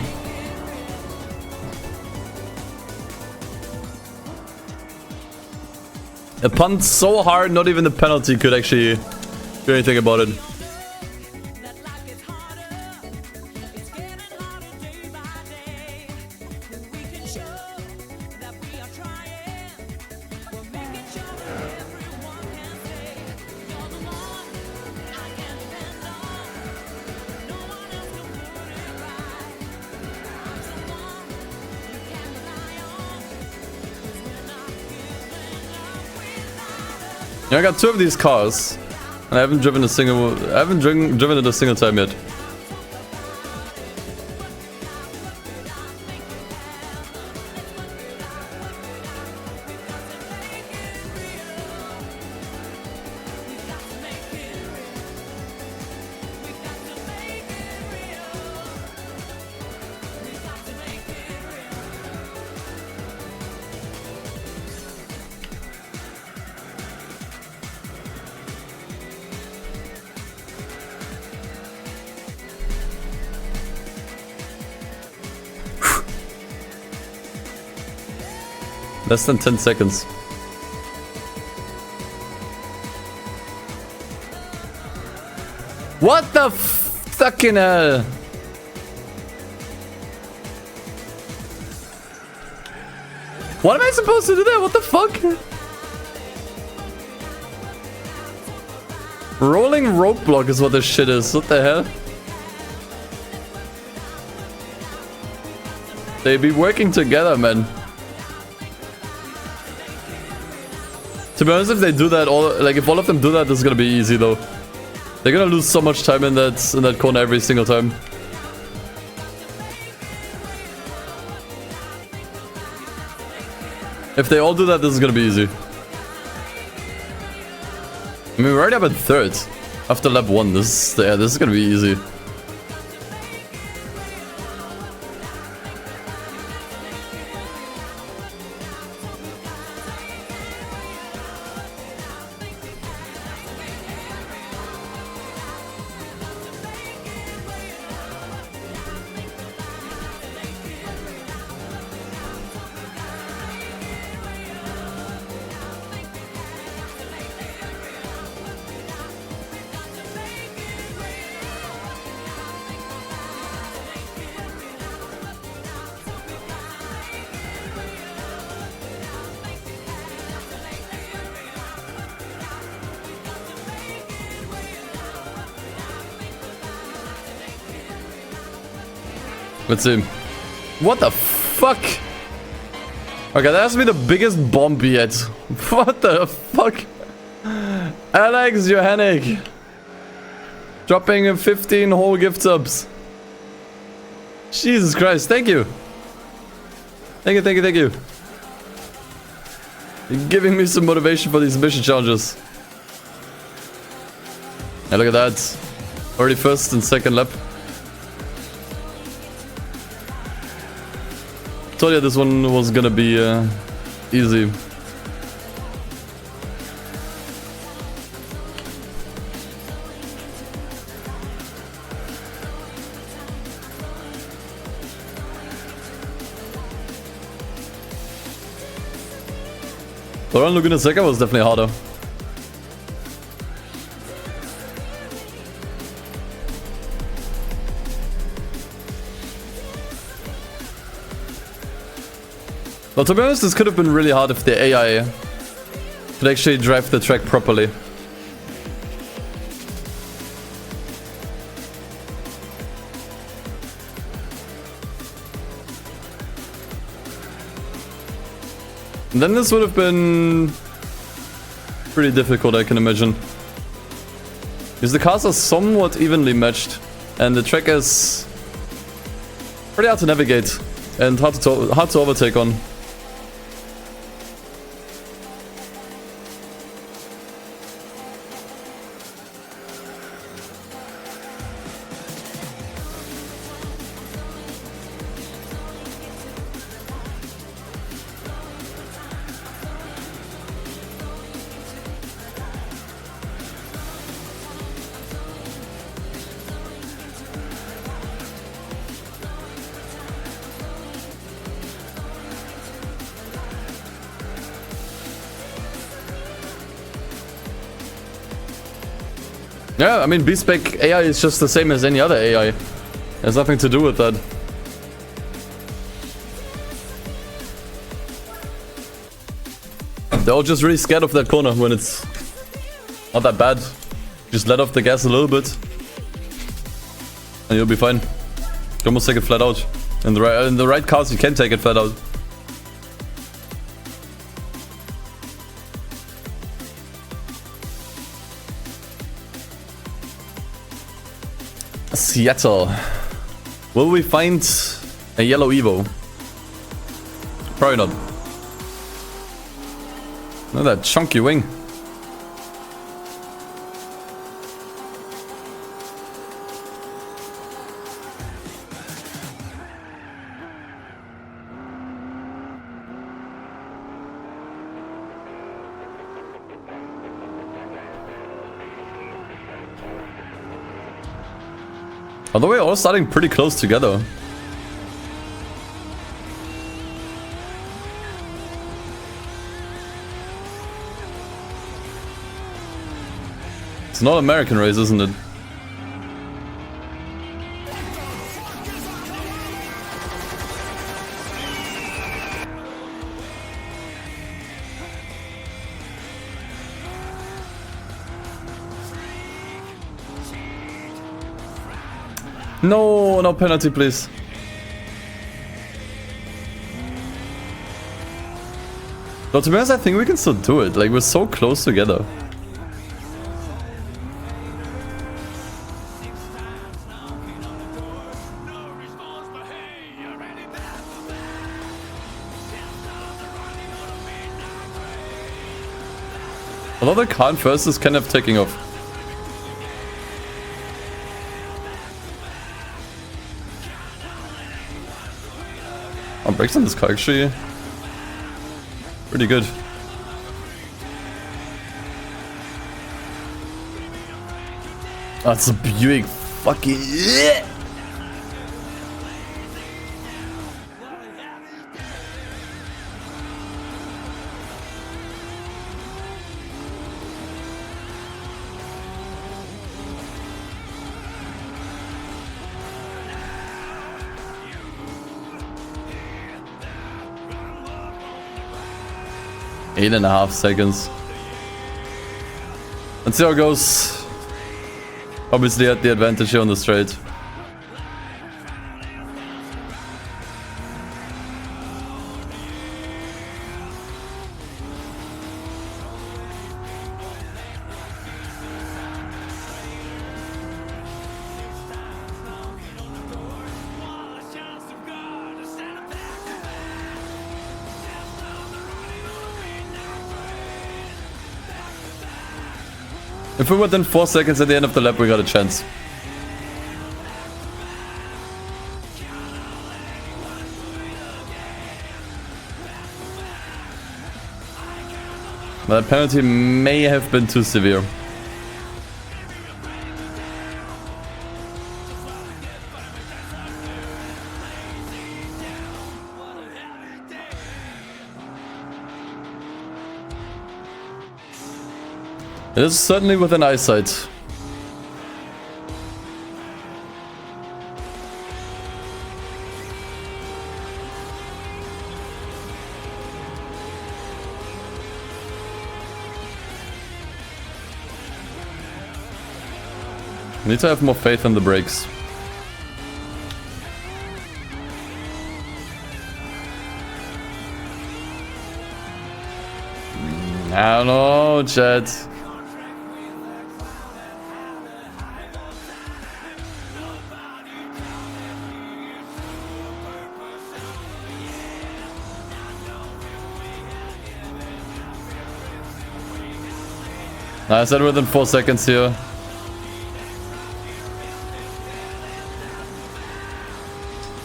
A punt so hard, not even the penalty could actually do anything about it. I got 2 of these cars, and I haven't driven a single. I haven't driven it a single time yet. Less than 10 seconds. What the fucking hell? What am I supposed to do there? What the fuck? Rolling roadblock is what this shit is. What the hell? They be working together, man. To be honest, if they do that, if all of them do that, this is gonna be easy though. They're gonna lose so much time in that corner every single time. If they all do that, this is gonna be easy. I mean, we're already up at third after lap 1. This is gonna be easy. Let's see. What the fuck? Okay, that has to be the biggest bomb yet. What the fuck? Alex Johannick. Dropping 15 whole gift subs. Jesus Christ, thank you. Thank you, thank you, thank you. You're giving me some motivation for these mission challenges. Yeah, look at that. Already first and second lap. Told you this one was gonna be easy. The run Laguna Seca was definitely harder. Well, to be honest, this could have been really hard if the AI could actually drive the track properly. And then this would have been pretty difficult, I can imagine. Because the cars are somewhat evenly matched, and the track is pretty hard to navigate and hard to overtake on. Yeah, I mean, B-Spec AI is just the same as any other AI. There's nothing to do with that. They're all just really scared of that corner when it's not that bad. Just let off the gas a little bit and you'll be fine. You can almost take it flat out. In the right cars, you can take it flat out. Seattle. Will we find a yellow Evo? Probably not. Look at that chunky wing. Although we're all starting pretty close together. It's not an American race, isn't it? No, no penalty, please. But to be honest, I think we can still do it. Like, we're so close together. Although the Khan first is kind of taking off. Brakes on this car actually pretty good. That's a Buick fucking yeah. 8.5 seconds. Let's see how it goes. Obviously had the advantage here on the straight. If we were within 4 seconds at the end of the lap, we got a chance. That penalty may have been too severe. It is certainly within eyesight. We need to have more faith in the brakes. I don't know, chat. I said within 4 seconds here.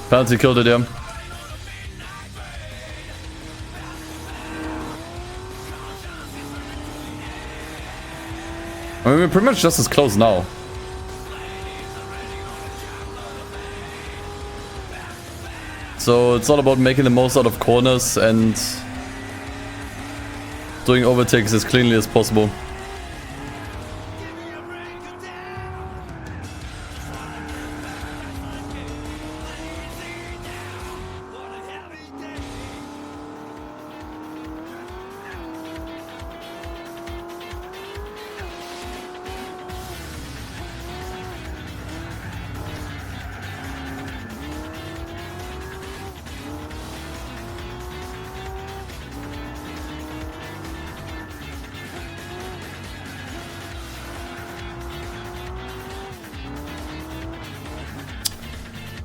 Penalty killed it, yeah. I mean, we're pretty much just as close now. So it's all about making the most out of corners and doing overtakes as cleanly as possible.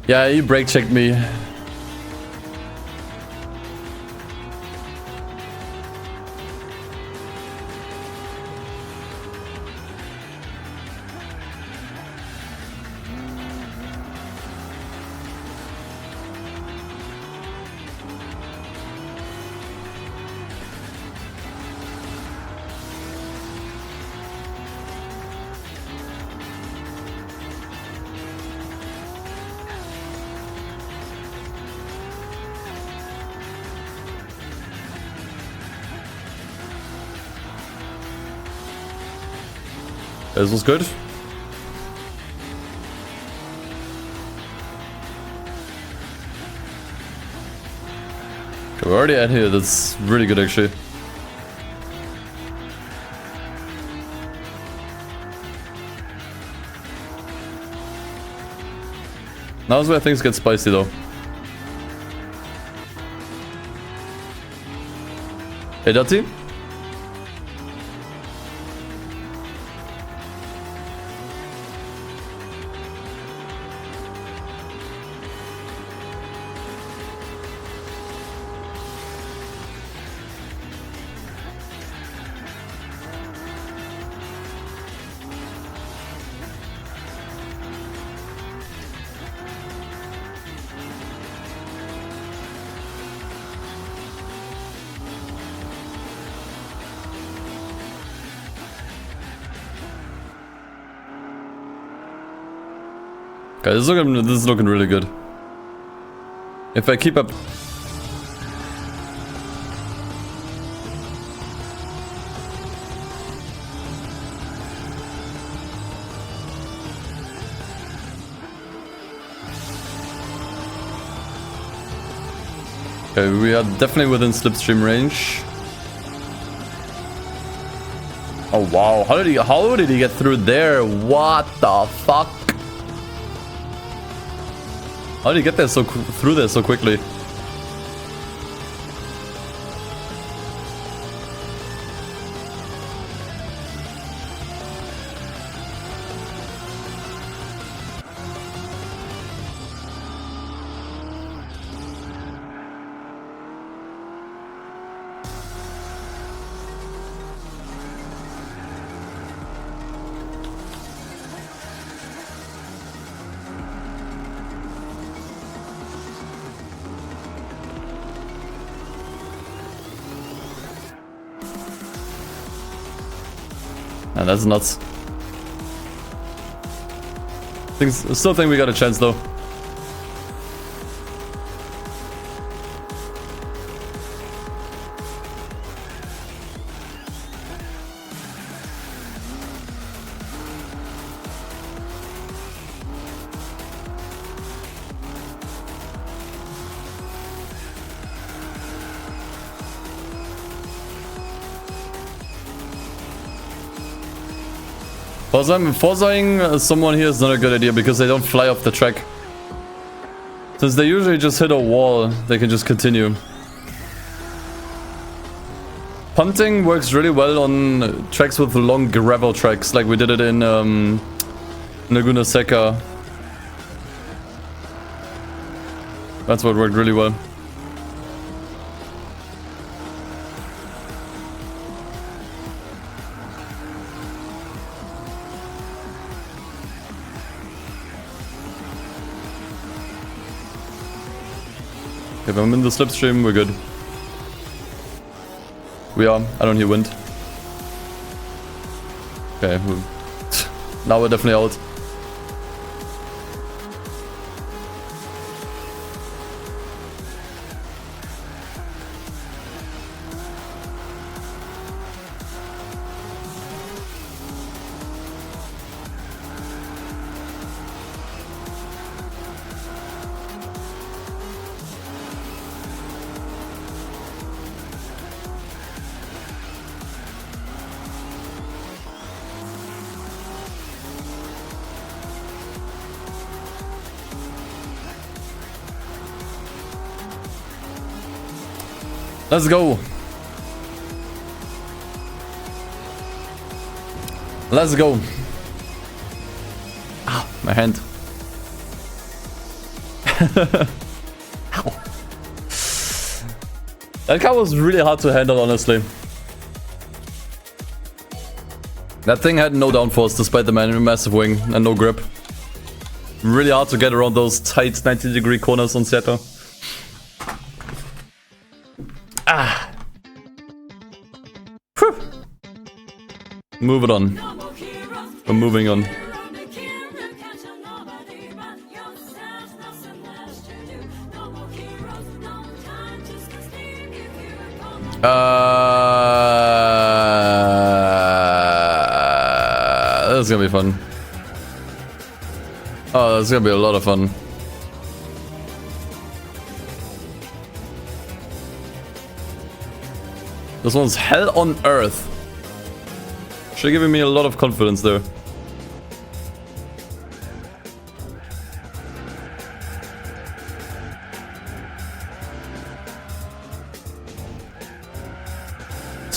Yeah, he brake checked me. This was good. Okay, we're already at here. That's really good, actually. Now's where things get spicy, though. Hey, Dirty? Okay, this is looking really good. If I keep up... Okay, we are definitely within slipstream range. Oh wow, how did he get through there? What the fuck? How did he get there through there so quickly? And that's nuts. Still think we got a chance though. Forzaing someone here is not a good idea because they don't fly off the track. Since they usually just hit a wall, they can just continue. Punting works really well on tracks with long gravel tracks, like we did it in Laguna Seca. That's what worked really well. If I'm in the slipstream, we're good. We are. I don't hear wind. Okay. Now we're definitely out. Let's go. Let's go. Ah, my hand. Ow. That car was really hard to handle, honestly. That thing had no downforce despite the massive wing and no grip. Really hard to get around those tight 90-degree corners on Seattle. Ah. Whew. Move it on. I'm moving on. This is gonna be fun. Oh, that's gonna be a lot of fun. This one's hell on earth. Should have given me a lot of confidence there.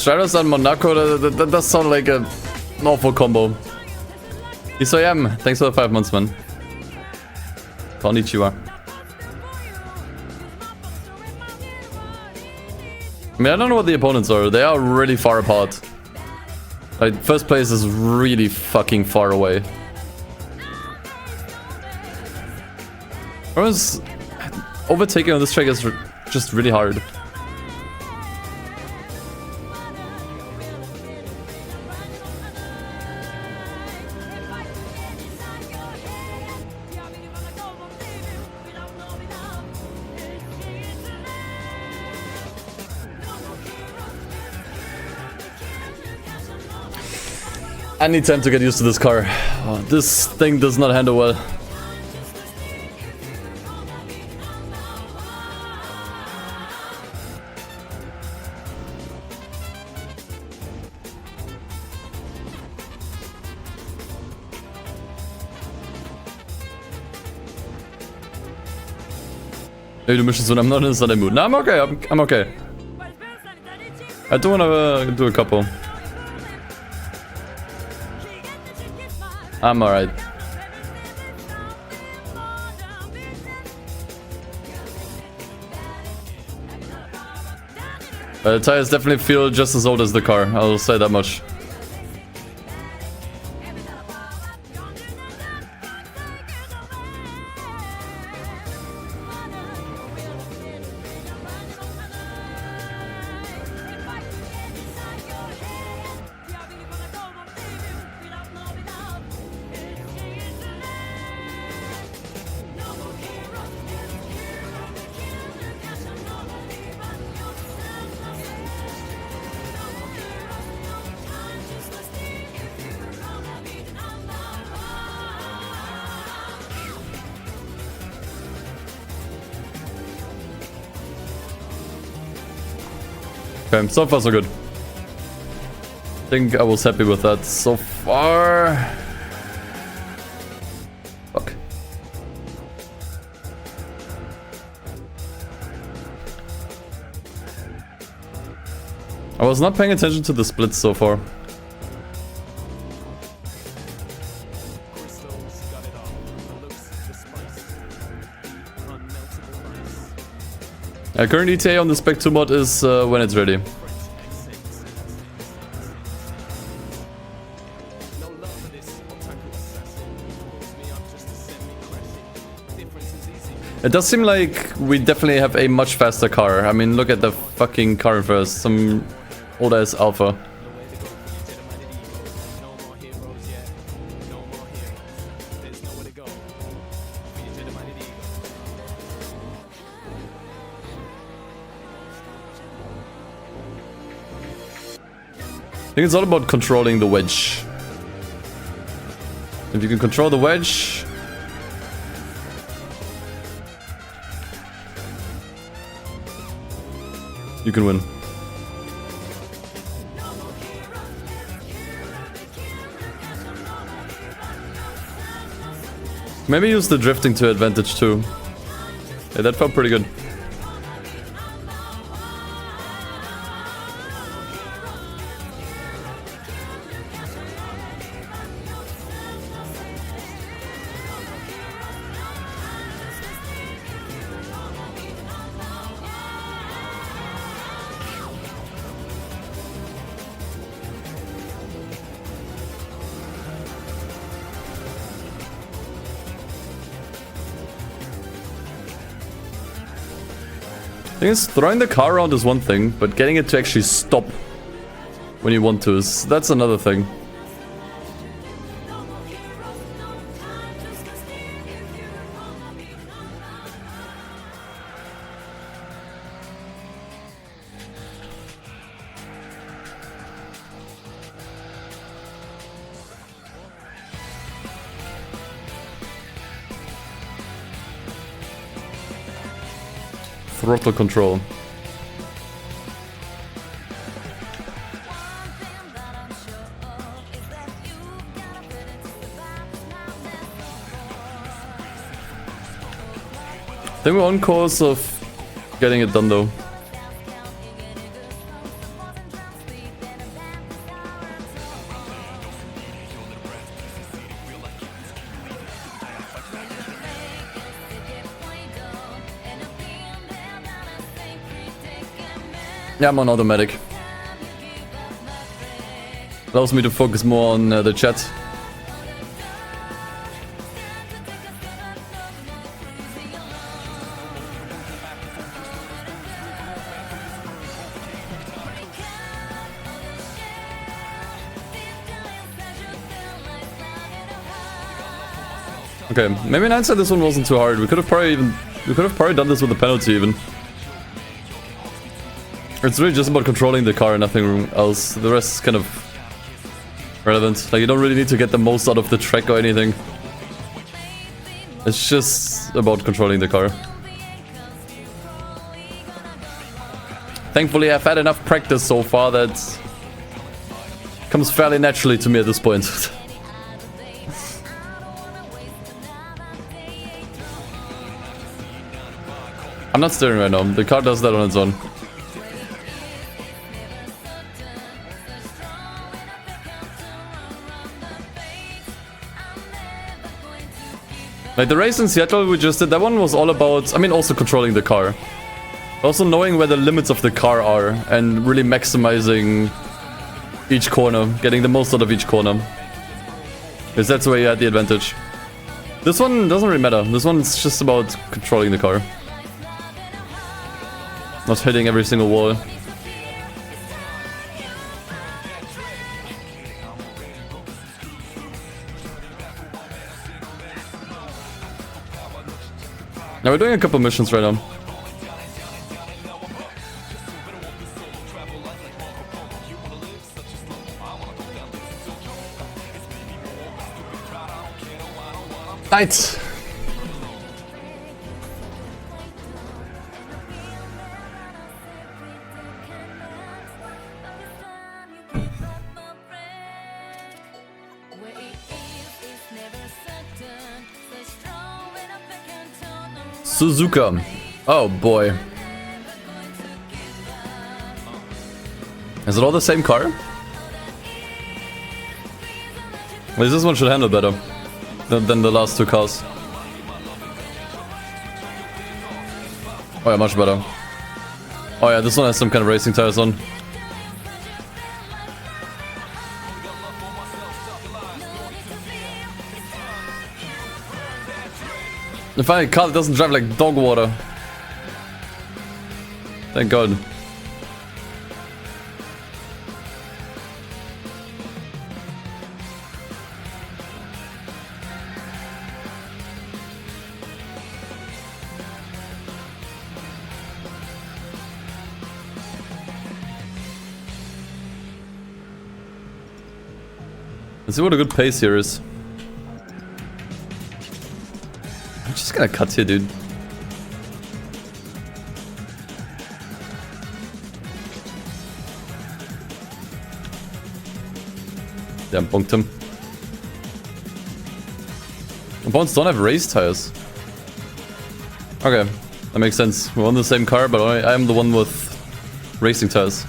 Stratos and Monaco, that does sound like an awful combo. Isoyam, thanks for the 5 months, man. Konnichiwa. I mean, I don't know what the opponents are. They are really far apart. Like, first place is really fucking far away. Whereas overtaking on this track is just really hard. I need time to get used to this car. Oh, this thing does not handle well. Hey, du mischst when I'm not in a Sunday mood. No, I'm okay. I'm okay. I do wanna do a couple. I'm alright. The tires definitely feel just as old as the car, I'll say that much. Okay, so far so good. I think I was happy with that so far. Fuck. I was not paying attention to the splits so far. Current ETA on the Spec 2 mod is when it's ready. It does seem like we definitely have a much faster car. I mean, look at the fucking car first. Some old ass alpha. I think it's all about controlling the wedge. If you can control the wedge, you can win. Maybe use the drifting to advantage too. Hey, that felt pretty good. I think throwing the car around is one thing, but getting it to actually stop when you want to that's another thing. Throttle control. I think we're on course of getting it done though. Yeah, I'm on automatic. Allows me to focus more on the chat. Okay, maybe in hindsight this one wasn't too hard. We could have probably done this with a penalty even. It's really just about controlling the car and nothing else. The rest is kind of relevant. Like, you don't really need to get the most out of the track or anything. It's just about controlling the car. Thankfully, I've had enough practice so far that comes fairly naturally to me at this point. I'm not steering right now. The car does that on its own. Like the race in Seattle we just did, that one was all about, I mean, also controlling the car. Also knowing where the limits of the car are and really maximizing each corner, getting the most out of each corner. Because that's where you had the advantage. This one doesn't really matter. This one's just about controlling the car. Not hitting every single wall. Now we're doing a couple missions right now. Night. Suzuka. Oh boy. Is it all the same car? Well, this one should handle better than the last two cars. Oh yeah, much better. Oh yeah, this one has some kind of racing tires on. And finally, a car that doesn't drive like dog water. Thank God. Let's see what a good pace here is. I'm just gonna cut here, dude. Damn, bunked him. Opponents don't have race tires. Okay, that makes sense. We're on the same car, but I am the one with racing tires.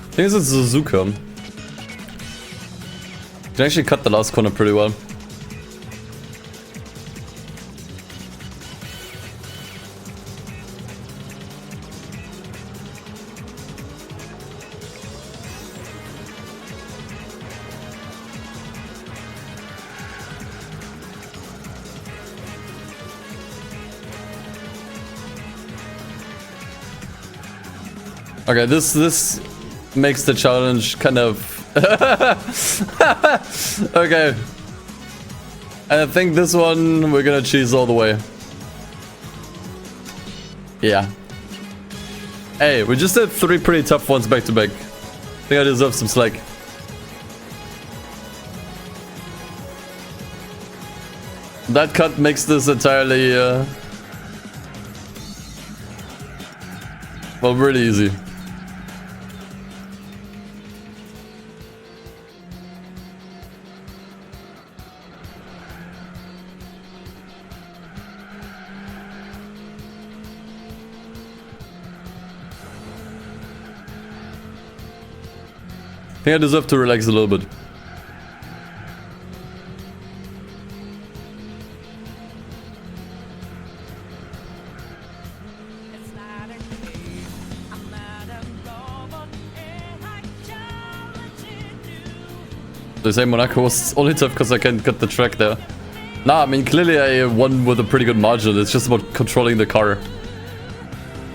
I think it's a Suzuka. You can actually cut the last corner pretty well. Okay, this makes the challenge kind of okay. And I think this one we're gonna cheese all the way. Yeah. Hey, we just did 3 pretty tough ones back to back. I think I deserve some slack. That cut makes this entirely well, really easy. think I deserve to relax a little bit. They say Monaco was only tough because I can't get the track there. Nah, I mean, clearly I won with a pretty good margin. It's just about controlling the car.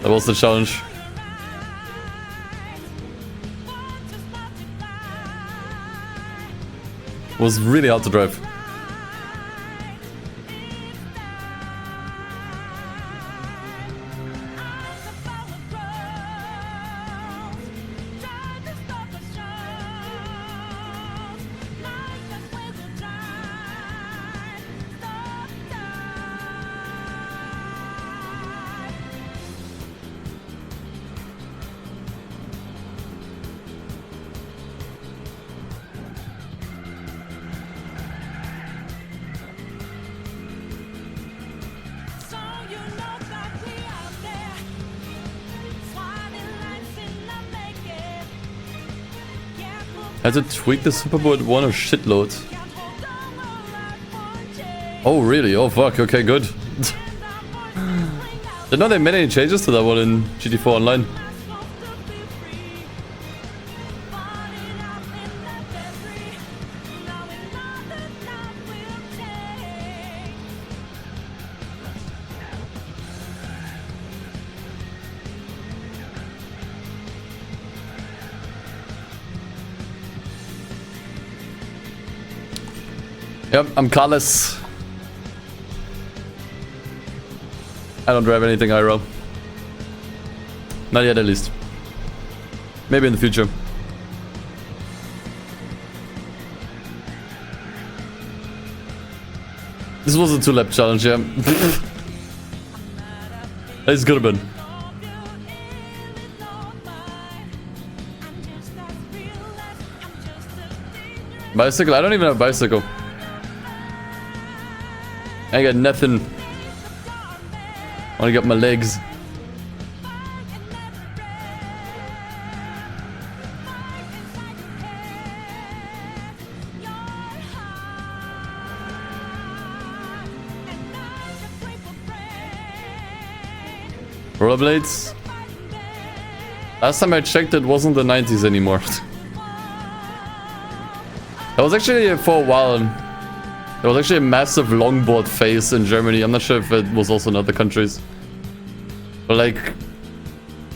That was the challenge. It was really hard to drive. I had to tweak the Superboard one a shitload. Oh really? Oh fuck, okay, good. Didn't know they made any changes to that one in GT4 Online. Yep, I'm carless. I don't drive anything IRL. Not yet, at least. Maybe in the future. This was a 2-lap challenge, yeah. This could have been. Bicycle? I don't even have a bicycle. I got nothing. I only got my legs. Rollerblades? Last time I checked, it wasn't the 90s anymore. That was actually for a while. There was actually a massive longboard phase in Germany. I'm not sure if it was also in other countries. But like,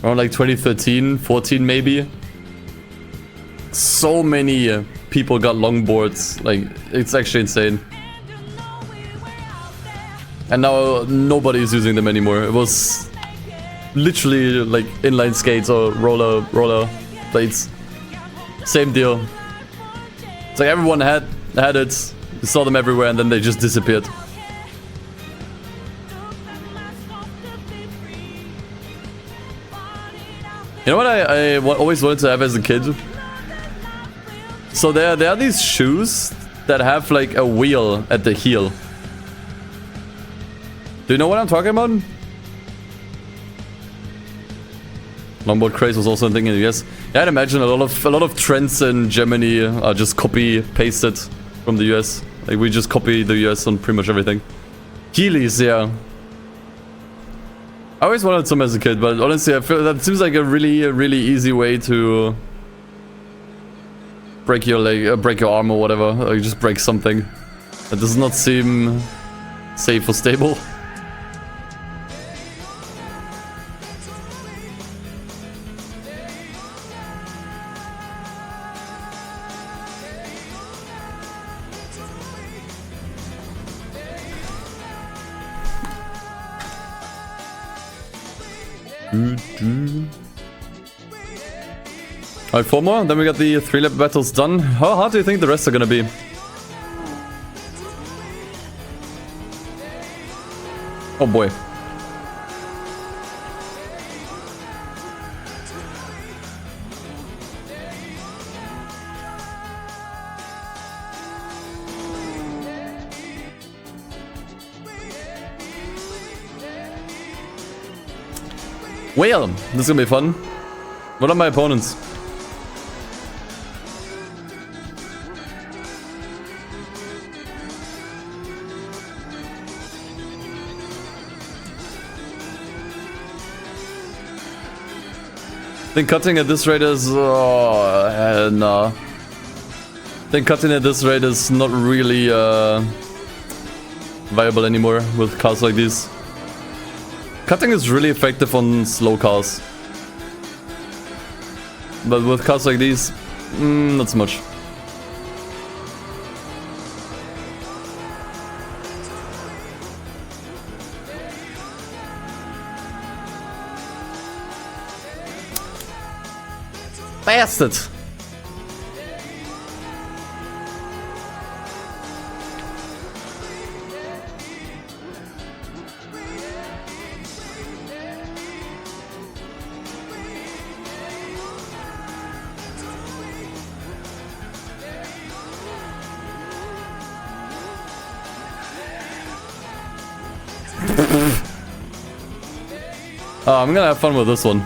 around like 2013, 14 maybe. So many people got longboards. Like, it's actually insane. And now nobody's using them anymore. It was literally like inline skates or roller blades. Same deal. It's like everyone had it. You saw them everywhere and then they just disappeared. You know what I always wanted to have as a kid? So there are these shoes that have like a wheel at the heel. Do you know what I'm talking about? Longboard craze was also a thing in the US. Yeah, I'd imagine a lot of trends in Germany are just copy pasted from the US. Like, we just copy the US on pretty much everything. Heelys, yeah. I always wanted some as a kid, but honestly, I feel that seems like a really easy way to break your leg, break your arm or whatever. Or you just break something. That does not seem safe or stable. Alright, 4 more, then we got the 3-lap battles done. How hard do you think the rest are gonna be? Oh boy. Well, this is gonna be fun. What are my opponents? think cutting at this rate is... nah. I think cutting at this rate is not really viable anymore with cars like these. Cutting is really effective on slow cars. But with cars like these, not so much. Bastard! I'm gonna have fun with this one.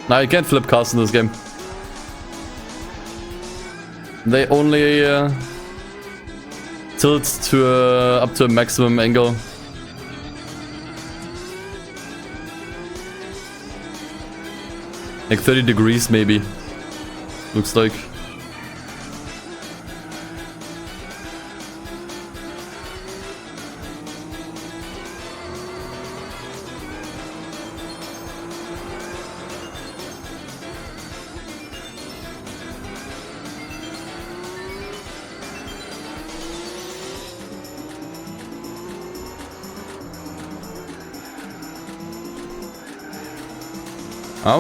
Now you can't flip cars in this game. They only tilt to up to a maximum angle. Like 30 degrees maybe. Looks like.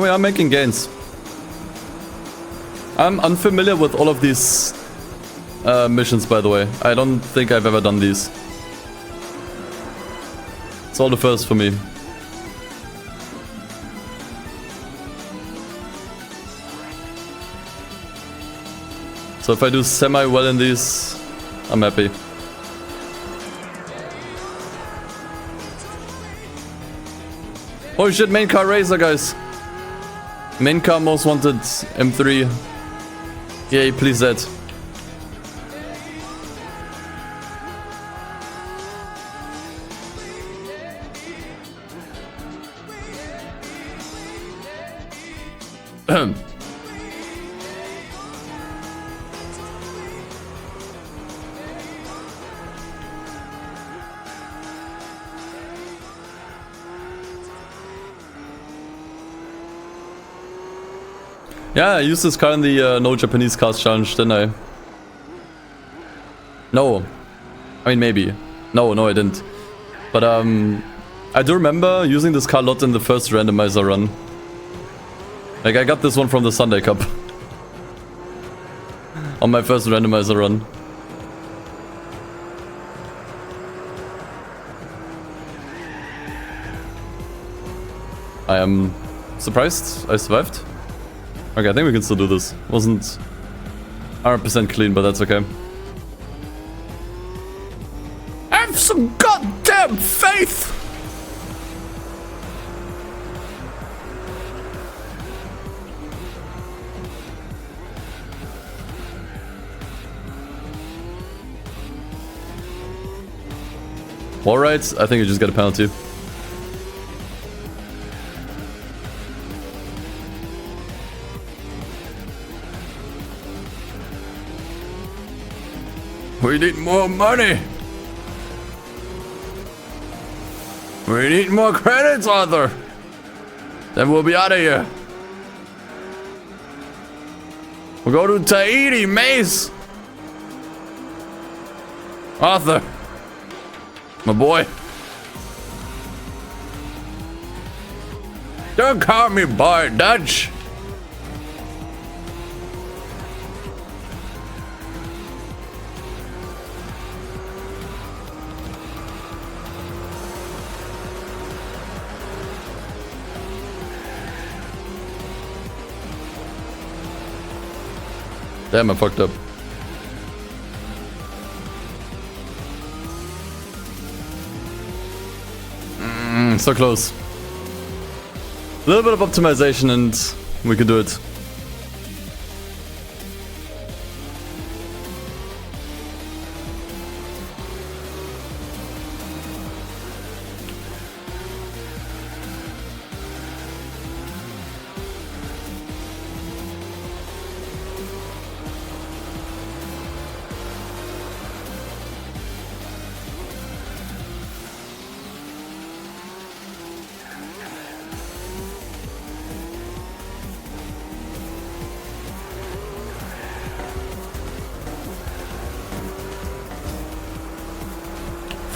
We are making gains. I'm unfamiliar with all of these missions, by the way. I don't think I've ever done these. It's all the first for me. So if I do semi-well in these, I'm happy. Holy shit, main car racer, guys. Main car most wanted M3. Yay, please that. Yeah, I used this car in the No Japanese Cars Challenge, didn't I? No. I mean, maybe. No, I didn't. But I do remember using this car a lot in the first randomizer run. Like, I got this one from the Sunday Cup. On my first randomizer run. I am surprised I survived. Okay, I think we can still do this. Wasn't 100% clean, but that's okay. Have some goddamn faith! Alright, I think you just got a penalty. We need more money. We need more credits, Arthur. Then we'll be out of here. We'll go to Tahiti, Mace. Arthur. My boy. Don't call me boy, Dutch. Damn, I fucked up. So close. A little bit of optimization and we can do it.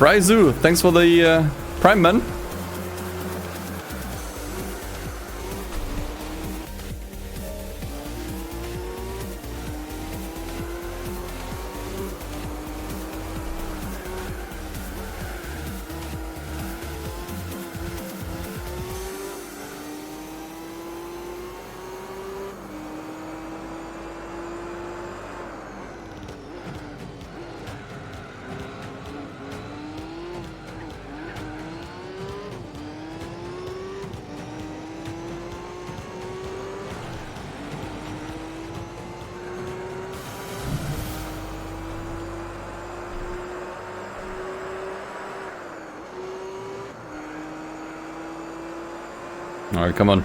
Fryzoo, thanks for the Prime, man. Alright, come on.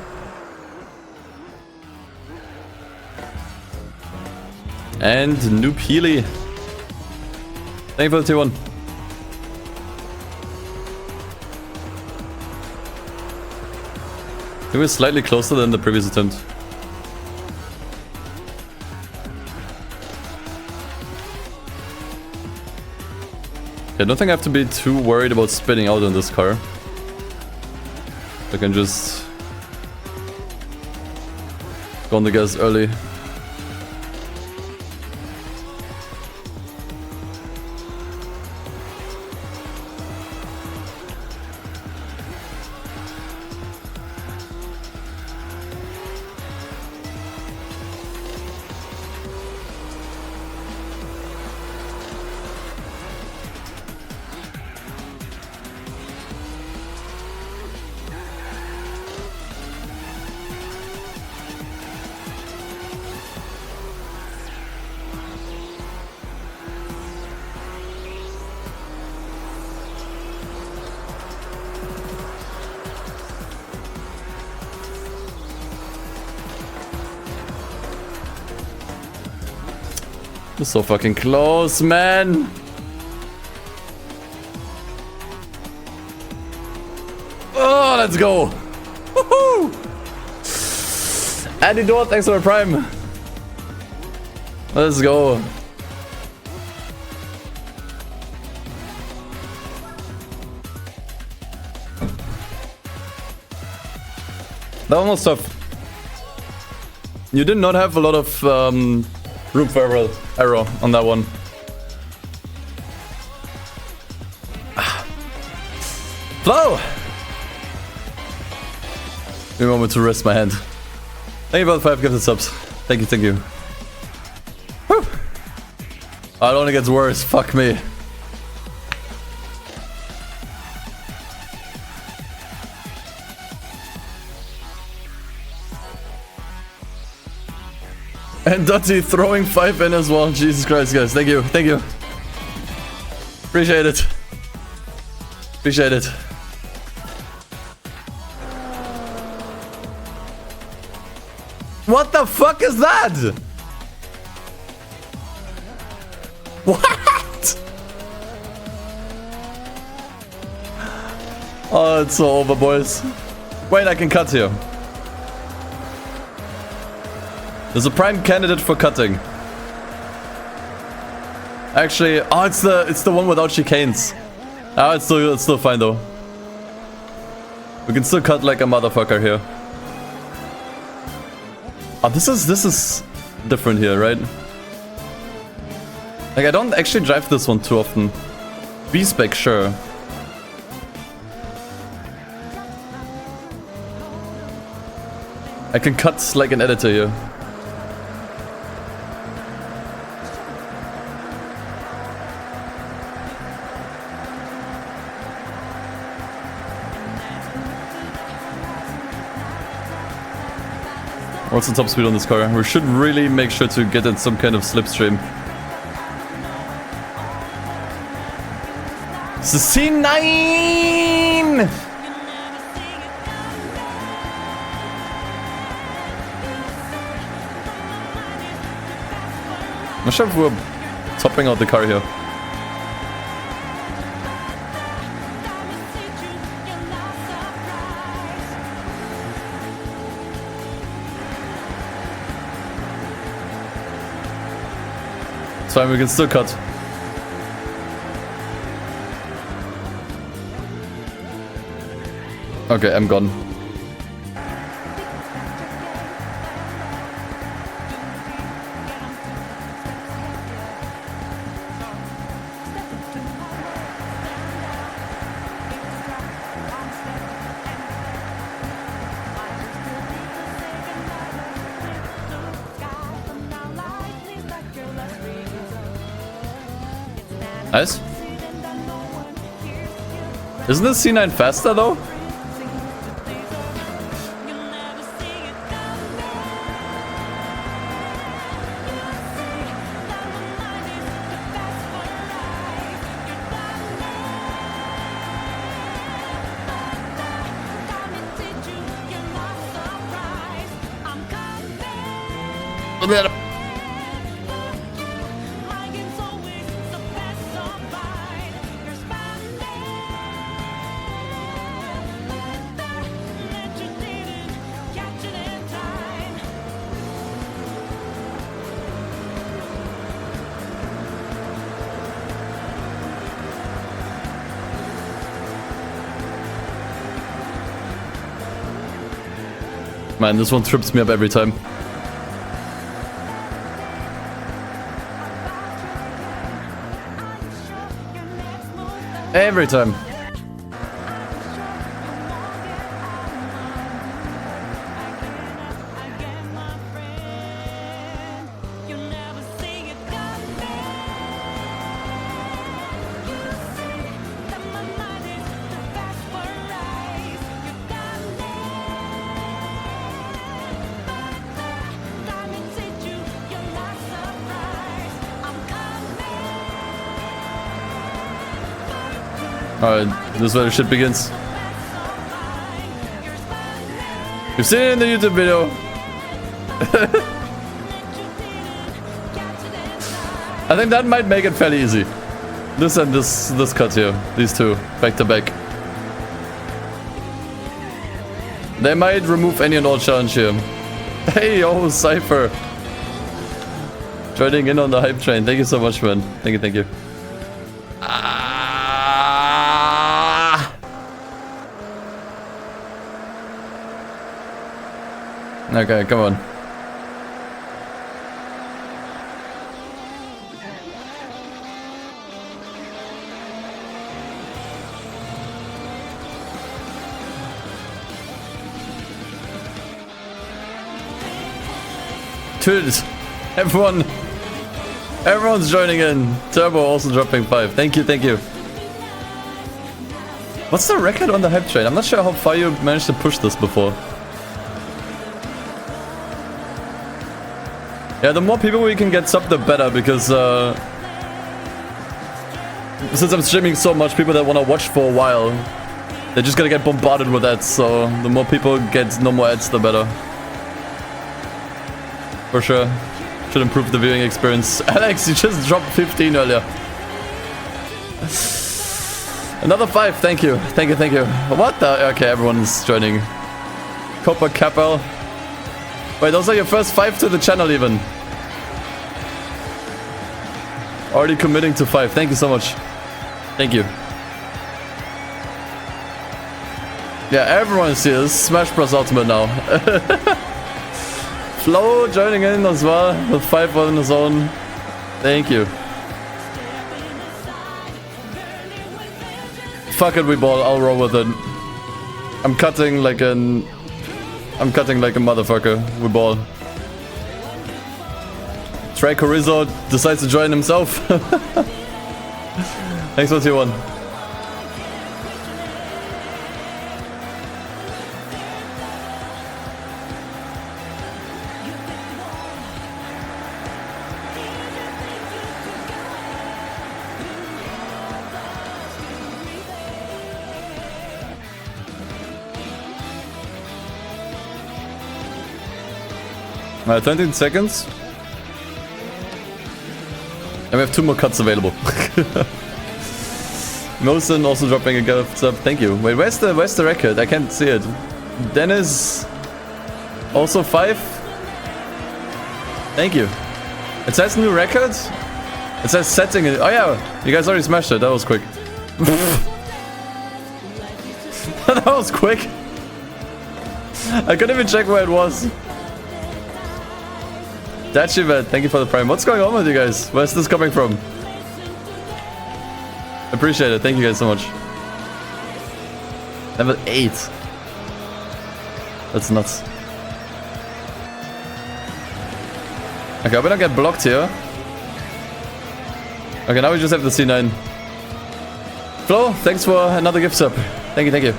And Noob Healy. Thank you for the T1. It was slightly closer than the previous attempt. I don't think I have to be too worried about spinning out in this car. I can just go on the gas early. We're so fucking close, man. Oh, let's go. Woohoo! Andy Dort, thanks for the Prime. Let's go. That one was tough. You did not have a lot of room for error on that one. Flow! Give me a moment to rest my hand. Thank you for the 5 gifted subs. Thank you, thank you. Whew. Oh, it only gets worse. Fuck me. And Dotty throwing 5 in as well. Jesus Christ, guys. Thank you. Thank you. Appreciate it. Appreciate it. What the fuck is that? What? Oh, it's so over, boys. Wait, I can cut here. There's a prime candidate for cutting. Actually, oh, it's the one without chicanes. Ah, it's still fine though. We can still cut like a motherfucker here. Oh, this is different here, right? Like, I don't actually drive this one too often. V-spec, sure. I can cut like an editor here. What's the top speed on this car? We should really make sure to get in some kind of slipstream. It's the C9! I'm not sure if we're topping out the car here. It's fine, we can still cut. Okay, I'm gone. Nice. Isn't the C9 faster though? Man, this one trips me up every time. Every time. Alright, this is where the shit begins. You've seen it in the YouTube video. I think that might make it fairly easy. This and this cut here. These two, back to back. They might remove any and all challenge here. Hey, oh, Cypher. Joining in on the hype train. Thank you so much, man. Thank you, thank you. Okay, come on. Dude, everyone's joining in. Turbo also dropping 5. Thank you, thank you. What's the record on the hype train? I'm not sure how far you managed to push this before. Yeah, the more people we can get sub, the better, because since I'm streaming so much, people that want to watch for a while, they're just gonna get bombarded with ads, so the more people get no more ads, the better. For sure. Should improve the viewing experience. Alex, you just dropped 15 earlier. Another 5, thank you. Thank you, thank you. What the? Okay, everyone's joining. Copa Capel. Wait, those are your first 5 to the channel even. Already committing to 5. Thank you so much. Thank you. Yeah, everyone's here. This is Smash Bros. Ultimate now. Flo joining in as well with 5 on his own. Thank you. Fuck it, we ball. I'll roll with it. I'm cutting like a motherfucker. We ball. Trey Corizo decides to join himself. Thanks for tier 1. Alright, 20 seconds. And we have 2 more cuts available. Milestone also dropping a gift sub. Thank you. Wait, where's the record? I can't see it. Dennis also 5. Thank you. It says new record. It says setting it. Oh yeah, you guys already smashed it. That was quick. That was quick. I couldn't even check where it was. Dachivet, thank you for the prime. What's going on with you guys? Where's this coming from? Appreciate it. Thank you guys so much. Level 8. That's nuts. Okay, I better not get blocked here. Okay, now we just have the C9. Flo, thanks for another gift sub. Thank you, thank you.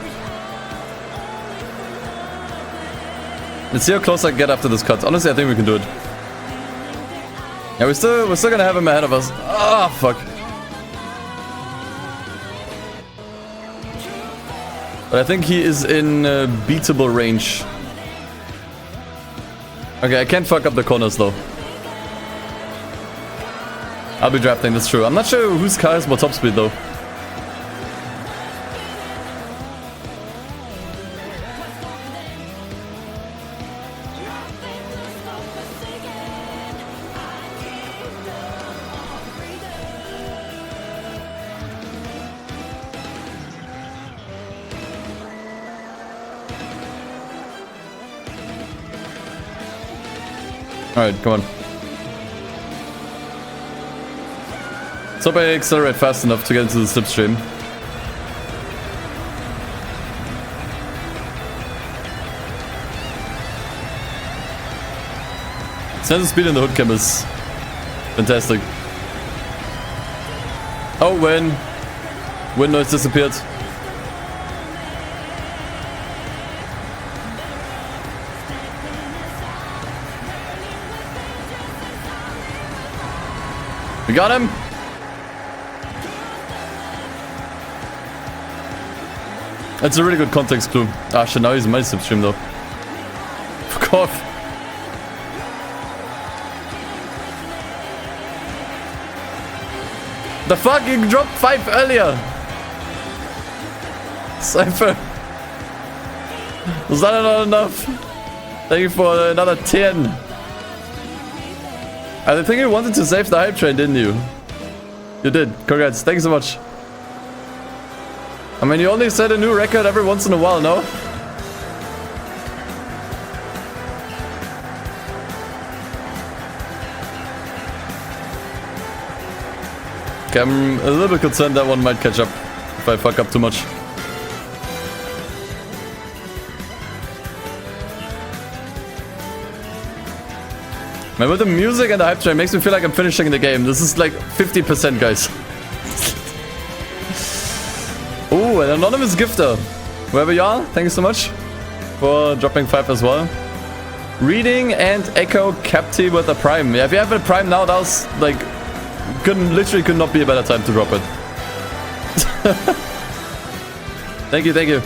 Let's see how close I can get after this cut. Honestly, I think we can do it. Yeah, we're still gonna have him ahead of us. Ah, oh, fuck. But I think he is in beatable range. Okay, I can't fuck up the corners though. I'll be drafting, that's true. I'm not sure whose car has more top speed though. Alright, come on. Let's hope I accelerate fast enough to get into the slipstream. Sense of speed in the hood cam is fantastic. Oh, wind noise disappeared. We got him. That's a really good context clue. Ah, shit, now he's in my slipstream though. Fuck off. The fuck? You dropped 5 earlier. Cypher. Was that not enough? Thank you for another 10. I think you wanted to save the hype train, didn't you? You did. Congrats. Thank you so much. I mean, you only set a new record every once in a while, no? Okay, I'm a little bit concerned that one might catch up if I fuck up too much. Man, with the music and the hype train makes me feel like I'm finishing the game. This is like 50%, guys. Ooh, an anonymous gifter. Wherever you are, thank you so much for dropping 5 as well. Reading and Echo Capti with a prime. Yeah, if you have a prime now, that was like... literally could not be a better time to drop it. Thank you, thank you.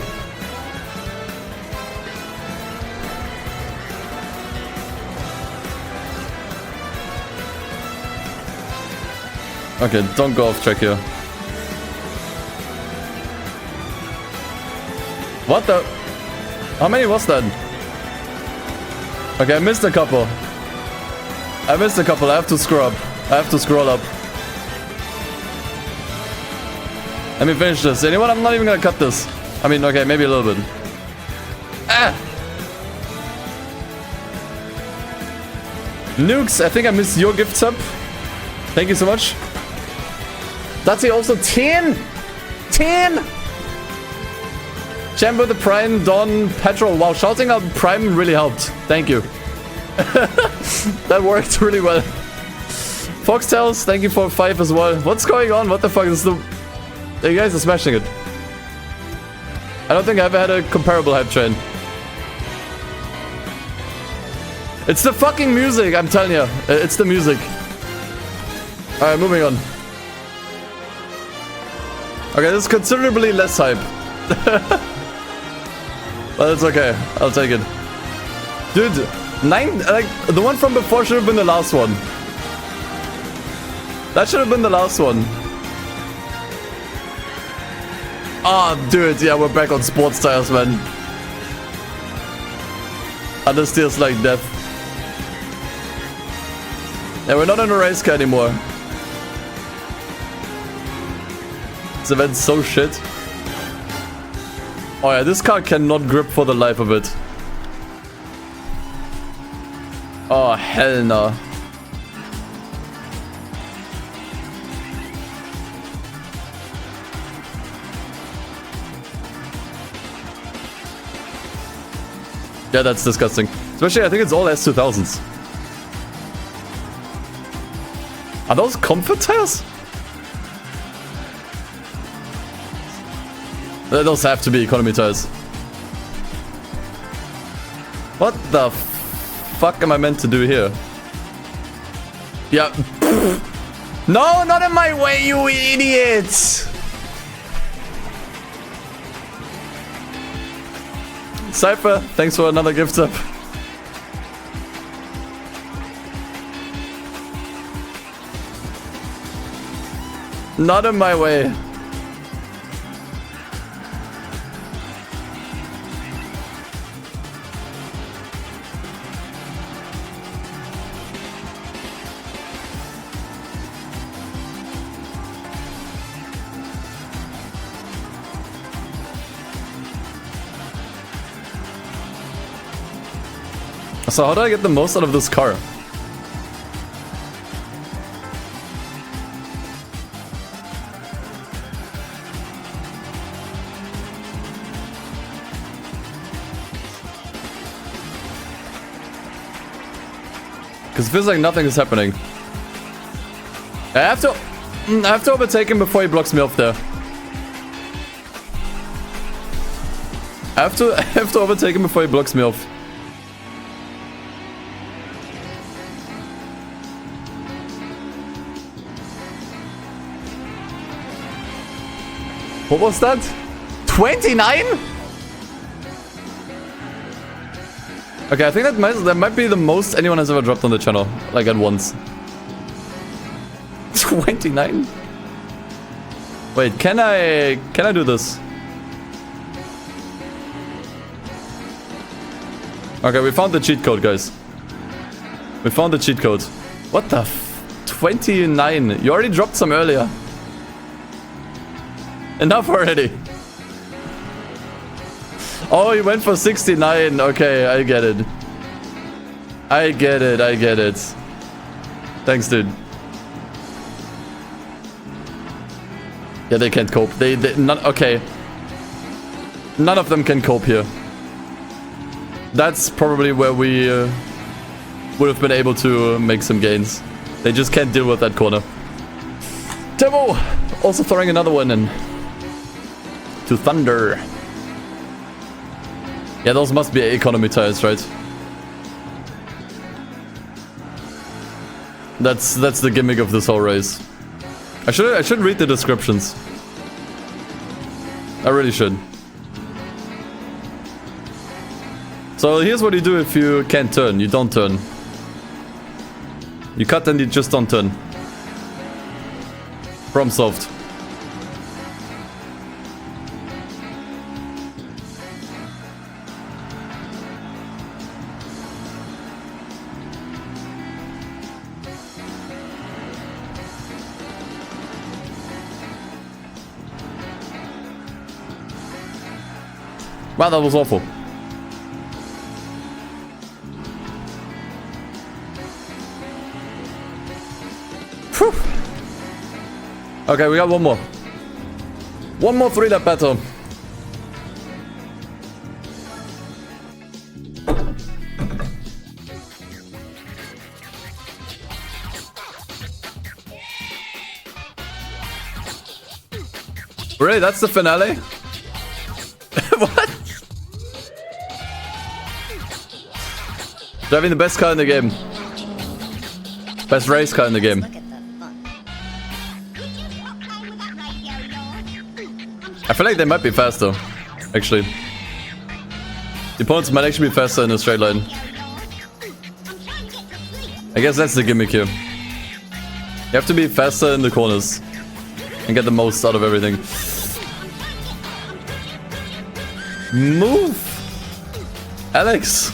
Okay, don't go off track here. What the? How many was that? Okay, I missed a couple. I have to scroll up. Let me finish this. Anyone? I'm not even gonna cut this. I mean, okay, maybe a little bit. Ah! Nukes, I think I missed your gift sub. Thank you so much. That's also 10! 10! Chamber the Prime, Don, Petrol. Wow, shouting out Prime really helped. Thank you. That worked really well. Foxtails, thank you for 5 as well. What's going on? What the fuck is the... You guys are smashing it. I don't think I've ever had a comparable hype train. It's the fucking music, I'm telling you. It's the music. Alright, moving on. Okay, this is considerably less hype. But it's okay. I'll take it. Dude, 9... Like, the one from before should have been the last one. That should have been the last one. Ah, oh, dude. Yeah, we're back on sports tires, man. Understeer's like death. Yeah, we're not in a race car anymore. This event's so shit. Oh yeah, this car cannot grip for the life of it. Oh, hell no. Yeah, that's disgusting. Especially, I think it's all S2000s. Are those comfort tires? Those have to be economy tires. What the fuck am I meant to do here? Yeah. No, not in my way, you idiots! Cypher, thanks for another gift up. Not in my way. So how do I get the most out of this car? Because it feels like nothing is happening. I have to overtake him before he blocks me off there. I have to overtake him before he blocks me off. What was that? 29? Okay, I think that might be the most anyone has ever dropped on the channel, like at once. 29? Wait, can I do this? Okay, we found the cheat code, guys. We found the cheat code. What the 29? You already dropped some earlier. Enough already. Oh, he went for 69. Okay, I get it. I get it. Thanks, dude. Yeah, they can't cope. Okay. None of them can cope here. That's probably where we would have been able to make some gains. They just can't deal with that corner. Timo also throwing another one in. To thunder. Yeah, those must be economy tires, right? That's the gimmick of this whole race. I should read the descriptions. I really should. So here's what you do if you can't turn. You don't turn. You cut and you just don't turn. Problem solved. Wow, that was awful. Whew. Okay, we got one more. One more 3-lap battle. Really? That's the finale? What? Driving the best car in the game. Best race car in the game. I feel like they might be faster, actually. The opponents might actually be faster in a straight line. I guess that's the gimmick here. You have to be faster in the corners and get the most out of everything. Move! Alex!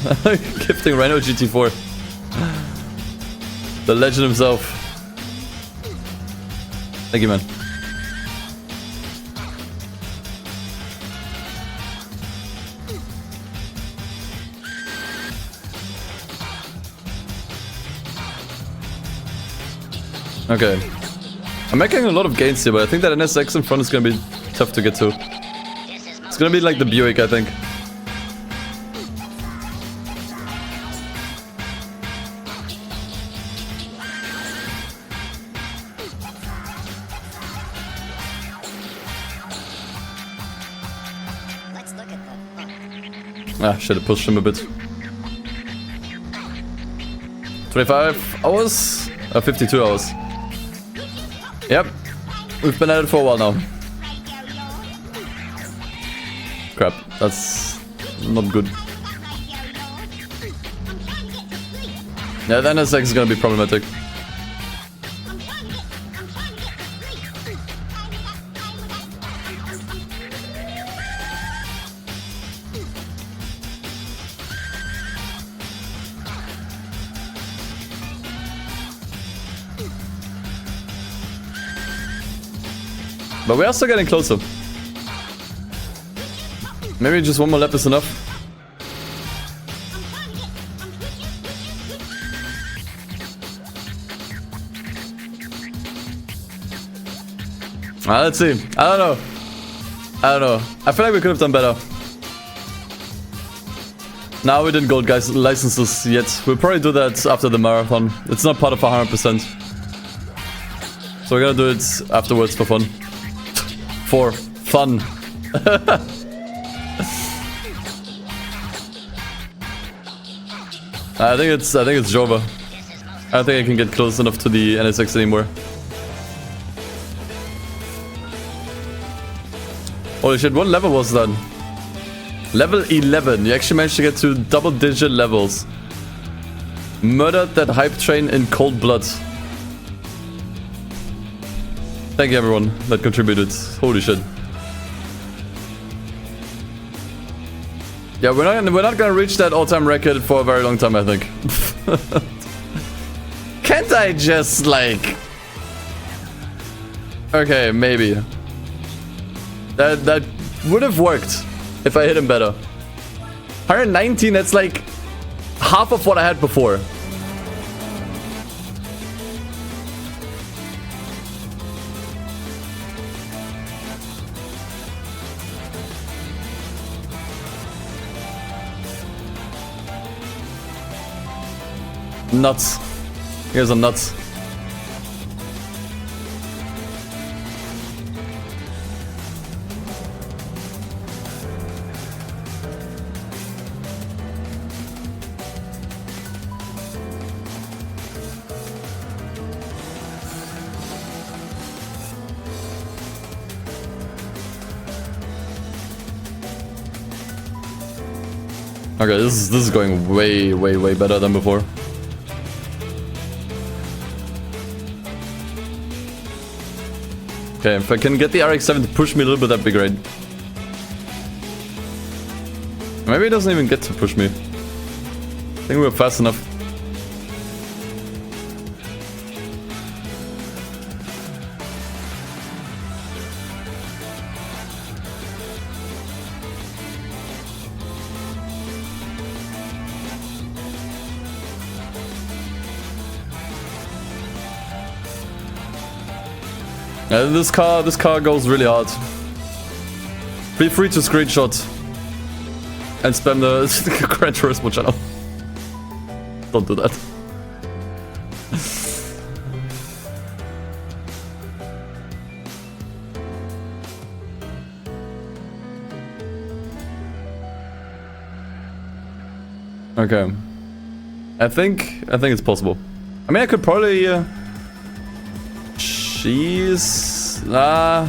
Gifting Rhino GT4. The legend himself. Thank you, man. Okay. I'm making a lot of gains here, but I think that NSX in front is gonna be tough to get to. It's gonna be like the Buick, I think. Ah, should have pushed him a bit. 25 hours? 52 hours. Yep. We've been at it for a while now. Crap. That's not good. Yeah, the NSX is gonna be problematic. But we are still getting closer. Maybe just one more lap is enough. Let's see. I don't know. I feel like we could have done better. No, we didn't gold guys licenses yet. We'll probably do that after the marathon. It's not part of 100%. So we're gonna do it afterwards for fun. For fun. I think it's Jova. I don't think I can get close enough to the NSX anymore. Holy shit, what level was that? Level 11. You actually managed to get to double-digit levels. Murdered that hype train in cold blood. Thank you everyone that contributed. Holy shit. Yeah, we're not gonna reach that all-time record for a very long time, I think. Can't I just like... Okay, maybe. That would have worked if I hit him better. 119, that's like half of what I had before. Nuts. You guys are nuts. Okay, this is going way better than before. Okay, if I can get the RX-7 to push me a little bit, that'd be great. Maybe it doesn't even get to push me. I think we're fast enough. This car goes really hard. Feel free to screenshot and spam the Gran Turismo channel. Don't do that. Okay. I think it's possible. I mean, I could probably Jeez. I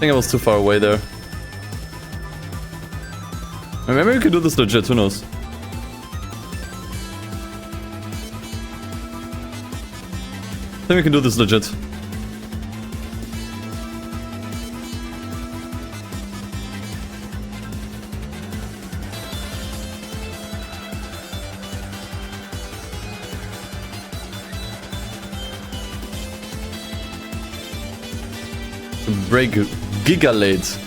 think I was too far away there. Maybe we can do this legit, who knows? I think we can do this legit. Break Giga late.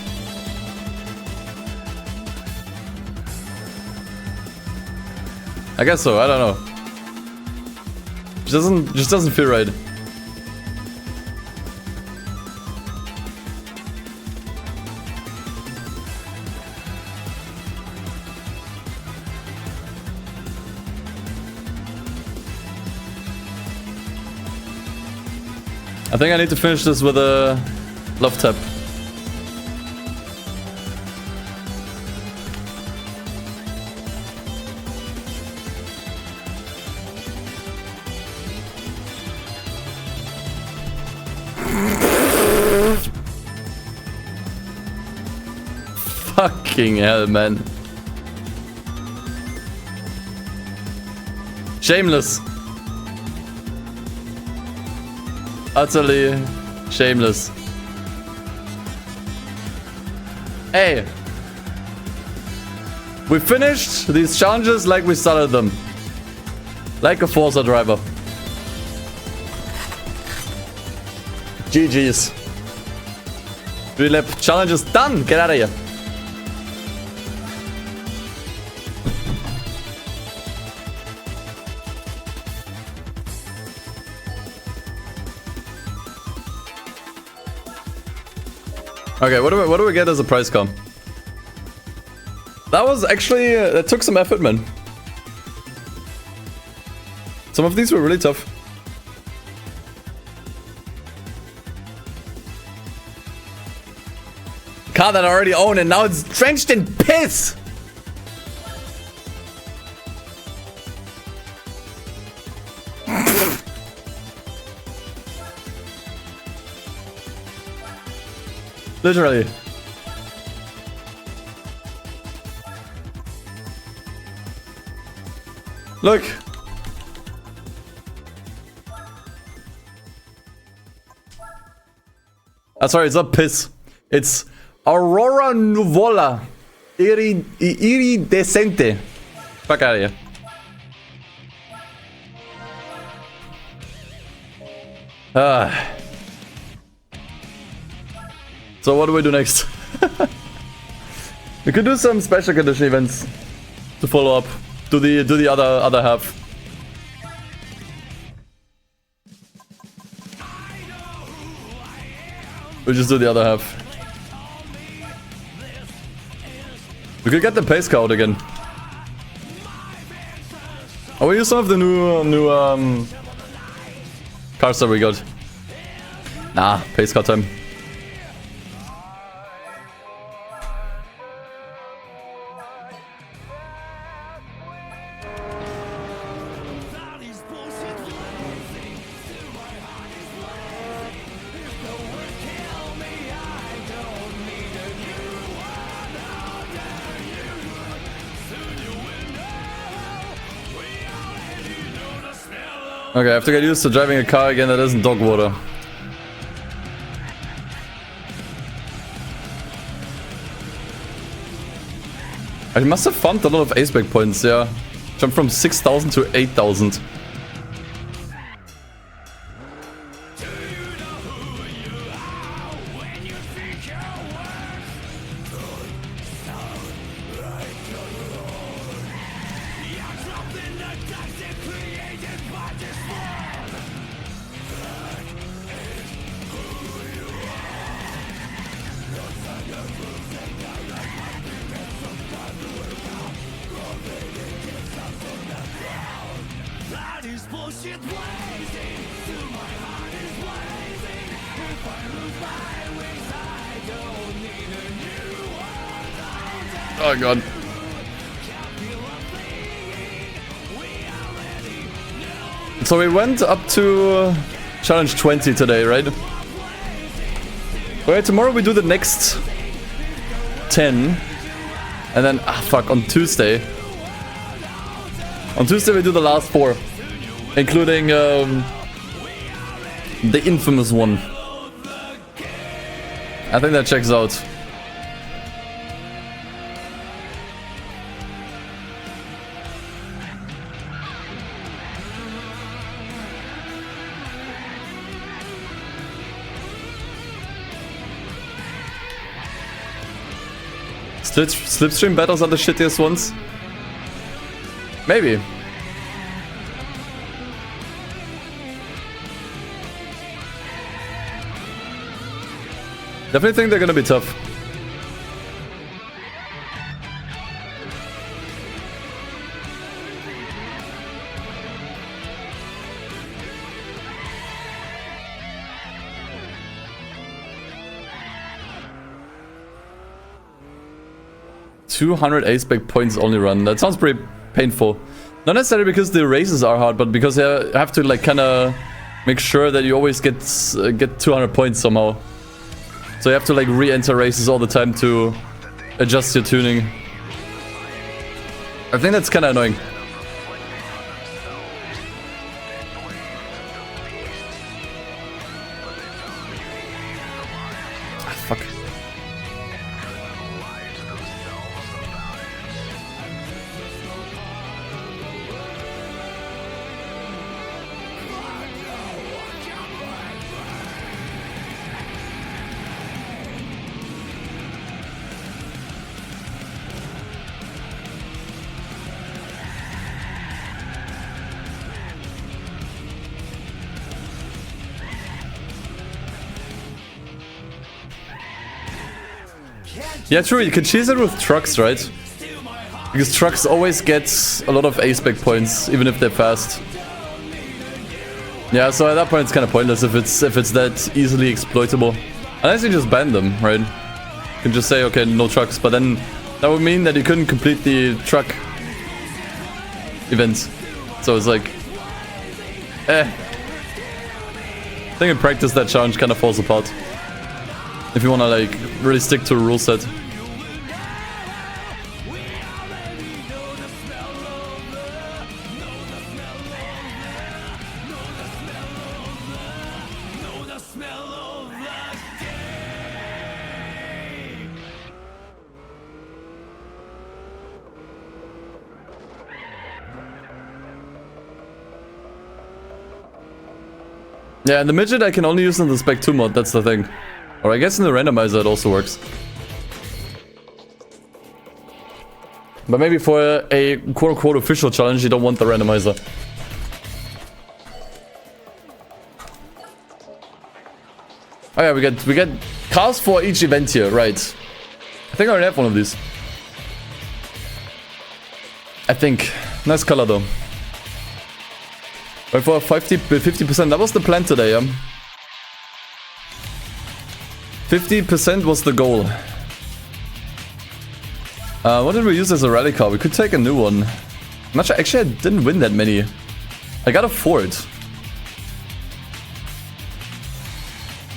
I guess so, I don't know. Just doesn't feel right. I think I need to finish this with a love tap. Fucking hell, man. Shameless. Utterly shameless. Hey. We finished these challenges like we started them. Like a Forza driver. GG's. 3-lap challenge is done. Get out of here. Okay, what do we get as a prize comp? That was actually that took some effort, man. Some of these were really tough. Car that I already own and now it's drenched in piss. Literally. Look. Sorry, it's not piss. It's Aurora Nuvola. Iridescente. Fuck out of here. So what do we do next? We could do some special condition events to follow up. Do the other half. We'll just do the other half. We could get the pace car out again. Oh, we use some of the new cars that we got. Nah, pace car time. Okay, I have to get used to driving a car again that isn't dog water. I must have farmed a lot of ace-back points, yeah. Jumped from 6,000 to 8,000. Oh god. So we went up to challenge 20 today, right? Alright, tomorrow we do the next 10. And then, fuck, on Tuesday. On Tuesday we do the last 4. Including the infamous one. I think that checks out. Slipstream battles are the shittiest ones? Maybe. Definitely think they're gonna be tough. 200 A-spec points only run. That sounds pretty painful. Not necessarily because the races are hard, but because you have to like kind of make sure that you always get 200 points somehow. So you have to like re-enter races all the time to adjust your tuning. I think that's kind of annoying. Ah, fuck. Yeah, true, you can cheese it with trucks, right? Because trucks always get a lot of A-spec points, even if they're fast. Yeah, so at that point it's kind of pointless if it's that easily exploitable. Unless you just ban them, right? You can just say, okay, no trucks, but then that would mean that you couldn't complete the truck event. So it's like, I think in practice that challenge kind of falls apart. If you want to like really stick to a rule set. Yeah, and the midget I can only use in the Spec 2 mod, that's the thing. Or I guess in the randomizer it also works. But maybe for a quote-unquote official challenge you don't want the randomizer. Oh yeah, we get cars for each event here, right. I think I already have one of these. I think. Nice color though. Wait for 50%, that was the plan today, yeah? 50% was the goal. What did we use as a rally car? We could take a new one. I'm not sure. Actually, I didn't win that many. I got a Ford.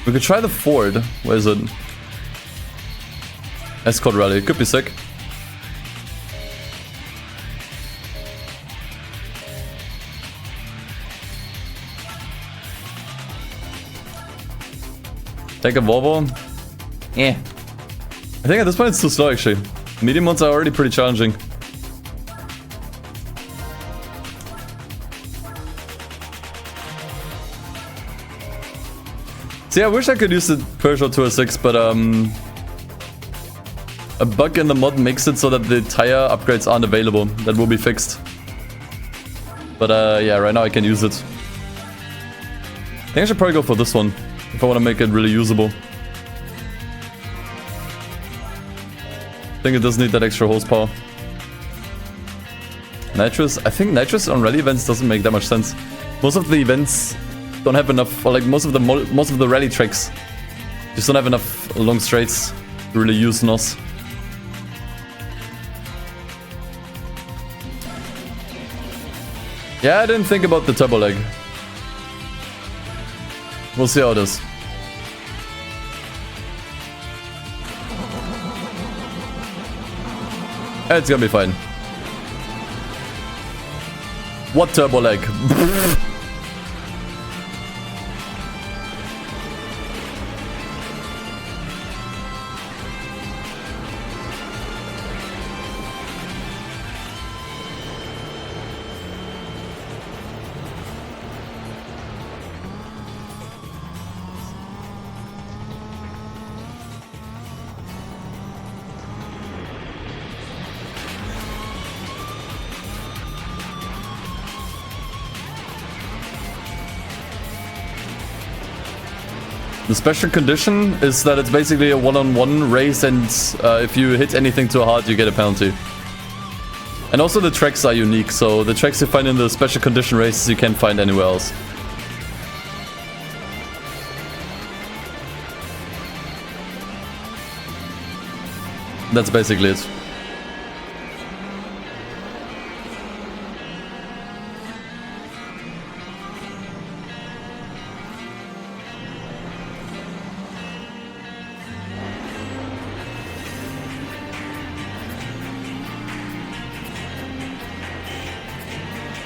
We could try the Ford. Where is it? Escort rally. Could be sick. Take a Volvo. Yeah. I think at this point it's too slow actually. Medium ones are already pretty challenging. See, I wish I could use the Peugeot 206, but a bug in the mod makes it so that the tire upgrades aren't available. That will be fixed. But yeah, right now I can use it. I think I should probably go for this one if I want to make it really usable. I think it does need that extra horsepower. Nitrous? I think nitrous on rally events doesn't make that much sense. Most of the events don't have enough, or like most of the rally tracks just don't have enough long straights to really use NOS. Yeah, I didn't think about the turbo lag. We'll see how it is. It's gonna be fine. What turbo lag? The special condition is that it's basically a one-on-one race, and if you hit anything too hard, you get a penalty. And also the tracks are unique, so the tracks you find in the special condition races you can't find anywhere else. That's basically it.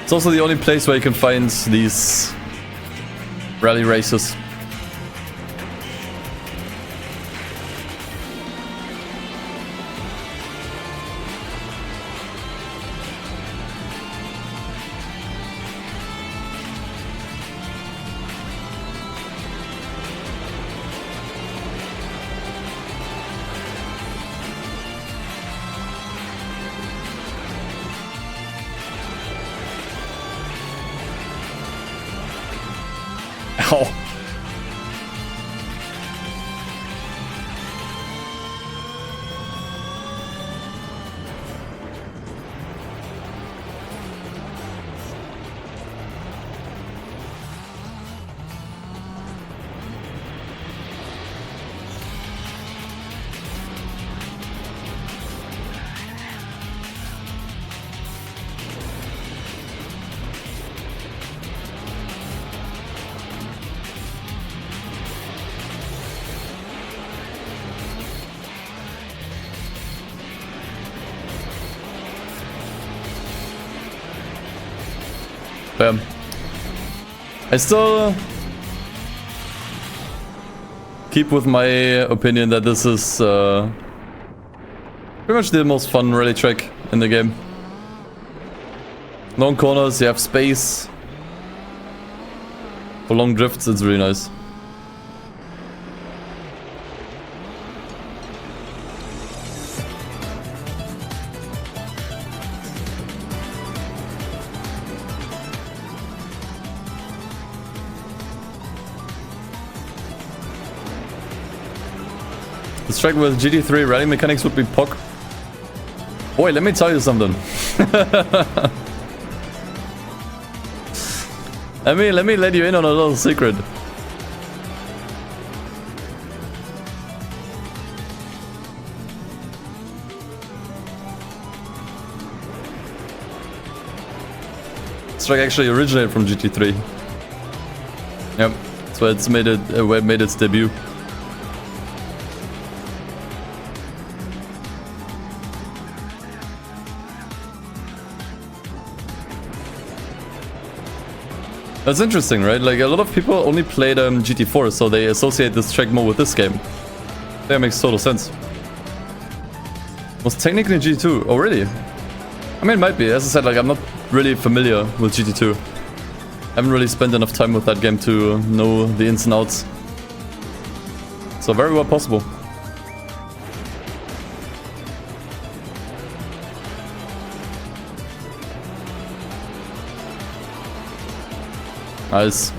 It's also the only place where you can find these rally races. Ow. Bam. I still keep with my opinion that this is pretty much the most fun rally track in the game. Long corners, you have space. For long drifts, it's really nice. This track with GT3 rally mechanics would be POC. Boy, let me tell you something. let me let you in on a little secret. This track actually originated from GT3. Yep, that's where it's made where it made its debut. That's interesting, right? Like, a lot of people only played GT4, so they associate this track more with this game. That makes total sense. Was technically GT2. Oh, really? I mean, it might be. As I said, like, I'm not really familiar with GT2. I haven't really spent enough time with that game to know the ins and outs. So very well possible. Nice.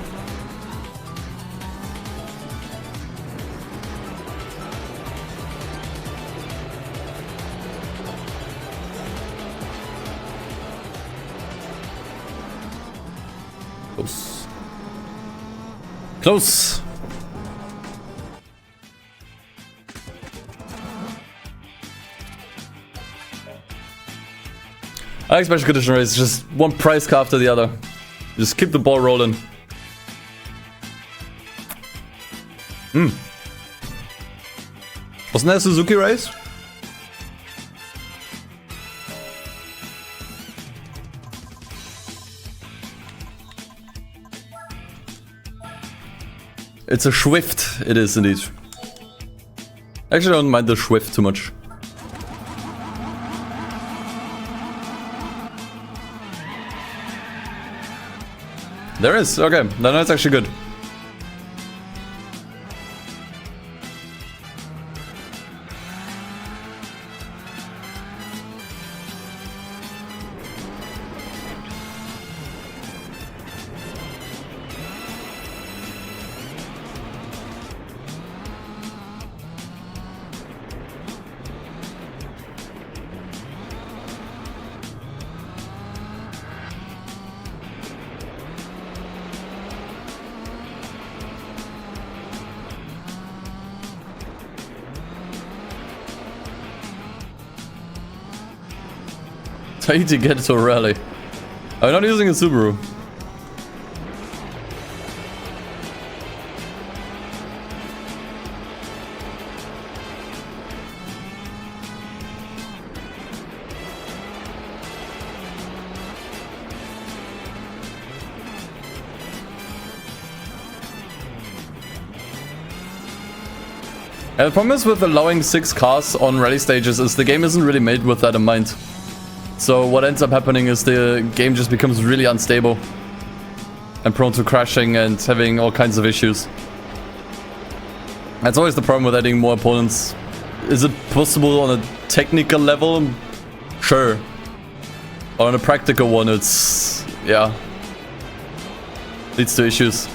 Close. Close. I like special condition race, just one prize car after the other. Just keep the ball rolling. Wasn't that a Suzuki race? It's a Swift, it is indeed. Actually, I don't mind the Swift too much. There is, okay, then that's actually good. I need to get to a rally. I'm not using a Subaru. And the problem is with allowing 6 cars on rally stages is the game isn't really made with that in mind. So what ends up happening is the game just becomes really unstable and prone to crashing and having all kinds of issues. That's always the problem with adding more opponents. Is it possible on a technical level? Sure. But on a practical one, it's... yeah. Leads to issues.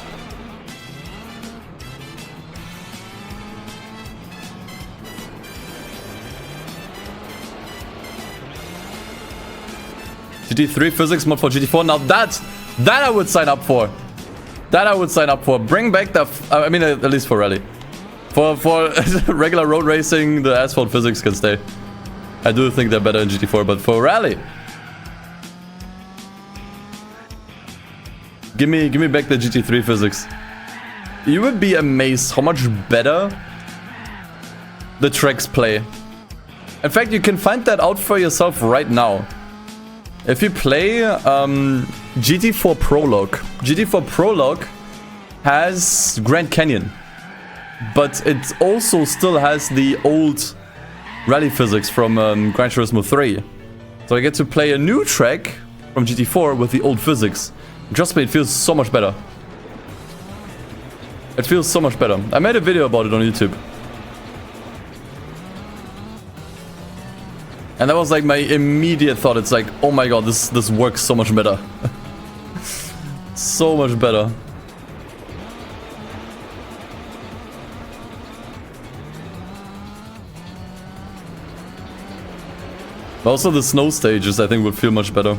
GT3 physics mod for GT4. Now that I would sign up for. That I would sign up for. Bring back the... I mean, at least for rally. For regular road racing, the asphalt physics can stay. I do think they're better in GT4, but for rally... Give me back the GT3 physics. You would be amazed how much better the tracks play. In fact, you can find that out for yourself right now. If you play GT4 Prologue. GT4 Prologue has Grand Canyon. But it also still has the old rally physics from Gran Turismo 3. So I get to play a new track from GT4 with the old physics. Trust me, it feels so much better. It feels so much better. I made a video about it on YouTube. And that was like my immediate thought. It's like, oh my god, this works so much better. So much better. Also the snow stages I think would feel much better.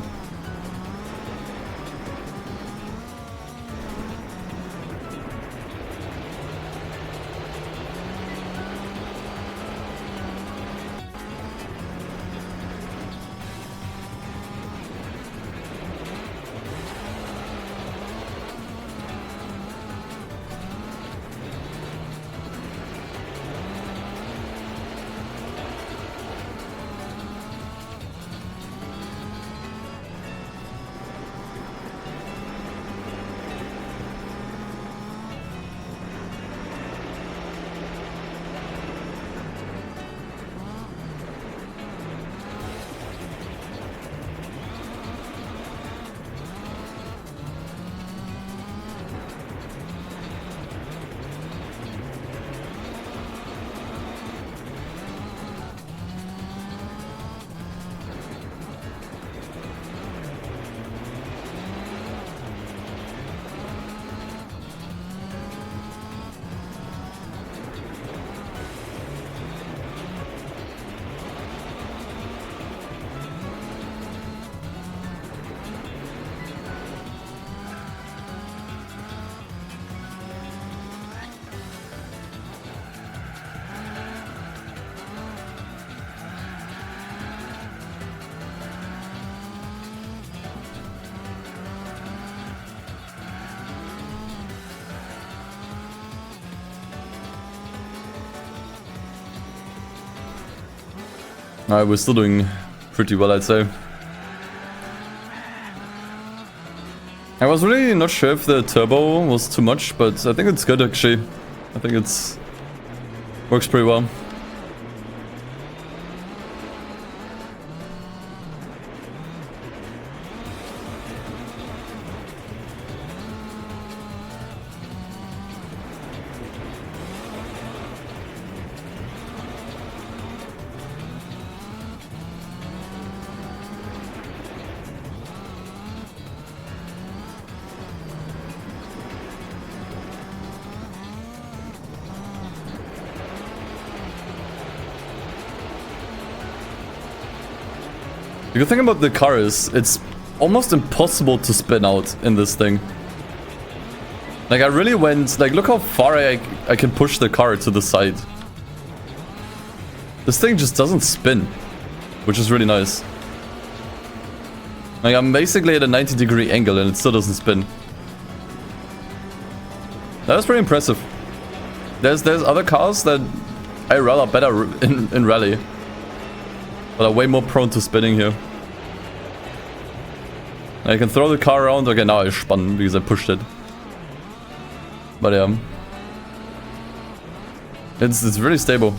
Alright, we're still doing pretty well, I'd say. I was really not sure if the turbo was too much, but I think it's good actually. I think it's works pretty well. The good thing about the car is, it's almost impossible to spin out in this thing. Like, I really went... Like, look how far I can push the car to the side. This thing just doesn't spin, which is really nice. Like, I'm basically at a 90-degree angle and it still doesn't spin. That was pretty impressive. There's other cars that I rather better in rally. But I'm way more prone to spinning here. I can throw the car around. Okay, now I spun because I pushed it. But yeah. It's really stable.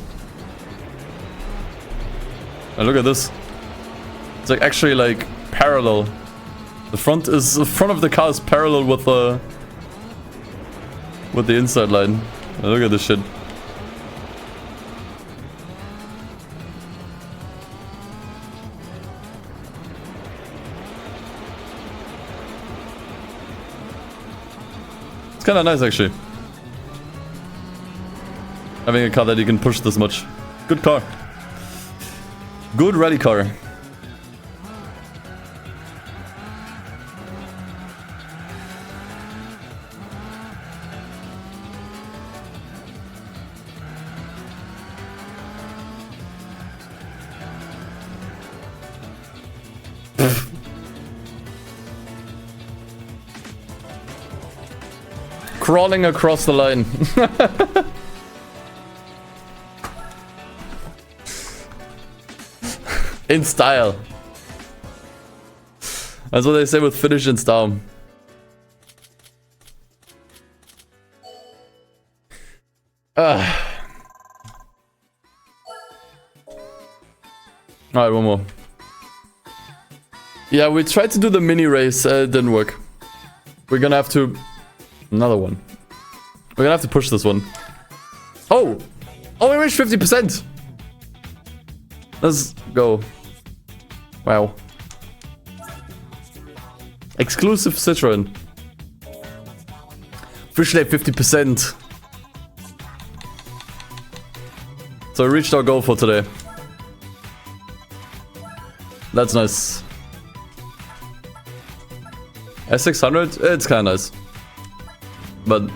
And look at this. It's like actually like parallel. The front of the car is parallel with the inside line. And look at this shit. It's kind of nice actually. Having a car that you can push this much. Good car. Good rally car. Crawling across the line. In style. That's what they say with finish in style. Alright, one more. Yeah, we tried to do the mini race, it didn't work. We're gonna have to... Another one. We're gonna have to push this one. Oh! Oh, we reached 50%! Let's go. Wow. Exclusive Citroen. Officially at 50%. So we reached our goal for today. That's nice. S600? It's kinda nice. But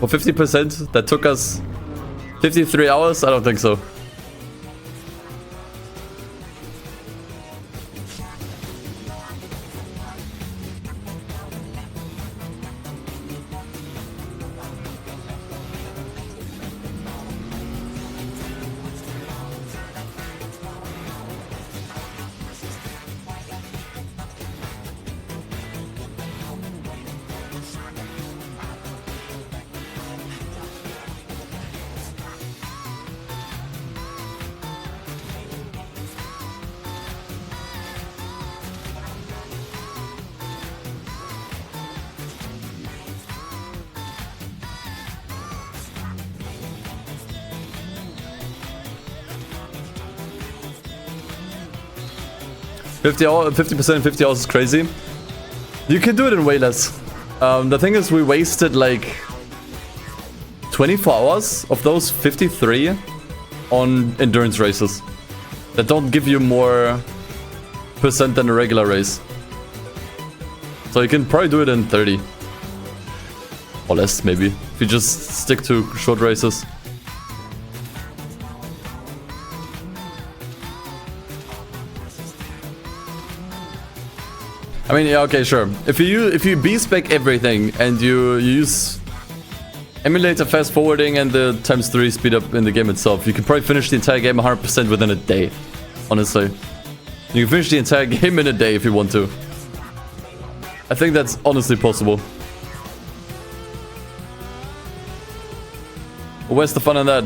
for 50%, that took us 53 hours? I don't think so. %, 50 hours is crazy. You can do it in way less. The thing is, we wasted like 24 hours of those 53 on endurance races that don't give you more % than a regular race. So you can probably do it in 30 or less, maybe, if you just stick to short races. I mean, yeah, okay, sure. If you B-spec everything and you use emulator fast forwarding and the ×3 speed up in the game itself, you can probably finish the entire game 100% within a day. Honestly, you can finish the entire game in a day if you want to. I think that's honestly possible. Where's the fun in that?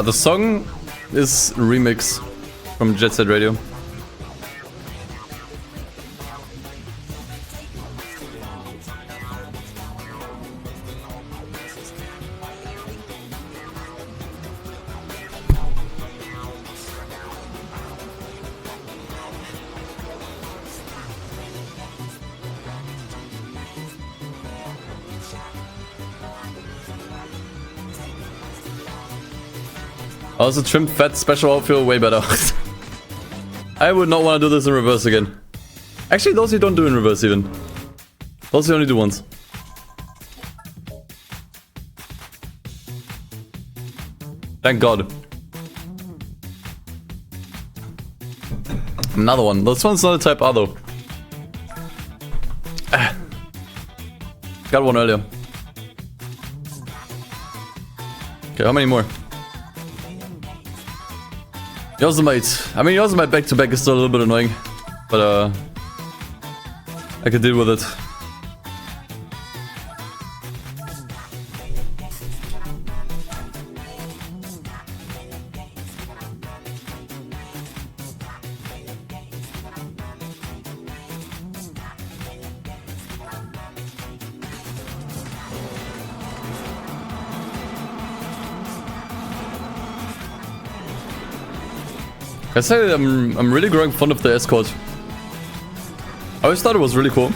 The song is a remix from Jet Set Radio. Also trimmed fat special outfit way better. I would not want to do this in reverse again. Actually, those you don't do in reverse even. Those you only do once. Thank God. Another one. This one's not a type R though. Got one earlier. Okay, how many more? Yosemite. I mean, Yosemite back to back is still a little bit annoying. But, I could deal with it. I say I'm really growing fond of the Escort. I always thought it was really cool.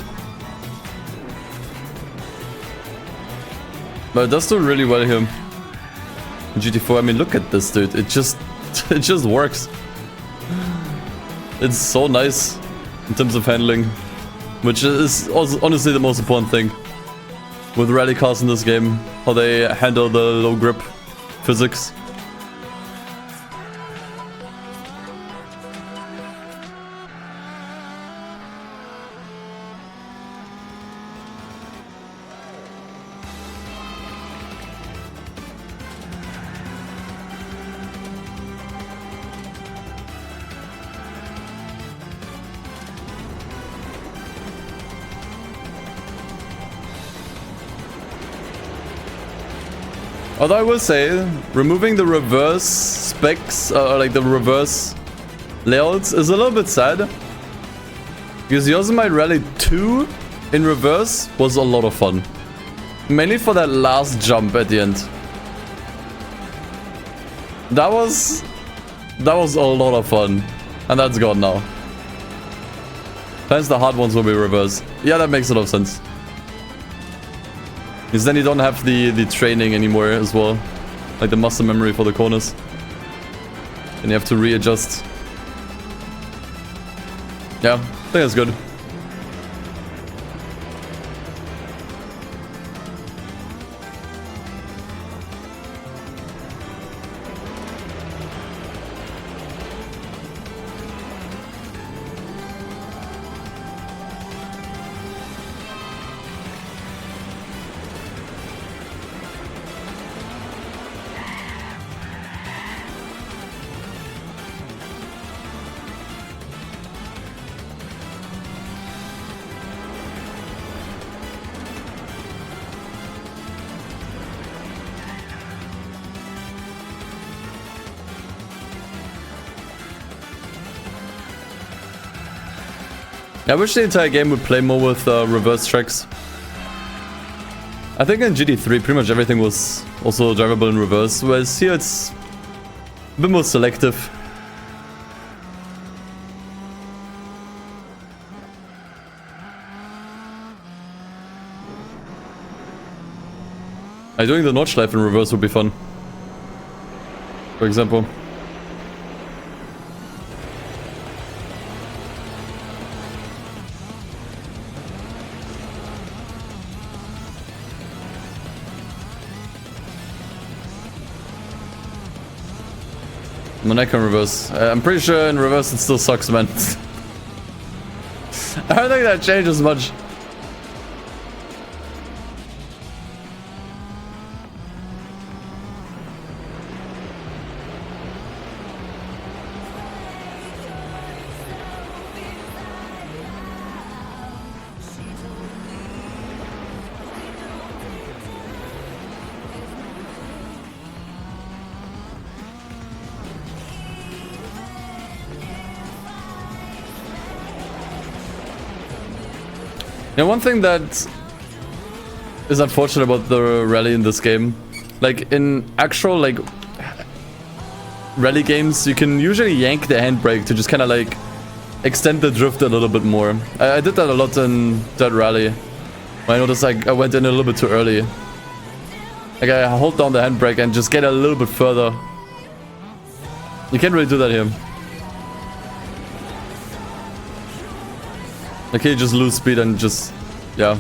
But it does do really well here. GT4, I mean, look at this, dude. It just works. It's so nice in terms of handling, which is also honestly the most important thing with rally cars in this game. How they handle the low grip physics. Although I will say, removing the reverse specs, like the reverse layouts, is a little bit sad. Because Yosemite Rally 2 in reverse was a lot of fun. Mainly for that last jump at the end. That was a lot of fun. And that's gone now. Hence the hard ones will be reverse. Yeah, that makes a lot of sense. Because then you don't have the training anymore as well. Like the muscle memory for the corners. And you have to readjust. Yeah, I think that's good. I wish the entire game would play more with reverse tracks. I think in GT3 pretty much everything was also drivable in reverse, whereas here it's a bit more selective. Doing the Nordschleife in reverse would be fun. For example. Monaco in reverse. I'm pretty sure in reverse it still sucks, man. I don't think that changes much. And one thing that is unfortunate about the rally in this game, like in actual like rally games, you can usually yank the handbrake to just kind of like extend the drift a little bit more. I did that a lot in that rally. I noticed like I went in a little bit too early. Like I hold down the handbrake and just get a little bit further You can't really do that here. Okay, just lose speed and just, yeah,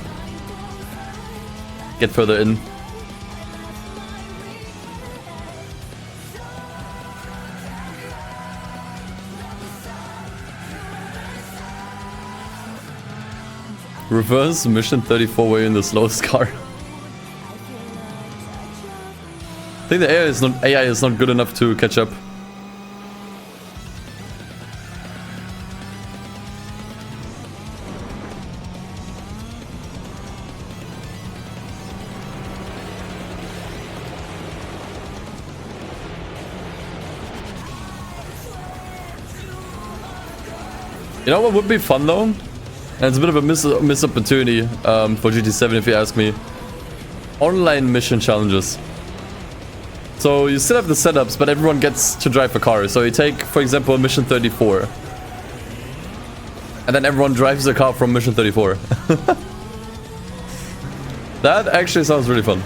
get further in. Reverse mission 34 where you're in the slowest car. I think the AI is not good enough to catch up. You know what would be fun though? And it's a bit of a missed opportunity for GT7 if you ask me. Online mission challenges. So you still have the setups, but everyone gets to drive a car. So you take, for example, mission 34. And then everyone drives a car from mission 34. That actually sounds really fun.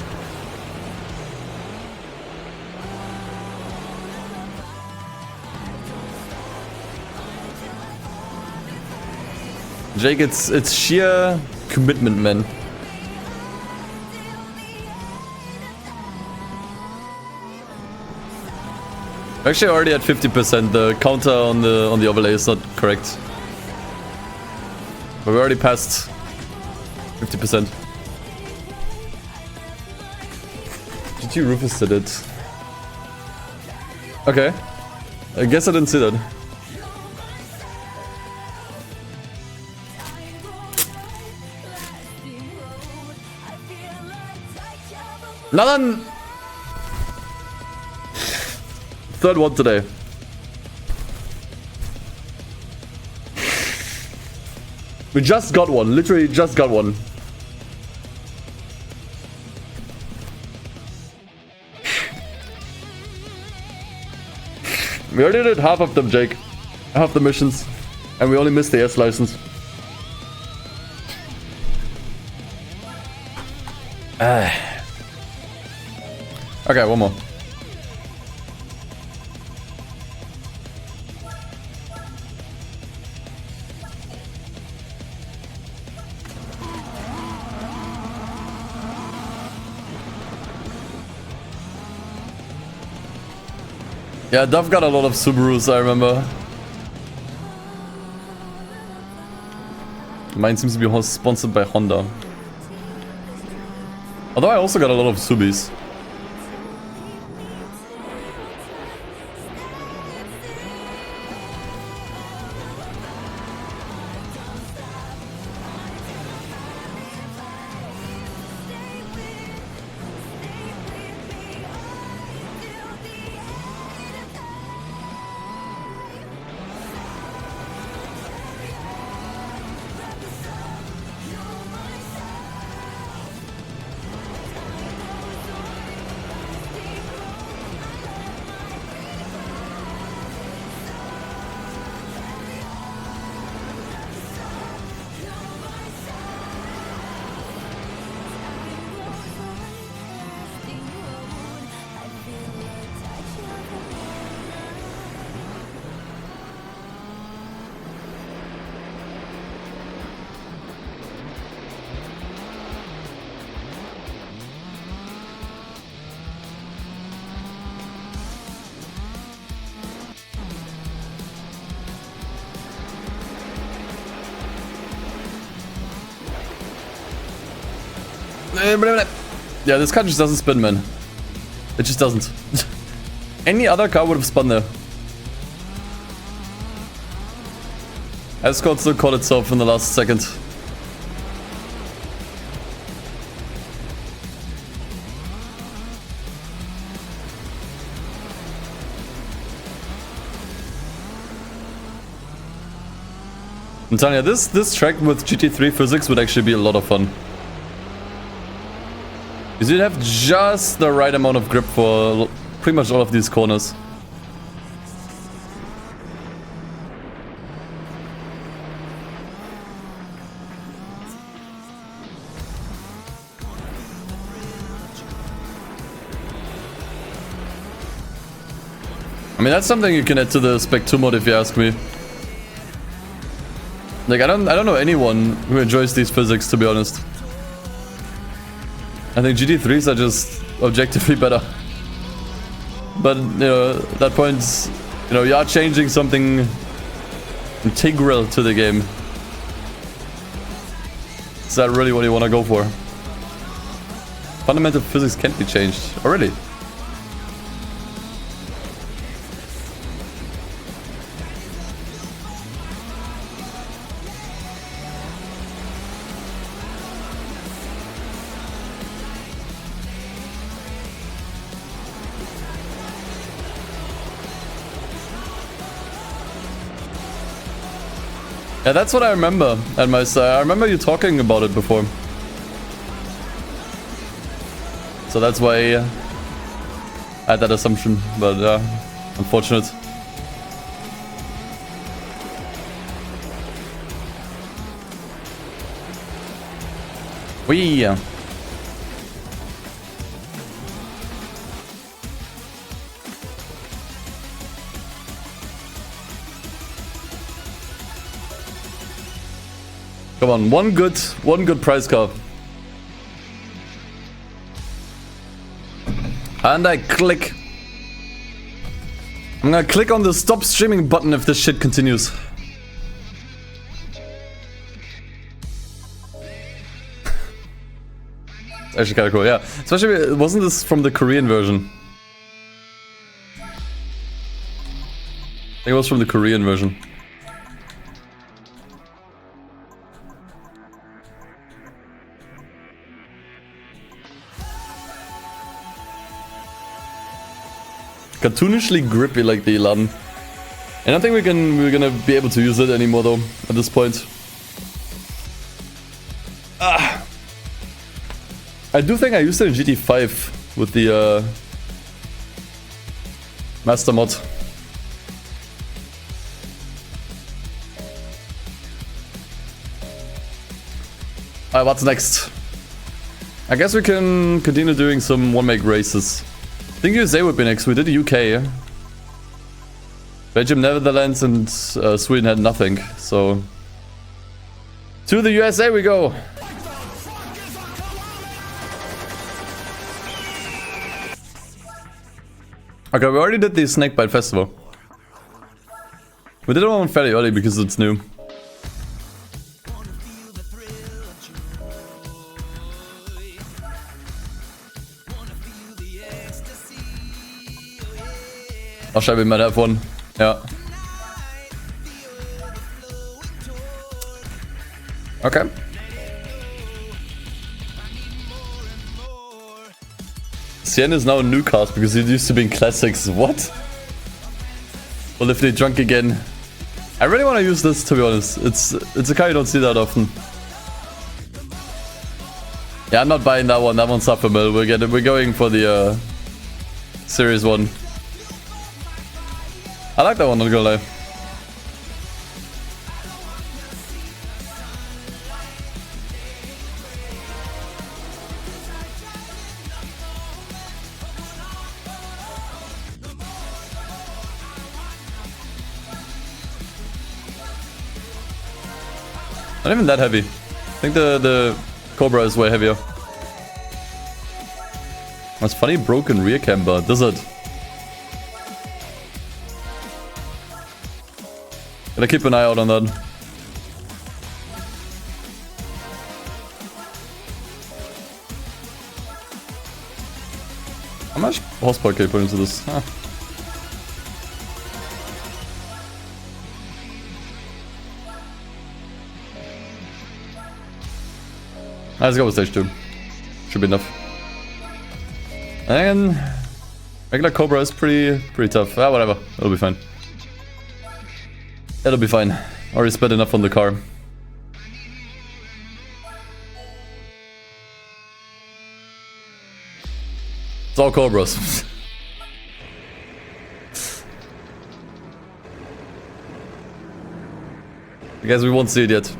Jake, it's sheer commitment, man. Actually, already at 50%. The counter on the overlay is not correct. But we already passed 50%. GT Rufus did it. Okay. I guess I didn't see that. Another third one today. We just got one, literally just got one. We already did half of them, Jake. Half the missions. And we only missed the S license. Okay, one more. Yeah, Duff got a lot of Subarus, I remember. Mine seems to be sponsored by Honda. Although I also got a lot of Subis. Yeah, this car just doesn't spin, man. It just doesn't. Any other car would have spun there. Escort still caught itself in the last second. I'm telling you, this track with GT3 physics would actually be a lot of fun. Because you'd have just the right amount of grip for pretty much all of these corners. I mean, that's something you can add to the Spec 2 mod if you ask me. Like, I don't know anyone who enjoys these physics, to be honest. I think GT3s are just objectively better. But, you know, at that point, you know, you are changing something integral to the game. Is that really what you want to go for? Fundamental physics can't be changed. Oh, really? Yeah, that's what I remember at my side. I remember you talking about it before. So that's why I had that assumption, but unfortunate. Wee. Come on, one good prize car. And I click. I'm gonna click on the stop streaming button if this shit continues. It's actually kinda cool, yeah. Especially, wasn't this from the Korean version? I think it was from the Korean version. Cartoonishly grippy like the Elan. I don't think we're gonna be able to use it anymore though at this point. I do think I used it in GT5 with the master mod. Alright, what's next? I guess we can continue doing some one-make races. I think USA would be next. We did the UK. Belgium, Netherlands, and Sweden had nothing. So to the USA we go. Okay, we already did the Snakebite Festival. We did it one fairly early because it's new. Oh, shit, we might have one. Yeah. Okay. Cien is now a new cast because it used to be in classics. What? Well, if they drunk again. I really want to use this, to be honest. It's a car you don't see that often. Yeah, I'm not buying that one. That one's half a mil. We're going for the Series 1. I like that one, not gonna lie. Not even that heavy. I think the Cobra is way heavier. That's funny, broken rear camber. Does it? Gotta keep an eye out on that. How much horsepower can you put into this? Huh. Let's go with stage 2. Should be enough. And regular Cobra is pretty tough. Ah, whatever. It'll be fine. It'll be fine. Already spent enough on the car. It's all Cobras. I guess we won't see it yet.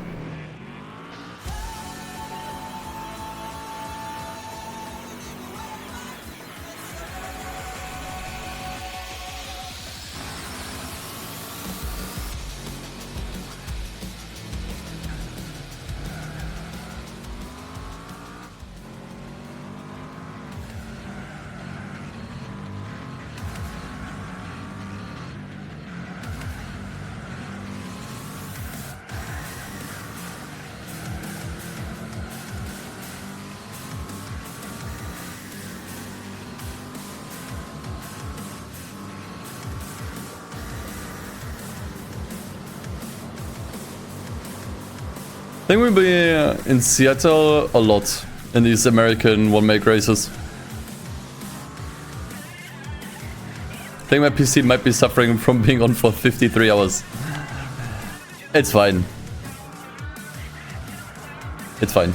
I think we'll be in Seattle a lot in these American one-make races. I think my PC might be suffering from being on for 53 hours. It's fine. It's fine.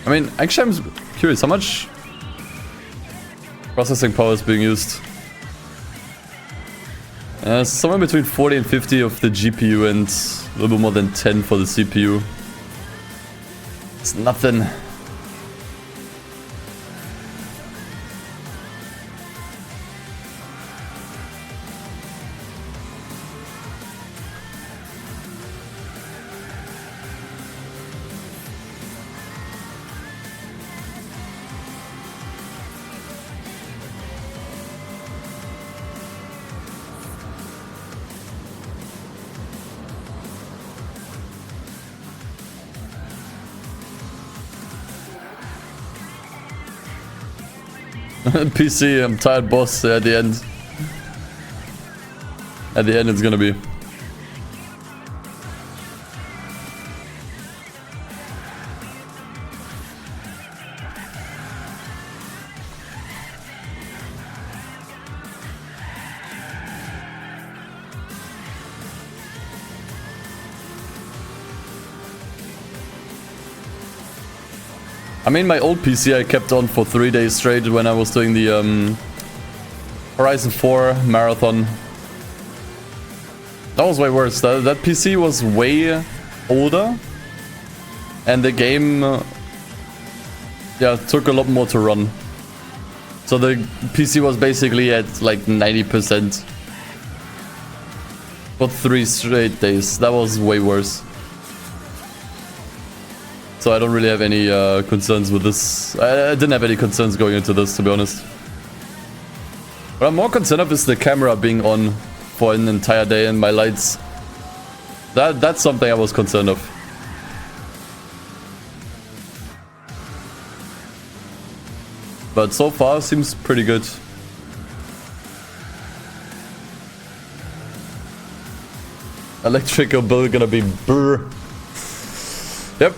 I mean, actually I'm curious, how much processing power is being used? Somewhere between 40 and 50 of the GPU and a little bit more than 10 for the CPU. It's nothing. PC, I'm tired boss at the end. At the end it's gonna be. I mean, my old PC I kept on for 3 days straight when I was doing the Horizon 4 marathon. That was way worse. That PC was way older. And the game took a lot more to run. So the PC was basically at like 90% for 3 straight days. That was way worse. So I don't really have any concerns with this. I didn't have any concerns going into this, to be honest. What I'm more concerned of is the camera being on for an entire day and my lights. That's something I was concerned of. But so far seems pretty good. Electrical bill gonna be brr. Yep.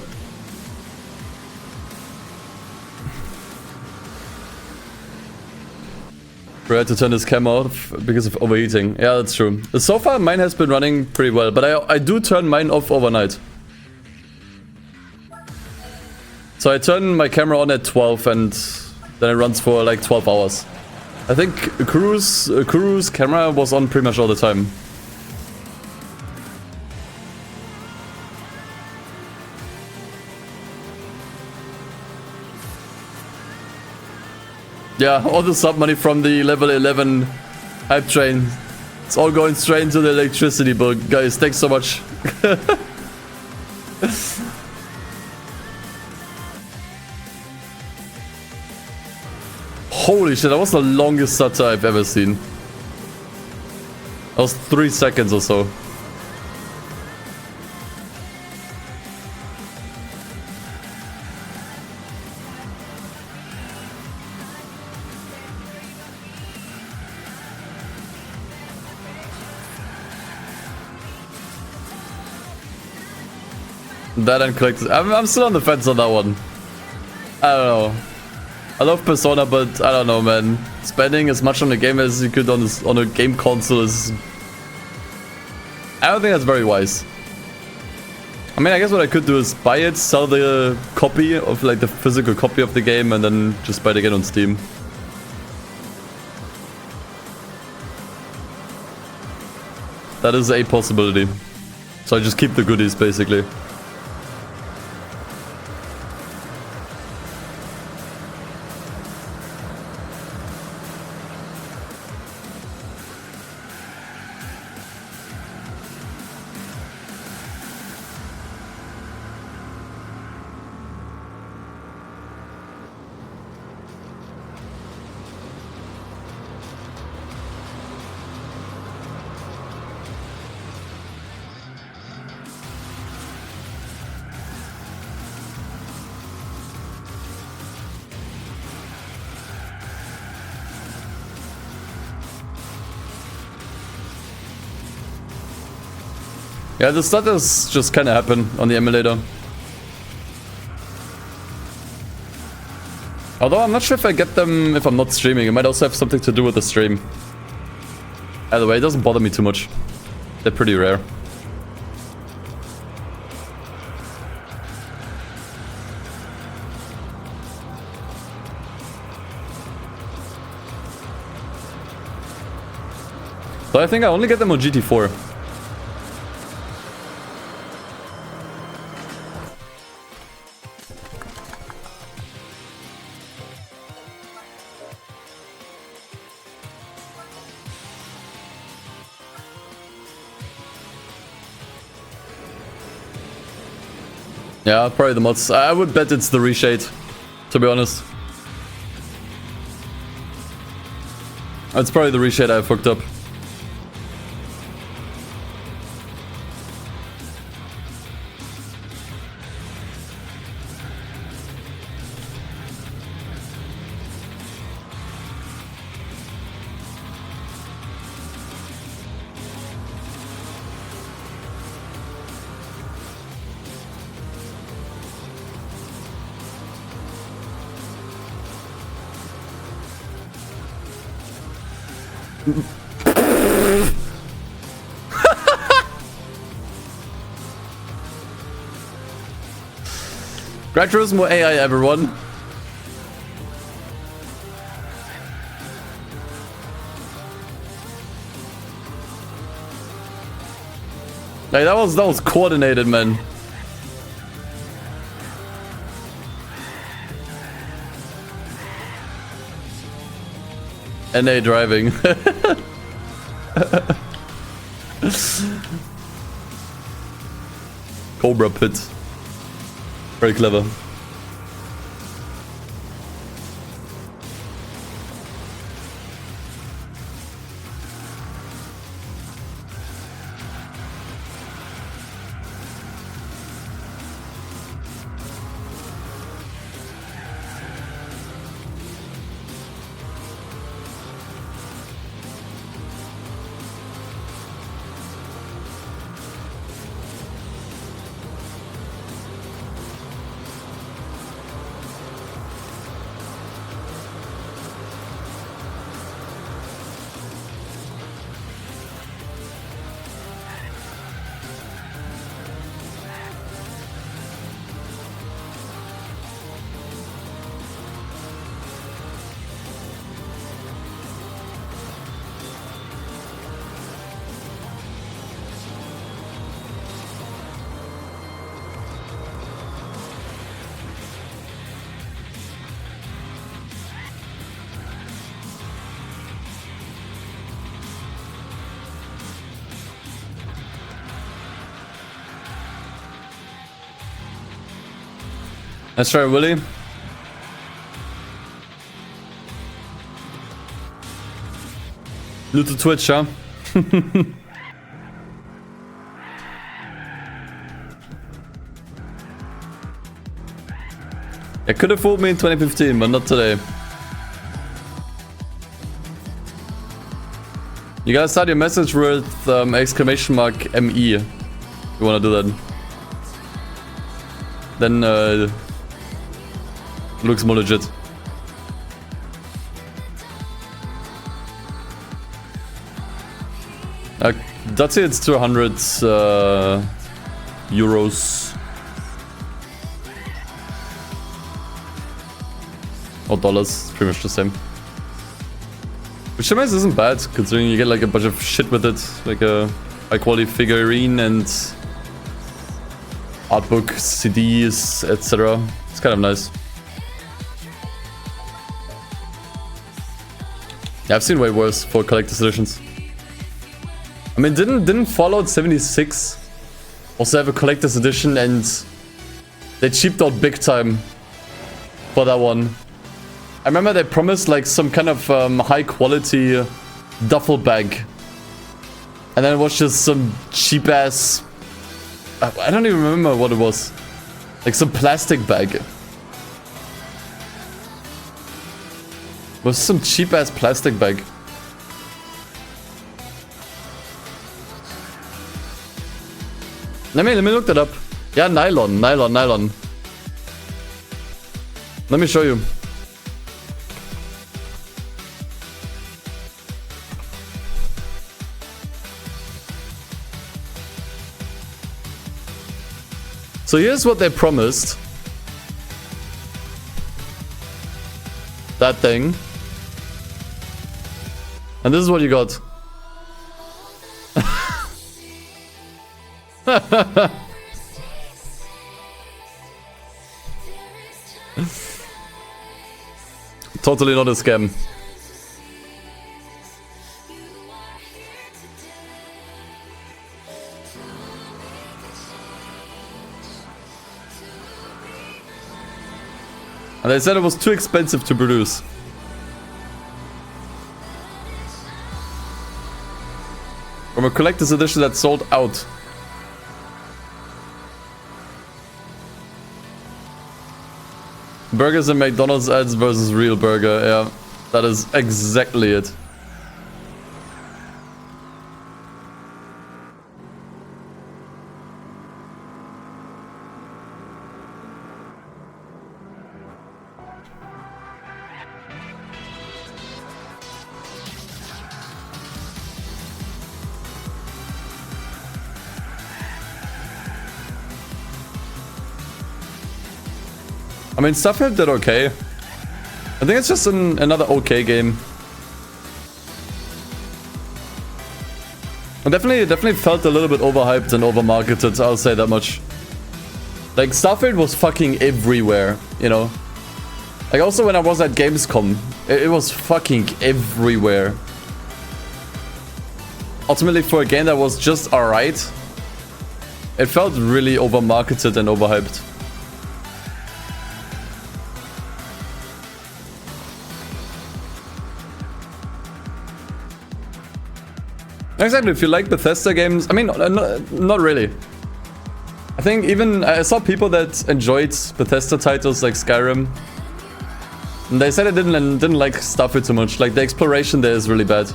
We had to turn this camera off because of overheating. Yeah, that's true. So far, mine has been running pretty well, but I do turn mine off overnight. So I turn my camera on at 12 and then it runs for like 12 hours. I think Kuru's camera was on pretty much all the time. Yeah, all the sub money from the level 11 hype train. It's all going straight into the electricity bill. Guys, thanks so much. Holy shit, that was the longest stutter I've ever seen. That was 3 seconds or so. That and collected. I'm still on the fence on that one. I don't know. I love Persona, but I don't know, man. Spending as much on the game as you could on a game console is... I don't think that's very wise. I mean, I guess what I could do is buy it, sell the copy of, like, the physical copy of the game, and then just buy it again on Steam. That is a possibility. So I just keep the goodies, basically. Yeah, the stutters just kind of happen on the emulator. Although I'm not sure if I get them if I'm not streaming. It might also have something to do with the stream. Either way, it doesn't bother me too much. They're pretty rare. So I think I only get them on GT4. Yeah, probably the mods. I would bet it's the reshade, to be honest. It's probably the reshade I fucked up. Gran Turismo AI, everyone. Like that was coordinated, man. NA driving. Cobra pit. Very clever. Let's try Willy. New to Twitch, huh? It could have fooled me in 2015, but not today. You gotta start your message with exclamation mark ME. You wanna do that. Then looks more legit. That's it, it's 200 euros. Or dollars, pretty much the same. Which sometimes isn't bad, considering you get like a bunch of shit with it. Like a high quality figurine and art book, CDs, etc. It's kind of nice. Yeah, I've seen way worse for collector's editions. I mean, didn't Fallout 76 also have a collector's edition, and they cheaped out big time for that one? I remember they promised like some kind of high quality duffel bag, and then it was just some cheap ass. I don't even remember what it was. Like some plastic bag. It was some cheap ass plastic bag. Let me look that up. Yeah, nylon. Let me show you. So here's what they promised. That thing. And this is what you got. Totally not a scam. And they said it was too expensive to produce. From a collector's edition that sold out. Burgers and McDonald's ads versus real burger. Yeah, that is exactly it. I mean, Starfield did okay. I think it's just another okay game. I definitely felt a little bit overhyped and overmarketed, I'll say that much. Like, Starfield was fucking everywhere, you know? Like, also when I was at Gamescom, it was fucking everywhere. Ultimately, for a game that was just alright, it felt really overmarketed and overhyped. Exactly, if you like Bethesda games, I mean, not really. I think even, I saw people that enjoyed Bethesda titles like Skyrim. And they said they didn't like Starfield too much. Like, the exploration there is really bad.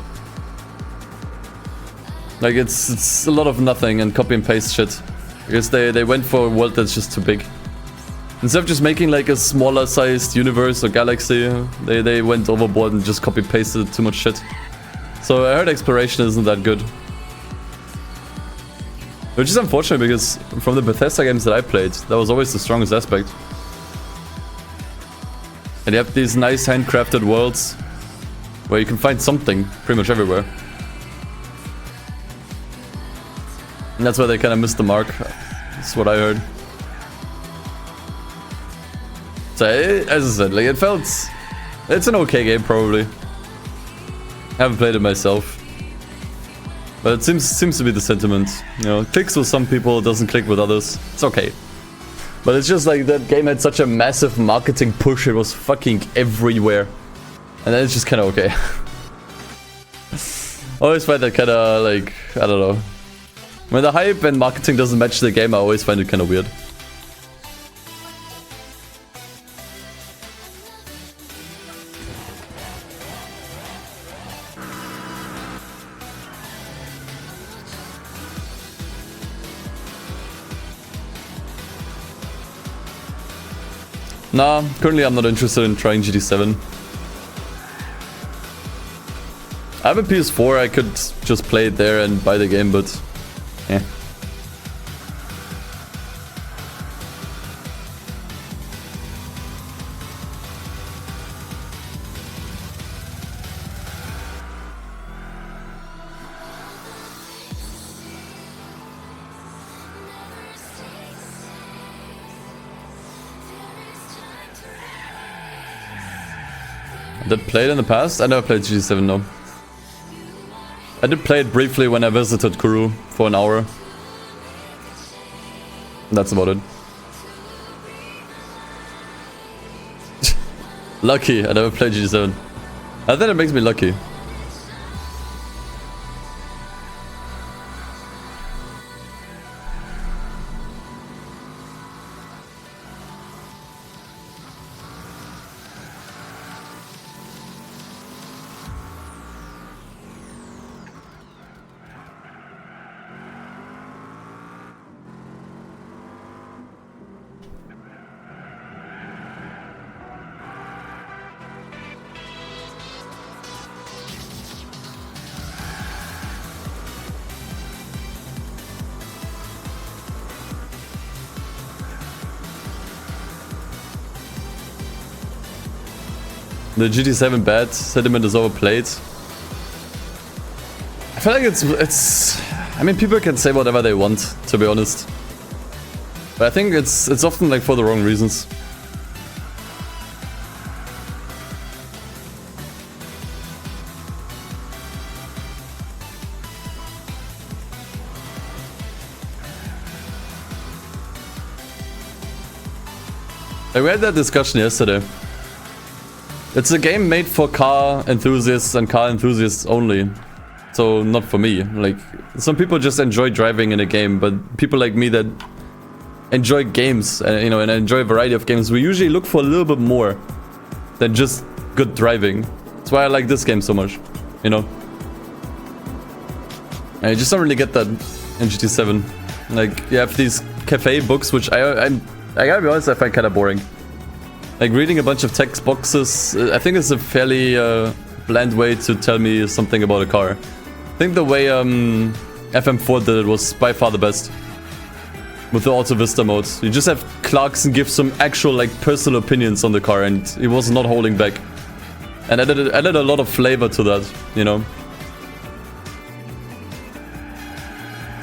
Like, it's a lot of nothing and copy and paste shit. Because they went for a world that's just too big. Instead of just making like a smaller sized universe or galaxy, they went overboard and just copy pasted too much shit. So I heard exploration isn't that good. Which is unfortunate because from the Bethesda games that I played, that was always the strongest aspect. And you have these nice handcrafted worlds where you can find something pretty much everywhere. And that's why they kind of missed the mark. That's what I heard. So, as I said, like, it's an okay game probably. I haven't played it myself. But it seems to be the sentiment. You know, it clicks with some people, it doesn't click with others. It's okay. But it's just like that game had such a massive marketing push, it was fucking everywhere. And then it's just kinda okay. I always find that kinda like, I don't know. When the hype and marketing doesn't match the game, I always find it kinda weird. Nah, currently I'm not interested in trying GT7. I have a PS4, I could just play it there and buy the game, but... yeah. I did play it in the past? I never played GT7, no. I did play it briefly when I visited Kourou for an hour. That's about it. Lucky, I never played GT7. I think it makes me lucky. The GT7 bad. Sentiment is overplayed. I feel like it's. I mean, people can say whatever they want, to be honest. But I think it's often like for the wrong reasons. Like, we had that discussion yesterday. It's a game made for car enthusiasts and car enthusiasts only. So not for me. Like, some people just enjoy driving in a game, but people like me that enjoy games, you know, and enjoy a variety of games, we usually look for a little bit more than just good driving. That's why I like this game so much, you know. And I just don't really get that in GT7. Like, you have these cafe books, which I gotta be honest, I find kind of boring. Like, reading a bunch of text boxes, I think it's a fairly bland way to tell me something about a car. I think the way FM4 did it was by far the best. With the Auto Vista mode. You just have Clarkson give some actual, like, personal opinions on the car, and he was not holding back. And added a lot of flavor to that, you know.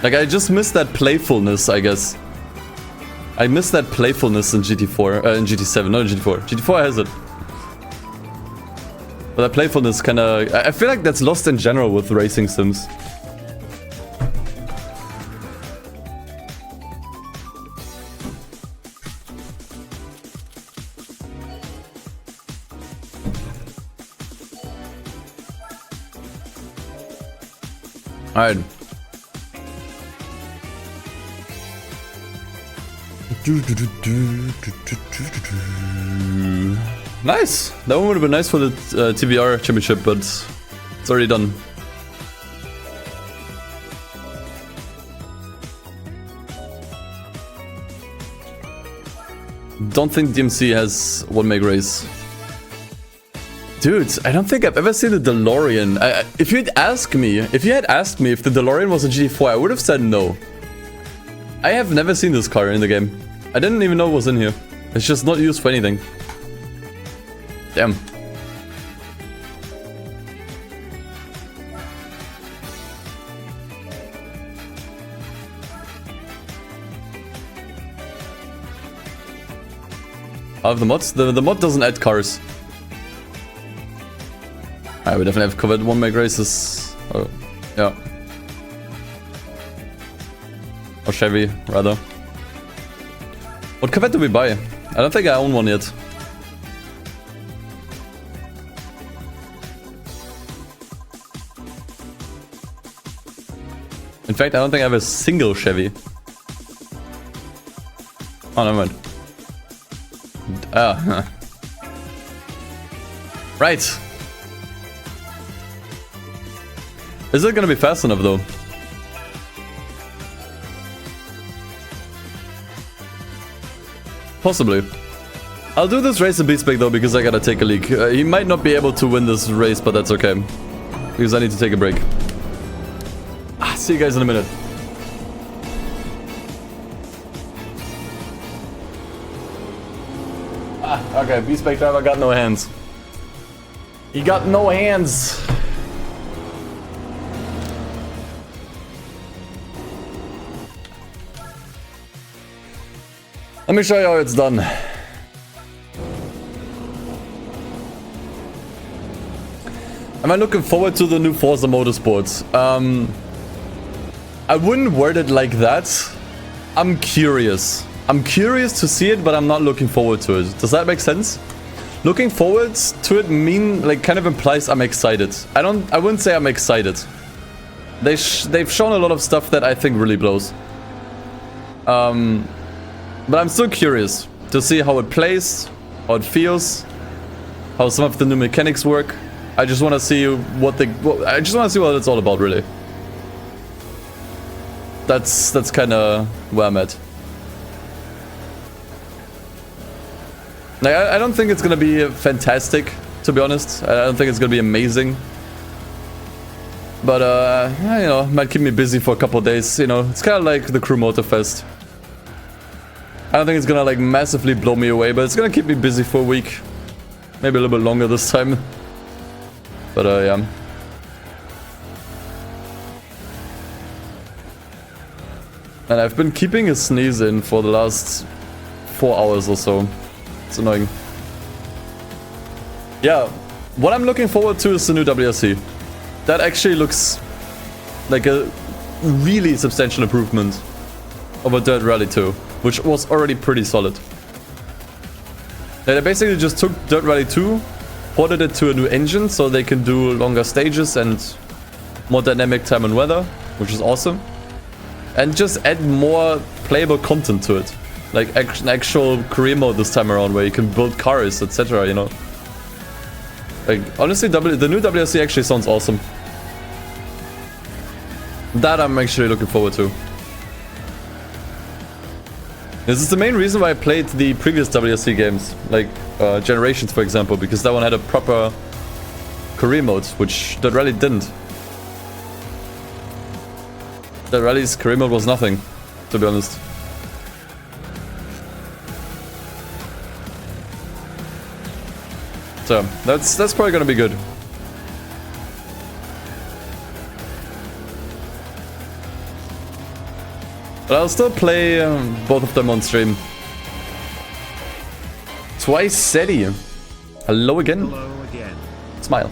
Like, I just miss that playfulness, I guess. I miss that playfulness in GT4, in GT7, not in GT4. GT4 has it. But that playfulness kinda... I feel like that's lost in general with racing sims. Alright. Nice! That one would have been nice for the TBR championship, but it's already done. Don't think DMC has one make race. Dude, I don't think I've ever seen the DeLorean. If you had asked me if the DeLorean was a GT4, I would have said no. I have never seen this car in the game. I didn't even know it was in here. It's just not used for anything. Damn. Out of the mods? The mod doesn't add cars. I would definitely have covered one make races. Oh, yeah. Or Chevy, rather. What Corvette do we buy? I don't think I own one yet. In fact, I don't think I have a single Chevy. Oh, never mind. Ah. Right. Is it gonna be fast enough, though? Possibly. I'll do this race in B-Spec though, because I gotta take a leak. He might not be able to win this race, but that's okay. Because I need to take a break. See you guys in a minute. Okay, B-Spec driver got no hands. He got no hands. Let me show you how it's done. Am I looking forward to the new Forza Motorsports? I wouldn't word it like that. I'm curious. I'm curious to see it, but I'm not looking forward to it. Does that make sense? Looking forward to it kind of implies I'm excited. I wouldn't say I'm excited. They've shown a lot of stuff that I think really blows. But I'm still curious to see how it plays, how it feels, how some of the new mechanics work. I just want to see what it's all about, really. That's kind of where I'm at. Like, I don't think it's gonna be fantastic, to be honest. I don't think it's gonna be amazing. But you know, it might keep me busy for a couple of days. You know, it's kind of like the Crew Motorfest. I don't think it's gonna like massively blow me away, but it's gonna keep me busy for a week. Maybe a little bit longer this time. But yeah. And I've been keeping a sneeze in for the last 4 hours or so. It's annoying. Yeah, what I'm looking forward to is the new WRC. That actually looks like a really substantial improvement over Dirt Rally 2, which was already pretty solid. They basically just took Dirt Rally 2, ported it to a new engine so they can do longer stages and more dynamic time and weather, which is awesome. And just add more playable content to it. Like an actual career mode this time around where you can build cars, etc., you know. Like, honestly, the new WRC actually sounds awesome. That I'm actually looking forward to. This is the main reason why I played the previous WRC games, like Generations, for example, because that one had a proper career mode, which Dirt Rally didn't. Dirt Rally's career mode was nothing, to be honest. So, that's probably gonna be good. But I'll still play both of them on stream. Twice SETI. Hello again.
Hello again.
Smile.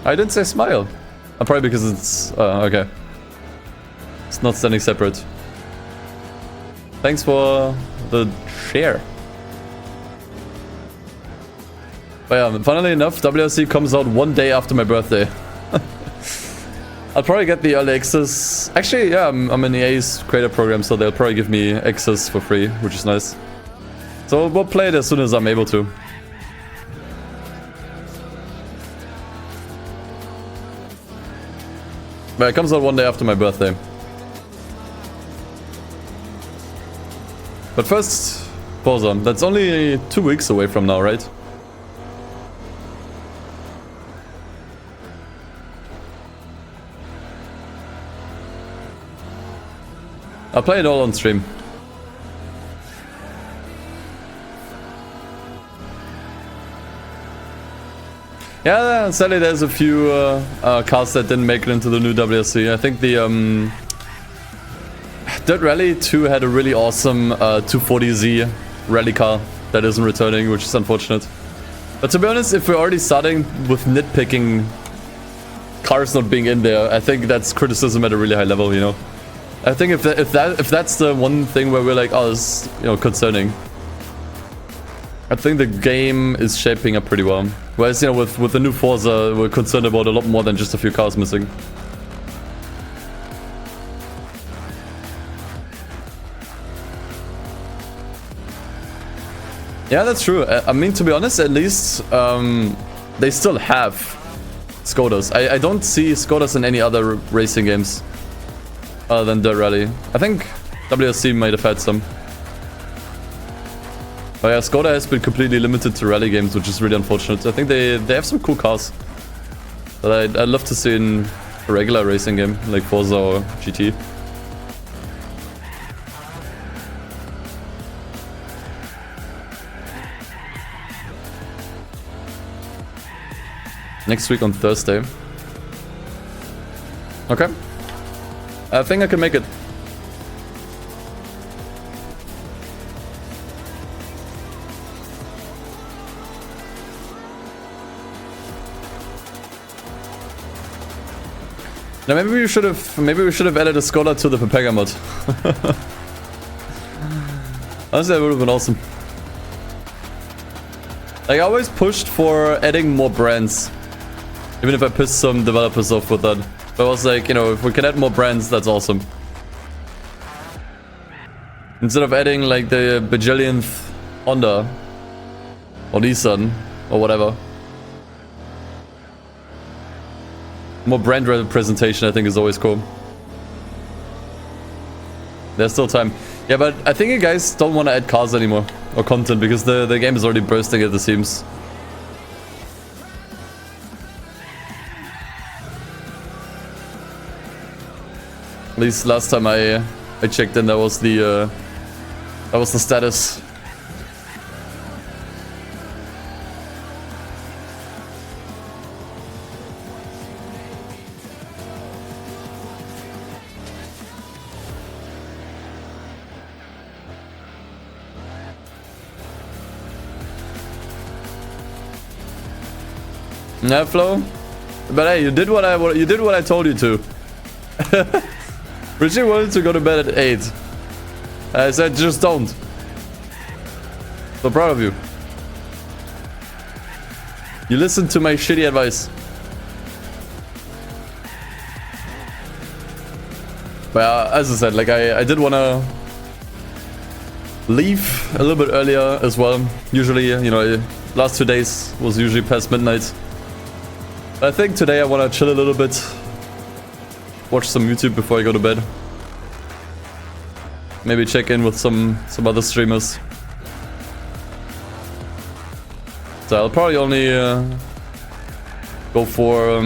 I didn't say smile. Probably because it's... okay. It's not standing separate. Thanks for the share. But yeah, funnily enough, WRC comes out 1 day after my birthday. I'll probably get the early access. Actually, yeah, I'm in EA's creator program, so they'll probably give me access for free, which is nice. So we'll play it as soon as I'm able to. But it comes out 1 day after my birthday. But first, Forza. That's only 2 weeks away from now, right? I'll play it all on stream. Yeah, sadly there's a few cars that didn't make it into the new WRC. I think the Dirt Rally 2 had a really awesome 240Z rally car that isn't returning, which is unfortunate. But to be honest, if we're already starting with nitpicking cars not being in there, I think that's criticism at a really high level, you know. I think if that's the one thing where we're like, oh, this is, you know, concerning. I think the game is shaping up pretty well. Whereas, you know, with the new Forza, we're concerned about a lot more than just a few cars missing. Yeah, that's true. I mean, to be honest, at least they still have Skodas. I don't see Skodas in any other racing games other than Dirt Rally. I think WRC might have had some. But yeah, Skoda has been completely limited to rally games, which is really unfortunate. I think they have some cool cars that I'd love to see in a regular racing game, like Forza or GT. Next week on Thursday. Okay. I think I can make it. Now maybe we should have added a Skoda to the Pepega mod. Honestly, that would have been awesome. Like, I always pushed for adding more brands, even if I pissed some developers off with that. But I was like, you know, if we can add more brands, that's awesome. Instead of adding like the bajillionth Honda or Nissan or whatever. More brand representation, I think, is always cool. There's still time. Yeah, but I think you guys don't want to add cars anymore or content because the game is already bursting at the seams. At least last time I checked in, that was the status. Yeah, Flo. But hey, you did what I told you to. Richie wanted to go to bed at 8. I said just don't. So proud of you. You listened to my shitty advice. But as I said, like I did want to leave a little bit earlier as well. Usually, you know, last 2 days was usually past midnight. I think today I want to chill a little bit. Watch some YouTube before I go to bed. Maybe check in with some other streamers. So I'll probably only go for...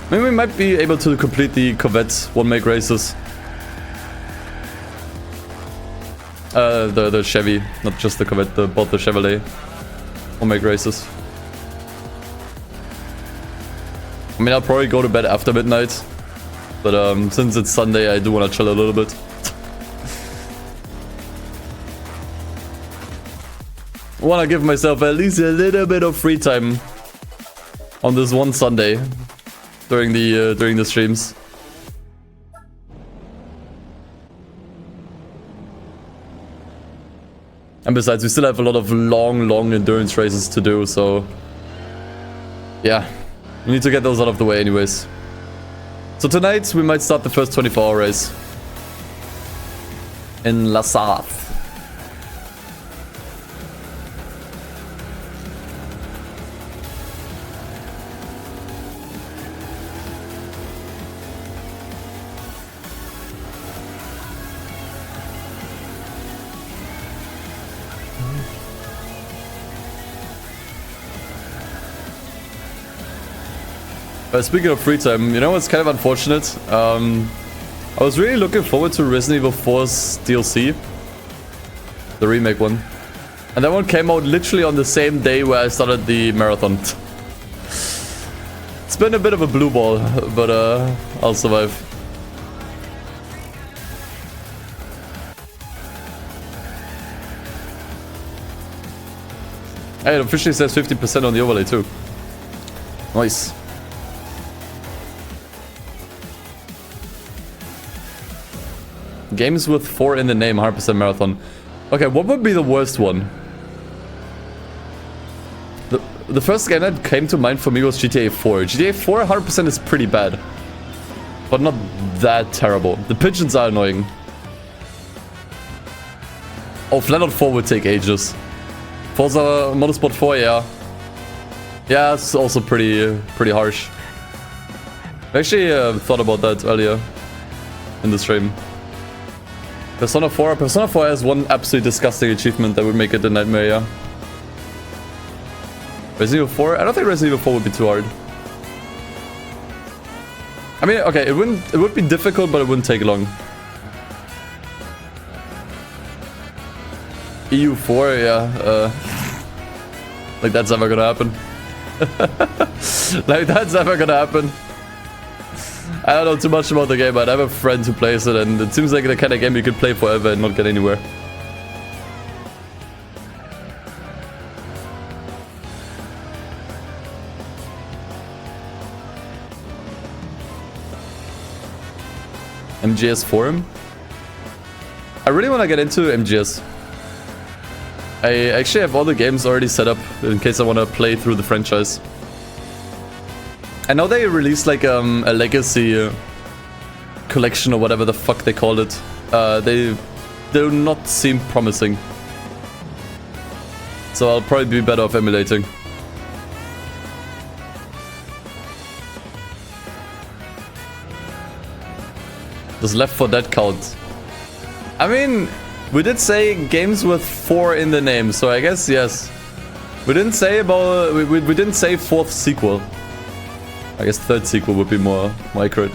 maybe we might be able to complete the Corvette one-make races. The Chevy, not just the Corvette, both the Chevrolet one-make races. I mean, I'll probably go to bed after midnight. But since it's Sunday, I do want to chill a little bit. I want to give myself at least a little bit of free time on this one Sunday during the streams. And besides, we still have a lot of long endurance races to do, so yeah, we need to get those out of the way anyways. So tonight we might start the first 24-hour race in La Sarthe. Speaking of free time, you know what's kind of unfortunate? I was really looking forward to Resident Evil 4's DLC. The remake one. And that one came out literally on the same day where I started the marathon. It's been a bit of a blue ball, but I'll survive. Hey, it officially says 50% on the overlay too. Nice. Games with 4 in the name, 100% marathon. Okay, what would be the worst one? The first game that came to mind for me was GTA 4. GTA 4 100% is pretty bad. But not that terrible. The pigeons are annoying. Oh, Flat Out 4 would take ages. Forza Motorsport 4, yeah. Yeah, it's also pretty harsh. I actually thought about that earlier in the stream. Persona 4 has one absolutely disgusting achievement that would make it a nightmare, yeah. Resident Evil 4? I don't think Resident Evil 4 would be too hard. I mean, okay, it would be difficult, but it wouldn't take long. EU4, yeah, like that's never gonna happen. Like that's never gonna happen. I don't know too much about the game, but I have a friend who plays it, and it seems like the kind of game you could play forever and not get anywhere. MGS forum? I really want to get into MGS. I actually have all the games already set up in case I want to play through the franchise. I know they released like a legacy collection or whatever the fuck they called it. They do not seem promising. So I'll probably be better off emulating. Does Left 4 Dead count? I mean, we did say games with 4 in the name, so I guess yes. We didn't say about we didn't say 4th sequel. I guess 3rd sequel would be more accurate.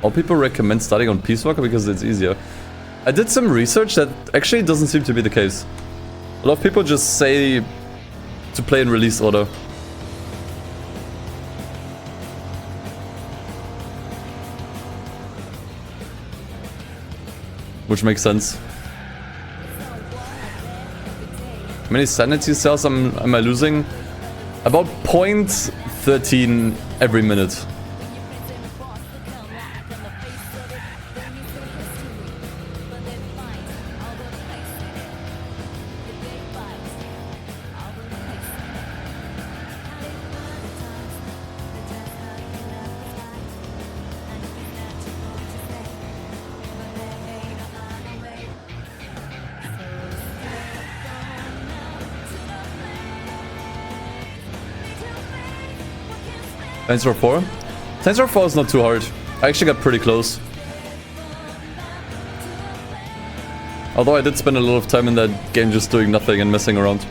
All people recommend starting on Peace Walker because it's easier. I did some research that actually doesn't seem to be the case. A lot of people just say to play in release order. which makes sense. How many sanity cells am I losing? About 0.13 every minute. Saints Row 4? Saints Row 4 is not too hard. I actually got pretty close. Although I did spend a lot of time in that game just doing nothing and messing around.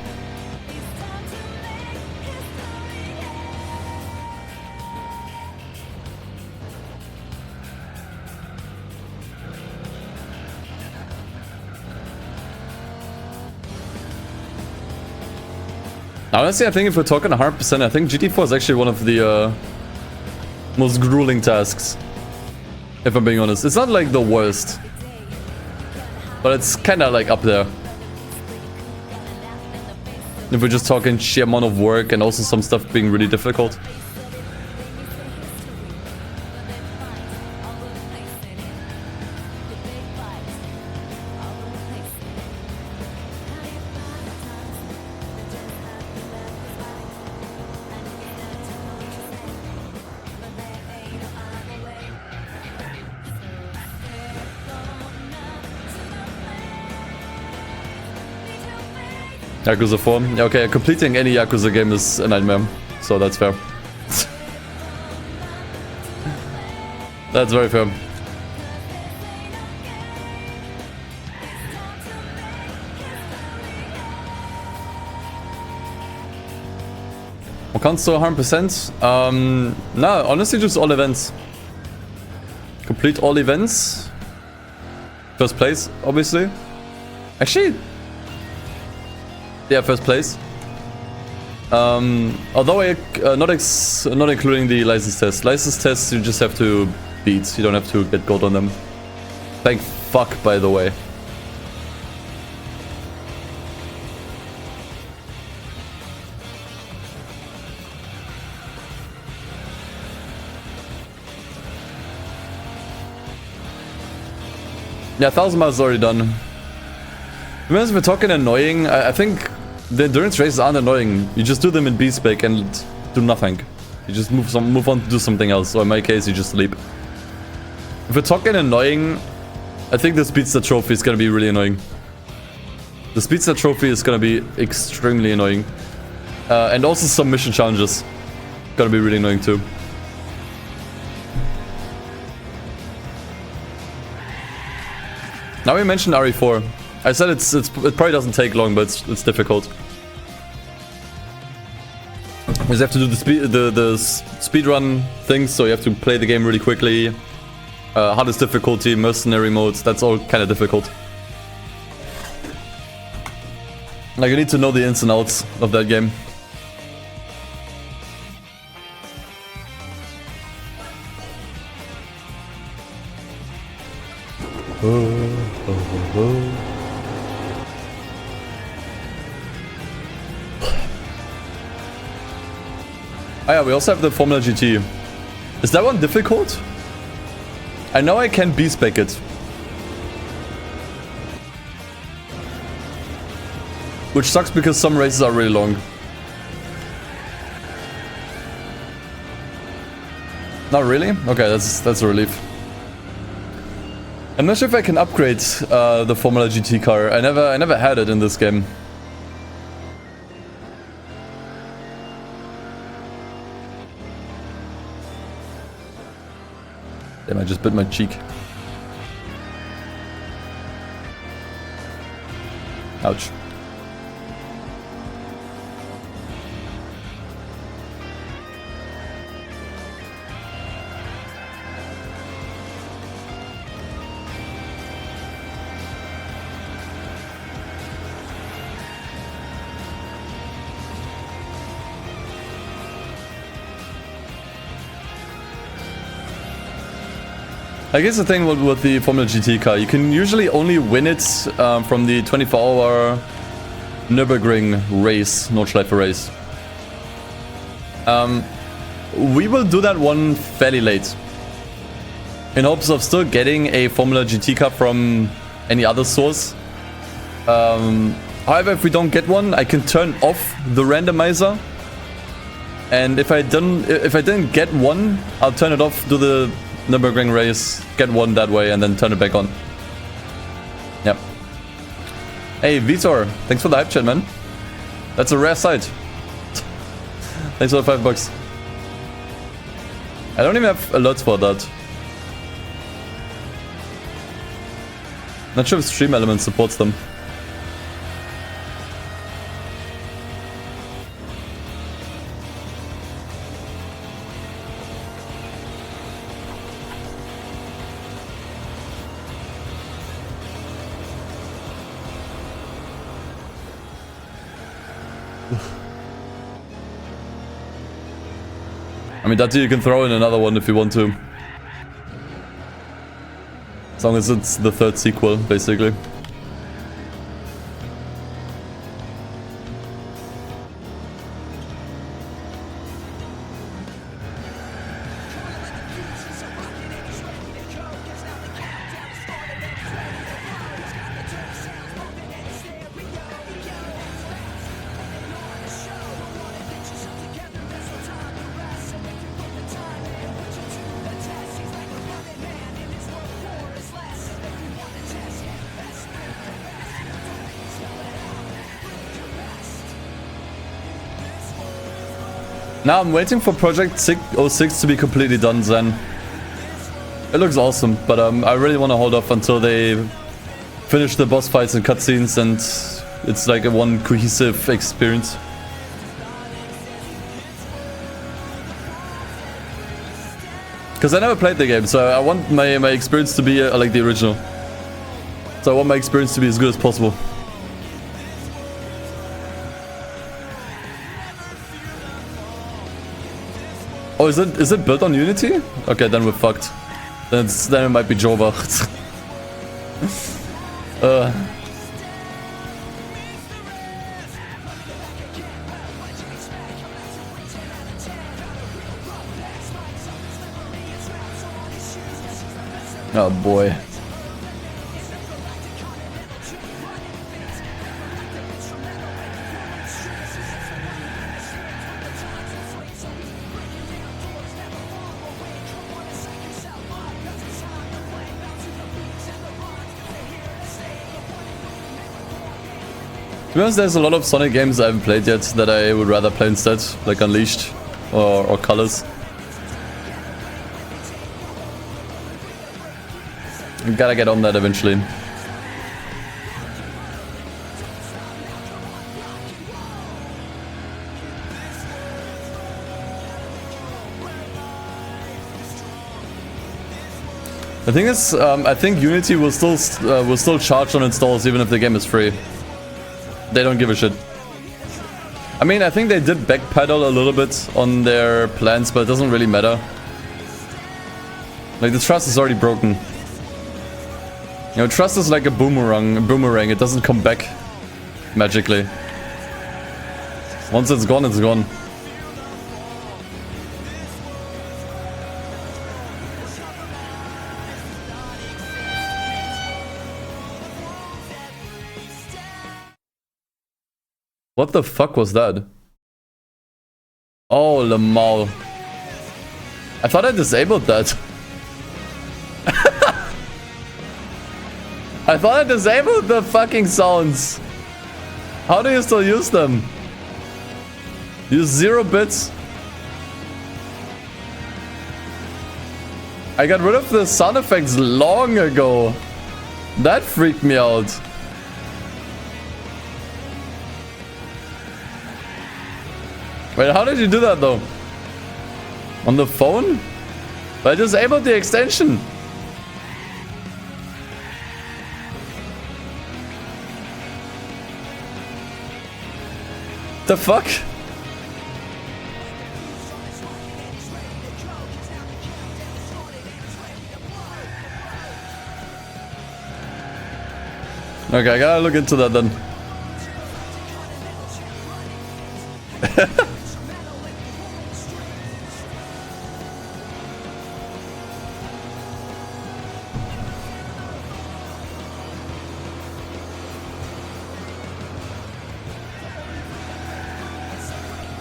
Honestly, I think if we're talking 100%, I think GT4 is actually one of the most grueling tasks. If I'm being honest. It's not like the worst. But it's kind of like up there. If we're just talking sheer amount of work and also some stuff being really difficult. Yakuza 4. Yeah, okay, completing any Yakuza game is a nightmare. So that's fair. That's very fair. What counts to 100%? No, honestly just all events. Complete all events. First place, obviously. Actually... yeah, first place. Although not including the license test. License tests you just have to beat. You don't have to get gold on them. Thank fuck, by the way. Yeah, 1,000 miles is already done. If we're talking annoying, I think the endurance races aren't annoying. You just do them in B-spec and do nothing. You just move on to do something else, or in my case, you just sleep. If we're talking annoying, I think the Speedster Trophy is gonna be really annoying. The Speedster Trophy is gonna be extremely annoying. And also some mission challenges. Gonna be really annoying too. Now we mentioned RE4. I said it probably doesn't take long, but it's difficult. You just have to do the speedrun things, so you have to play the game really quickly. Hardest difficulty, mercenary modes, that's all kind of difficult. Like, you need to know the ins and outs of that game. Oh yeah, we also have the Formula GT. Is that one difficult? I know I can B-spec it. Which sucks because some races are really long. Not really? Okay, that's a relief. I'm not sure if I can upgrade the Formula GT car. I never had it in this game. Damn, I just bit my cheek. Ouch. I guess the thing with the Formula GT car, you can usually only win it from the 24-hour Nürburgring race, Nordschleife race. We will do that one fairly late, in hopes of still getting a Formula GT car from any other source. However, if we don't get one, I can turn off the randomizer, and if I didn't get one, I'll turn it off, do the Nürburgring race, get one that way, and then turn it back on. Yep. Hey, Vitor, thanks for the hype chat, man. That's a rare sight. Thanks for the $5. I don't even have alerts for that. Not sure if Stream Element supports them. I mean, that you can throw in another one if you want to. As long as it's the third sequel, basically. Now I'm waiting for Project 06 to be completely done, Zen. It looks awesome, but I really want to hold off until they finish the boss fights and cutscenes and it's like a one cohesive experience. Because I never played the game, so I want my experience to be like the original. So I want my experience to be as good as possible. Oh, is it built on Unity? Okay, then we're fucked. Then it might be Jova. Oh boy. To be honest, there's a lot of Sonic games I haven't played yet that I would rather play instead, like Unleashed or Colors. I gotta get on that eventually. The thing is, I think Unity will still charge on installs even if the game is free. They don't give a shit. I mean, I think they did backpedal a little bit on their plans, but it doesn't really matter. Like, the trust is already broken. You know, trust is like a boomerang. It doesn't come back magically. Once it's gone, it's gone. What the fuck was that? Oh, Lamal. I thought I disabled that. I thought I disabled the fucking sounds. How do you still use them? Use 0 bits. I got rid of the sound effects long ago. That freaked me out. Wait, how did you do that though? On the phone? But I disabled the extension. The fuck? Okay, I gotta look into that then.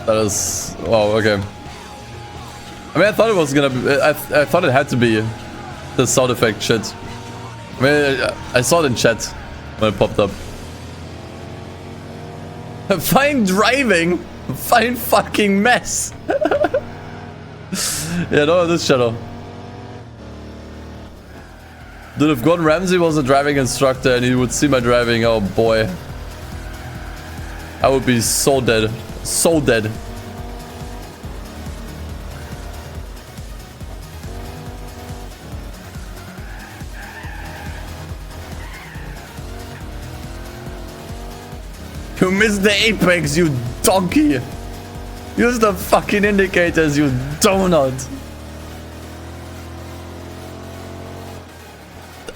That is... wow, okay. I mean, I thought it was gonna be... I thought it had to be the sound effect shit. I mean, I saw it in chat when it popped up. Fine driving? Fine fucking mess. Yeah, no, this shadow. Dude, if Gordon Ramsay was a driving instructor and he would see my driving, oh boy. I would be so dead. So dead. You missed the apex, you donkey! Use the fucking indicators, you donut!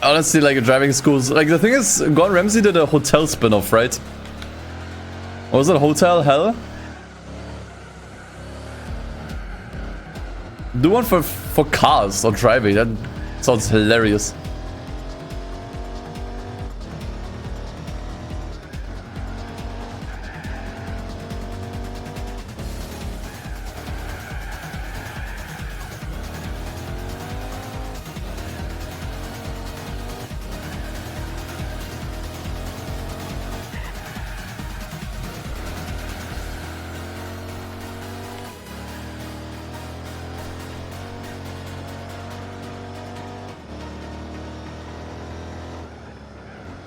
Honestly, like driving schools, like the thing is, Gordon Ramsay did a hotel spin-off, right? What was it, Hotel Hell? Do one for cars or driving, that sounds hilarious.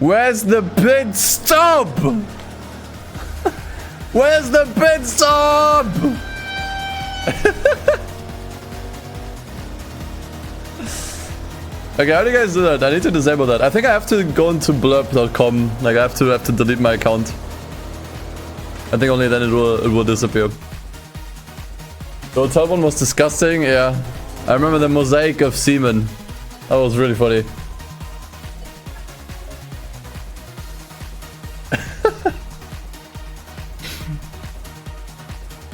Where's the pit stop? Where's the pit stop? Okay, how do you guys do that? I need to disable that. I think I have to go into blurb.com. Like I have to delete my account. I think only then it will disappear. The hotel one was disgusting. Yeah, I remember the mosaic of semen. That was really funny.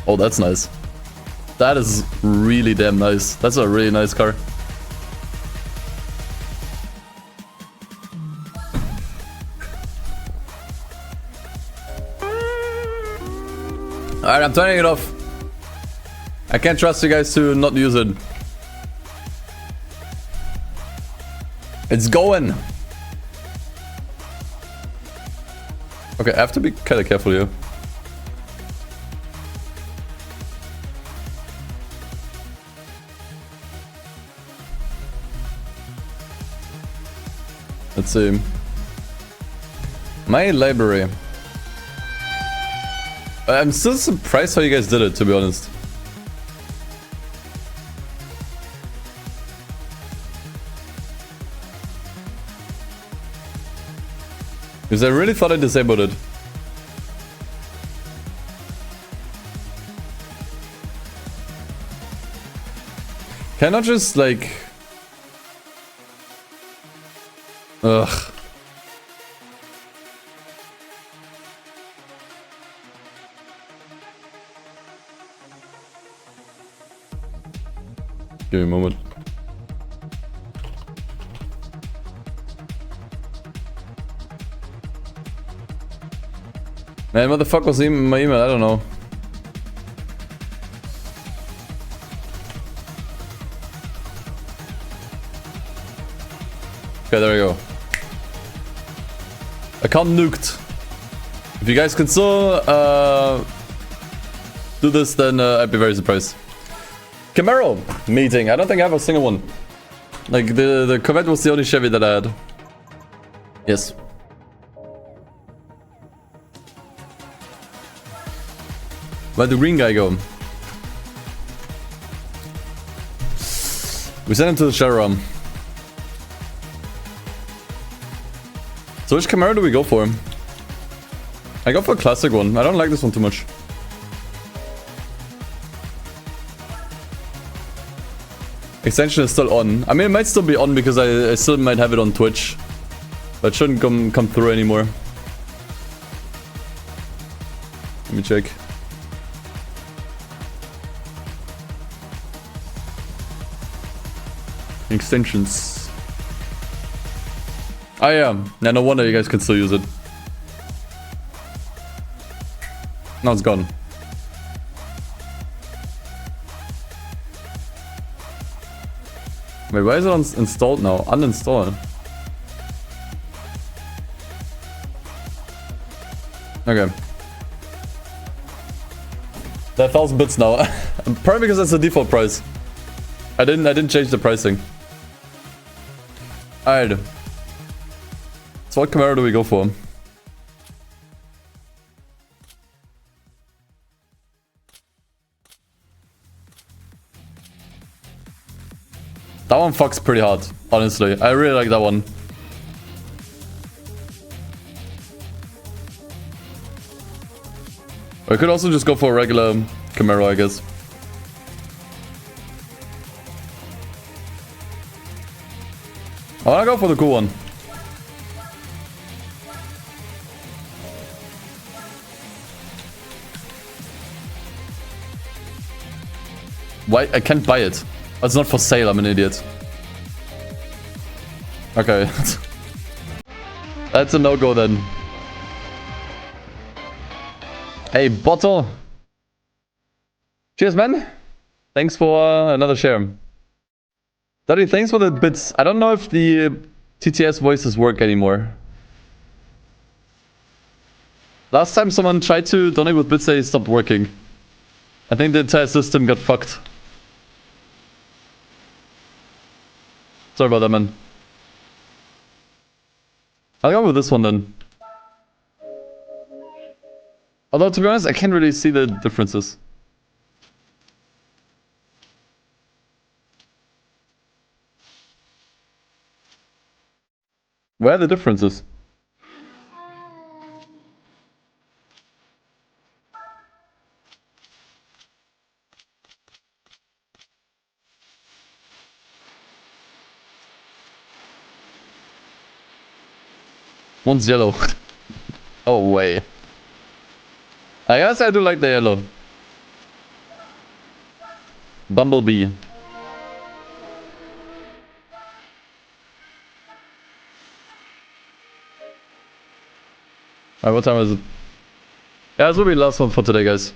Oh, that's nice. That is really damn nice. That's a really nice car. Alright, I'm turning it off. I can't trust you guys to not use it. It's going. Okay, I have to be kind of careful here. Let's see. My library. I'm still surprised how you guys did it, to be honest. Because I really thought I disabled it. Can I just like... ugh. Give me a moment. Man, what the fuck was my email? I don't know. Okay, there we go. Account nuked. If you guys can still do this, then I'd be very surprised. Camaro meeting. I don't think I have a single one. Like the Corvette was the only Chevy that I had. Yes. Where'd the green guy go? We sent him to the showroom. So which Camaro do we go for? I go for a classic one. I don't like this one too much. Extension is still on. I mean, it might still be on because I still might have it on Twitch. But shouldn't come through anymore. Let me check. Extensions. Oh yeah. Yeah, no wonder you guys can still use it. Now it's gone. Wait, why is it installed now? Uninstall. Okay. They're 1000 bits now. Probably because that's the default price. I didn't change the pricing. Alright. So what Camaro do we go for? That one fucks pretty hard, honestly. I really like that one. I could also just go for a regular Camaro, I guess. I wanna go for the cool one. Why? I can't buy it. It's not for sale, I'm an idiot. Okay. That's a no-go then. Hey, Bottle. Cheers, man. Thanks for another share. Daddy, thanks for the bits. I don't know if the TTS voices work anymore. Last time someone tried to donate with bits, they stopped working. I think the entire system got fucked. Sorry about that, man. I'll go with this one then. Although, to be honest, I can't really see the differences. Where are the differences? One's yellow. Oh, way. I guess I do like the yellow. Bumblebee. Alright, what time is it? Yeah, this will be the last one for today, guys.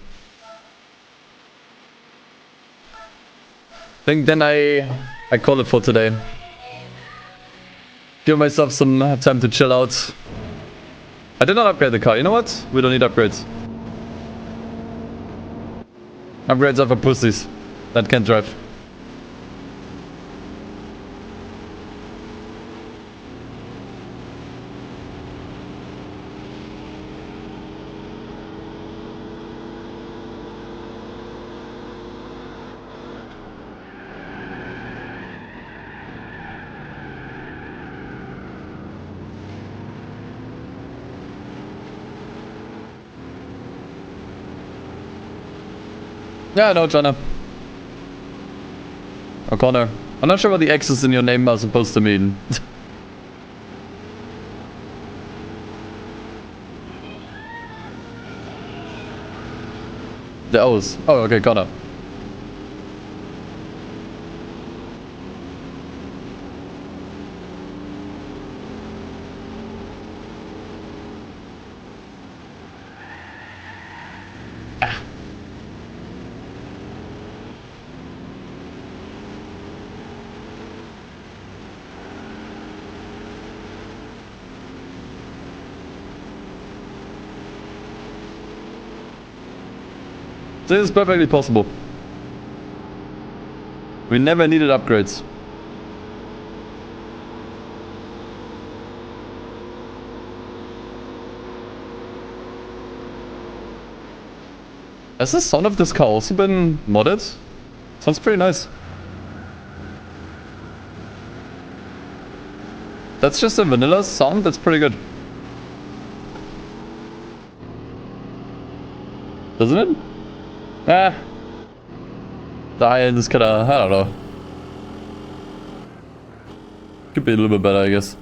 I think then I call it for today. Give myself some time to chill out. I did not upgrade the car. You know what? We don't need upgrades. Upgrades are for pussies that can't drive. Yeah, no, Jonna. O'Connor. I'm not sure what the X's in your name are supposed to mean. The O's. Oh, okay, Connor. This is perfectly possible. We never needed upgrades. Has the sound of this car also been modded? Sounds pretty nice. That's just a vanilla sound, that's pretty good. Doesn't it? Ah. The high end is kinda, I don't know. Could be a little bit better, I guess.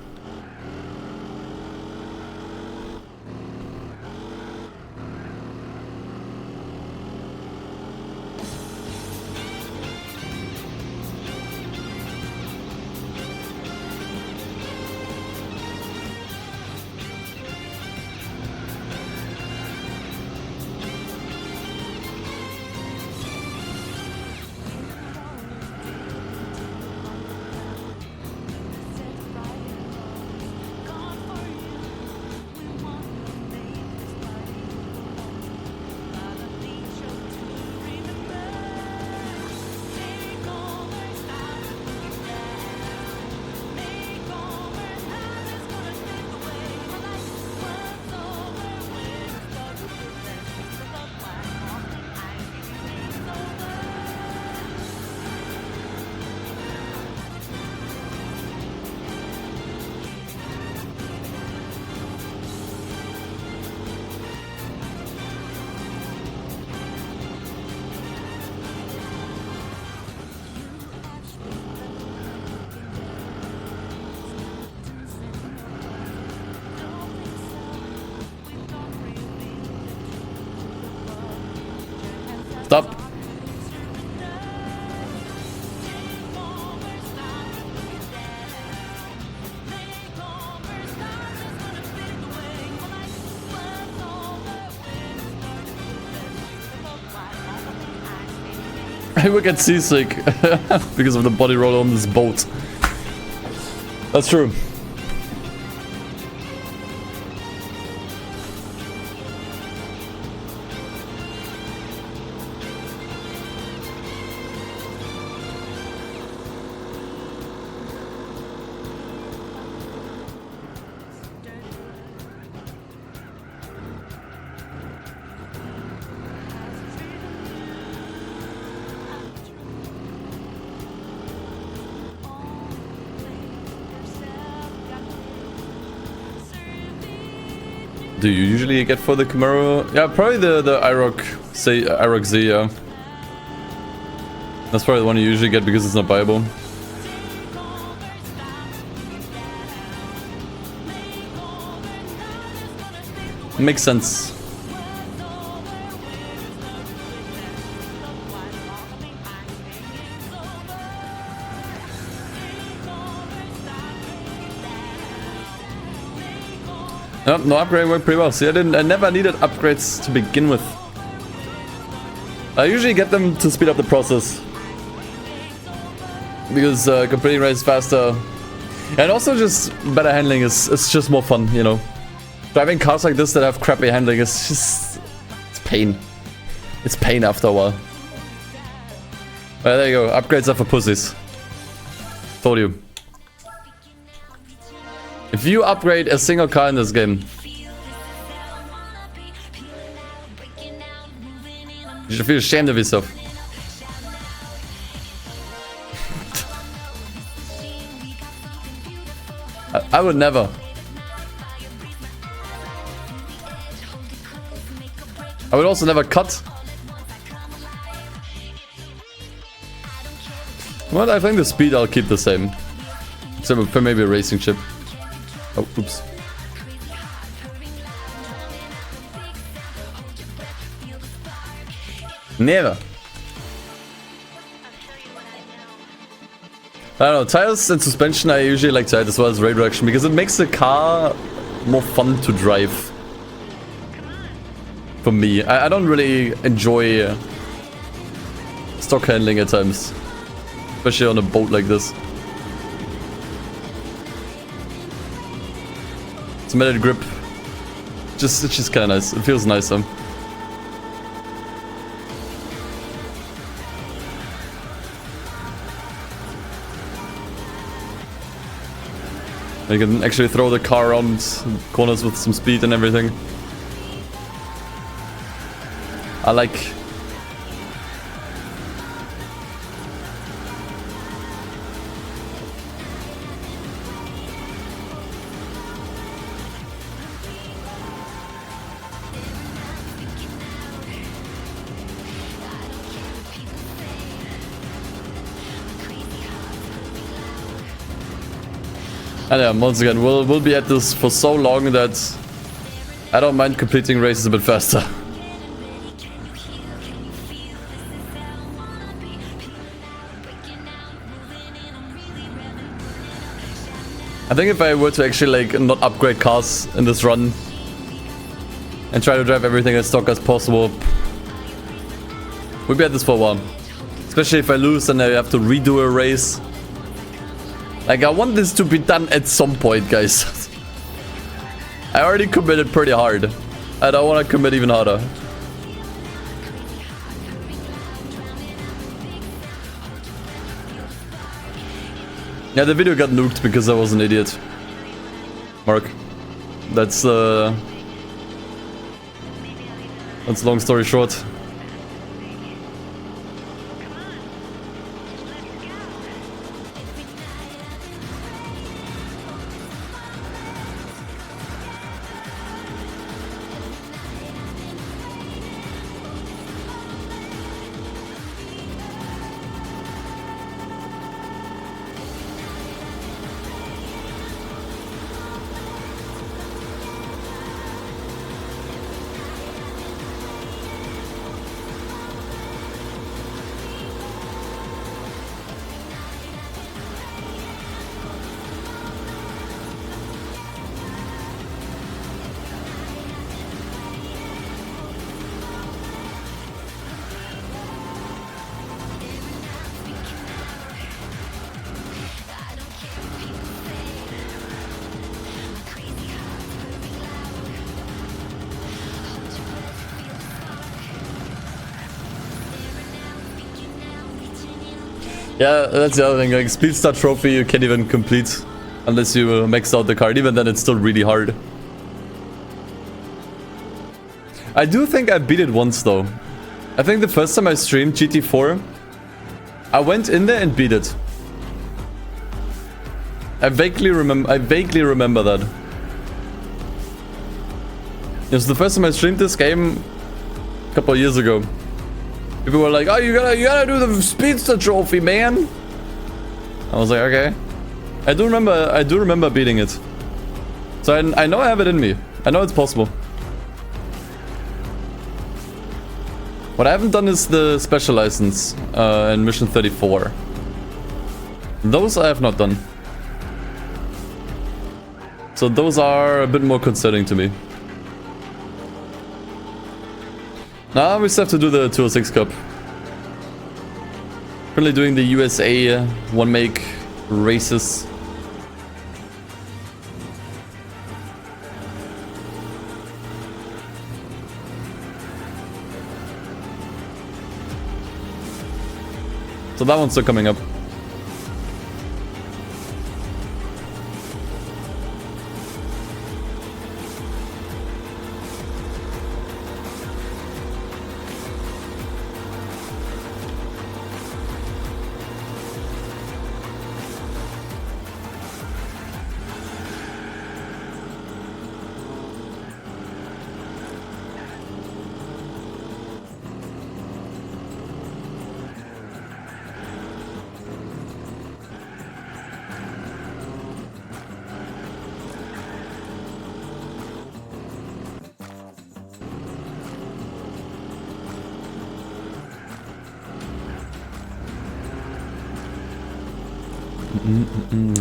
I would get seasick because of the body roll on this boat. That's true. Do you usually get for the Camaro? Yeah, probably the IROC Z, yeah. That's probably the one you usually get because it's not buyable. Makes sense. No upgrade worked pretty well. See, I never needed upgrades to begin with. I usually get them to speed up the process. Because completing races faster. And also just better handling is just more fun, you know. Driving cars like this that have crappy handling is just... it's pain. It's pain after a while. Well, there you go. Upgrades are for pussies. Told you. If you upgrade a single car in this game, you should feel ashamed of yourself. I would never. I would also never cut. Well, I think the speed I'll keep the same. Except for maybe a racing chip. Oh, oops. Never. I don't know, tires and suspension I usually like tight as well as rate reduction because it makes the car more fun to drive. For me, I don't really enjoy stock handling at times. Especially on a boat like this. Cemented grip. It's just kinda nice. It feels nicer. You can actually throw the car around corners with some speed and everything. I like. And yeah, once again, we'll be at this for so long that I don't mind completing races a bit faster. I think if I were to actually like not upgrade cars in this run and try to drive everything as stock as possible, we'll be at this for a while. Especially if I lose and I have to redo a race. Like, I want this to be done at some point, guys. I already committed pretty hard. I don't want to commit even harder. Yeah, the video got nuked because I was an idiot. Mark. That's long story short. Yeah, that's the other thing. Like, Speed Star Trophy you can't even complete unless you max out the card. Even then, it's still really hard. I do think I beat it once, though. I think the first time I streamed GT4, I went in there and beat it. I vaguely remember that. It was the first time I streamed this game a couple of years ago. People were like, "Oh, you gotta do the Speedster Trophy, man." I was like, "Okay." I do remember beating it. So I know I have it in me. I know it's possible. What I haven't done is the special license in Mission 34. Those I have not done. So those are a bit more concerning to me. Now we still have to do the 206 Cup. Currently doing the USA one-make races. So that one's still coming up.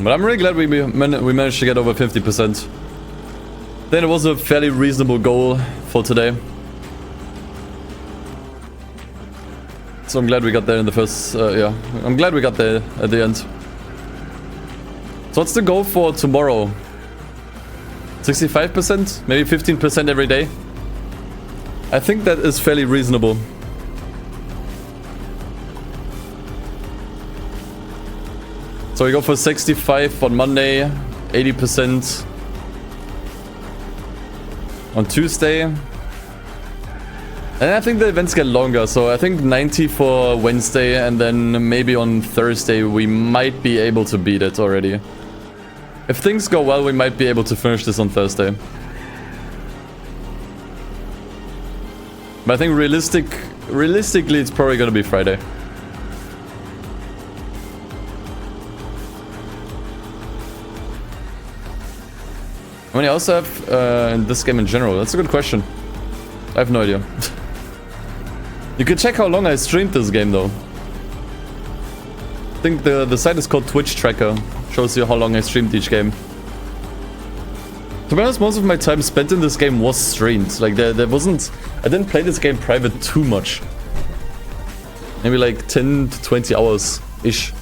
But I'm really glad we managed to get over 50%. Then it was a fairly reasonable goal for today. So I'm glad we got there in the first, yeah. I'm glad we got there at the end. So what's the goal for tomorrow? 65%? Maybe 15% every day? I think that is fairly reasonable. So we go for 65 on Monday, 80% on Tuesday. And I think the events get longer, so I think 90 for Wednesday, and then maybe on Thursday we might be able to beat it already. If things go well, we might be able to finish this on Thursday. But I think realistically it's probably gonna be Friday. How many hours do I have in this game in general? That's a good question. I have no idea. You can check how long I streamed this game though. I think the site is called Twitch Tracker. Shows you how long I streamed each game. To be honest, most of my time spent in this game was streamed. Like there wasn't... I didn't play this game private too much. Maybe like 10 to 20 hours-ish.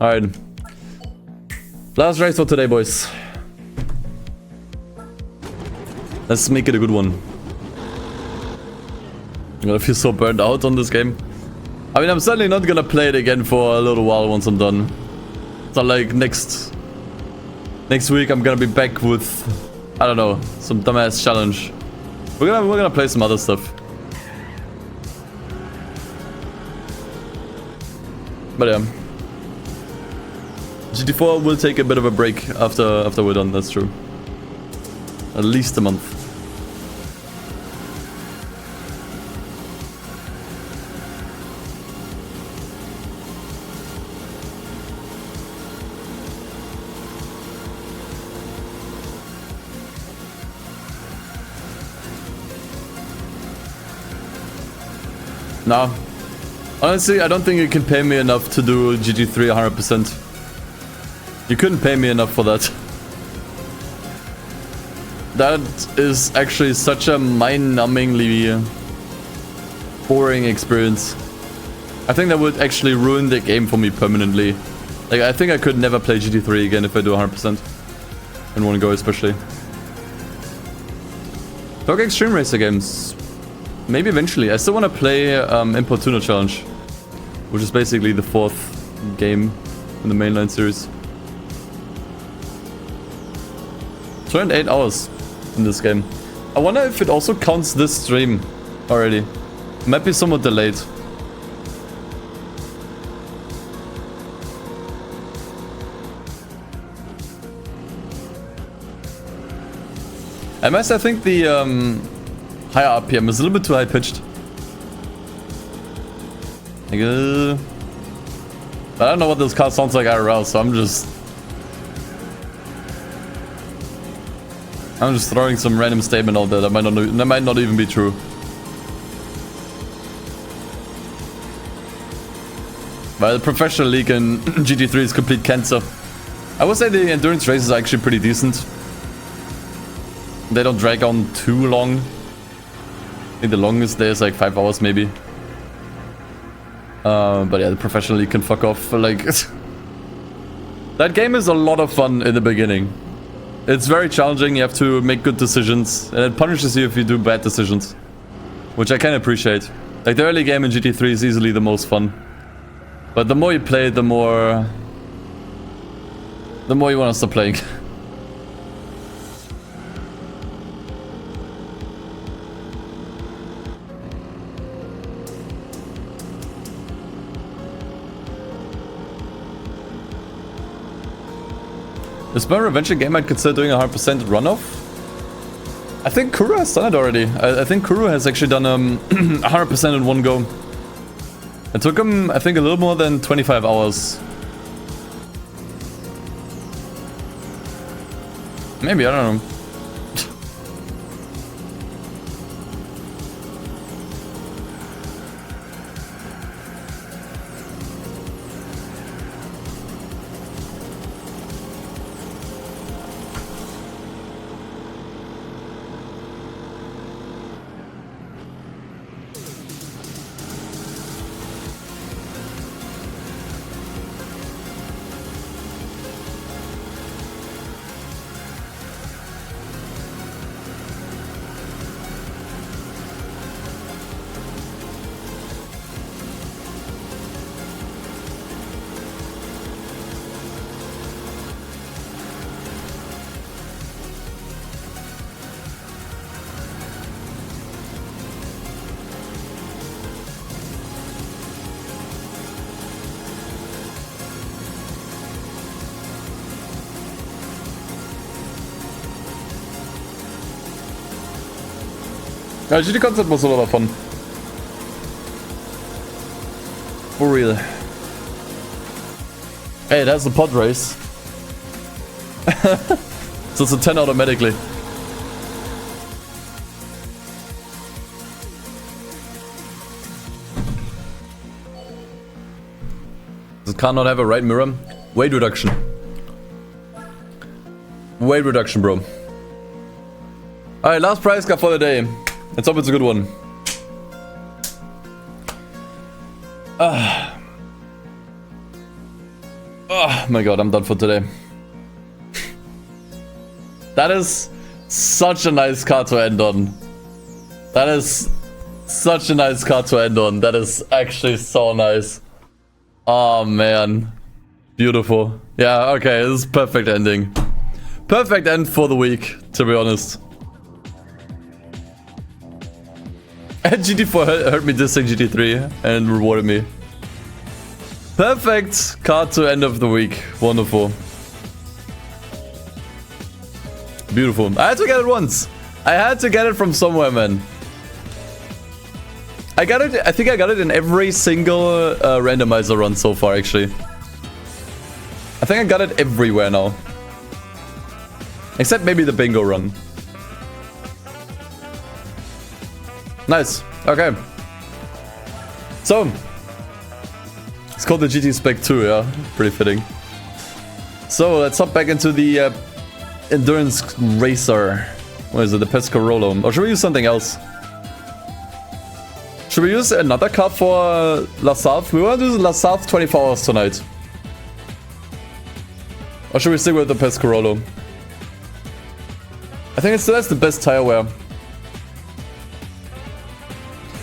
Alright. Last race for today, boys. Let's make it a good one. I'm gonna feel so burned out on this game. I mean, I'm certainly not gonna play it again for a little while once I'm done. It's not like next week I'm gonna be back with, I don't know, some dumbass challenge. We're gonna play some other stuff. But yeah. GT4 will take a bit of a break after we're done, that's true. At least a month. No. Honestly, I don't think you can pay me enough to do GT3 100%. You couldn't pay me enough for that. That is actually such a mind-numbingly boring experience. I think that would actually ruin the game for me permanently. Like, I think I could never play GT3 again if I do 100%. In one go especially. Talk Extreme Racer games. Maybe eventually. I still want to play Importuno Challenge. which is basically the 4th game in the mainline series. 28 hours in this game. I wonder if it also counts this stream already. Might be somewhat delayed. MS, I think the higher RPM is a little bit too high pitched. But I don't know what this car sounds like IRL, so I'm just throwing some random statement out there that might not even be true. But the professional league in GT3 is complete cancer. I would say the endurance races are actually pretty decent. They don't drag on too long. I think the longest there is like 5 hours maybe. But yeah, the professional league can fuck off. Like, that game is a lot of fun in the beginning. It's very challenging, you have to make good decisions, and it punishes you if you do bad decisions. Which I can appreciate. Like, the early game in GT3 is easily the most fun. But the more you play, the more you want to stop playing. Is my revenge a game I'd consider doing 100% runoff? I think Kuru has done it already. I think Kuru has actually done 100% in one go. It took him, I think, a little more than 25 hours. Maybe, I don't know. Ja, GT Concept was a lot of fun. For real. Hey, it has a pod race. So it's a 10 automatically. Does the car not have a right mirror? Weight reduction. Weight reduction, bro. Alright, last prize car for the day. Let's hope it's a good one. Oh my god, I'm done for today. That is such a nice car to end on. That is such a nice car to end on. That is actually so nice. Oh man. Beautiful. Yeah, okay, this is perfect ending. Perfect end for the week, to be honest. GT4 heard me dissing GT3 and rewarded me. Perfect card to end of the week. Wonderful. Beautiful. I had to get it once. I had to get it from somewhere, man. I got it. I think I got it in every single randomizer run so far, actually. I think I got it everywhere now. Except maybe the bingo run. Nice. Okay. So. It's called the GT Spec 2, yeah. Pretty fitting. So, let's hop back into the Endurance Racer. What is it? The Pescarolo. Or should we use something else? Should we use another car for La South? We want to do La South 24 hours tonight. Or should we stick with the Pescarolo? I think it still has the best tire wear.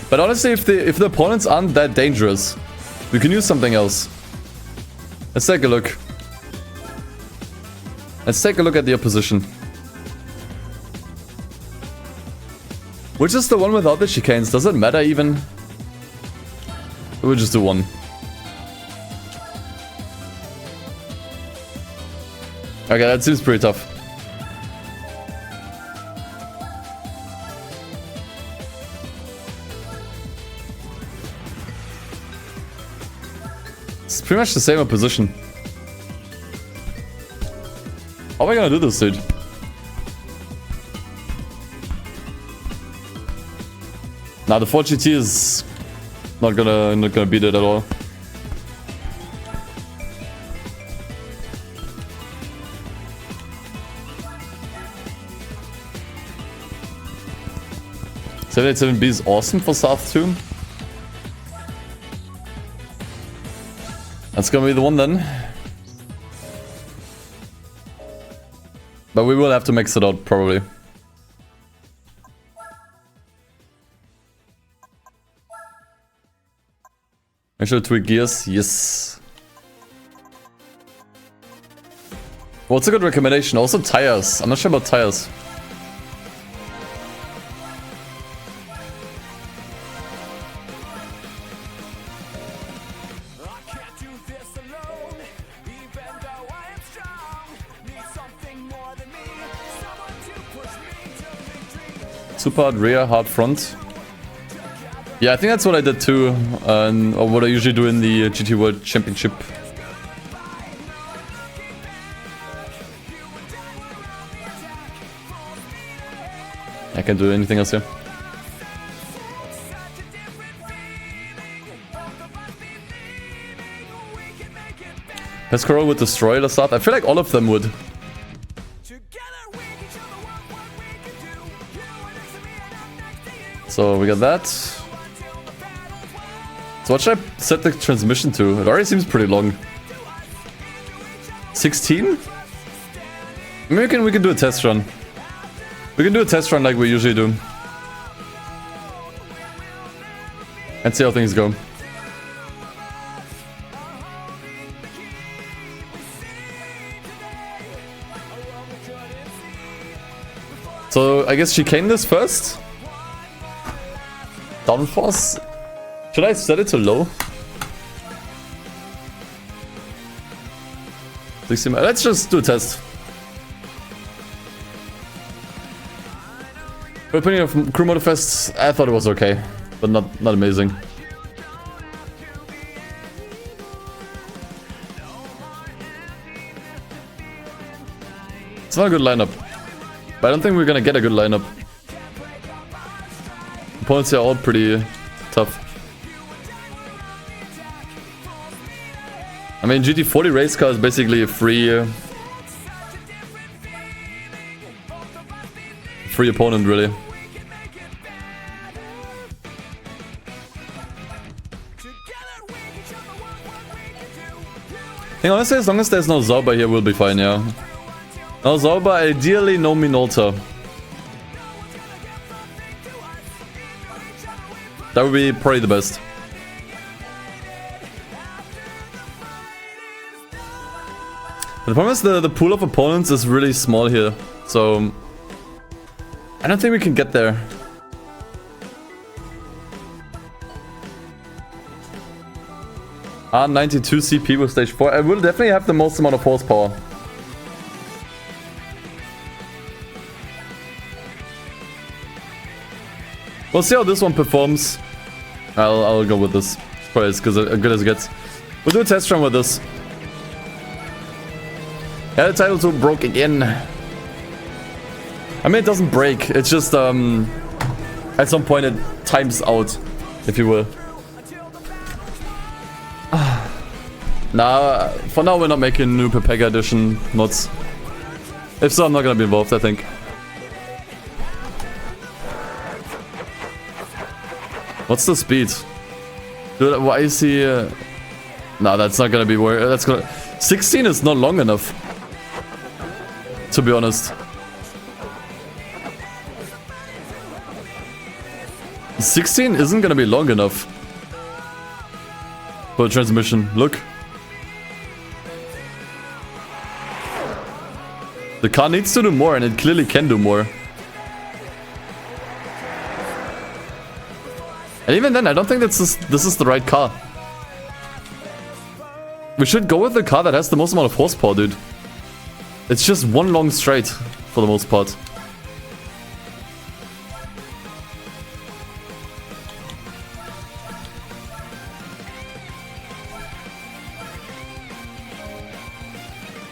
But honestly, if the opponents aren't that dangerous, We can use something else. Let's take a look. Let's take a look at the opposition. Which is the one without the chicanes? Does it matter even? We'll just do one. Okay, that seems pretty tough. It's pretty much the same opposition. How am I gonna do this, dude? Nah, the 4GT is not gonna beat it at all. .787B is awesome for South too. That's gonna be the one then. But we will have to mix it out probably. Make sure to tweak gears. Yes. What's a good recommendation? Also tires. I'm not sure about tires. Super hard rear, hard front. Yeah, I think that's what I did too, or what I usually do in the GT World Championship. I can't do anything else here. Pescarol would destroy the start. I feel like all of them would. So we got that. So what should I set the transmission to? It already seems pretty long. 16? Maybe we can do a test run. We can do a test run like we usually do. And see how things go. So I guess chicane this first. Downforce. Should I set it to low? 60. Let's just do a test. For opinion of crew mode fest, I thought it was okay, but not amazing. It's not a good lineup, but I don't think we're gonna get a good lineup. Opponents are all pretty tough. I mean, GT40 race car is basically a free opponent, really. I think honestly, as long as there's no Zauber here, we'll be fine, yeah. No Zauber, ideally no Minolta. That would be probably the best. The problem is the pool of opponents is really small here, so I don't think we can get there. R92 CP with stage 4. I will definitely have the most amount of horsepower. We'll see how this one performs. I'll go with this. Probably as good as it gets. We'll do a test run with this. Yeah, the title tool broke again. I mean, it doesn't break. It's just, at some point it times out, if you will. Nah, for now we're not making new Pepega edition mods. If so, I'm not gonna be involved, I think. What's the speed? Dude, why is he... Nah, that's not gonna be where... That's gonna... 16 is not long enough. To be honest. 16 isn't gonna be long enough. for the transmission. Look. The car needs to do more, and it clearly can do more. And even then, I don't think this is the right car. We should go with the car that has the most amount of horsepower, dude. It's just one long straight, for the most part.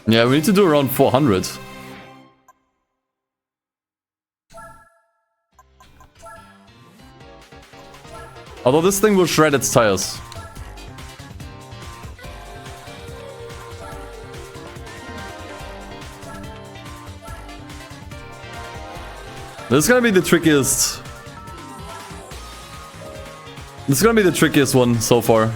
Yeah, we need to do around 400. Although this thing will shred its tires. This is gonna be the trickiest. This is gonna be the trickiest one so far.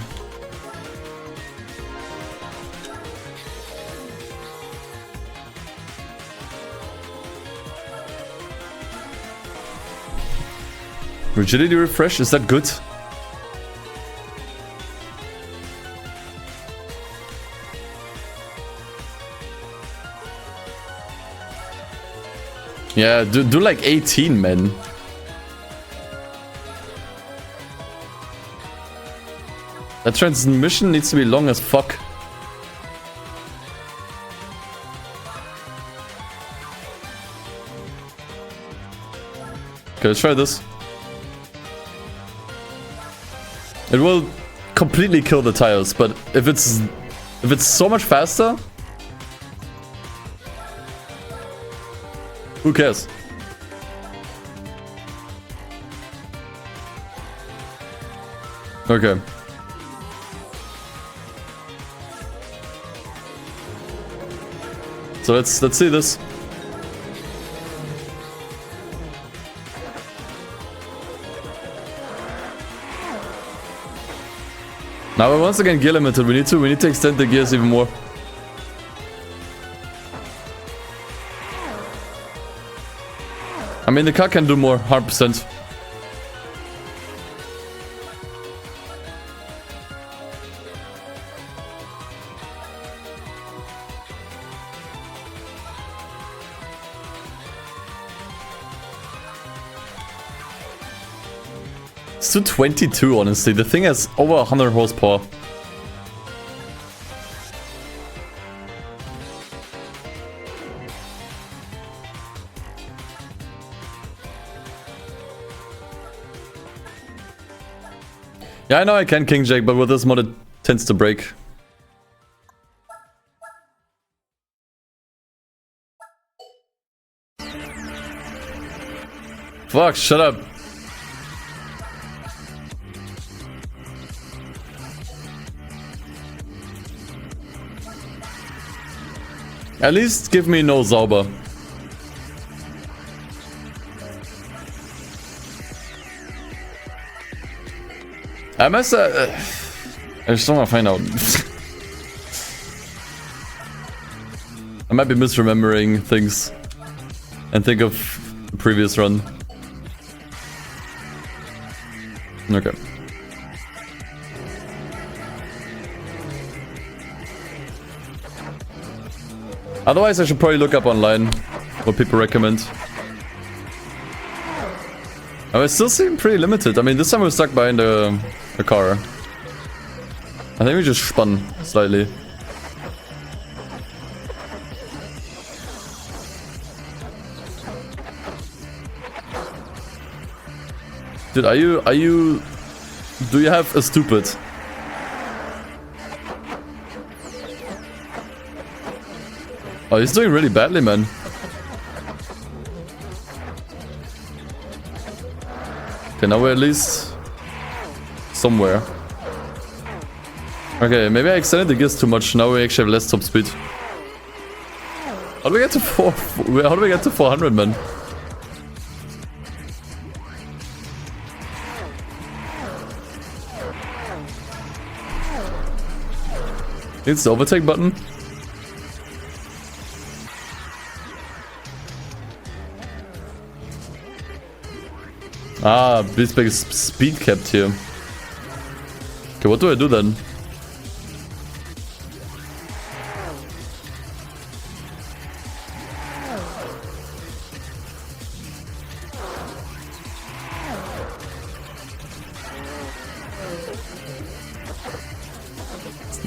Rigidity refresh, is that good? Yeah, do like 18, man. That transmission needs to be long as fuck. Okay, let's try this. It will completely kill the tires, but if it's so much faster, who cares? Okay. So let's see this. Now we're once again gear limited. We need to extend the gears even more. I mean, the car can do more, 100%. It's 222, honestly. The thing has over 100 horsepower. Yeah, I know I can King Jake, but with this mod it tends to break. Fuck, shut up. At least give me no Sauber. I must I just want to find out. I might be misremembering things and think of the previous run. Okay. Otherwise, I should probably look up online what people recommend. I still seem pretty limited. I mean, this time we're stuck behind a car. I think we just spun slightly. Dude, do you have a stupid? Oh, he's doing really badly, man. Okay, now we're at least somewhere. Okay, maybe I extended the gears too much. Now we actually have less top speed. How do we get to 400, man? It's the overtake button. Ah, this big speed capped here. Okay, what do I do then?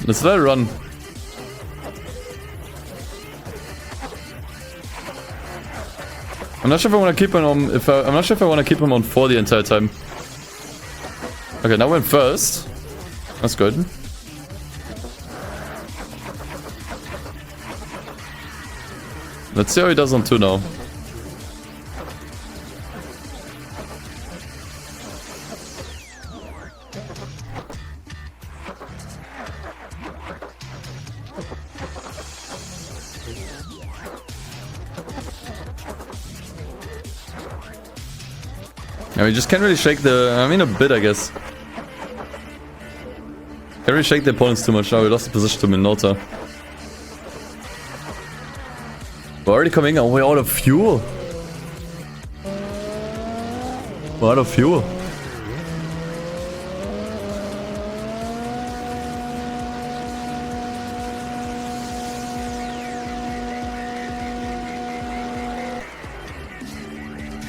Let's let it run. I'm not sure if I want to keep him on. I'm not sure if I want to keep him on 4 the entire time. Okay, now we're in first. That's good. Let's see how he does on 2 now. Yeah, we just can't really shake the... I mean, a bit, I guess. Can't really shake the opponents too much now. We lost the position to Minota. We're already coming out. We're out of fuel. We're out of fuel.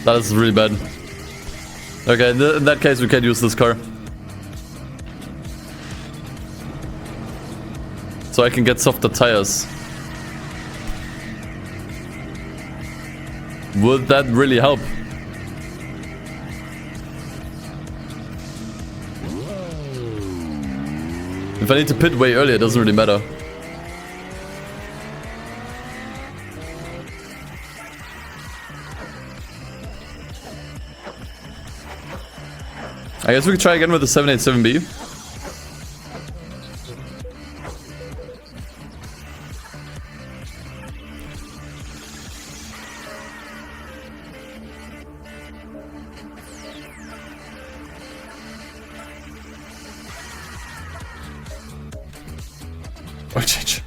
That is really bad. Okay, in that case we can't use this car. So I can get softer tires. Would that really help? If I need to pit way earlier, it doesn't really matter. I guess we could try again with the 787B. Or change.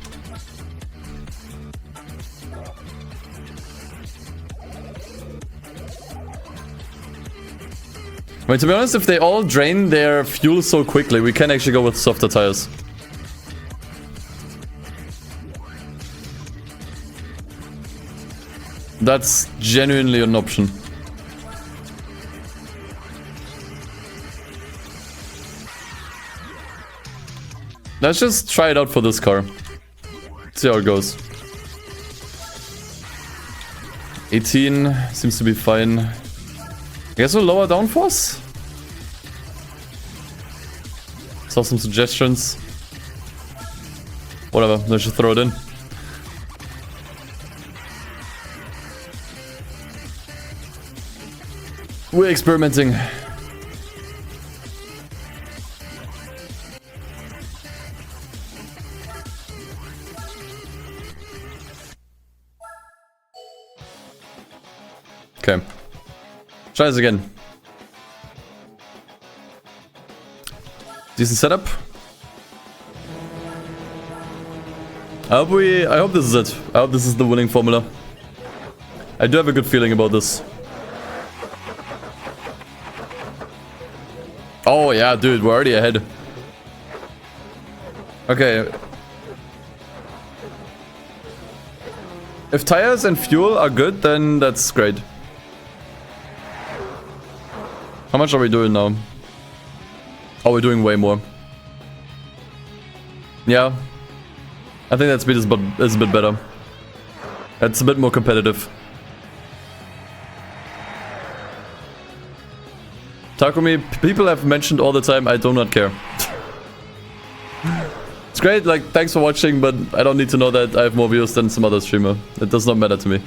I mean, to be honest, if they all drain their fuel so quickly, we can actually go with softer tires. That's genuinely an option. Let's just try it out for this car. See how it goes. 18 seems to be fine. I guess we'll lower downforce. Saw some suggestions. Whatever, let's just throw it in. We're experimenting. Okay. Try this again. Decent setup. I hope this is it. I hope this is the winning formula. I do have a good feeling about this. Oh yeah, dude, we're already ahead. Okay. If tires and fuel are good, then that's great. How much are we doing now? Oh, we're doing way more. Yeah. I think that speed is a bit better. It's a bit more competitive. Takumi, people have mentioned all the time, I do not care. It's great, like, thanks for watching, but I don't need to know that I have more views than some other streamer. It does not matter to me.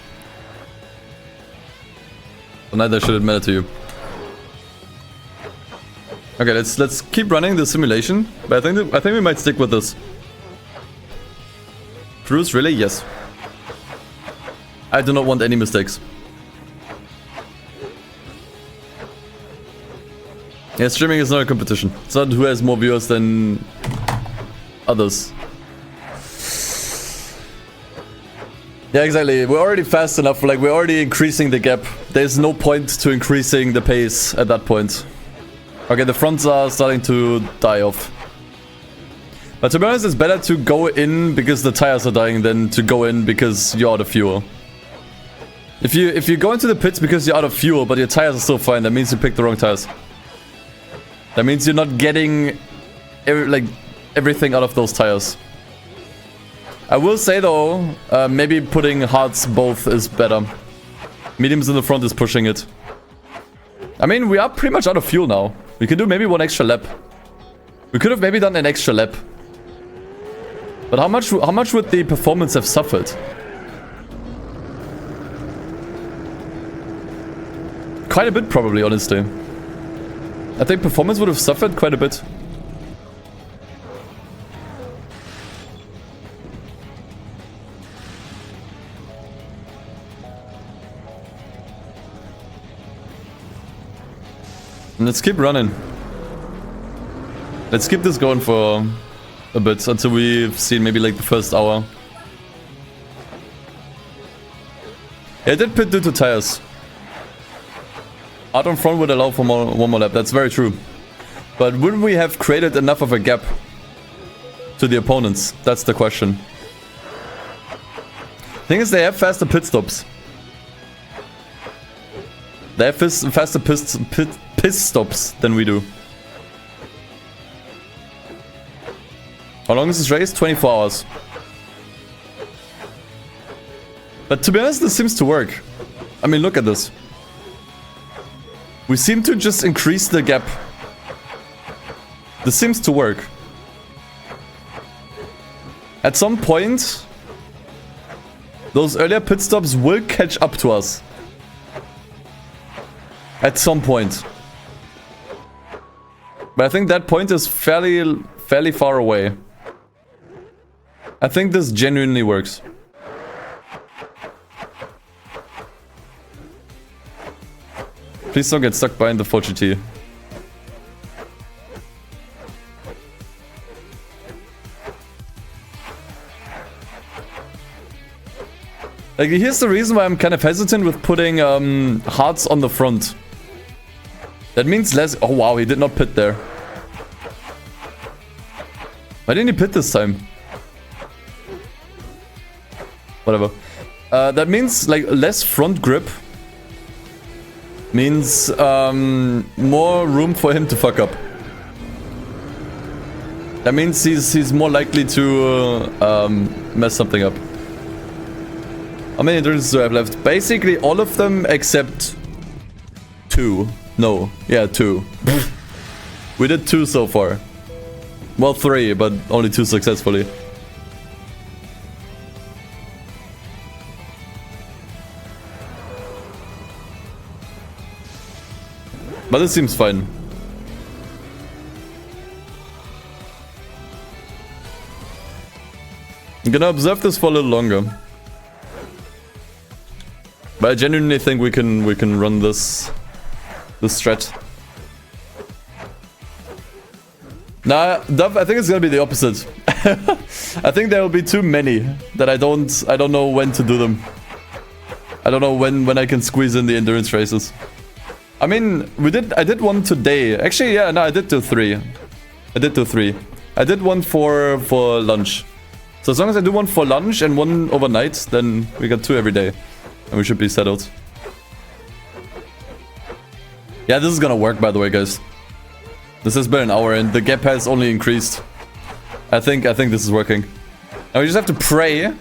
But neither should it matter to you. Okay, let's keep running the simulation, but I think we might stick with this. Cruise, really? Yes. I do not want any mistakes. Yeah, streaming is not a competition. It's not who has more viewers than others. Yeah, exactly. We're already fast enough. Like, we're already increasing the gap. There's no point to increasing the pace at that point. Okay, the fronts are starting to die off. But to be honest, it's better to go in because the tires are dying than to go in because you're out of fuel. If you go into the pits because you're out of fuel, but your tires are still fine, that means you picked the wrong tires. That means you're not getting, like, everything out of those tires. I will say though, maybe putting hards both is better. Mediums in the front is pushing it. I mean, we are pretty much out of fuel now. We can do maybe one extra lap. We could have maybe done an extra lap. But how much would the performance have suffered? Quite a bit probably, honestly. I think performance would have suffered quite a bit. Let's keep running. Let's keep this going for a bit until we've seen maybe like the first hour. Yeah, I did pit due to tires. Hard on front would allow for one more lap, that's very true. But wouldn't we have created enough of a gap to the opponents? That's the question. Thing is, they have faster pit stops. They have faster pit stops than we do. How long is this race? 24 hours. But to be honest, this seems to work. I mean, look at this. We seem to just increase the gap. This seems to work. At some point, those earlier pit stops will catch up to us. At some point. But I think that point is fairly far away. I think this genuinely works. Please don't get stuck behind the 4GT. Like, here's the reason why I'm kind of hesitant with putting hearts on the front. That means less... Oh wow, he did not pit there. Why didn't he pit this time? Whatever. That means like less front grip. Means more room for him to fuck up. That means he's more likely to mess something up. How many endurance do I have left? Basically all of them except 2. No, yeah, 2. We did 2 so far. Well, 3, but only 2 successfully. But this seems fine. I'm gonna observe this for a little longer. But I genuinely think we can run this strat. Nah, Dove, I think it's gonna be the opposite. I think there will be too many that I don't know when to do them. I don't know when I can squeeze in the endurance races. I mean, I did one today. Actually, yeah, no, I did do 3. I did one for lunch. So as long as I do one for lunch and one overnight, then we got 2 every day. And we should be settled. Yeah, this is gonna work, by the way, guys. This has been an hour and the gap has only increased. I think this is working. Now we just have to pray.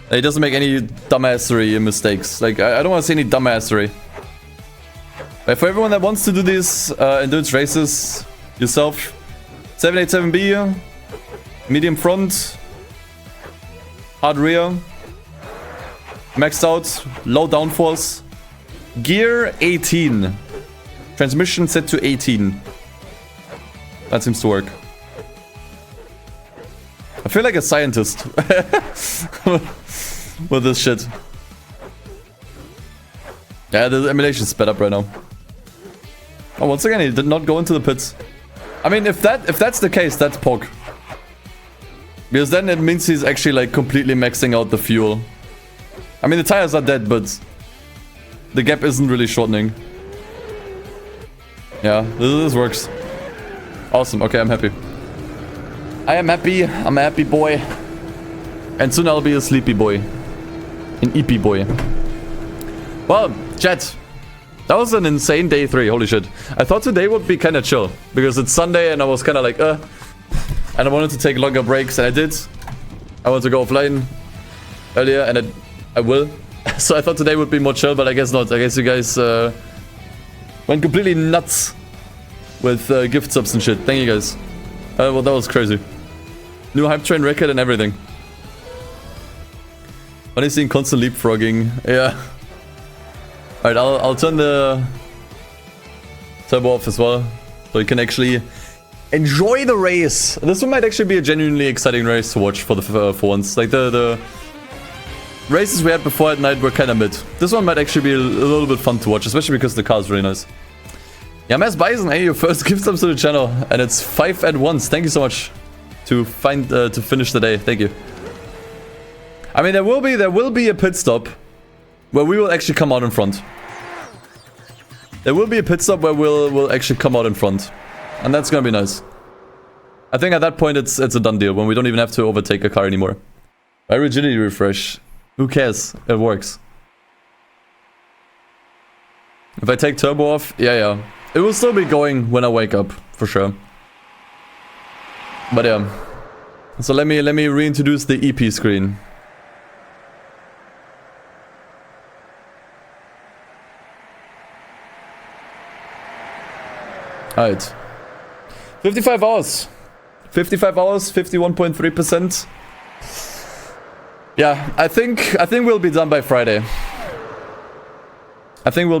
That he doesn't make any dumbassery mistakes. Like, I don't want to see any dumbassery. But for everyone that wants to do these endurance races yourself, 787B, medium front, hard rear, maxed out, low downforce, gear 18, transmission set to 18. That seems to work. I feel like a scientist with this shit. Yeah, the emulation is sped up right now. Oh, once again, he did not go into the pits. I mean, if that's the case, that's POG. Because then it means he's actually like completely maxing out the fuel. I mean, the tires are dead, but the gap isn't really shortening. Yeah, this works. Awesome. Okay, I'm happy. I am happy. I'm a happy boy. And soon I'll be a sleepy boy. An eepy boy. Well, chat. That was an insane day 3, holy shit. I thought today would be kind of chill, because it's Sunday and I was kind of like, and I wanted to take longer breaks, and I did. I wanted to go offline earlier, and I will. So I thought today would be more chill, but I guess not. I guess you guys went completely nuts with gift subs and shit. Thank you guys. Well, that was crazy. New hype train record and everything. Funny seeing constant leapfrogging. Yeah. Alright, I'll turn the turbo off as well, so you can actually enjoy the race. This one might actually be a genuinely exciting race to watch for once. Like the races we had before at night were kind of mid. This one might actually be a little bit fun to watch, especially because the car is really nice. Yeah, Mass Bison, hey, your first gift subs to the channel, and it's 5 at once. Thank you so much to finish the day. Thank you. I mean, there will be a pit stop where we will actually come out in front. There will be a pit stop where we'll actually come out in front, and that's gonna be nice. I think at that point it's a done deal when we don't even have to overtake a car anymore. My rigidity refresh. Who cares? It works. If I take turbo off, yeah. It will still be going when I wake up, for sure. But yeah. So let me reintroduce the EP screen. Alright. 55 hours. 55 hours, 51.3%. Yeah, I think we'll be done by Friday. I think we'll be